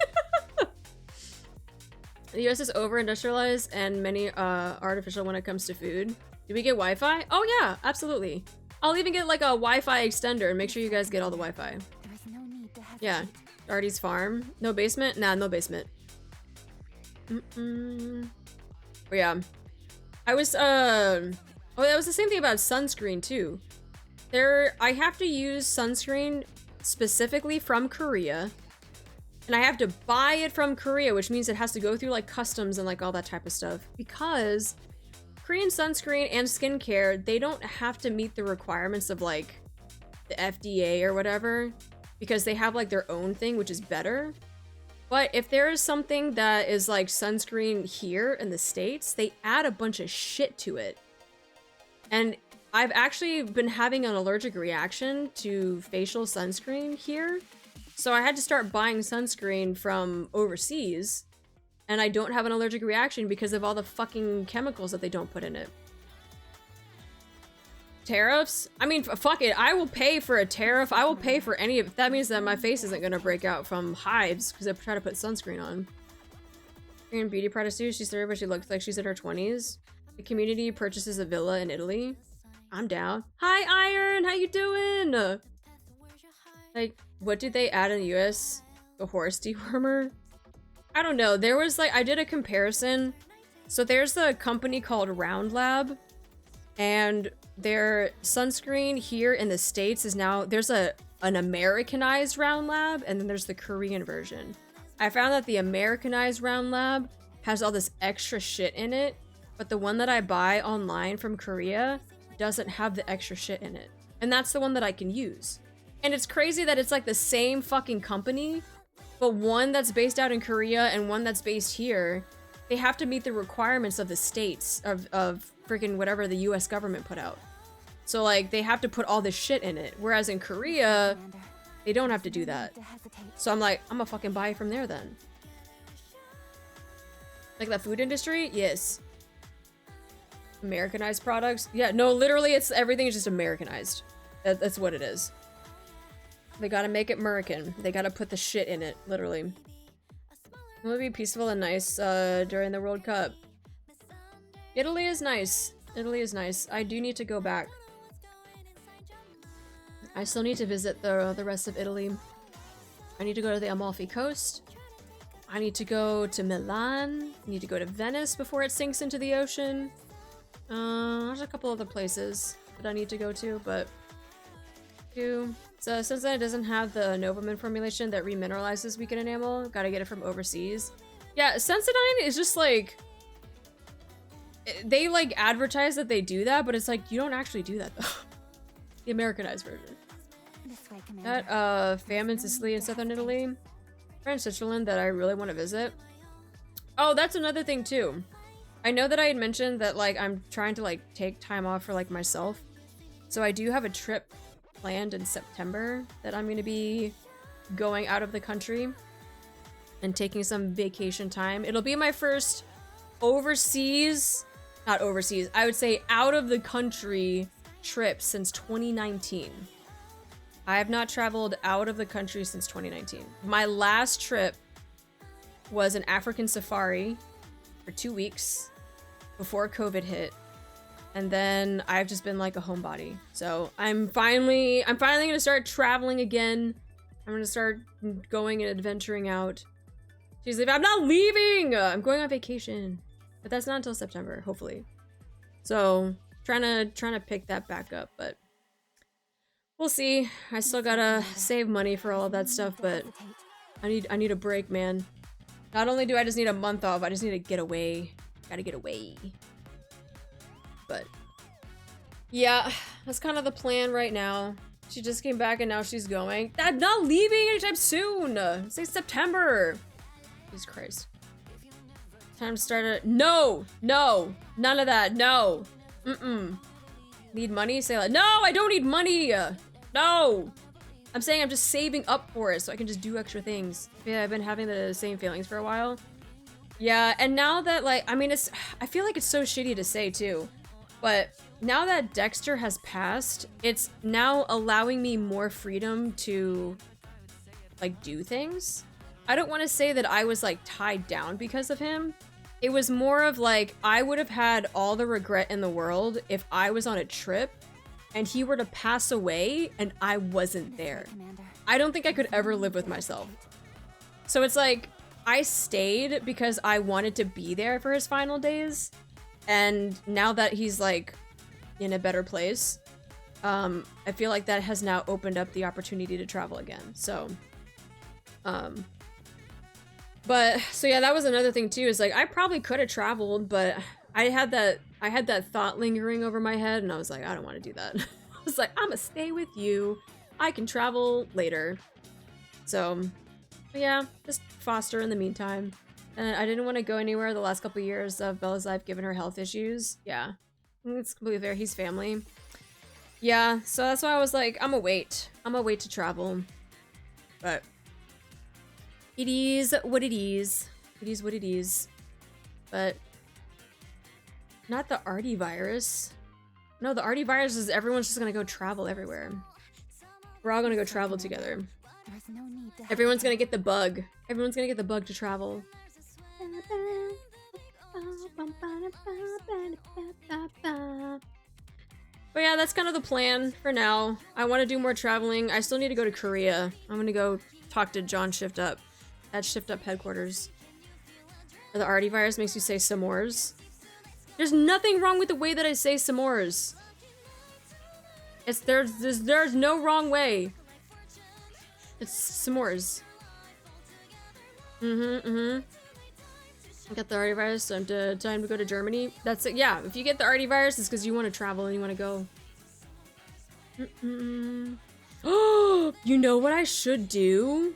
The US is over-industrialized and many artificial when it comes to food. Did we get Wi-Fi? Oh yeah, absolutely. I'll even get like a Wi-Fi extender and make sure you guys get all the Wi-Fi. There is no need to hesitate. Yeah. Arty's farm. No basement? Nah, no basement. But yeah. I was, oh, that was the same thing about sunscreen too. I have to use sunscreen specifically from Korea. And I have to buy it from Korea, which means it has to go through like customs and like all that type of stuff. Because Korean sunscreen and skincare, they don't have to meet the requirements of like the FDA or whatever. Because they have like their own thing, which is better. But if there is something that is like sunscreen here in the States, they add a bunch of shit to it. And I've actually been having an allergic reaction to facial sunscreen here. So I had to start buying sunscreen from overseas. And I don't have an allergic reaction because of all the fucking chemicals that they don't put in it. Tariffs? I mean, fuck it. I will pay for a tariff. I will pay for any of that. Means that my face isn't gonna break out from hives because I try to put sunscreen on. Korean beauty product too. She's 30, but she looks like she's in her 20s. The community purchases a villa in Italy. I'm down. Hi, Iron. How you doing? Like, what did they add in the US? The horse dewormer? I don't know. There was like, I did a comparison. So there's a company called Round Lab. And their sunscreen here in the States is now, there's an Americanized Round Lab, and then there's the Korean version. I found that the Americanized Round Lab has all this extra shit in it, but the one that I buy online from Korea doesn't have the extra shit in it. And that's the one that I can use. And it's crazy that it's like the same fucking company, but one that's based out in Korea and one that's based here, they have to meet the requirements of the states of freaking whatever the US government put out. So like they have to put all this shit in it. Whereas in Korea, they don't have to do that. So I'm like, I'm gonna fucking buy it from there then. Like the food industry? Yes. Americanized products. Yeah, no, literally, it's everything is just Americanized. That's what it is. They gotta make it American. They gotta put the shit in it, literally. It'll be peaceful and nice during the World Cup. Italy is nice. Italy is nice. I do need to go back. I still need to visit the rest of Italy. I need to go to the Amalfi Coast. I need to go to Milan. I need to go to Venice before it sinks into the ocean. There's a couple other places that I need to go to, but so since it doesn't have the Novomin formulation that remineralizes weakened enamel, gotta get it from overseas. Yeah, Sensodyne is just like, they like advertise that they do that, but it's like you don't actually do that though. The Americanized version. That fam in Sicily and southern Italy, French Switzerland that I really want to visit. Oh, that's another thing too. I know that I had mentioned that like I'm trying to like take time off for like myself. So I do have a trip planned in September that I'm going to be going out of the country and taking some vacation time. It'll be my first overseas, not overseas, I would say out of the country trip since 2019. I have not traveled out of the country since 2019. My last trip was an African safari for 2 weeks before COVID hit. And then I've just been like a homebody. So I'm finally gonna start traveling again. I'm gonna start going and adventuring out. She's like, I'm not leaving! I'm going on vacation. But that's not until September, hopefully. So trying to pick that back up, but we'll see. I still gotta save money for all of that stuff, but I need a break, man. Not only do I just need a month off, I just need to get away. Gotta get away. But yeah, that's kind of the plan right now. She just came back and now she's going. I'm not leaving anytime soon. Say September. Jesus Christ. Time to start it. No, none of that. No. Need money? Say like, no, I don't need money. No. I'm saying I'm just saving up for it so I can just do extra things. Yeah, I've been having the same feelings for a while. Yeah, and now that like, I mean, I feel like it's so shitty to say too, but now that Dexter has passed, it's now allowing me more freedom to like do things. I don't want to say that I was like tied down because of him. It was more of like, I would have had all the regret in the world if I was on a trip and he were to pass away and I wasn't there. I don't think I could ever live with myself. So it's like, I stayed because I wanted to be there for his final days. And now that he's like in a better place, I feel like that has now opened up the opportunity to travel again. So, but so yeah, that was another thing too, is like, I probably could have traveled, but I had that thought lingering over my head and I was like, I don't want to do that. I was like, I'm gonna stay with you. I can travel later. So yeah, just foster in the meantime. And I didn't want to go anywhere the last couple years of Bella's life given her health issues. Yeah, it's completely fair. He's family. Yeah, so that's why I was like, I'm gonna wait. I'm gonna wait to travel. But it is what it is. It is what it is. But not the Arty virus. No, the Arty virus is everyone's just gonna go travel everywhere. We're all gonna go travel together. Everyone's gonna get the bug. Everyone's gonna get the bug to travel. But yeah, that's kind of the plan for now. I want to do more traveling. I still need to go to Korea. I'm gonna go talk to John Shift Up at Shift Up headquarters. Or the Arty virus makes you say s'mores. There's nothing wrong with the way that I say s'mores. There's no wrong way. It's s'mores. I got the Arty virus, so time to go to Germany. That's it. Yeah, if you get the Arty virus, it's because you want to travel and you want to go. Oh, you know what I should do?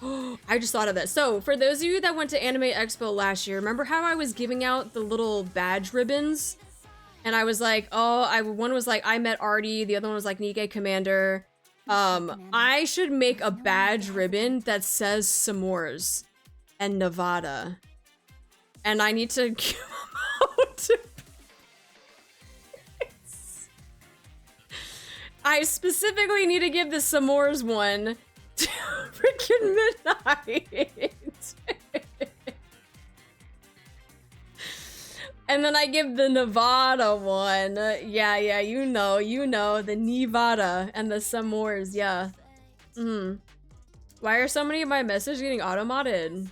I just thought of that. So, for those of you that went to Anime Expo last year, remember how I was giving out the little badge ribbons? And I was like, one was like, I met Arty, the other one was like, NIKKE Commander. I should make a badge ribbon that says s'mores and Nevada. And I need to give them out. I specifically need to give the s'mores one to freaking Midnight. And then I give the Nevada one. Yeah, you know, the Nevada and the s'mores, yeah. Why are so many of my messages getting auto-modded?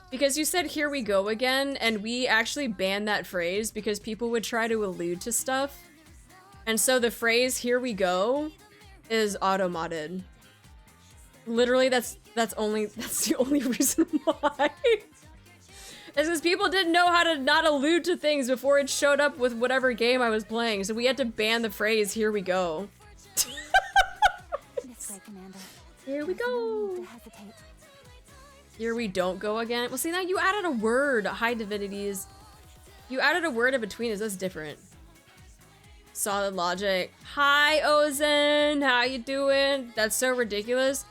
Because you said "here we go again," and we actually banned that phrase because people would try to allude to stuff. And so the phrase "here we go" is auto-modded. Literally, that's the only reason why. It's because people didn't know how to not allude to things before it showed up with whatever game I was playing, so we had to ban the phrase "here we go." Here we go. Here we don't go again. Well, see, now you added a word. Hi, divinities. You added a word in between us. That's different. Solid logic. Hi, Ozen. How you doing? That's so ridiculous.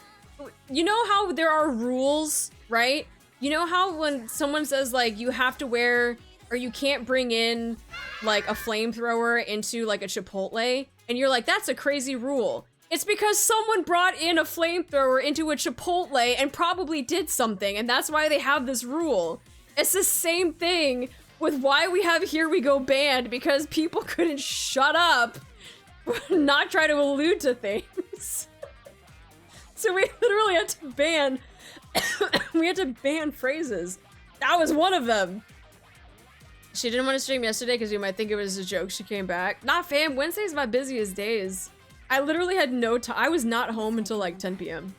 You know how there are rules, right? You know how when someone says, like, you have to wear, or you can't bring in, like, a flamethrower into, like, a Chipotle? And you're like, that's a crazy rule. It's because someone brought in a flamethrower into a Chipotle and probably did something, and that's why they have this rule. It's the same thing with why we have "here we go" banned, because people couldn't shut up, not try to allude to things. So we literally had to ban, we had to ban phrases. That was one of them. She didn't want to stream yesterday because you might think it was a joke. She came back. Nah, fam, Wednesday's my busiest days. I literally had no time. I was not home until like 10 p.m.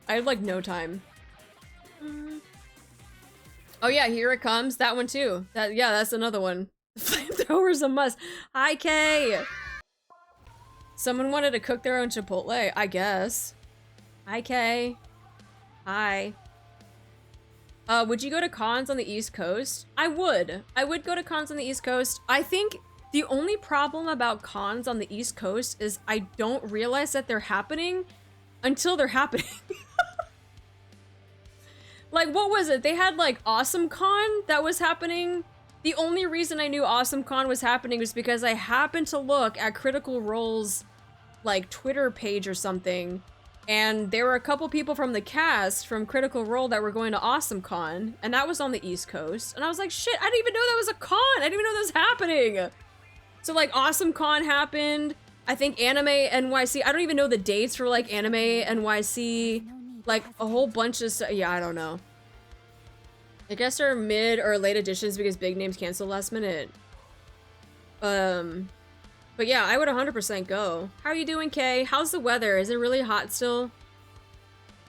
I had like no time. Oh yeah, here it comes. That one too. Yeah, that's another one. Flamethrower's a must. Hi, Kay. Someone wanted to cook their own Chipotle, I guess. Hi, Kay. Hi. Would you go to cons on the East Coast? I would. I would go to cons on the East Coast. I think the only problem about cons on the East Coast is I don't realize that they're happening until they're happening. Like, what was it? They had, like, Awesome Con that was happening. The only reason I knew Awesome Con was happening was because I happened to look at Critical Role's, like, Twitter page or something, and there were a couple people from the cast from Critical Role that were going to Awesome Con, and that was on the East Coast. And I was like, shit, I didn't even know that was a con! I didn't even know that was happening! So, like, Awesome Con happened. I think Anime NYC. I don't even know the dates for, like, Anime NYC. Like, a whole bunch of stuff. Yeah, I don't know. I guess they're mid or late editions because big names cancel last minute. But yeah, I would 100% go. How are you doing, Kay? How's the weather? Is it really hot still?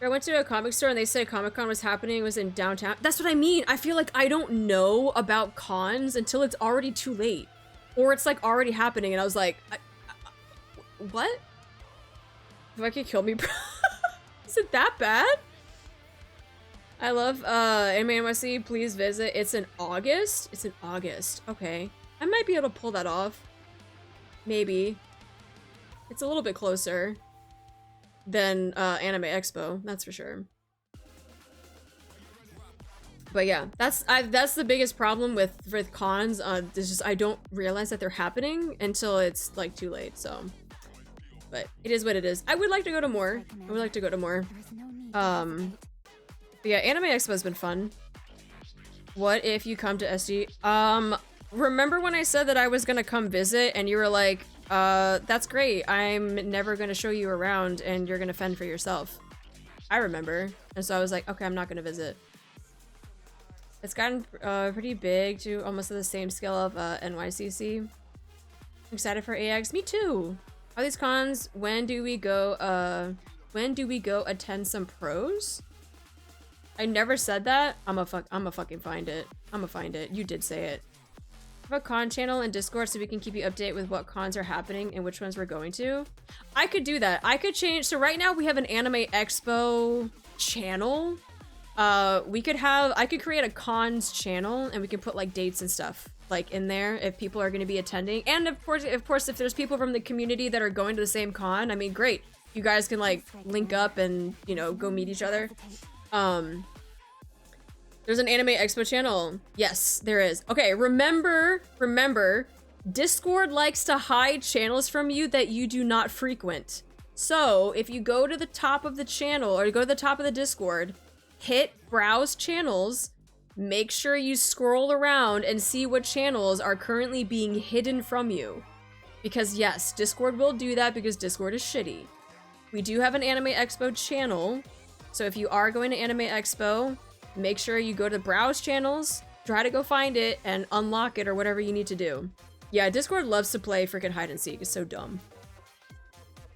I went to a comic store and they said Comic-Con was happening. It was in downtown. That's what I mean. I feel like I don't know about cons until it's already too late. Or it's like already happening and I was like, what? If I could kill me, bro. Is it that bad? I love Anime NYC. Please visit. It's in August. It's in August. Okay. I might be able to pull that off. Maybe. It's a little bit closer than Anime Expo. That's for sure. But yeah, that's the biggest problem with cons. It's just I don't realize that they're happening until it's like too late. So, but it is what it is. I would like to go to more. I would like to go to more. But yeah, Anime Expo has been fun. What if you come to SD? Remember when I said that I was gonna come visit and you were like, that's great. I'm never gonna show you around and you're gonna fend for yourself. I remember. And so I was like, okay, I'm not gonna visit. It's gotten pretty big to almost at the same scale of NYCC. I'm excited for AX. Me too. Are these cons? When do we go attend some pros? I never said that. I'ma fucking find it. I'ma find it. You did say it. Have a con channel in Discord so we can keep you updated with what cons are happening and which ones we're going to. I could do that. I could change. So right now we have an Anime Expo channel. I could create a cons channel and we can put like dates and stuff like in there if people are going to be attending. And of course, if there's people from the community that are going to the same con, I mean, great. You guys can like link up and, you know, go meet each other. There's an Anime Expo channel. Yes, there is. Okay, remember Discord likes to hide channels from you that you do not frequent. So if you go to the top of the channel or go to the top of the Discord, hit browse channels, make sure you scroll around and see what channels are currently being hidden from you. Because yes, Discord will do that because Discord is shitty. We do have an Anime Expo channel, so if you are going to Anime Expo, make sure you go to browse channels, try to go find it, and unlock it or whatever you need to do. Yeah, Discord loves to play freaking hide and seek. It's so dumb.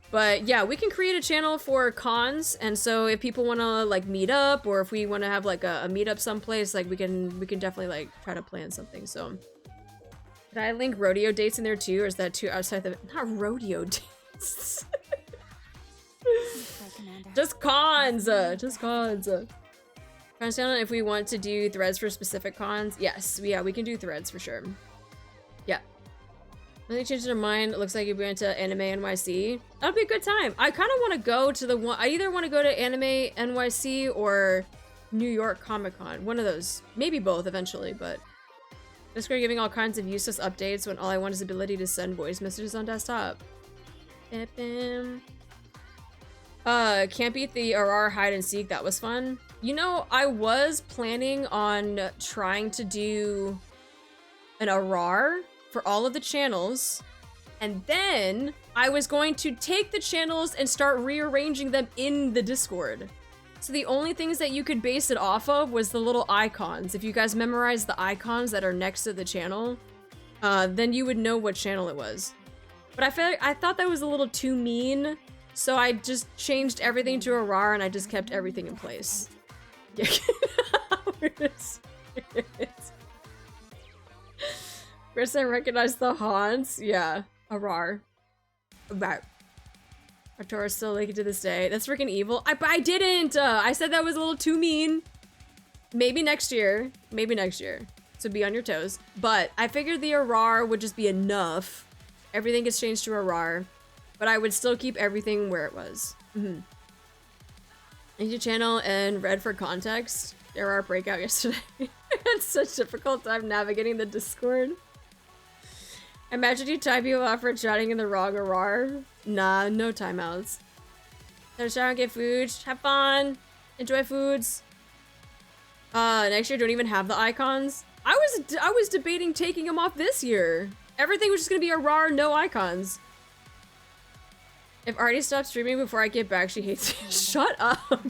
But yeah, we can create a channel for cons, and so if people want to like meet up, or if we want to have like a meetup someplace, like we can definitely like try to plan something. So, did I link rodeo dates in there too, or is that too outside the not rodeo dates? Just cons, just cons. Cons channel if we want to do threads for specific cons. Yes, yeah, we can do threads for sure. Yeah. When they changed their mind, it looks like you're going to Anime NYC. That'll be a good time. I kind of want to go to the one. I either want to go to Anime NYC or New York Comic Con. One of those. Maybe both eventually, but Discord giving all kinds of useless updates when all I want is the ability to send voice messages on desktop. Can't beat the RR hide and seek. That was fun. You know, I was planning on trying to do an RR for all of the channels, and then I was going to take the channels and start rearranging them in the Discord. So the only things that you could base it off of was the little icons. If you guys memorize the icons that are next to the channel, then you would know what channel it was. But I thought that was a little too mean, so I just changed everything to a RAR and I just kept everything in place. Yeah. First I recognized the haunts. Yeah, a RAR. Right. Artura's still linking to this day. That's freaking evil. I didn't! I said that was a little too mean. Maybe next year. Maybe next year. So be on your toes. But I figured the RAR would just be enough. Everything gets changed to a RAR. But I would still keep everything where it was. Mm-hmm. Your channel and read for context. There are breakout yesterday. I had such a difficult time navigating the Discord. Imagine you time people off for chatting in the wrong RAR. Nah, no timeouts. Have a shower and get food. Have fun. Enjoy foods. Next year don't even have the icons. I was debating taking them off this year. Everything was just gonna be a RAR, no icons. If Arty stops streaming before I get back, she hates me. Shut up. Gotta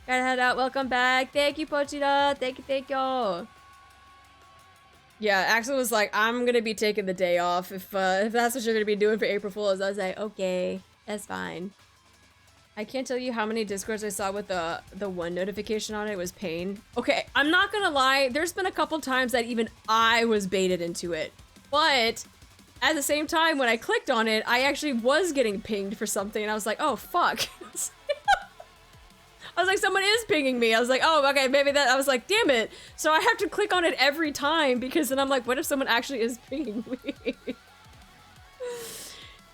head out. Welcome back. Thank you, Pochita. Thank you. Yeah, Axel was like, I'm gonna be taking the day off if that's what you're gonna be doing for April Fools. I was like, okay, that's fine. I can't tell you how many Discords I saw with the one notification on it. It was pain. Okay, I'm not gonna lie. There's been a couple times that even I was baited into it. But at the same time, when I clicked on it, I actually was getting pinged for something. And I was like, oh, fuck. I was like, someone is pinging me. I was like, oh, okay, maybe that. I was like, damn it. So I have to click on it every time because then I'm like, what if someone actually is pinging me?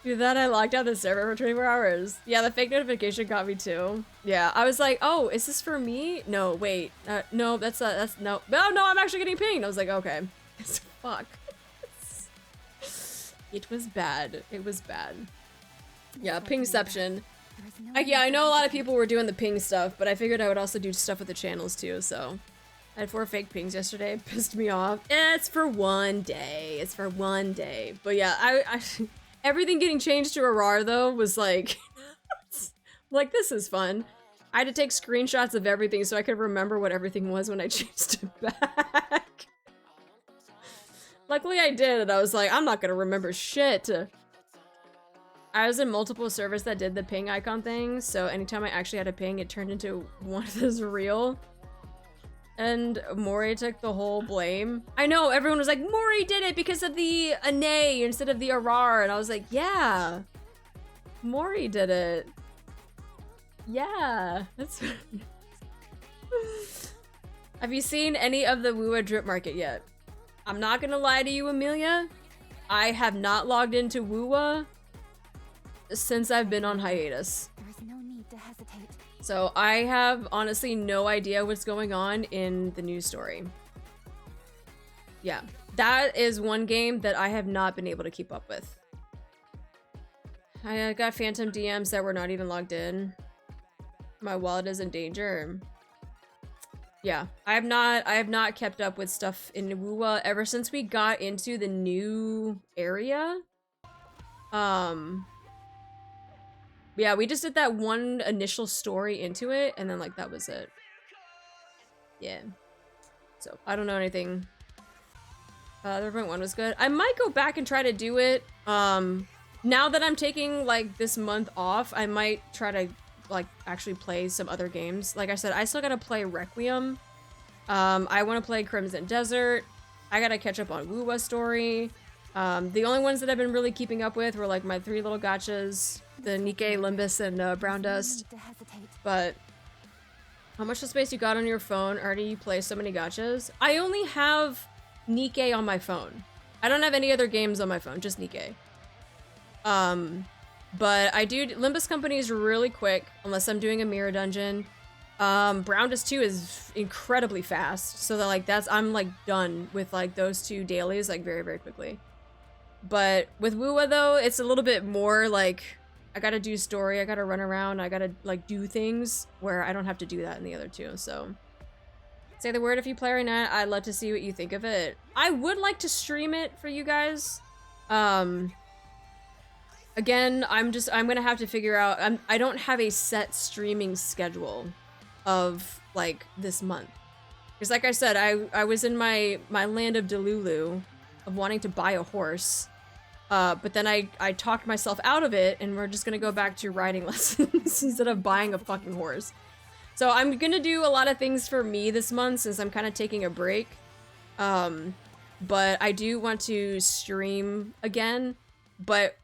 Dude, that I locked out the server for 24 hours. Yeah, the fake notification got me too. Yeah, I was like, oh, is this for me? No, wait. No, that's no. No, I'm actually getting pinged. I was like, okay. Fuck. It was bad. It was bad. Yeah, pingception. Yeah, I know a lot of people were doing the ping stuff, but I figured I would also do stuff with the channels too, so. I had 4 fake pings yesterday. It pissed me off. It's for one day. It's for one day. But yeah, I everything getting changed to a RAR though was like, like this is fun. I had to take screenshots of everything so I could remember what everything was when I changed it back. Luckily I did, and I was like, I'm not gonna remember shit. I was in multiple servers that did the ping icon thing, so anytime I actually had a ping, it turned into one of those real. And Mori took the whole blame. I know, everyone was like, Mori did it because of the Ane instead of the Arar, and I was like, yeah. Mori did it. Yeah, that's Have you seen any of the Wua drip market yet? I'm not gonna lie to you, Amelia. I have not logged into Wua since I've been on hiatus. There is no need to hesitate. So I have honestly no idea what's going on in the news story. Yeah, That is one game that I have not been able to keep up with. I got phantom DMs that were not even logged in. My wallet is in danger. Yeah, I have not kept up with stuff in WUWA ever since we got into the new area. Yeah, we just did that one initial story into it, and then like that was it. Yeah. So I don't know anything. The 1 was good. I might go back and try to do it. Now that I'm taking like this month off, I might try to like actually play some other games. Like I said, I still gotta play Requiem. I want to play Crimson Desert. I gotta catch up on WUWA story. The only ones that I've been really keeping up with were like my 3 little gachas, the NIKKE, Limbus, and Brown Dust. But how much space you got on your phone? Arty, you play so many gachas. I only have NIKKE on my phone. I don't have any other games on my phone, just NIKKE. But I do Limbus Company is really quick unless I'm doing a mirror dungeon. Brown Dust 2 is incredibly fast, so that like I'm like done with like those 2 dailies like very, very quickly. But with WUWA though, it's a little bit more like I gotta do story, I gotta run around, I gotta like do things where I don't have to do that in the other 2. So say the word if you play right now. I'd love to see what you think of it. I would like to stream it for you guys. Again, I'm gonna have to figure out. I don't have a set streaming schedule of like this month, because like I said, I was in my land of Delulu of wanting to buy a horse, but then I talked myself out of it, and we're just gonna go back to riding lessons instead of buying a fucking horse. So I'm gonna do a lot of things for me this month since I'm kind of taking a break. But I do want to stream again, but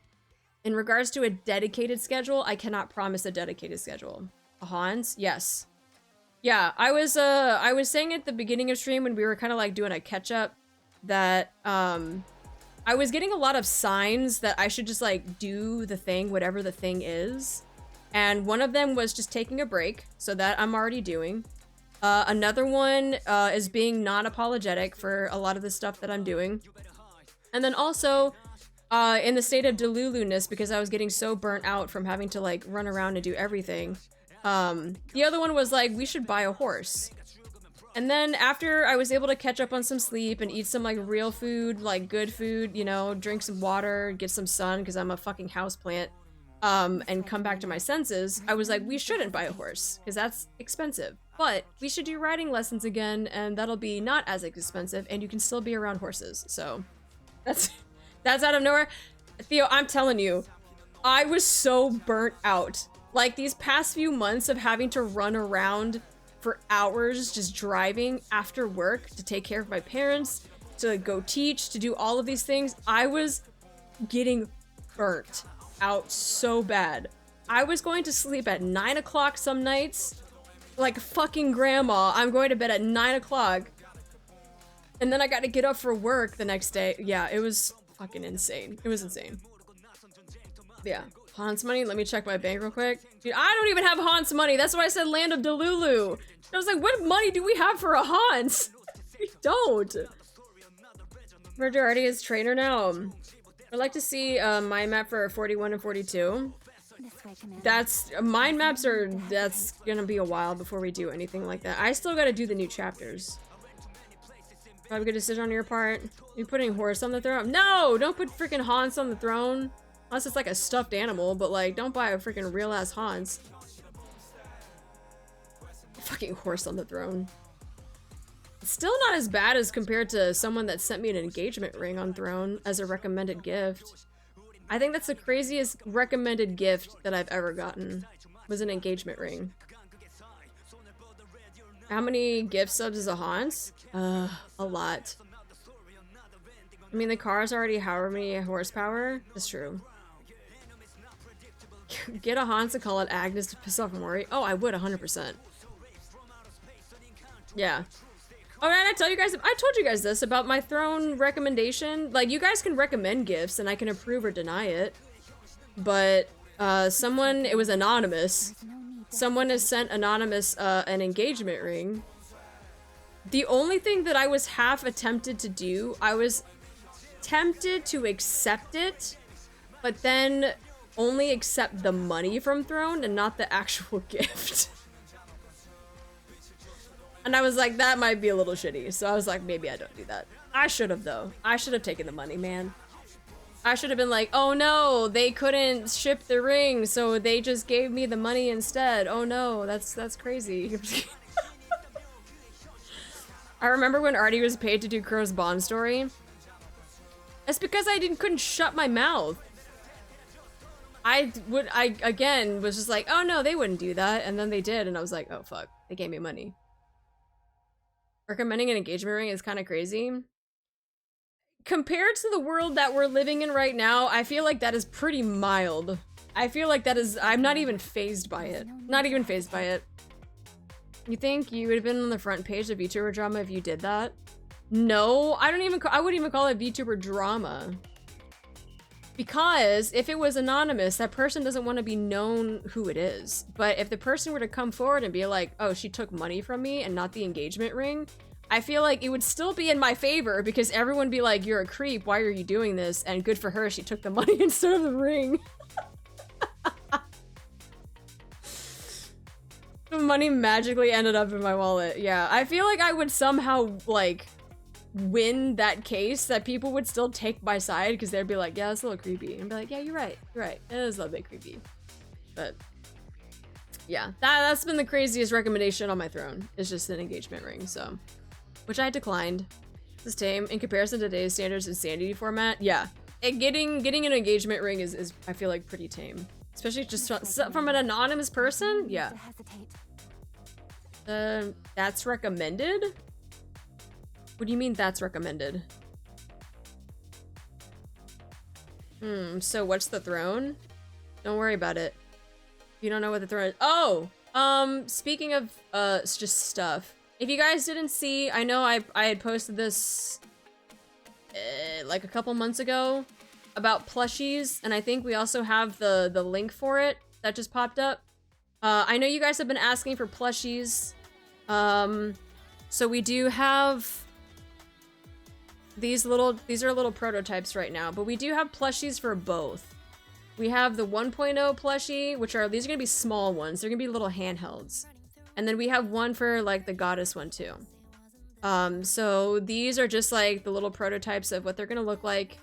in regards to a dedicated schedule, I cannot promise a dedicated schedule. Hans? Yes. Yeah, I was saying at the beginning of stream when we were kind of like doing a catch up that I was getting a lot of signs that I should just like do the thing, whatever the thing is. And one of them was just taking a break, so that I'm already doing. Another one is being non-apologetic for a lot of the stuff that I'm doing. And then also in the state of Delulu-ness, because I was getting so burnt out from having to like run around and do everything. The other one was like, we should buy a horse. And then after I was able to catch up on some sleep and eat some like real food, like good food, you know, drink some water, get some sun because I'm a fucking houseplant, and come back to my senses, I was like, we shouldn't buy a horse because that's expensive. But we should do riding lessons again, and that'll be not as expensive, and you can still be around horses. So that's out of nowhere. Theo, I'm telling you, I was so burnt out. Like these past few months of having to run around for hours just driving after work to take care of my parents, to go teach, to do all of these things, I was getting burnt out so bad. I was going to sleep at 9 o'clock some nights. Like fucking grandma, I'm going to bed at 9 o'clock. And then I got to get up for work the next day. Yeah, it was fucking insane. It was insane. Yeah. Hans money? Let me check my bank real quick. Dude, I don't even have Hans money. That's why I said Land of Delulu. I was like, what money do we have for a Hans? We don't. Roger Arty is trainer now. I'd like to see mind map for 41 and 42. That's mind maps are that's gonna be a while before we do anything like that. I still gotta do the new chapters. Probably a good decision on your part. You putting horse on the throne? No, don't put freaking Hans on the throne. Unless it's like a stuffed animal, but like don't buy a freaking real ass Hans. Fucking horse on the throne. It's still not as bad as compared to someone that sent me an engagement ring on throne as a recommended gift. I think that's the craziest recommended gift that I've ever gotten, was an engagement ring. How many gift subs is a Hans? A lot. I mean, the car's already however many horsepower. That's true. Get a Hans and call it Agnes to piss off Mori. Oh, I would 100%. Yeah. Oh, and I told you guys this about my throne recommendation. Like, you guys can recommend gifts and I can approve or deny it. But, someone, it was anonymous. Someone has sent anonymous, an engagement ring. The only thing that I was half attempted to do, I was tempted to accept it, but then only accept the money from Throne and not the actual gift. And I was like, that might be a little shitty. So I was like, maybe I don't do that. I should have though. I should have taken the money, man. I should have been like, oh no, they couldn't ship the ring, so they just gave me the money instead. Oh no, that's crazy. I remember when Arty was paid to do Crow's Bond story. It's because I couldn't shut my mouth. I again was just like, oh no, they wouldn't do that, and then they did, and I was like, oh fuck, they gave me money. Recommending an engagement ring is kind of crazy. Compared to the world that we're living in right now, I feel like that is pretty mild. I feel like that is, I'm not even fazed by it. Not even fazed by it. You think you would have been on the front page of VTuber drama if you did that? No, I wouldn't even call it VTuber drama. Because if it was anonymous, that person doesn't want to be known who it is. But if the person were to come forward and be like, oh, she took money from me and not the engagement ring, I feel like it would still be in my favor because everyone would be like, you're a creep, why are you doing this? And good for her, she took the money instead of the ring. The money magically ended up in my wallet. Yeah, I feel like I would somehow, like, win that case, that people would still take my side because they'd be like, yeah, that's a little creepy. And be like, yeah, you're right. It is a little bit creepy. But, yeah, that's been the craziest recommendation on my throne. It's just an engagement ring, so. Which I declined. This is tame. In comparison to today's standards insanity format, yeah. Getting an engagement ring is, I feel like, pretty tame. Especially just from an anonymous person? Yeah. That's recommended? What do you mean that's recommended? So what's the throne? Don't worry about it. You don't know what the throne is. Oh! Speaking of, just stuff. If you guys didn't see, I know I had posted this, like a couple months ago about plushies, and I think we also have the link for it that just popped up. I know you guys have been asking for plushies. So we do have these are little prototypes right now, but we do have plushies for both. We have the 1.0 plushie, these are gonna be small ones. They're gonna be little handhelds. And then we have one for like the goddess one too. So these are just like the little prototypes of what they're gonna look like.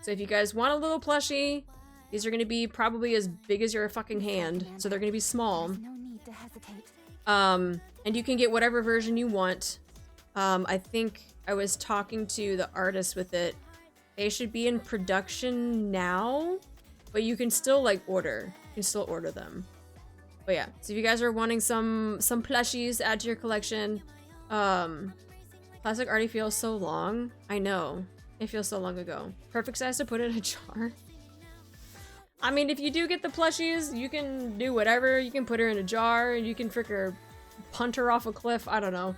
So if you guys want a little plushie, these are gonna be probably as big as your fucking hand. So they're gonna be small. And you can get whatever version you want. I think I was talking to the artist with it. They should be in production now, but you can still like order. You can still order them. But yeah, so if you guys are wanting some plushies to add to your collection, classic Arty feels so long. I know, it feels so long ago. Perfect size to put in a jar. I mean, if you do get the plushies, you can do whatever. You can put her in a jar, and you can fricker punt her off a cliff. I don't know.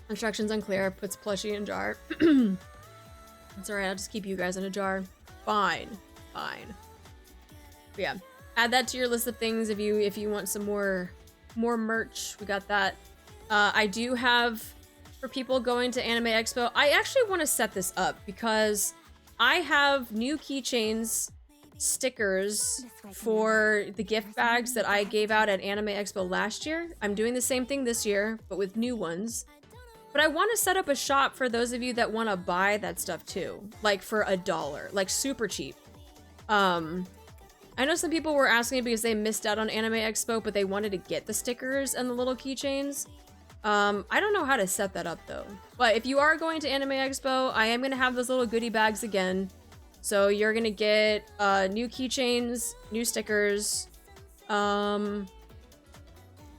Instructions unclear. Puts plushie in jar. It's alright. I'll just keep you guys in a jar. Fine. But yeah. Add that to your list of things if you want some more merch. We got that. I do have, for people going to Anime Expo, I actually want to set this up because I have new keychains, stickers for the gift bags that I gave out at Anime Expo last year. I'm doing the same thing this year, but with new ones. But I want to set up a shop for those of you that want to buy that stuff too. Like for $1, like super cheap. I know some people were asking because they missed out on Anime Expo, but they wanted to get the stickers and the little keychains. I don't know how to set that up though. But if you are going to Anime Expo, I am going to have those little goodie bags again. So you're going to get new keychains, new stickers. I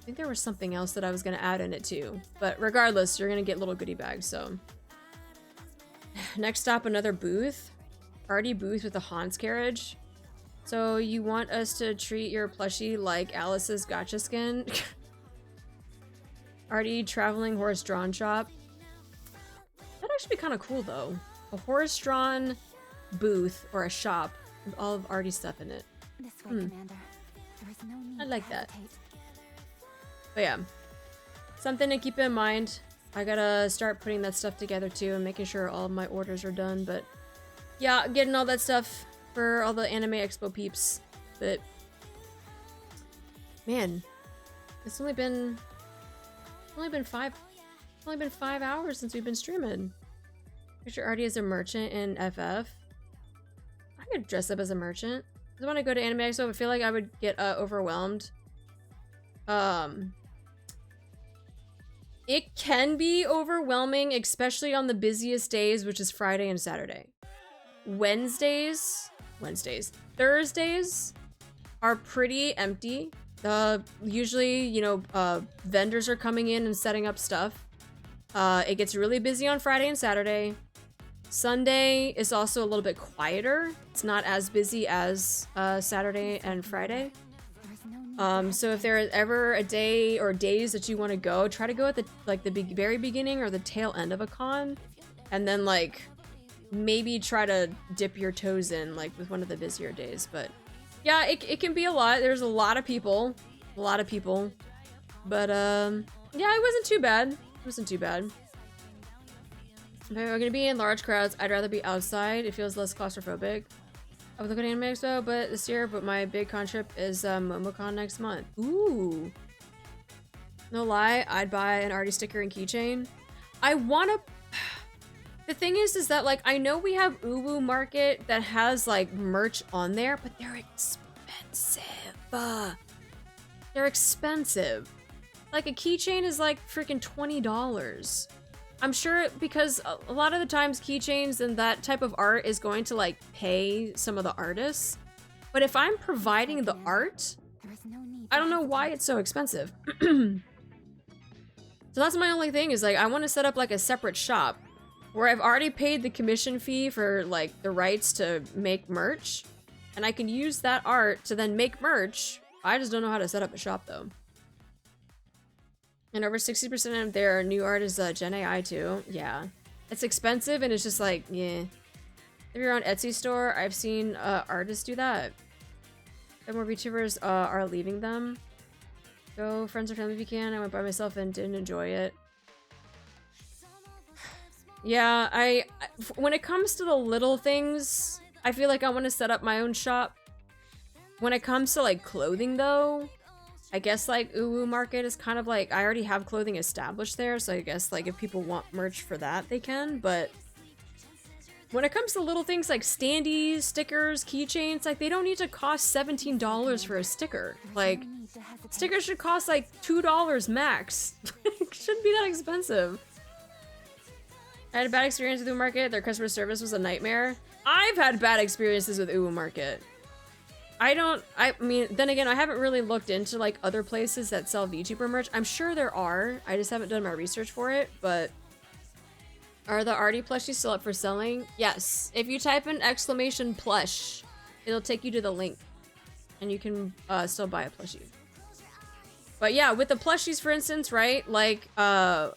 think there was something else that I was going to add in it too. But regardless, you're going to get little goodie bags. So next stop, another booth. Arty booth with a Hans carriage. So you want us to treat your plushie like Alice's gotcha skin? Arty traveling horse-drawn shop. That'd actually be kind of cool though. A horse-drawn booth or a shop with all of Arty's stuff in it. This way, Commander. There is no need I like that. hesitate. But yeah. something to keep in mind. I gotta start putting that stuff together too and making sure all of my orders are done. But yeah, getting all that stuff for all the Anime Expo peeps. But man, it's only been 5 hours since we've been streaming. Picture Arty as a merchant in FF. I could dress up as a merchant. I want to go to Anime Expo, I feel like I would get overwhelmed. It can be overwhelming, especially on the busiest days, which is Friday and Saturday. Thursdays are pretty empty. Usually, you know, vendors are coming in and setting up stuff. It gets really busy on Friday and Saturday. Sunday is also a little bit quieter. It's not as busy as Saturday and Friday. So if there is ever a day or days that you want to go, try to go at the very beginning or the tail end of a con, and then like maybe try to dip your toes in like with one of the busier days. But yeah, it can be a lot. There's a lot of people, but yeah, it wasn't too bad. If I'm gonna be in large crowds, I'd rather be outside. It feels less claustrophobic. I would look at Anime Expo, but this year, my big con trip is MomoCon next month. Ooh. No lie, I'd buy an Arty sticker and keychain. I wanna... The thing is that, like, I know we have Uwu Market that has, like, merch on there, but they're expensive. They're expensive. Like, a keychain is, like, freaking $20. I'm sure because a lot of the times keychains and that type of art is going to like pay some of the artists. But if I'm providing the art, I don't know why it's so expensive. So that's my only thing is like, I want to set up like a separate shop where I've already paid the commission fee for like the rights to make merch and I can use that art to then make merch. I just don't know how to set up a shop though. And over 60% of their new art is Gen AI too. Yeah. It's expensive and it's just like, yeah. If you're on Etsy store, I've seen artists do that. The more VTubers are leaving them. Go friends or family if you can. I went by myself and didn't enjoy it. Yeah, I when it comes to the little things, I feel like I want to set up my own shop. When it comes to like clothing though, I guess like Uwu Market is kind of like, I already have clothing established there, so I guess like if people want merch for that, they can, but when it comes to little things like standees, stickers, keychains, like they don't need to cost $17 for a sticker. Like, stickers should cost like $2 max. It shouldn't be that expensive. I had a bad experience with Uwu Market. Their customer service was a nightmare. I've had bad experiences with Uwu Market. I mean, then again, I haven't really looked into like other places that sell VTuber merch. I'm sure there are. I just haven't done my research for it, but are the Arty plushies still up for selling? Yes. If you type in !plush, it'll take you to the link and you can still buy a plushie. But yeah, with the plushies, for instance, right? Like, I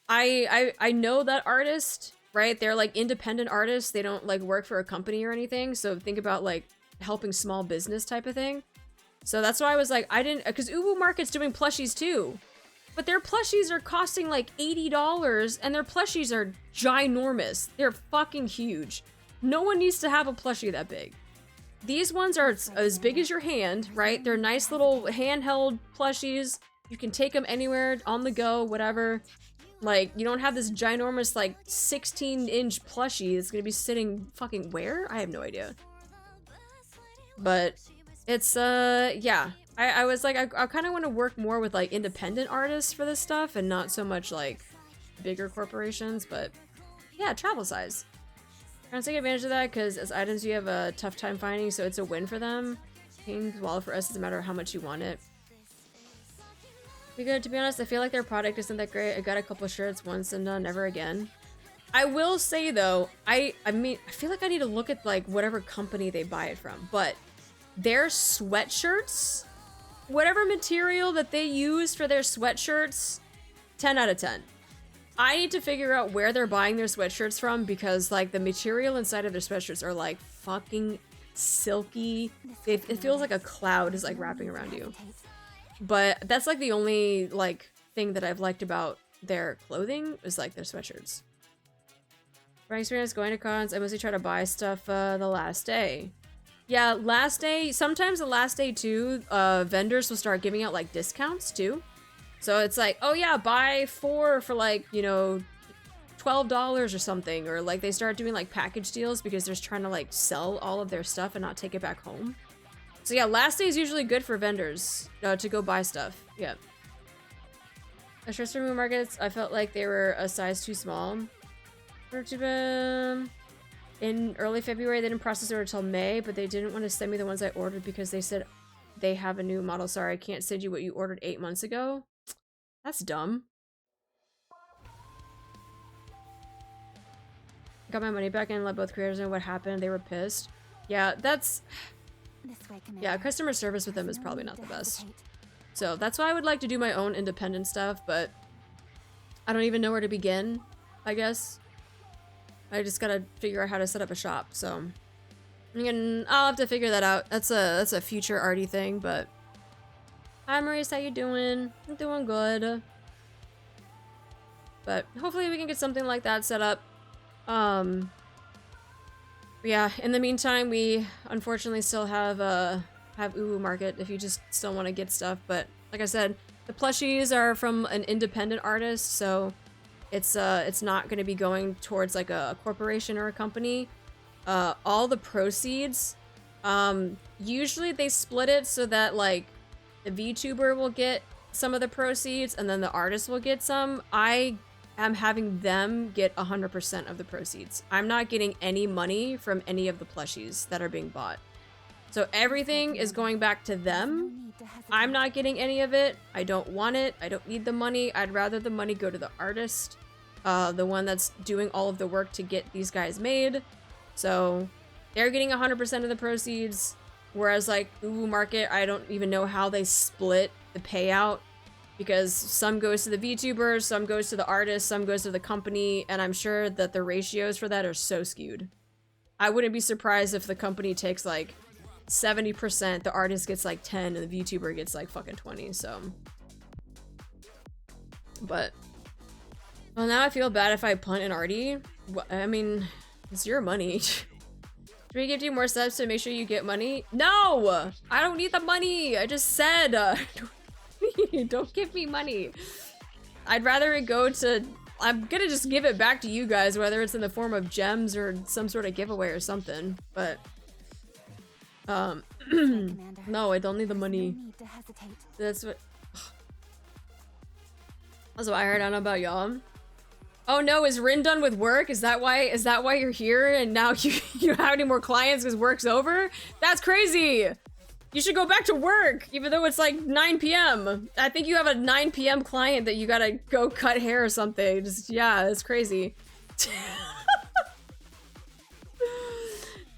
know that artist, right? They're like independent artists. They don't like work for a company or anything. So think about like helping small business type of thing. So that's why I was like, I didn't, because Uwu Market's doing plushies too. But their plushies are costing like $80 and their plushies are ginormous. They're fucking huge. No one needs to have a plushie that big. These ones are as big as your hand, right? They're nice little handheld plushies. You can take them anywhere, on the go, whatever. Like, you don't have this ginormous, like, 16-inch plushie that's gonna be sitting fucking where? I have no idea. But it's, yeah. I was like, I kind of want to work more with, like, independent artists for this stuff and not so much, like, bigger corporations, but yeah, travel size. Trying to take advantage of that because as items you have a tough time finding, so it's a win for them. Paying well for us doesn't matter how much you want it. Because to be honest, I feel like their product isn't that great. I got a couple shirts once and never again. I will say though, I mean, I feel like I need to look at like whatever company they buy it from, but their sweatshirts, whatever material that they use for their sweatshirts, 10 out of 10. I need to figure out where they're buying their sweatshirts from because like the material inside of their sweatshirts are like fucking silky. It feels like a cloud is like wrapping around you. But that's like the only like thing that I've liked about their clothing is like their sweatshirts. My experience going to cons, I mostly try to buy stuff the last day. Yeah, last day, sometimes the last day too, vendors will start giving out like discounts too. So it's like, oh yeah, buy 4 for like, you know, $12 or something, or like they start doing like package deals because they're trying to like sell all of their stuff and not take it back home. So yeah, last day is usually good for vendors to go buy stuff. Yeah. At short term markets, I felt like they were a size too small. In early February, they didn't process order until May, but they didn't want to send me the ones I ordered because they said they have a new model. Sorry, I can't send you what you ordered 8 months ago. That's dumb. Got my money back and let both creators know what happened. They were pissed. Yeah, that's... Yeah, customer service with them is probably not the best. So that's why I would like to do my own independent stuff, but I don't even know where to begin, I guess. I just gotta figure out how to set up a shop, so I'll have to figure that out. That's a future Arty thing, but hi Maurice, how you doing? I'm doing good. But hopefully we can get something like that set up. Yeah, in the meantime, we unfortunately still have UWU Market if you just still want to get stuff, but like I said, the plushies are from an independent artist, so it's not going to be going towards like a corporation or a company. All the proceeds, usually they split it so that like the VTuber will get some of the proceeds and then the artist will get some. I am having them get 100% of the proceeds. I'm not getting any money from any of the plushies that are being bought. So everything is going back to them. I'm not getting any of it. I don't want it. I don't need the money. I'd rather the money go to the artist. The one that's doing all of the work to get these guys made. So they're getting 100% of the proceeds, whereas like UWU Market, I don't even know how they split the payout, because some goes to the VTubers, some goes to the artist, some goes to the company, and I'm sure that the ratios for that are so skewed. I wouldn't be surprised if the company takes like 70%, the artist gets like 10, and the VTuber gets like fucking 20, so. But well, now I feel bad if I punt an Arty. I mean, it's your money. Should we give you more subs to make sure you get money? No! I don't need the money! I just said, don't give me money. I'd rather it go to... I'm gonna just give it back to you guys, whether it's in the form of gems or some sort of giveaway or something, but... no, I don't need the money. That's what... That's what I heard. I don't know about y'all. Oh no, is Rin done with work? Is that why you're here and now you don't have any more clients because work's over? That's crazy! You should go back to work, even though it's like 9 p.m. I think you have a 9 p.m. client that you gotta go cut hair or something. Just, yeah, it's crazy.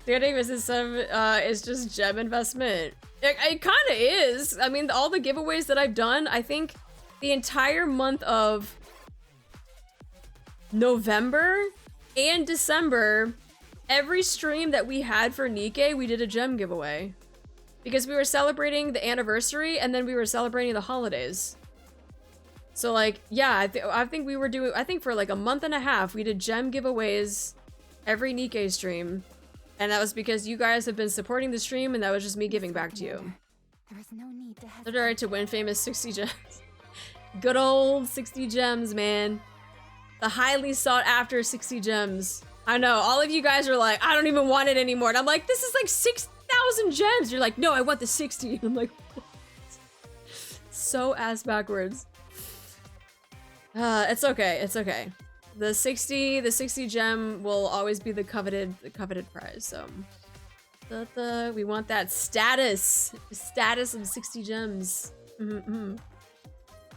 The other is just gem investment. It kind of is. I mean, all the giveaways that I've done, I think the entire month of November and December, every stream that we had for NIKKE, we did a gem giveaway. Because we were celebrating the anniversary and then we were celebrating the holidays. So like, yeah, I think we were doing, I think for like a month and a half, we did gem giveaways every NIKKE stream. And that was because you guys have been supporting the stream and that was just me giving back to you. There is no need to hesitate. Alright, to win famous 60 gems. Good old 60 gems, man. The highly sought after 60 gems. I know, all of you guys are like, I don't even want it anymore. And I'm like, this is like 6,000 gems. You're like, no, I want the 60. I'm like, what? So ass backwards. It's okay, it's okay. The 60 gem will always be the coveted prize, so. We want that status. The status of 60 gems.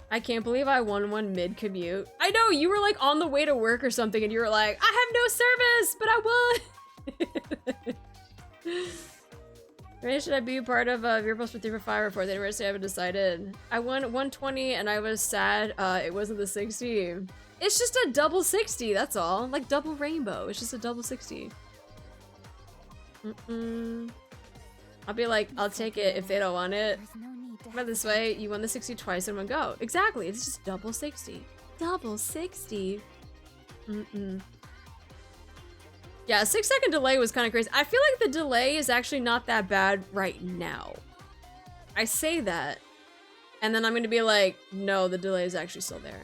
I can't believe I won one mid-commute. I know, you were like on the way to work or something and you were like, I have no service, but I won! Maybe should I be part of April for 3 for 5 or 4th anniversary? I haven't decided. I won 120 and I was sad it wasn't the 60. It's just a double 60, that's all. Like double rainbow, it's just a double 60. I'll be like, I'll take it if they don't want it. By this way, you won the 60 twice in one go. Exactly, it's just double 60. Double 60. Yeah, a 6-second delay was kind of crazy. I feel like the delay is actually not that bad right now. I say that, and then I'm gonna be like, no, the delay is actually still there.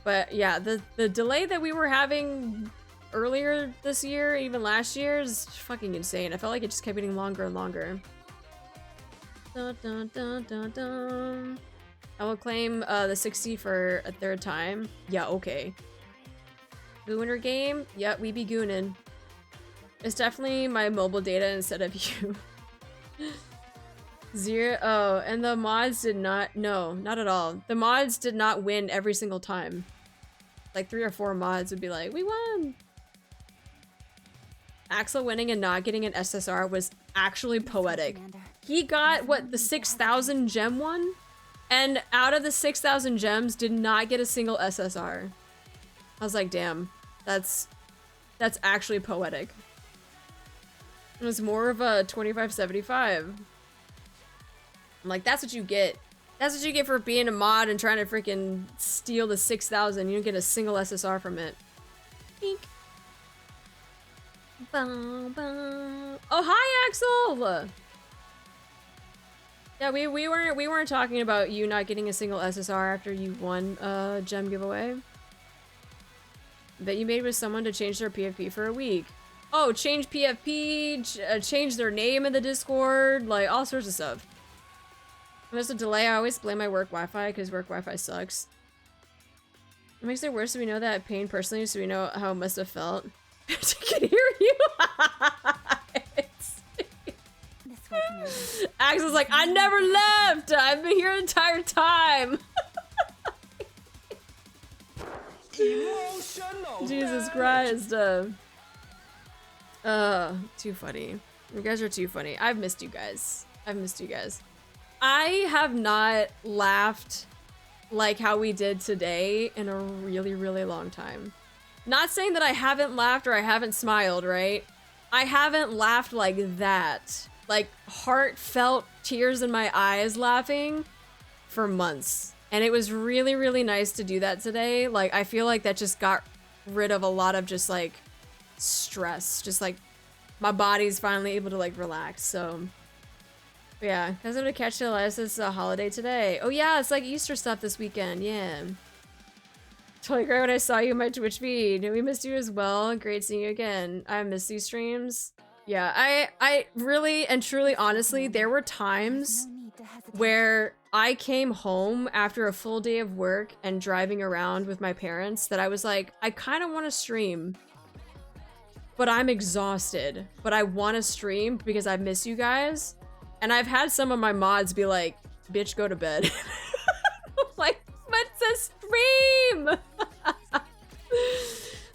But yeah, the delay that we were having earlier this year, even last year, is fucking insane. I felt like it just kept getting longer and longer. Dun, dun, dun, dun, dun. I will claim the 60 for a third time. Yeah, okay. Gooner game? Yeah, we be goonin'. It's definitely my mobile data instead of you. Zero. Oh, and the mods did not. No, not at all. The mods did not win every single time. Like 3 or 4 mods would be like, we won! Axel winning and not getting an SSR was actually poetic. He got, what, the 6,000 gem one? And out of the 6,000 gems, did not get a single SSR. I was like, damn, that's actually poetic. It was more of a 2575. I'm like, that's what you get. That's what you get for being a mod and trying to freaking steal the 6,000. You don't get a single SSR from it. Eek. Bow, bow. Oh, hi, Axel! Yeah, we weren't talking about you not getting a single SSR after you won a gem giveaway. That you made with someone to change their PFP for a week. Oh, change PFP, change their name in the Discord, like all sorts of stuff. When there's a delay, I always blame my work Wi-Fi because work Wi-Fi sucks. It makes it worse so we know that pain personally, so we know how it must have felt. I can hear you! Axel's like, I never left! I've been here the entire time! Jesus Christ. Too funny. You guys are too funny. I've missed you guys. I've missed you guys. I have not laughed like how we did today in a really, really long time. Not saying that I haven't laughed or I haven't smiled, right? I haven't laughed like that. Like, heartfelt tears in my eyes laughing for months. And it was really, really nice to do that today. Like, I feel like that just got rid of a lot of just, like, stress. Just, like, my body's finally able to, like, relax. So, yeah. Because I'm gonna catch the last. It's a holiday today. Oh, yeah, it's, like, Easter stuff this weekend. Yeah. Totally great when I saw you in my Twitch feed. We missed you as well. Great seeing you again. I miss these streams. Yeah, I really and truly, honestly, there were times where I came home after a full day of work and driving around with my parents that I was like, I kind of want to stream, but I'm exhausted, but I want to stream because I miss you guys. And I've had some of my mods be like, bitch, go to bed. Like, but it's a stream!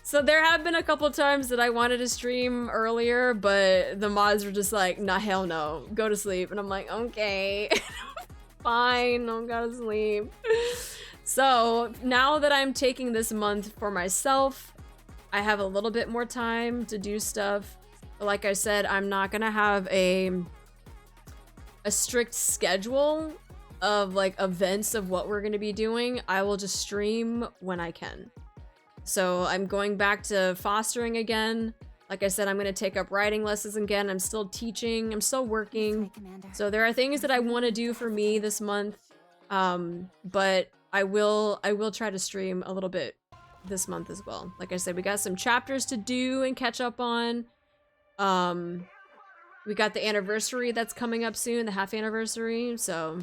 So there have been a couple times that I wanted to stream earlier, but the mods were just like, nah, hell no, go to sleep. And I'm like, okay, fine, I'll go to sleep. So now that I'm taking this month for myself, I have a little bit more time to do stuff. But like I said, I'm not gonna have a strict schedule of like events of what we're gonna be doing. I will just stream when I can. So I'm going back to fostering again. Like I said, I'm going to take up writing lessons again. I'm still teaching. I'm still working. So there are things that I want to do for me this month. But I will try to stream a little bit this month as well. Like I said, we got some chapters to do and catch up on. We got the anniversary that's coming up soon, the half anniversary. So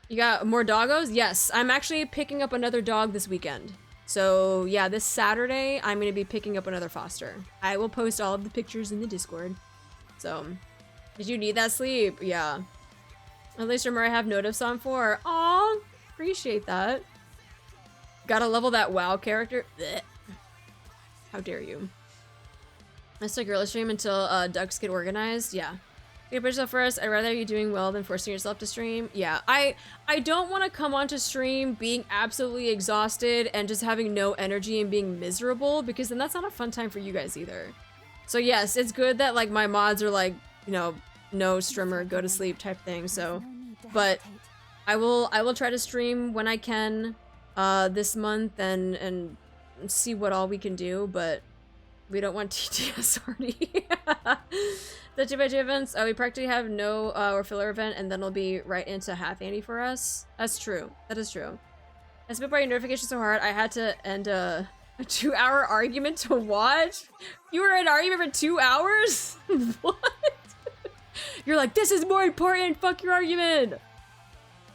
you got more doggos? Yes, I'm actually picking up another dog this weekend. So yeah, this Saturday, I'm going to be picking up another foster. I will post all of the pictures in the Discord. So, did you need that sleep? Yeah. At least remember I have notifs on for. Aw, appreciate that. Gotta level that WoW character. Blech. How dare you. Let's take girly stream until ducks get organized. Yeah. Get yourself first. I'd rather you doing well than forcing yourself to stream. Yeah, I don't want to come onto stream being absolutely exhausted and just having no energy and being miserable, because then that's not a fun time for you guys either. So yes, it's good that like my mods are like, you know, no streamer, go to sleep type thing. So but I will try to stream when I can this month and see what all we can do, but we don't want TTS already. The 2x2 events, we practically have no or filler event, and then it'll be right into half Andy for us. That's true. That is true. I spit by your notification so hard, I had to end a 2-hour argument to watch. You were in an argument for 2 hours? What? You're like, this is more important, fuck your argument!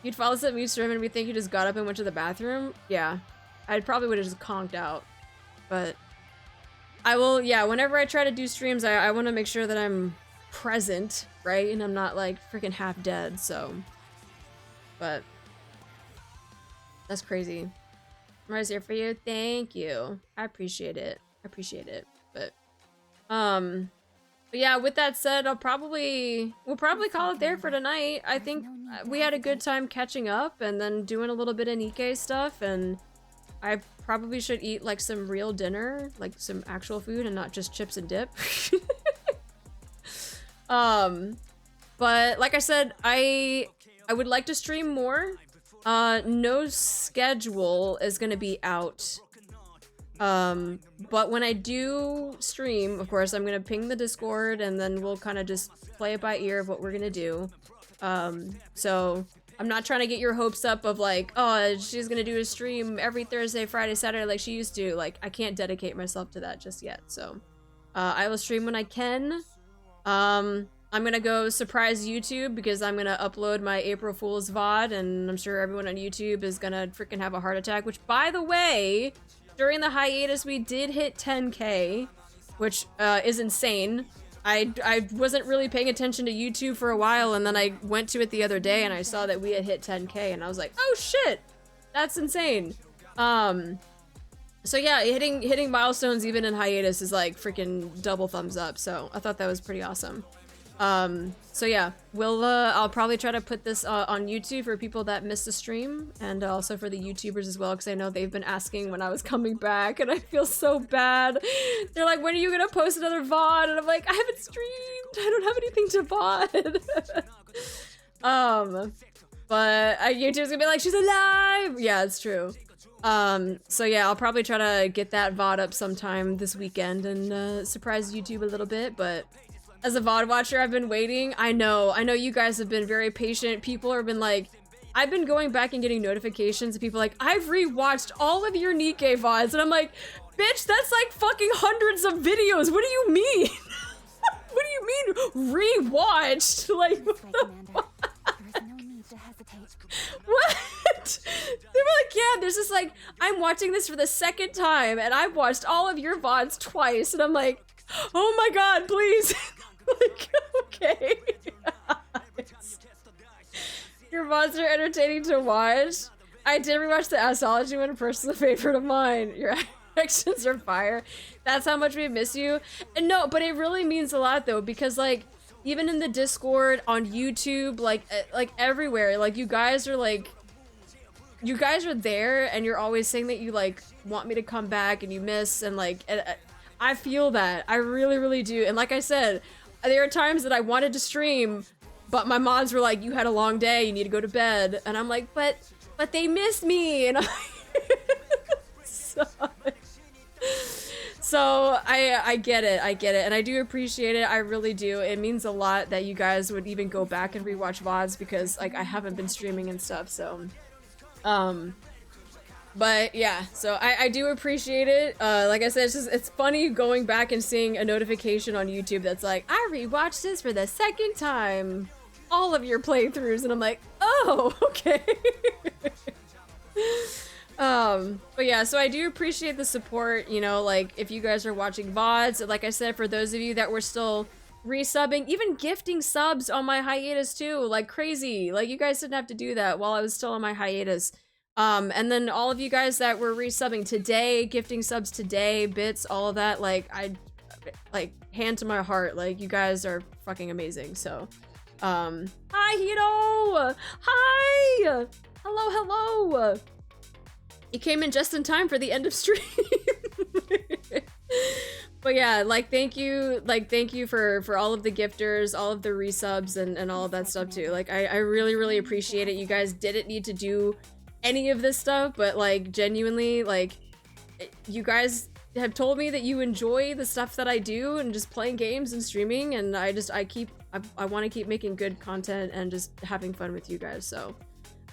You'd follow us at me stream and we think you just got up and went to the bathroom? Yeah. I probably would have just conked out. But I will, yeah, whenever I try to do streams, I want to make sure that I'm present, right? And I'm not like freaking half dead, so. But that's crazy. I'm right here for you. Thank you. I appreciate it. I appreciate it. But yeah, with that said, we'll probably call it there for tonight. I think we had a good time catching up and then doing a little bit of NIKKE stuff, and I probably should eat like some real dinner, like some actual food and not just chips and dip. But like I said, I would like to stream more. No schedule is gonna be out. But when I do stream, of course, I'm gonna ping the Discord and then we'll kind of just play it by ear of what we're gonna do. So I'm not trying to get your hopes up of like, oh, she's gonna do a stream every Thursday, Friday, Saturday like she used to. Like, I can't dedicate myself to that just yet. So, I will stream when I can. I'm gonna go surprise YouTube because I'm gonna upload my April Fools VOD, and I'm sure everyone on YouTube is gonna freaking have a heart attack, which, by the way, during the hiatus, we did hit 10K, which is insane. I wasn't really paying attention to YouTube for a while, and then I went to it the other day, and I saw that we had hit 10K, and I was like, oh shit! That's insane! So yeah, hitting milestones even in hiatus is like freaking double thumbs up, so I thought that was pretty awesome. So yeah, I'll probably try to put this on YouTube for people that missed the stream, and also for the YouTubers as well, because I know they've been asking when I was coming back, and I feel so bad. They're like, when are you gonna post another VOD? And I'm like, I haven't streamed, I don't have anything to VOD. But YouTube's gonna be like, she's alive! Yeah, it's true. So yeah, I'll probably try to get that VOD up sometime this weekend and surprise YouTube a little bit, but as a VOD watcher, I've been waiting. I know you guys have been very patient. People have been like, I've been going back and getting notifications of people like, I've rewatched all of your NIKKE VODs, and I'm like, bitch, that's like fucking hundreds of videos. What do you mean? What do you mean rewatched? Like, what the fuck? What? They were like, yeah, there's this like, I'm watching this for the second time, and I've watched all of your VODs twice, and I'm like, oh my god, please. Like, okay. Your VODs are entertaining to watch. I did rewatch the Astrology one, personally a favorite of mine. Your actions are fire. That's how much we miss you. And no, but it really means a lot though, because like, even in the Discord, on YouTube, like everywhere, like you guys are there, and you're always saying that you like want me to come back and you miss, and like, I feel that. I really, really do. And like I said, there are times that I wanted to stream, but my mods were like, you had a long day, you need to go to bed. And I'm like, but they miss me. And so I get it. And I do appreciate it. I really do. It means a lot that you guys would even go back and rewatch VODs, because like I haven't been streaming and stuff, so but yeah, so I do appreciate it. Like I said, it's funny going back and seeing a notification on YouTube that's like, I rewatched this for the second time, all of your playthroughs, and I'm like, oh, okay. But yeah, so I do appreciate the support, you know, like if you guys are watching VODs, like I said, for those of you that were still resubbing, even gifting subs on my hiatus too, like crazy. Like you guys didn't have to do that while I was still on my hiatus. And then all of you guys that were resubbing today, gifting subs today, bits, all of that, like I like hand to my heart, like you guys are fucking amazing. So hi Hito, hi, hello. You came in just in time for the end of stream. But yeah, like thank you for all of the gifters, all of the resubs and all of that stuff too. Like I really appreciate it. You guys didn't need to do any of this stuff, but like genuinely, like you guys have told me that you enjoy the stuff that I do and just playing games and streaming, and I want to keep making good content and just having fun with you guys. So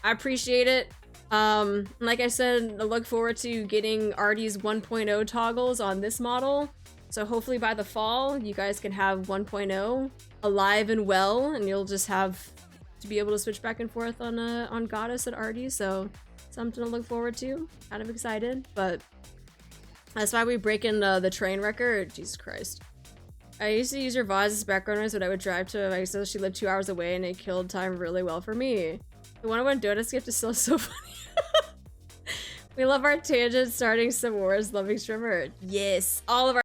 I appreciate it. Like I said, I look forward to getting Arty's 1.0 toggles on this model. So hopefully by the fall, you guys can have 1.0 alive and well, and you'll just have to be able to switch back and forth on Goddess and Arty. So something to look forward to. Kind of excited, but that's why we break in the train record. Jesus Christ. I used to use your VODs as background noise when I would drive to my sister. She lived 2 hours away, and it killed time really well for me. The one when Donut skipped is still so funny. We love our tangents, starting some wars, loving streamer. Yes, all of our